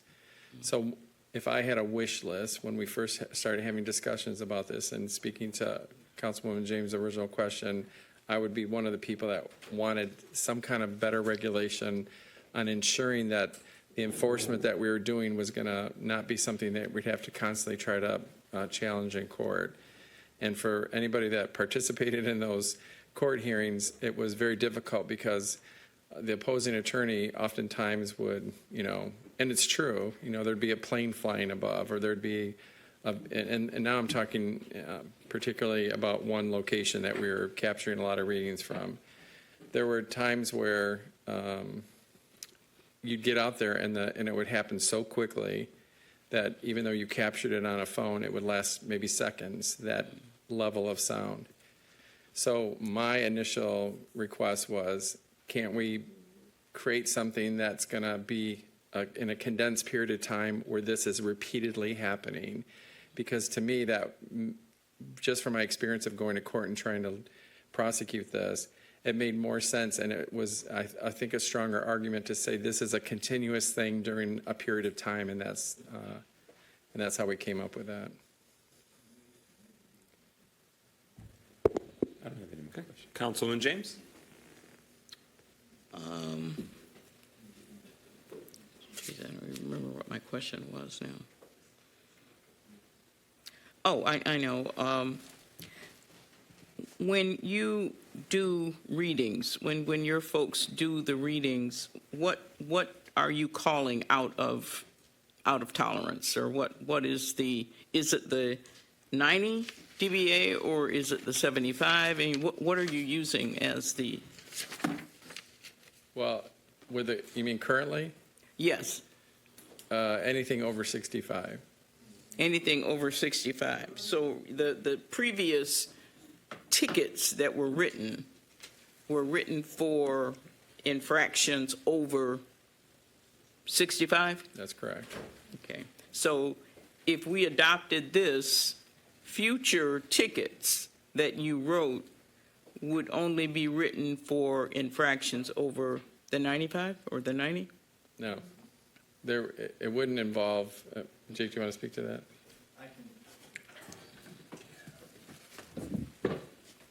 So if I had a wish list when we first started having discussions about this, and speaking to Councilwoman James' original question, I would be one of the people that wanted some kind of better regulation on ensuring that the enforcement that we were doing was going to not be something that we'd have to constantly try to challenge in court. And for anybody that participated in those court hearings, it was very difficult because the opposing attorney oftentimes would, and it's true, there'd be a plane flying above, or there'd be, and now I'm talking particularly about one location that we were capturing a lot of readings from. There were times where you'd get out there and it would happen so quickly that even though you captured it on a phone, it would last maybe seconds, that level of sound. So my initial request was, can't we create something that's going to be in a condensed period of time where this is repeatedly happening? Because to me, that just from my experience of going to court and trying to prosecute this, it made more sense, and it was, I think, a stronger argument to say this is a continuous thing during a period of time, and that's how we came up with that. I don't have any more questions. Councilman James? Geez, I don't even remember what my question was now. Oh, I know. When you do readings, when your folks do the readings, what are you calling out of tolerance, or what is it the 90 dBA or is it the 75? I mean, what are you using as the? Well, you mean currently? Yes. Anything over 65. Anything over 65. So the previous tickets that were written for infractions over 65? That's correct. Okay. So if we adopted this, future tickets that you wrote would only be written for infractions over the 95 or the 90? No. It wouldn't involve, Jake, do you want to speak to that?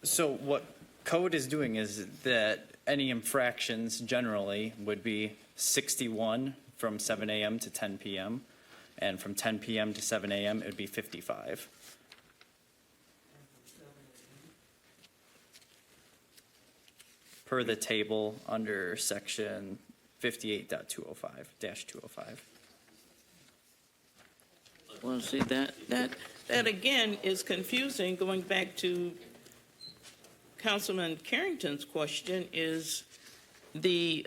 So what code is doing is that any infractions generally would be 61 from 7 a.m. to 10 p.m. And from 10 p.m. to 7 a.m. it would be 55. Per the table under section 58.205-205. Well, see, that again is confusing, going back to Councilman Carrington's question, is the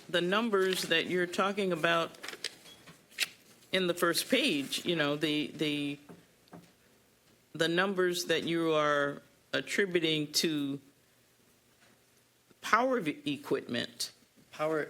numbers that you're talking about in the first page, you know, the numbers that you are attributing to power equipment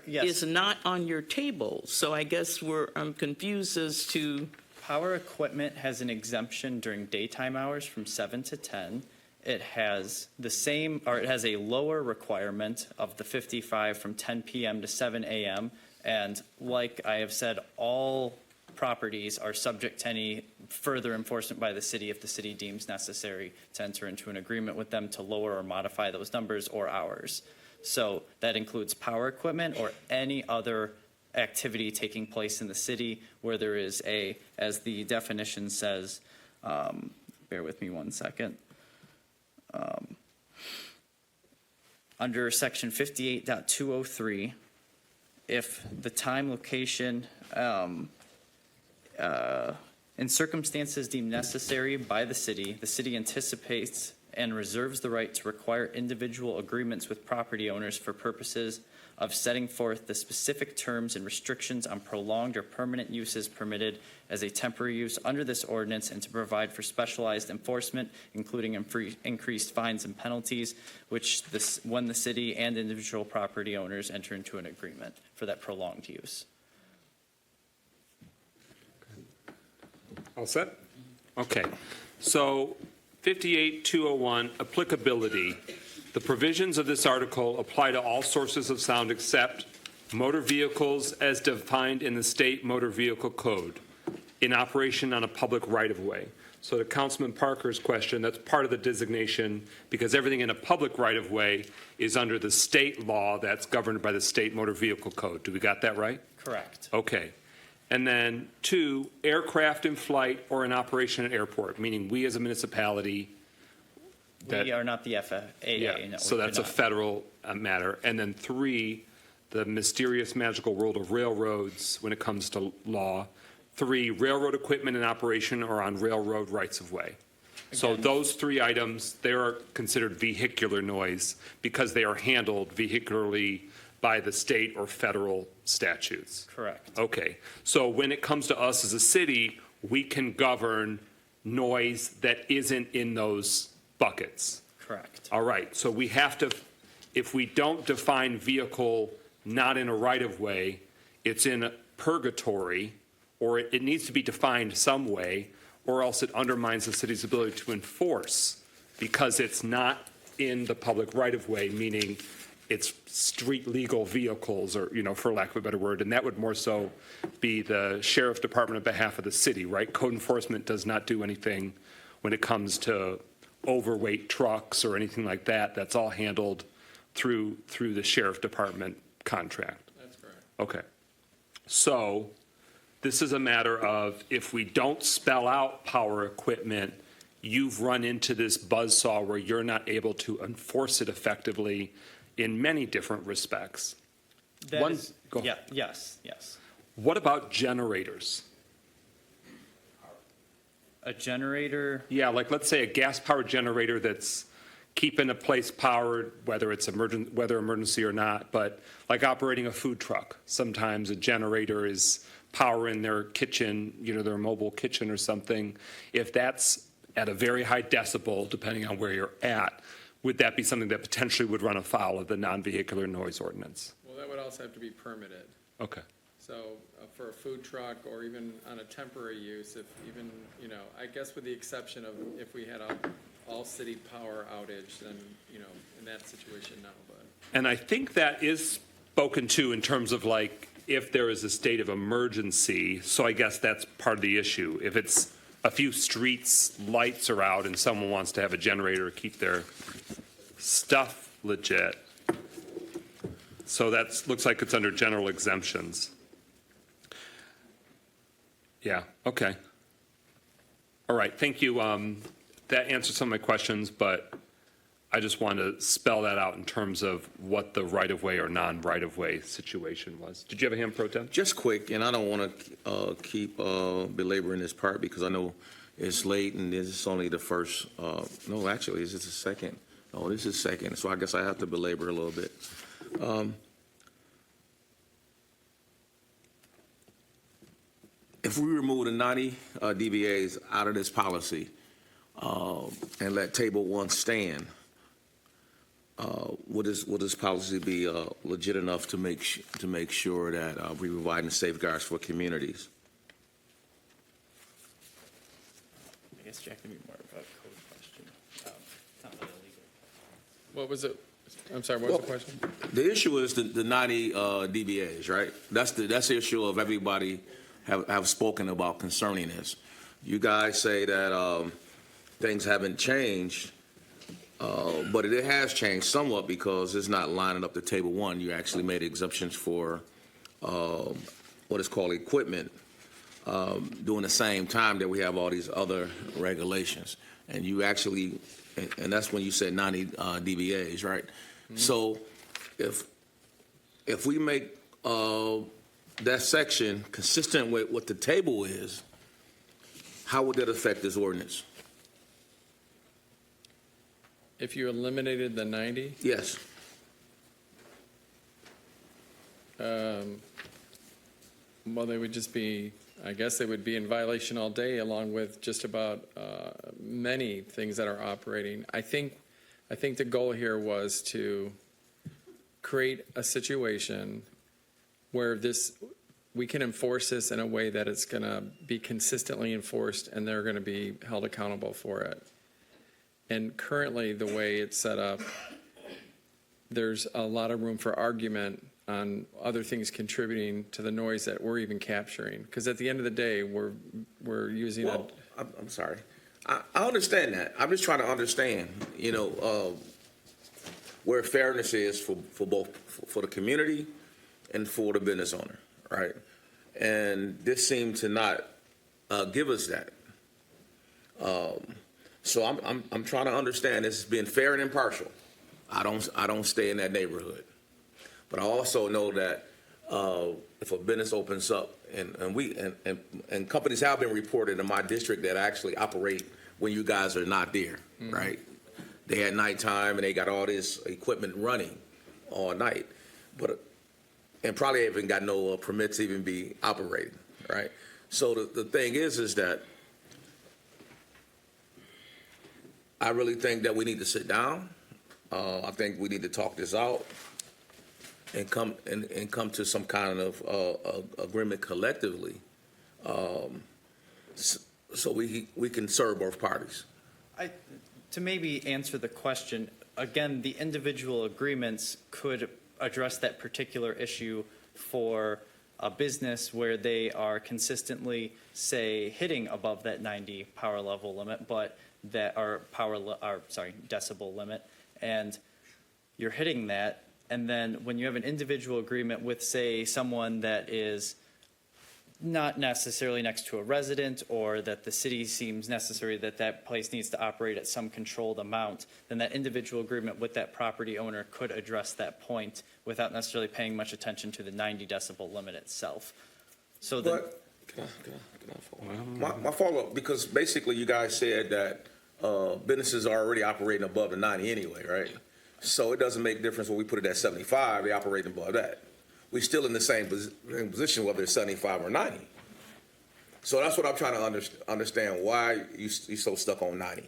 Yes. is not on your table. So I guess I'm confused as to. Power equipment has an exemption during daytime hours from 7 to 10. It has it has a lower requirement of the 55 from 10 p.m. to 7 a.m. And like I have said, all properties are subject to any further enforcement by the city if the city deems necessary to enter into an agreement with them to lower or modify those numbers or hours. So that includes power equipment or any other activity taking place in the city where there is as the definition says, bear with me one second. Under section 58.203, if the time, location, in circumstances deemed necessary by the city anticipates and reserves the right to require individual agreements with property owners for purposes of setting forth the specific terms and restrictions on prolonged or permanent uses permitted as a temporary use under this ordinance, and to provide for specialized enforcement, including increased fines and penalties, when the city and individual property owners enter into an agreement for that prolonged use. All set? Okay. So 58.201, applicability. The provisions of this article apply to all sources of sound except motor vehicles as defined in the state motor vehicle code in operation on a public right-of-way. So to Councilman Parker's question, that's part of the designation because everything in a public right-of-way is under the state law that's governed by the state motor vehicle code. Do we got that right? Correct. Okay. And then 2, aircraft in flight or in operation at airport, meaning we as a municipality. We are not the FAA. Yeah, No, so we that's a cannot. federal matter. And then 3, the mysterious magical world of railroads when it comes to law. 3, railroad equipment in operation or on railroad rights-of-way. So those 3 items, they are considered vehicular noise because they are handled vehicularly by the state or federal statutes. Correct. Okay, so when it comes to us as a city, we can govern noise that isn't in those buckets. Correct. All right, so we have to, if we don't define vehicle not in a right-of-way, it's in a purgatory, or it needs to be defined some way, or else it undermines the city's ability to enforce because it's not in the public right-of-way, meaning it's street legal vehicles, or, for lack of a better word, and that would more so be the sheriff department on behalf of the city, right? Code enforcement does not do anything when it comes to overweight trucks or anything like that. That's all handled through the sheriff department contract. That's correct. Okay. So this is a matter of, if we don't spell out power equipment, you've run into this buzzsaw where you're not able to enforce it effectively in many different respects. That One- is- go yeah, ahead. yes. What about generators? A generator, Yeah, like let's say a gas-powered generator that's keeping a place powered, whether it's weather emergency or not, but like operating a food truck. Sometimes a generator is powering their kitchen, their mobile kitchen or something. If that's at a very high decibel, depending on where you're at, would that be something that potentially would run afoul of the non-vehicular noise ordinance? Well, that would also have to be permitted. Okay. So for a food truck or even on a temporary use, if even, I guess with the exception of if we had a all-city power outage, then, in that situation, no, but. And I think that is spoken to in terms of like, if there is a state of emergency, so I guess that's part of the issue. If it's a few streets, lights are out, and someone wants to have a generator to keep their stuff legit. So that looks like it's under general exemptions. Yeah, okay. All right, thank you. That answers some of my questions, but I just wanted to spell that out in terms of what the right-of-way or non-right-of-way situation was. Did you have a hand, Pro Tem? Just quick, and I don't want to keep belaboring this part because I know it's late and this is only the first, no, actually, this is the second. Oh, this is second, so I guess I have to belabor a little bit. If we remove the 90 DBAs out of this policy and let Table 1 stand, will this policy be legit enough to make sure that we providing safeguards for communities? I guess Jack can be more of a code question, not really legal. What was it? I'm sorry, what was the question? The issue is the 90 DBAs, right? That's the issue of everybody have spoken about concerning this. You guys say that things haven't changed, but it has changed somewhat because it's not lining up to Table 1. You actually made exemptions for what is called equipment during the same time that we have all these other regulations. And you actually, and that's when you said 90 DBAs, right? Mm-hmm. So if we make that section consistent with what the table is, how would that affect this ordinance? If you eliminated the 90? Yes. Well, they would just be, I guess they would be in violation all day, along with just about many things that are operating. I think the goal here was to create a situation where we can enforce this in a way that it's going to be consistently enforced and they're going to be held accountable for it. And currently, the way it's set up, there's a lot of room for argument on other things contributing to the noise that we're even capturing. Because at the end of the day, we're using I'm sorry. I understand that. I'm just trying to understand, where fairness is for both, for the community and for the business owner, right? And this seemed to not give us that. So I'm trying to understand this being fair and impartial. I don't stay in that neighborhood, but I also know that if a business opens up and companies have been reported in my district that actually operate when you guys are not there, mm-hmm. right? They had nighttime and they got all this equipment running all night, and probably haven't got no permits to even be operating, right? So the thing is that I really think that we need to sit down. I think we need to talk this out and come to some kind of agreement collectively. so we can serve both parties. To maybe answer the question, again, the individual agreements could address that particular issue for a business where they are consistently, say, hitting above that 90 power level limit, but that are decibel limit, and you're hitting that, and then when you have an individual agreement with, say, someone that is not necessarily next to a resident, or that the city seems necessary that that place needs to operate at some controlled amount, then that individual agreement with that property owner could address that point without necessarily paying much attention to the 90 decibel limit itself. So But, can I follow? My follow-up, because basically you guys said that businesses are already operating above the 90 anyway, right? So it doesn't make a difference when we put it at 75, they operate above that. We're still in the same position whether it's 75 or 90. So that's what I'm trying to understand, why you're so stuck on 90.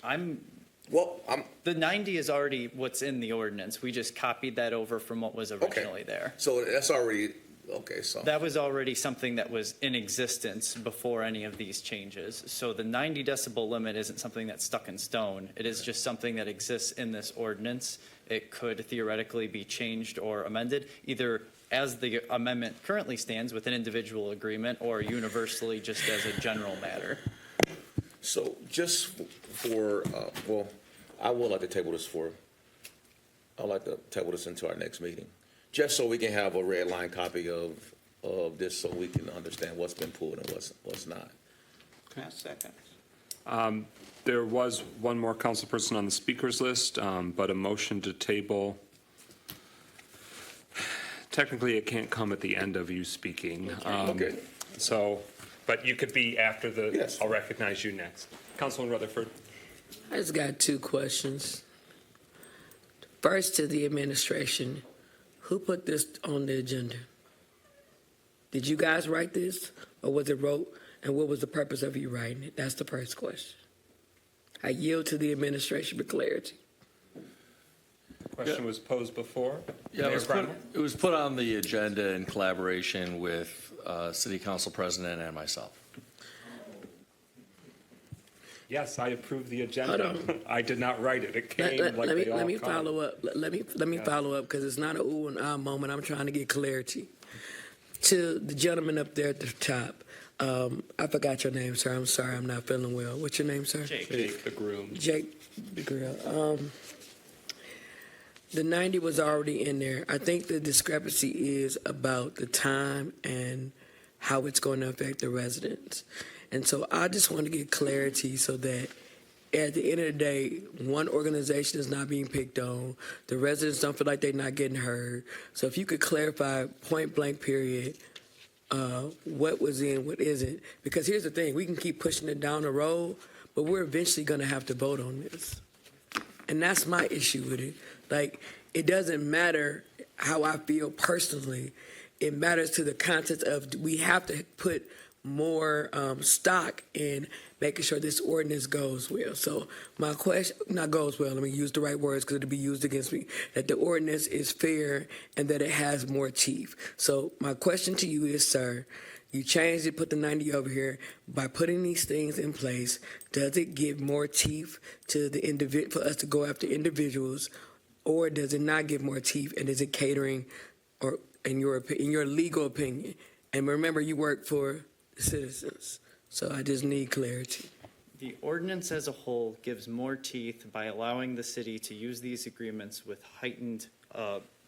The 90 is already what's in the ordinance. We just copied that over from what was originally there. So that's already, okay, so. That was already something that was in existence before any of these changes. So the 90 decibel limit isn't something that's stuck in stone. It is just something that exists in this ordinance. It could theoretically be changed or amended, either as the amendment currently stands with an individual agreement, or universally just as a general matter. So just for, well, I would like to table this I'd like to table this into our next meeting, just so we can have a red line copy of this, so we can understand what's been pulled and what's not. Can I second? There was one more council person on the speakers list, but a motion to table, technically it can't come at the end of you speaking. Okay. So, but you could be after the, Yes. I'll recognize you next. Councilman Rutherford. I just got two questions. First, to the administration, who put this on the agenda? Did you guys write this, or was it wrote, and what was the purpose of you writing it? That's the first question. I yield to the administration for clarity. Question was posed before. Yeah, it was put on the agenda in collaboration with City Council President and myself. Yes, I approve the Hold agenda. on. I did not write it. It came like they all let me come. follow up. Let me follow up, because it's not an ooh and ah moment. I'm trying to get clarity. To the gentleman up there at the top, I forgot your name, sir. I'm sorry, I'm not feeling well. What's your name, sir? Jake the groom. Jake the grill. The 90 was already in there. I think the discrepancy is about the time and how it's going to affect the residents. And so I just want to get clarity so that at the end of the day, one organization is not being picked on. The residents don't feel like they're not getting heard. So if you could clarify point blank period, what was in, what isn't. Because here's the thing, we can keep pushing it down the road, but we're eventually going to have to vote on this. And that's my issue with it. Like, it doesn't matter how I feel personally. It matters to the context of, we have to put more stock in making sure this ordinance goes well. So my question, not goes well, let me use the right words because it'll be used against me, that the ordinance is fair and that it has more teeth. So my question to you is, sir, you changed it, put the 90 over here. By putting these things in place, does it give more teeth to the for us to go after individuals, or does it not give more teeth, and is it catering, or in your legal opinion? And remember, you work for citizens, so I just need clarity. The ordinance as a whole gives more teeth by allowing the city to use these agreements with heightened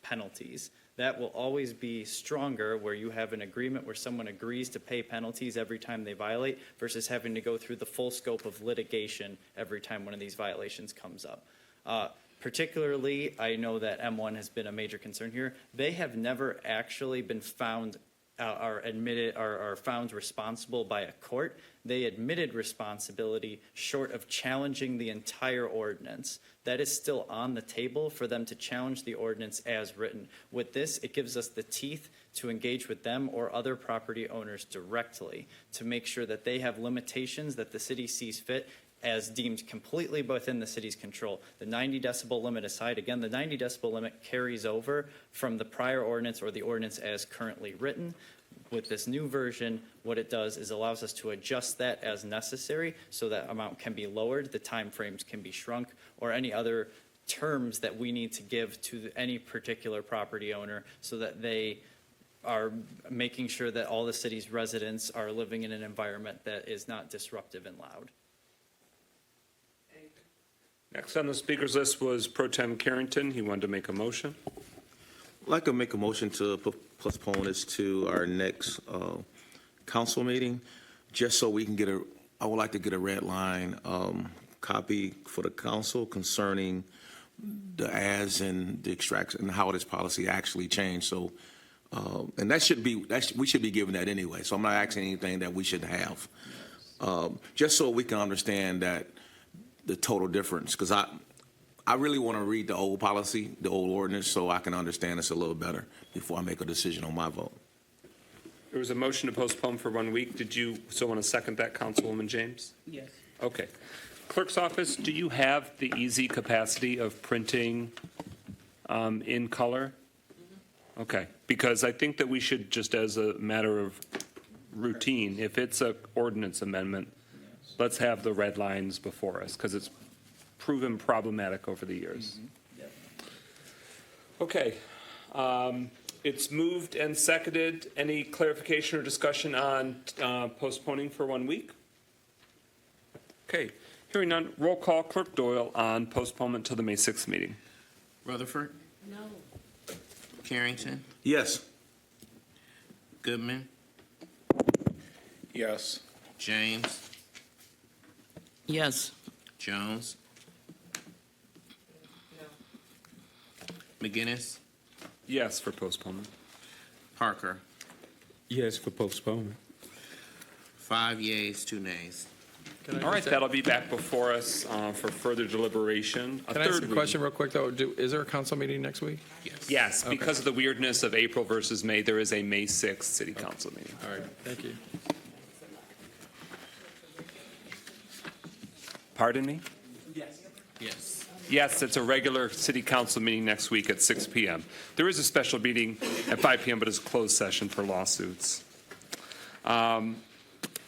penalties. That will always be stronger where you have an agreement where someone agrees to pay penalties every time they violate versus having to go through the full scope of litigation every time one of these violations comes up. Particularly, I know that M1 has been a major concern here. They have never actually been found are admitted are found responsible by a court. They admitted responsibility short of challenging the entire ordinance. That is still on the table for them to challenge the ordinance as written. With this, it gives us the teeth to engage with them or other property owners directly to make sure that they have limitations that the city sees fit as deemed completely within the city's control. The 90 decibel limit aside, again, the 90 decibel limit carries over from the prior ordinance or the ordinance as currently written. With this new version, what it does is allows us to adjust that as necessary, so that amount can be lowered, the timeframes can be shrunk, or any other terms that we need to give to any particular property owner, so that they are making sure that all the city's residents are living in an environment that is not disruptive and loud. Next on the speakers list was Pro Tem Carrington. He wanted to make a motion. I'd like to make a motion to postpone this to our next council meeting, just so we can get I would like to get a red line copy for the council concerning the ads and the extraction and how this policy actually changed. So, and we should be given that anyway. So I'm not asking anything that we should have, just so we can understand that the total difference. Because I really want to read the old policy, the old ordinance, so I can understand this a little better before I make a decision on my vote. There was a motion to postpone for 1 week. Did you still want to second that, Councilwoman James? Yes. Okay. Clerk's office, do you have the easy capacity of printing in color? Okay, because I think that we should, just as a matter of routine, if it's an ordinance amendment, let's have the red lines before us, because it's proven problematic over the years. Okay. It's moved and seconded. Any clarification or discussion on postponing for 1 week? Okay. Hearing none, roll call. Clerk Doyle on postponement to the May 6th meeting. Rutherford, No. Carrington, Yes. Goodman, Yes. James, Yes. Jones, McGinnis, Yes for postponement. Parker. Yes for postponement. 5 yeas, 2 nays. All right, that'll be back before us for further deliberation. Can I ask a question real quick, though? Is there a council meeting next week? Yes, because of the weirdness of April versus May, there is a May 6th city council meeting. All right, thank you. Pardon me? Yes. Yes, it's a regular city council meeting next week at 6 p.m. There is a special meeting at 5 p.m., but it's a closed session for lawsuits.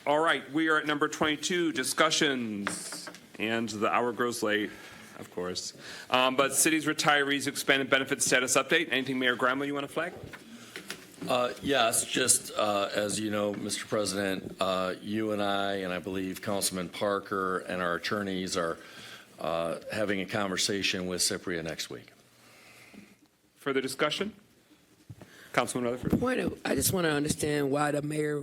All right, we are at number 22, discussions, and the hour grows late, of course. But city's retirees expanded benefit status update. Anything, Mayor Gramlow, you want to flag? Yes, just as you know, Mr. President, you and I believe Councilman Parker and our attorneys are having a conversation with Cypria next week. Further discussion? Councilman Rutherford? I just want to understand why the mayor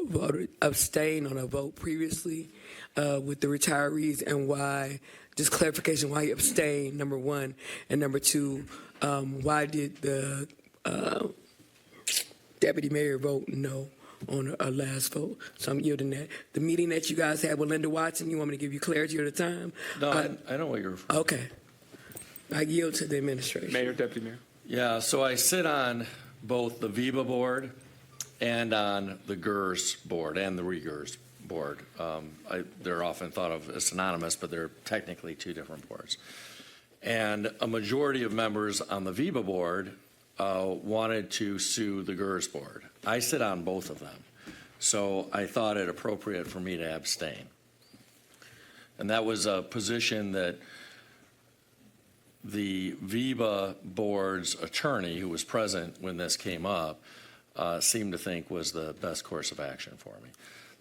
voted abstain on a vote previously with the retirees, and why, just clarification, why he abstained, number one, and number two, why did the deputy mayor vote no on a last vote? So I'm yielding that. The meeting that you guys had with Linda Watson, you want me to give you clarity of the time? No, I know what you're referring to. Okay. I yield to the administration. Mayor, deputy mayor. Yeah, so I sit on both the VIBA board and on the GERS board and the REGERS board. They're often thought of as synonymous, but they're technically two different boards. And a majority of members on the VIBA board wanted to sue the GERS board. I sit on both of them, so I thought it appropriate for me to abstain. And that was a position that the VIBA board's attorney, who was present when this came up, seemed to think was the best course of action for me.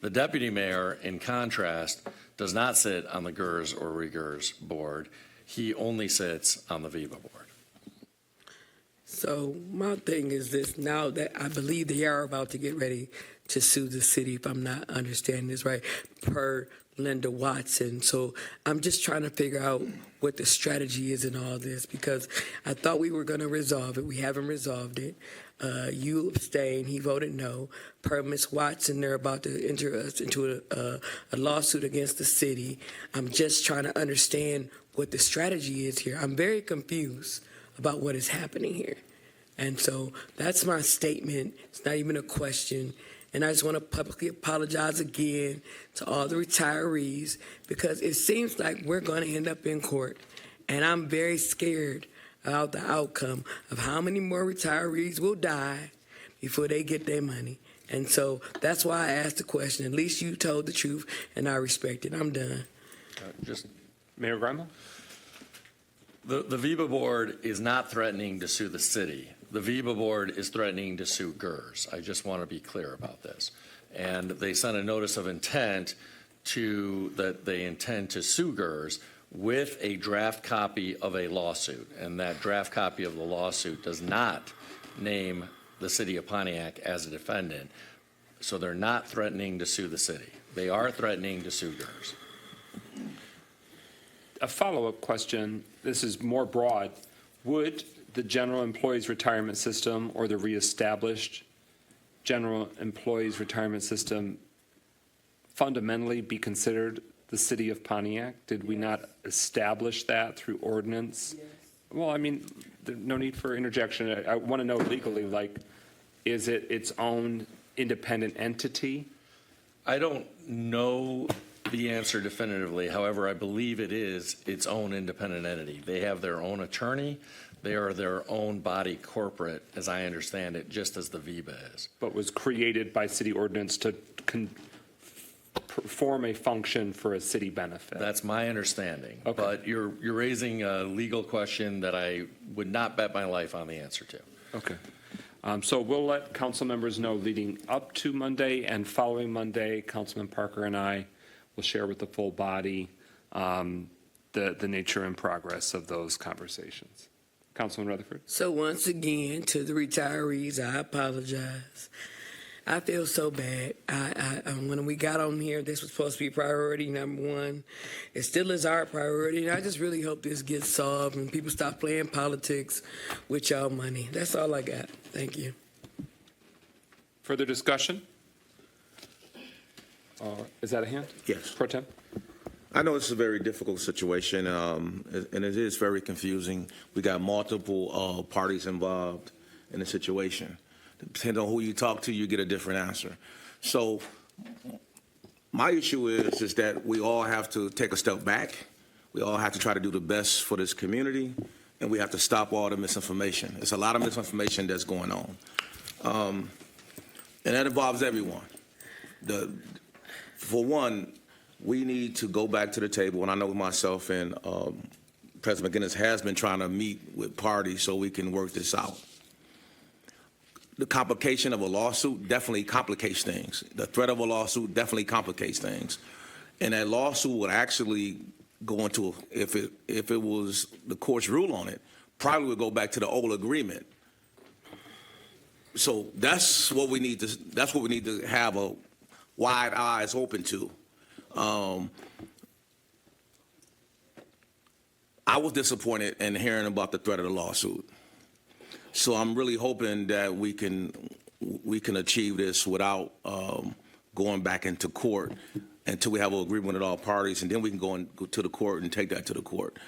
The deputy mayor, in contrast, does not sit on the GERS or REGERS board. He only sits on the VIBA board. So my thing is this: now that I believe they are about to get ready to sue the city, if I'm not understanding this right, per Linda Watson. So I'm just trying to figure out what the strategy is in all this, because I thought we were going to resolve it. We haven't resolved it. You abstained. He voted no. Per Ms. Watson, they're about to enter us into a lawsuit against the city. I'm just trying to understand what the strategy is here. I'm very confused about what is happening here. And so that's my statement. It's not even a question. And I just want to publicly apologize again to all the retirees, because it seems like we're going to end up in court. And I'm very scared about the outcome of how many more retirees will die before they get their money. And so that's why I asked the question. At least you told the truth, and I respect it. I'm done. Just Mayor Grima? The VIBA board is not threatening to sue the city. The VIBA board is threatening to sue GERS. I just want to be clear about this. And they sent a notice of intent that they intend to sue GERS with a draft copy of a lawsuit. And that draft copy of the lawsuit does not name the city of Pontiac as a defendant. So they're not threatening to sue the city. They are threatening to sue GERS. A follow-up question, this is more broad. Would the General Employees Retirement System or the reestablished General Employees Retirement System fundamentally be considered the city of Pontiac? Did we not establish that through ordinance? Yes. Well, I mean, no need for interjection. I want to know legally, like, is it its own independent entity? I don't know the answer definitively. However, I believe it is its own independent entity. They have their own attorney. They are their own body corporate, as I understand it, just as the VIBA is. But was created by city ordinance to perform a function for a city benefit. That's my understanding. Okay. But you're raising a legal question that I would not bet my life on the answer to. Okay. So we'll let council members know leading up to Monday and following Monday. Councilman Parker and I will share with the full body the nature and progress of those conversations. Councilman Rutherford. So once again, to the retirees, I apologize. I feel so bad. When we got on here, this was supposed to be priority number one. It still is our priority, and I just really hope this gets solved and people stop playing politics with y'all money. That's all I got. Thank you. Further discussion? Is that a hand? Yes. Pro Tem? I know it's a very difficult situation, and it is very confusing. We got multiple parties involved in the situation. Depending on who you talk to, you get a different answer. So my issue is that we all have to take a step back. We all have to try to do the best for this community, and we have to stop all the misinformation. There's a lot of misinformation that's going on, and that involves everyone. For one, we need to go back to the table, and I know myself and President McGinnis has been trying to meet with parties so we can work this out. The complication of a lawsuit definitely complicates things. The threat of a lawsuit definitely complicates things. And that lawsuit would actually go into, if it was the court's rule on it, probably would go back to the old agreement. So that's what we need to have a wide eyes open to. I was disappointed in hearing about the threat of the lawsuit. So I'm really hoping that we can achieve this without going back into court until we have an agreement with all parties, and then we can go to the court and take that to the court.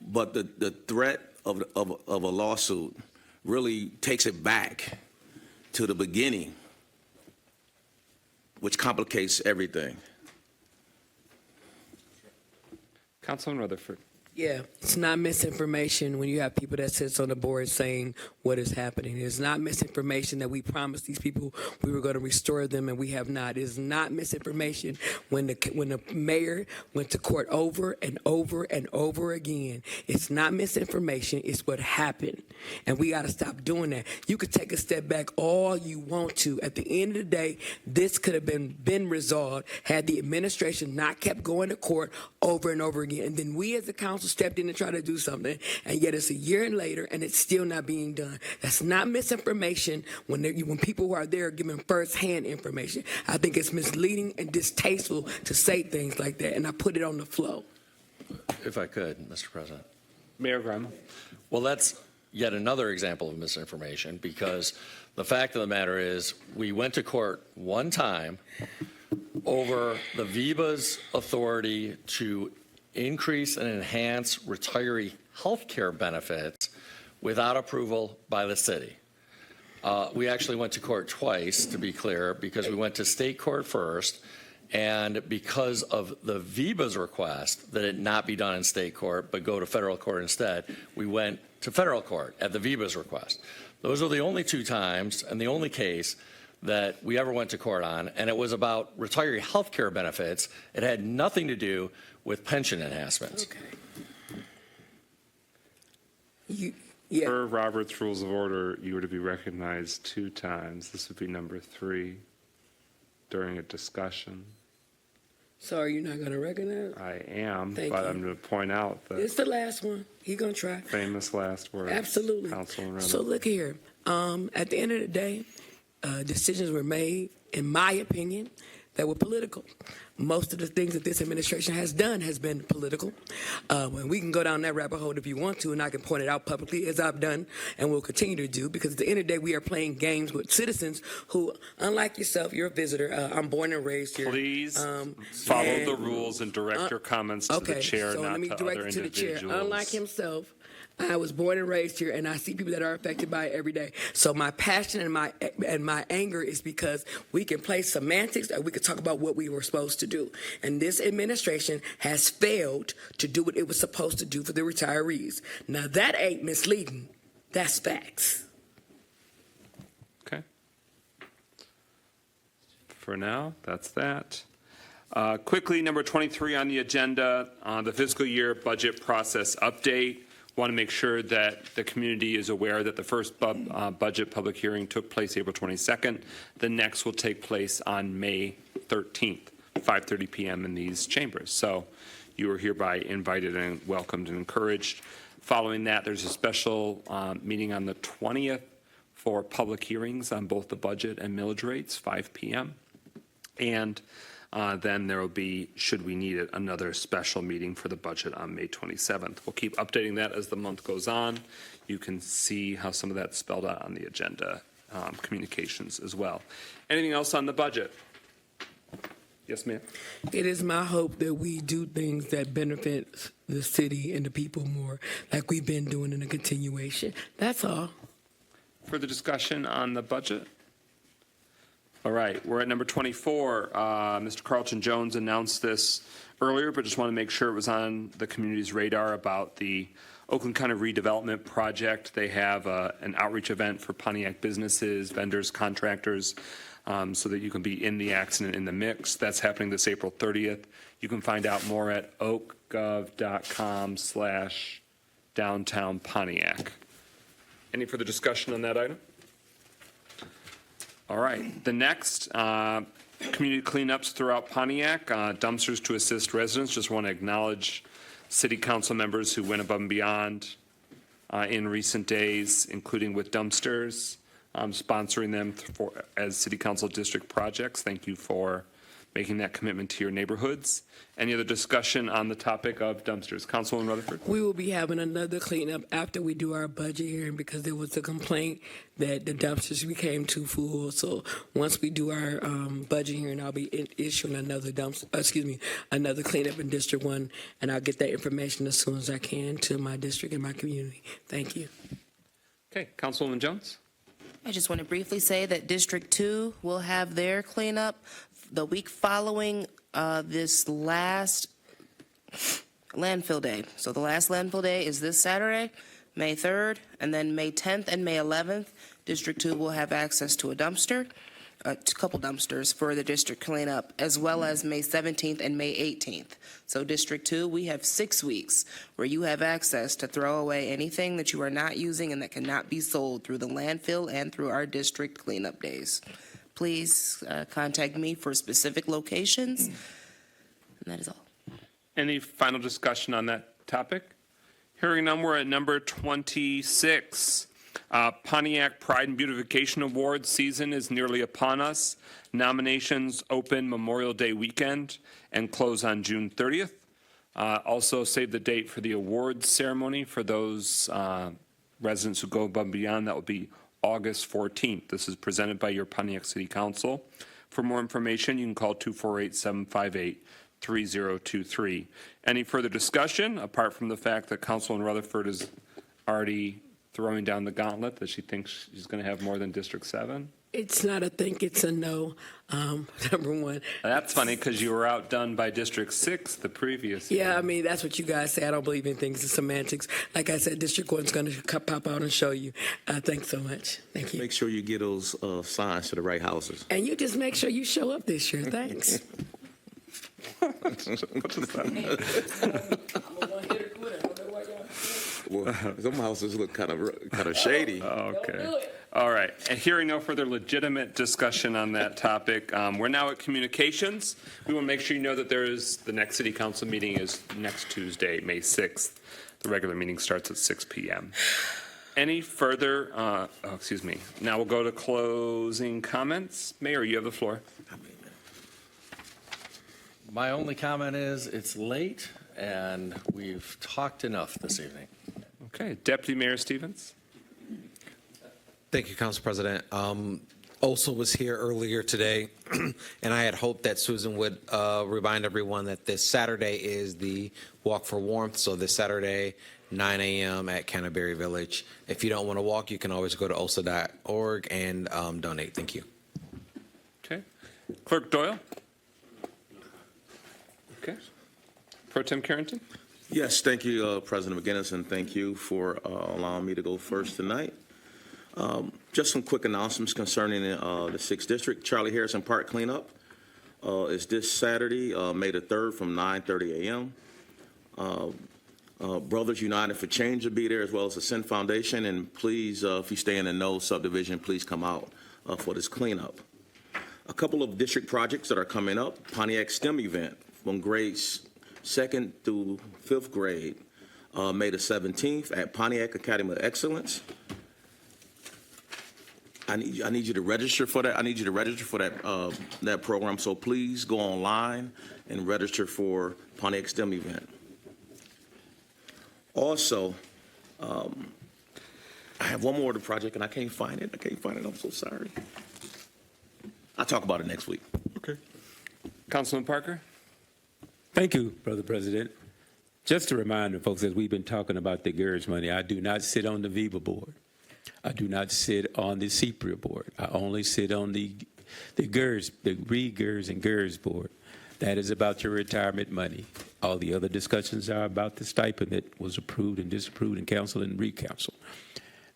But the threat of a lawsuit really takes it back to the beginning, which complicates everything. Councilman Rutherford. Yeah, it's not misinformation when you have people that sits on the board saying what is happening. It's not misinformation that we promised these people we were going to restore them and we have not. It's not misinformation when the mayor went to court over and over and over again. It's not misinformation. It's what happened, and we got to stop doing that. You could take a step back all you want to. At the end of the day, this could have been resolved had the administration not kept going to court over and over again, and then we as a council stepped in and tried to do something, and yet it's a year later and it's still not being done. That's not misinformation when people who are there giving first-hand information. I think it's misleading and distasteful to say things like that, and I put it on the flow. If I could, Mr. President. Mayor Grima. Well, that's yet another example of misinformation, because the fact of the matter is we went to court one time over the VIBA's authority to increase and enhance retiree health care benefits without approval by the city. We actually went to court twice, to be clear, because we went to state court first, and because of the VIBA's request that it not be done in state court but go to federal court instead, we went to federal court at the VIBA's request. Those are the only 2 times and the only case that we ever went to court on, and it was about retiree health care benefits. It had nothing to do with pension enhancements. Yeah. Per Robert's Rules of Order, you were to be recognized 2 times. This would be number 3 during a discussion. So are you not going to recognize? I am, Thank but you. I'm going to point out that It's the last one. He going to try. famous last words. Absolutely. Councilman So look here. At the end of the day, decisions were made, in my opinion, that were political. Most of the things that this administration has done has been political. And we can go down that rabbit hole if you want to, and I can point it out publicly, as I've done and will continue to do, because at the end of the day, we are playing games with citizens who, unlike yourself, you're a visitor. I'm born and raised here. Please follow the rules and direct your comments to the chair, so not let me to direct other it to the chair. individuals. Unlike himself, I was born and raised here, and I see people that are affected by it every day. So my passion and my anger is because we can play semantics, or we can talk about what we were supposed to do. And this administration has failed to do what it was supposed to do for the retirees. Now that ain't misleading. That's facts. Okay. For now, that's that. Quickly, number 23 on the agenda, the fiscal year budget process update. Want to make sure that the community is aware that the first budget public hearing took place April 22nd. The next will take place on May 13th, 5:30 p.m. in these chambers. So you are hereby invited and welcomed and encouraged. Following that, there's a special meeting on the 20th for public hearings on both the budget and millage rates, 5 p.m. And then there will be, should we need it, another special meeting for the budget on May 27th. We'll keep updating that as the month goes on. You can see how some of that's spelled out on the agenda, communications as well. Anything else on the budget? Yes, ma'am. It is my hope that we do things that benefit the city and the people more, like we've been doing in a continuation. That's all. Further discussion on the budget? All right, we're at number 24. Mr. Carlton Jones announced this earlier, but just want to make sure it was on the community's radar about the Oakland County redevelopment project. They have an outreach event for Pontiac businesses, vendors, contractors, so that you can be in the accident, in the mix. That's happening this April 30th. You can find out more at oakgov.com/downtown Pontiac. Any further discussion on that item? All right, the next, community cleanups throughout Pontiac, dumpsters to assist residents. Just want to acknowledge city council members who went above and beyond in recent days, including with dumpsters, sponsoring them as city council district projects. Thank you for making that commitment to your neighborhoods. Any other discussion on the topic of dumpsters? Councilwoman Rutherford? We will be having another cleanup after we do our budget hearing because there was a complaint that the dumpsters became too full. So once we do our budget hearing, I'll be issuing another another cleanup in District 1, and I'll get that information as soon as I can to my district and my community. Thank you. Okay, Councilwoman Jones? I just want to briefly say that District 2 will have their cleanup the week following this last landfill day. So the last landfill day is this Saturday, May 3rd, and then May 10th and May 11th, District 2 will have access to a dumpster, a couple dumpsters for the district cleanup, as well as May 17th and May 18th. So District 2, we have 6 weeks where you have access to throw away anything that you are not using and that cannot be sold through the landfill and through our district cleanup days. Please contact me for specific locations, and that is all. Any final discussion on that topic? Hearing none, we're at number 26. Pontiac Pride and Beautification Awards season is nearly upon us. Nominations open Memorial Day weekend and close on June 30th. Also save the date for the awards ceremony for those residents who go above and beyond. That will be August 14th. This is presented by your Pontiac City Council. For more information, you can call 248-758-3023. Any further discussion, apart from the fact that Councilman Rutherford has already throwing down the gauntlet that she thinks she's going to have more than District 7? It's not a think, it's a no, number one. That's funny because you were outdone by District 6 the previous year. Yeah, I mean, that's what you guys say. I don't believe in things and semantics. Like I said, District 1's going to pop out and show you. Thanks so much. Thank you. Make sure you get those signs to the right houses. And you just make sure you show up this year. Thanks. What does that mean? Well, some houses look kind of shady. Okay. All right. And hearing no further legitimate discussion on that topic, we're now at communications. We want to make sure you know that the next city council meeting is next Tuesday, May 6th. The regular meeting starts at 6 p.m. Any further, excuse me. Now we'll go to closing comments. Mayor, you have the floor. My only comment is it's late and we've talked enough this evening. Okay. Deputy Mayor Stevens. Thank you, Council President. Also was here earlier today, and I had hoped that Susan would remind everyone that this Saturday is the Walk for Warmth. So this Saturday, 9 a.m. at Canterbury Village. If you don't want to walk, you can always go to OSA.org and donate. Thank you. Okay. Clerk Doyle. Okay. Pro Tem Carrington. Yes, thank you, President McGinnis, and thank you for allowing me to go first tonight. Just some quick announcements concerning the 6th District. Charlie Harrison Park cleanup is this Saturday, May the 3rd from 9:30 a.m. Brothers United for Change will be there, as well as the Sin Foundation. And please, if you stay in the No subdivision, please come out for this cleanup. A couple of district projects that are coming up. Pontiac STEM event from grades 2nd through 5th grade, May the 17th at Pontiac Academy of Excellence. I need you to register for that. I need you to register for that program. So please go online and register for Pontiac STEM event. Also, I have one more of the project and I can't find it. I'm so sorry. I'll talk about it next week. Okay. Councilman Parker. Thank you, Brother President. Just to remind the folks, as we've been talking about the GERS money, I do not sit on the VIVA board. I do not sit on the CPRIA board. I only sit on the GERS, the RE-GERS and GERS board. That is about your retirement money. All the other discussions are about the stipend that was approved and disapproved in council and re-council.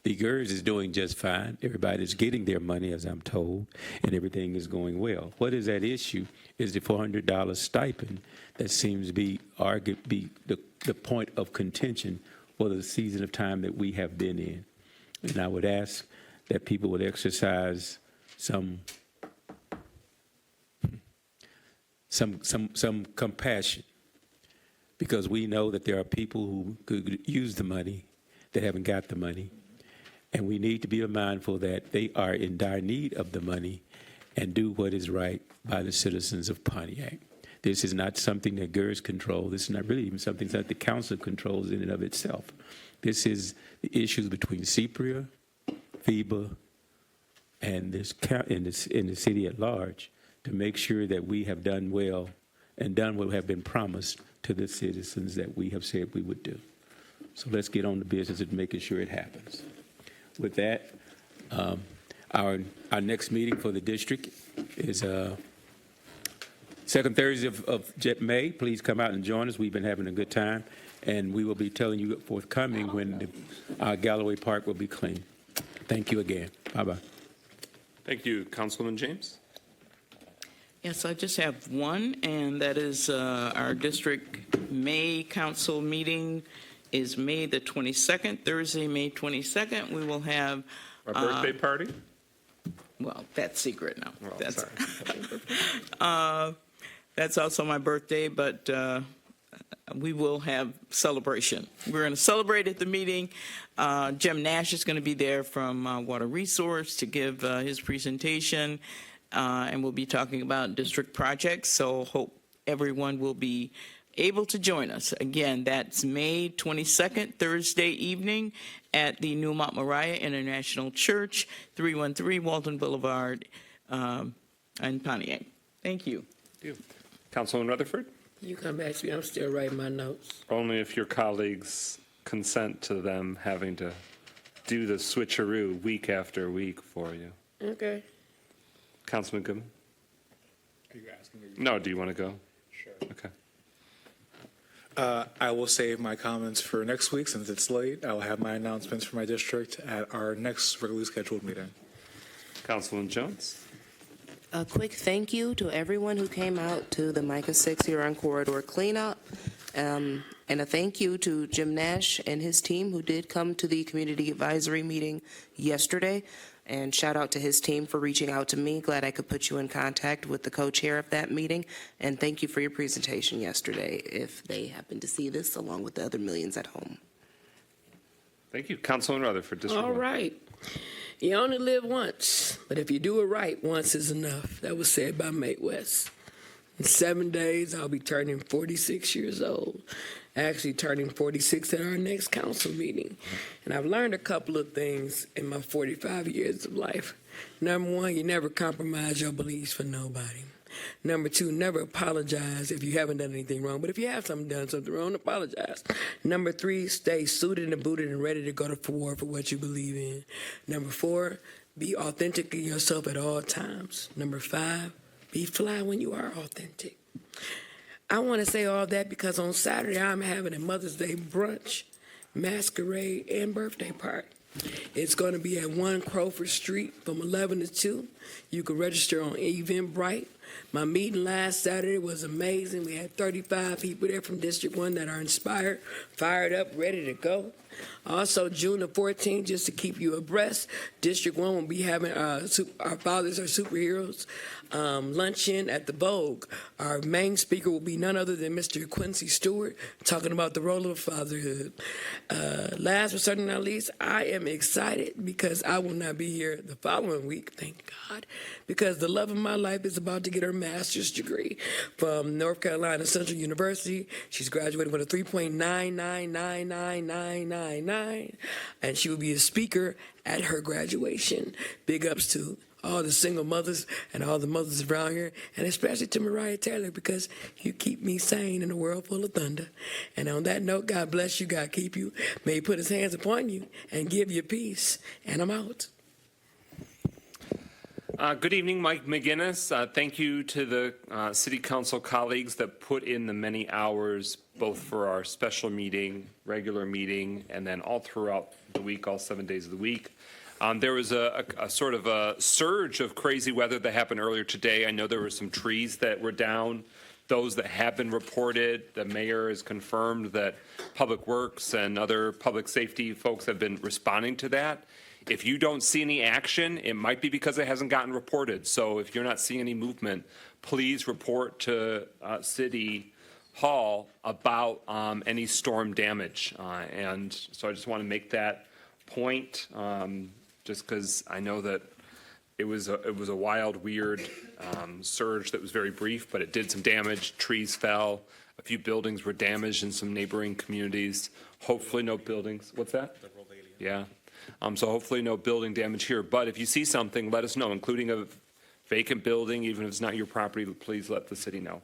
The GERS is doing just fine. Everybody's getting their money, as I'm told, and everything is going well. What is at issue is the $400 stipend that seems to be the point of contention for the season of time that we have been in. And I would ask that people would exercise some compassion, because we know that there are people who could use the money that haven't got the money. And we need to be mindful that they are in dire need of the money and do what is right by the citizens of Pontiac. This is not something that GERS control. This is not really even something that the council controls in and of itself. This is the issues between CPRIA, FEBA, and in the city at large to make sure that we have done well and done what have been promised to the citizens that we have said we would do. So let's get on to business of making sure it happens. With that, our next meeting for the district is second Thursday of May. Please come out and join us. We've been having a good time, and we will be telling you forthcoming when Galloway Park will be clean. Thank you again. Bye-bye. Thank you, Councilman James. Yes, I just have one, and that is our district May council meeting is May the 22nd, Thursday, May 22nd. We will have Our birthday party? Well, that's secret now. Oh, That's sorry. that's also my birthday, but we will have celebration. We're going to celebrate at the meeting. Jim Nash is going to be there from Water Resource to give his presentation, and we'll be talking about district projects. So hope everyone will be able to join us. Again, that's May 22nd, Thursday evening at the New Mount Moriah International Church, 313 Walton Boulevard in Pontiac. Thank you. Thank you. Councilman Rutherford? You come back to me. I'm still writing my notes. Only if your colleagues consent to them having to do the switcheroo week after week for you. Okay. Councilman Goodman? Are you asking me? No, do you want to go? Sure. Okay. I will save my comments for next week since it's late. I will have my announcements for my district at our next regularly scheduled meeting. Councilman Jones? A quick thank you to everyone who came out to the Micah 6 Huron Corridor cleanup. And a thank you to Jim Nash and his team who did come to the community advisory meeting yesterday. And shout out to his team for reaching out to me. Glad I could put you in contact with the co-chair of that meeting. And thank you for your presentation yesterday, if they happen to see this, along with the other millions at home. Thank you. Councilman Rutherford, District All 1. right. You only live once, but if you do it right, once is enough. That was said by Mae West. In 7 days, I'll be turning 46 years old. Actually turning 46 at our next council meeting. And I've learned a couple of things in my 45 years of life. Number one, you never compromise your beliefs for nobody. Number two, never apologize if you haven't done anything wrong. But if you have done something wrong, apologize. Number three, stay suited and booted and ready to go to war for what you believe in. Number four, be authentic in yourself at all times. Number five, be fly when you are authentic. I want to say all that because on Saturday I'm having a Mother's Day brunch, masquerade, and birthday party. It's going to be at 1 Crowford Street from 11 to 2. You can register on Eventbrite. My meeting last Saturday was amazing. We had 35 people there from District 1 that are inspired, fired up, ready to go. Also, June the 14th, just to keep you abreast, District 1 will be having Our Fathers Are Superheroes luncheon at the Vogue. Our main speaker will be none other than Mr. Quincy Stewart, talking about the role of fatherhood. Last but certainly not least, I am excited because I will not be here the following week, thank God, because the love of my life is about to get her master's degree from North Carolina Central University. She's graduating with a 3.9999999, and she will be a speaker at her graduation. Big ups to all the single mothers and all the mothers around here, and especially to Mariah Taylor, because you keep me sane in a world full of thunder. And on that note, God bless you, God keep you. May he put his hands upon you and give you peace. And I'm out. Good evening, Mike McGinnis. Thank you to the City Council colleagues that put in the many hours, both for our special meeting, regular meeting, and then all throughout the week, all 7 days of the week. There was a sort of a surge of crazy weather that happened earlier today. I know there were some trees that were down. Those that have been reported, the mayor has confirmed that Public Works and other public safety folks have been responding to that. If you don't see any action, it might be because it hasn't gotten reported. So if you're not seeing any movement, please report to City Hall about any storm damage. And so I just want to make that point, just because I know that it was a wild, weird surge that was very brief, but it did some damage. Trees fell. A few buildings were damaged in some neighboring communities. Hopefully no buildings. What's that? Yeah. So hopefully no building damage here. But if you see something, let us know, including a vacant building, even if it's not your property, please let the city know.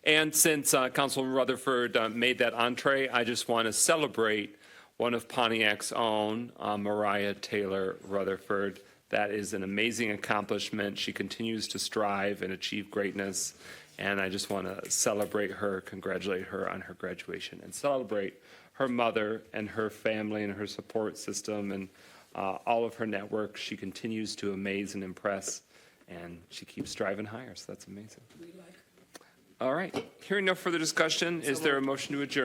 And since Councilman Rutherford made that entree, I just want to celebrate one of Pontiac's own, Mariah Taylor Rutherford. That is an amazing accomplishment. She continues to strive and achieve greatness. And I just want to celebrate her, congratulate her on her graduation, and celebrate her mother and her family and her support system and all of her network. She continues to amaze and impress, and she keeps striving higher, so that's amazing. All right. Hearing no further discussion, is there a motion to adjourn?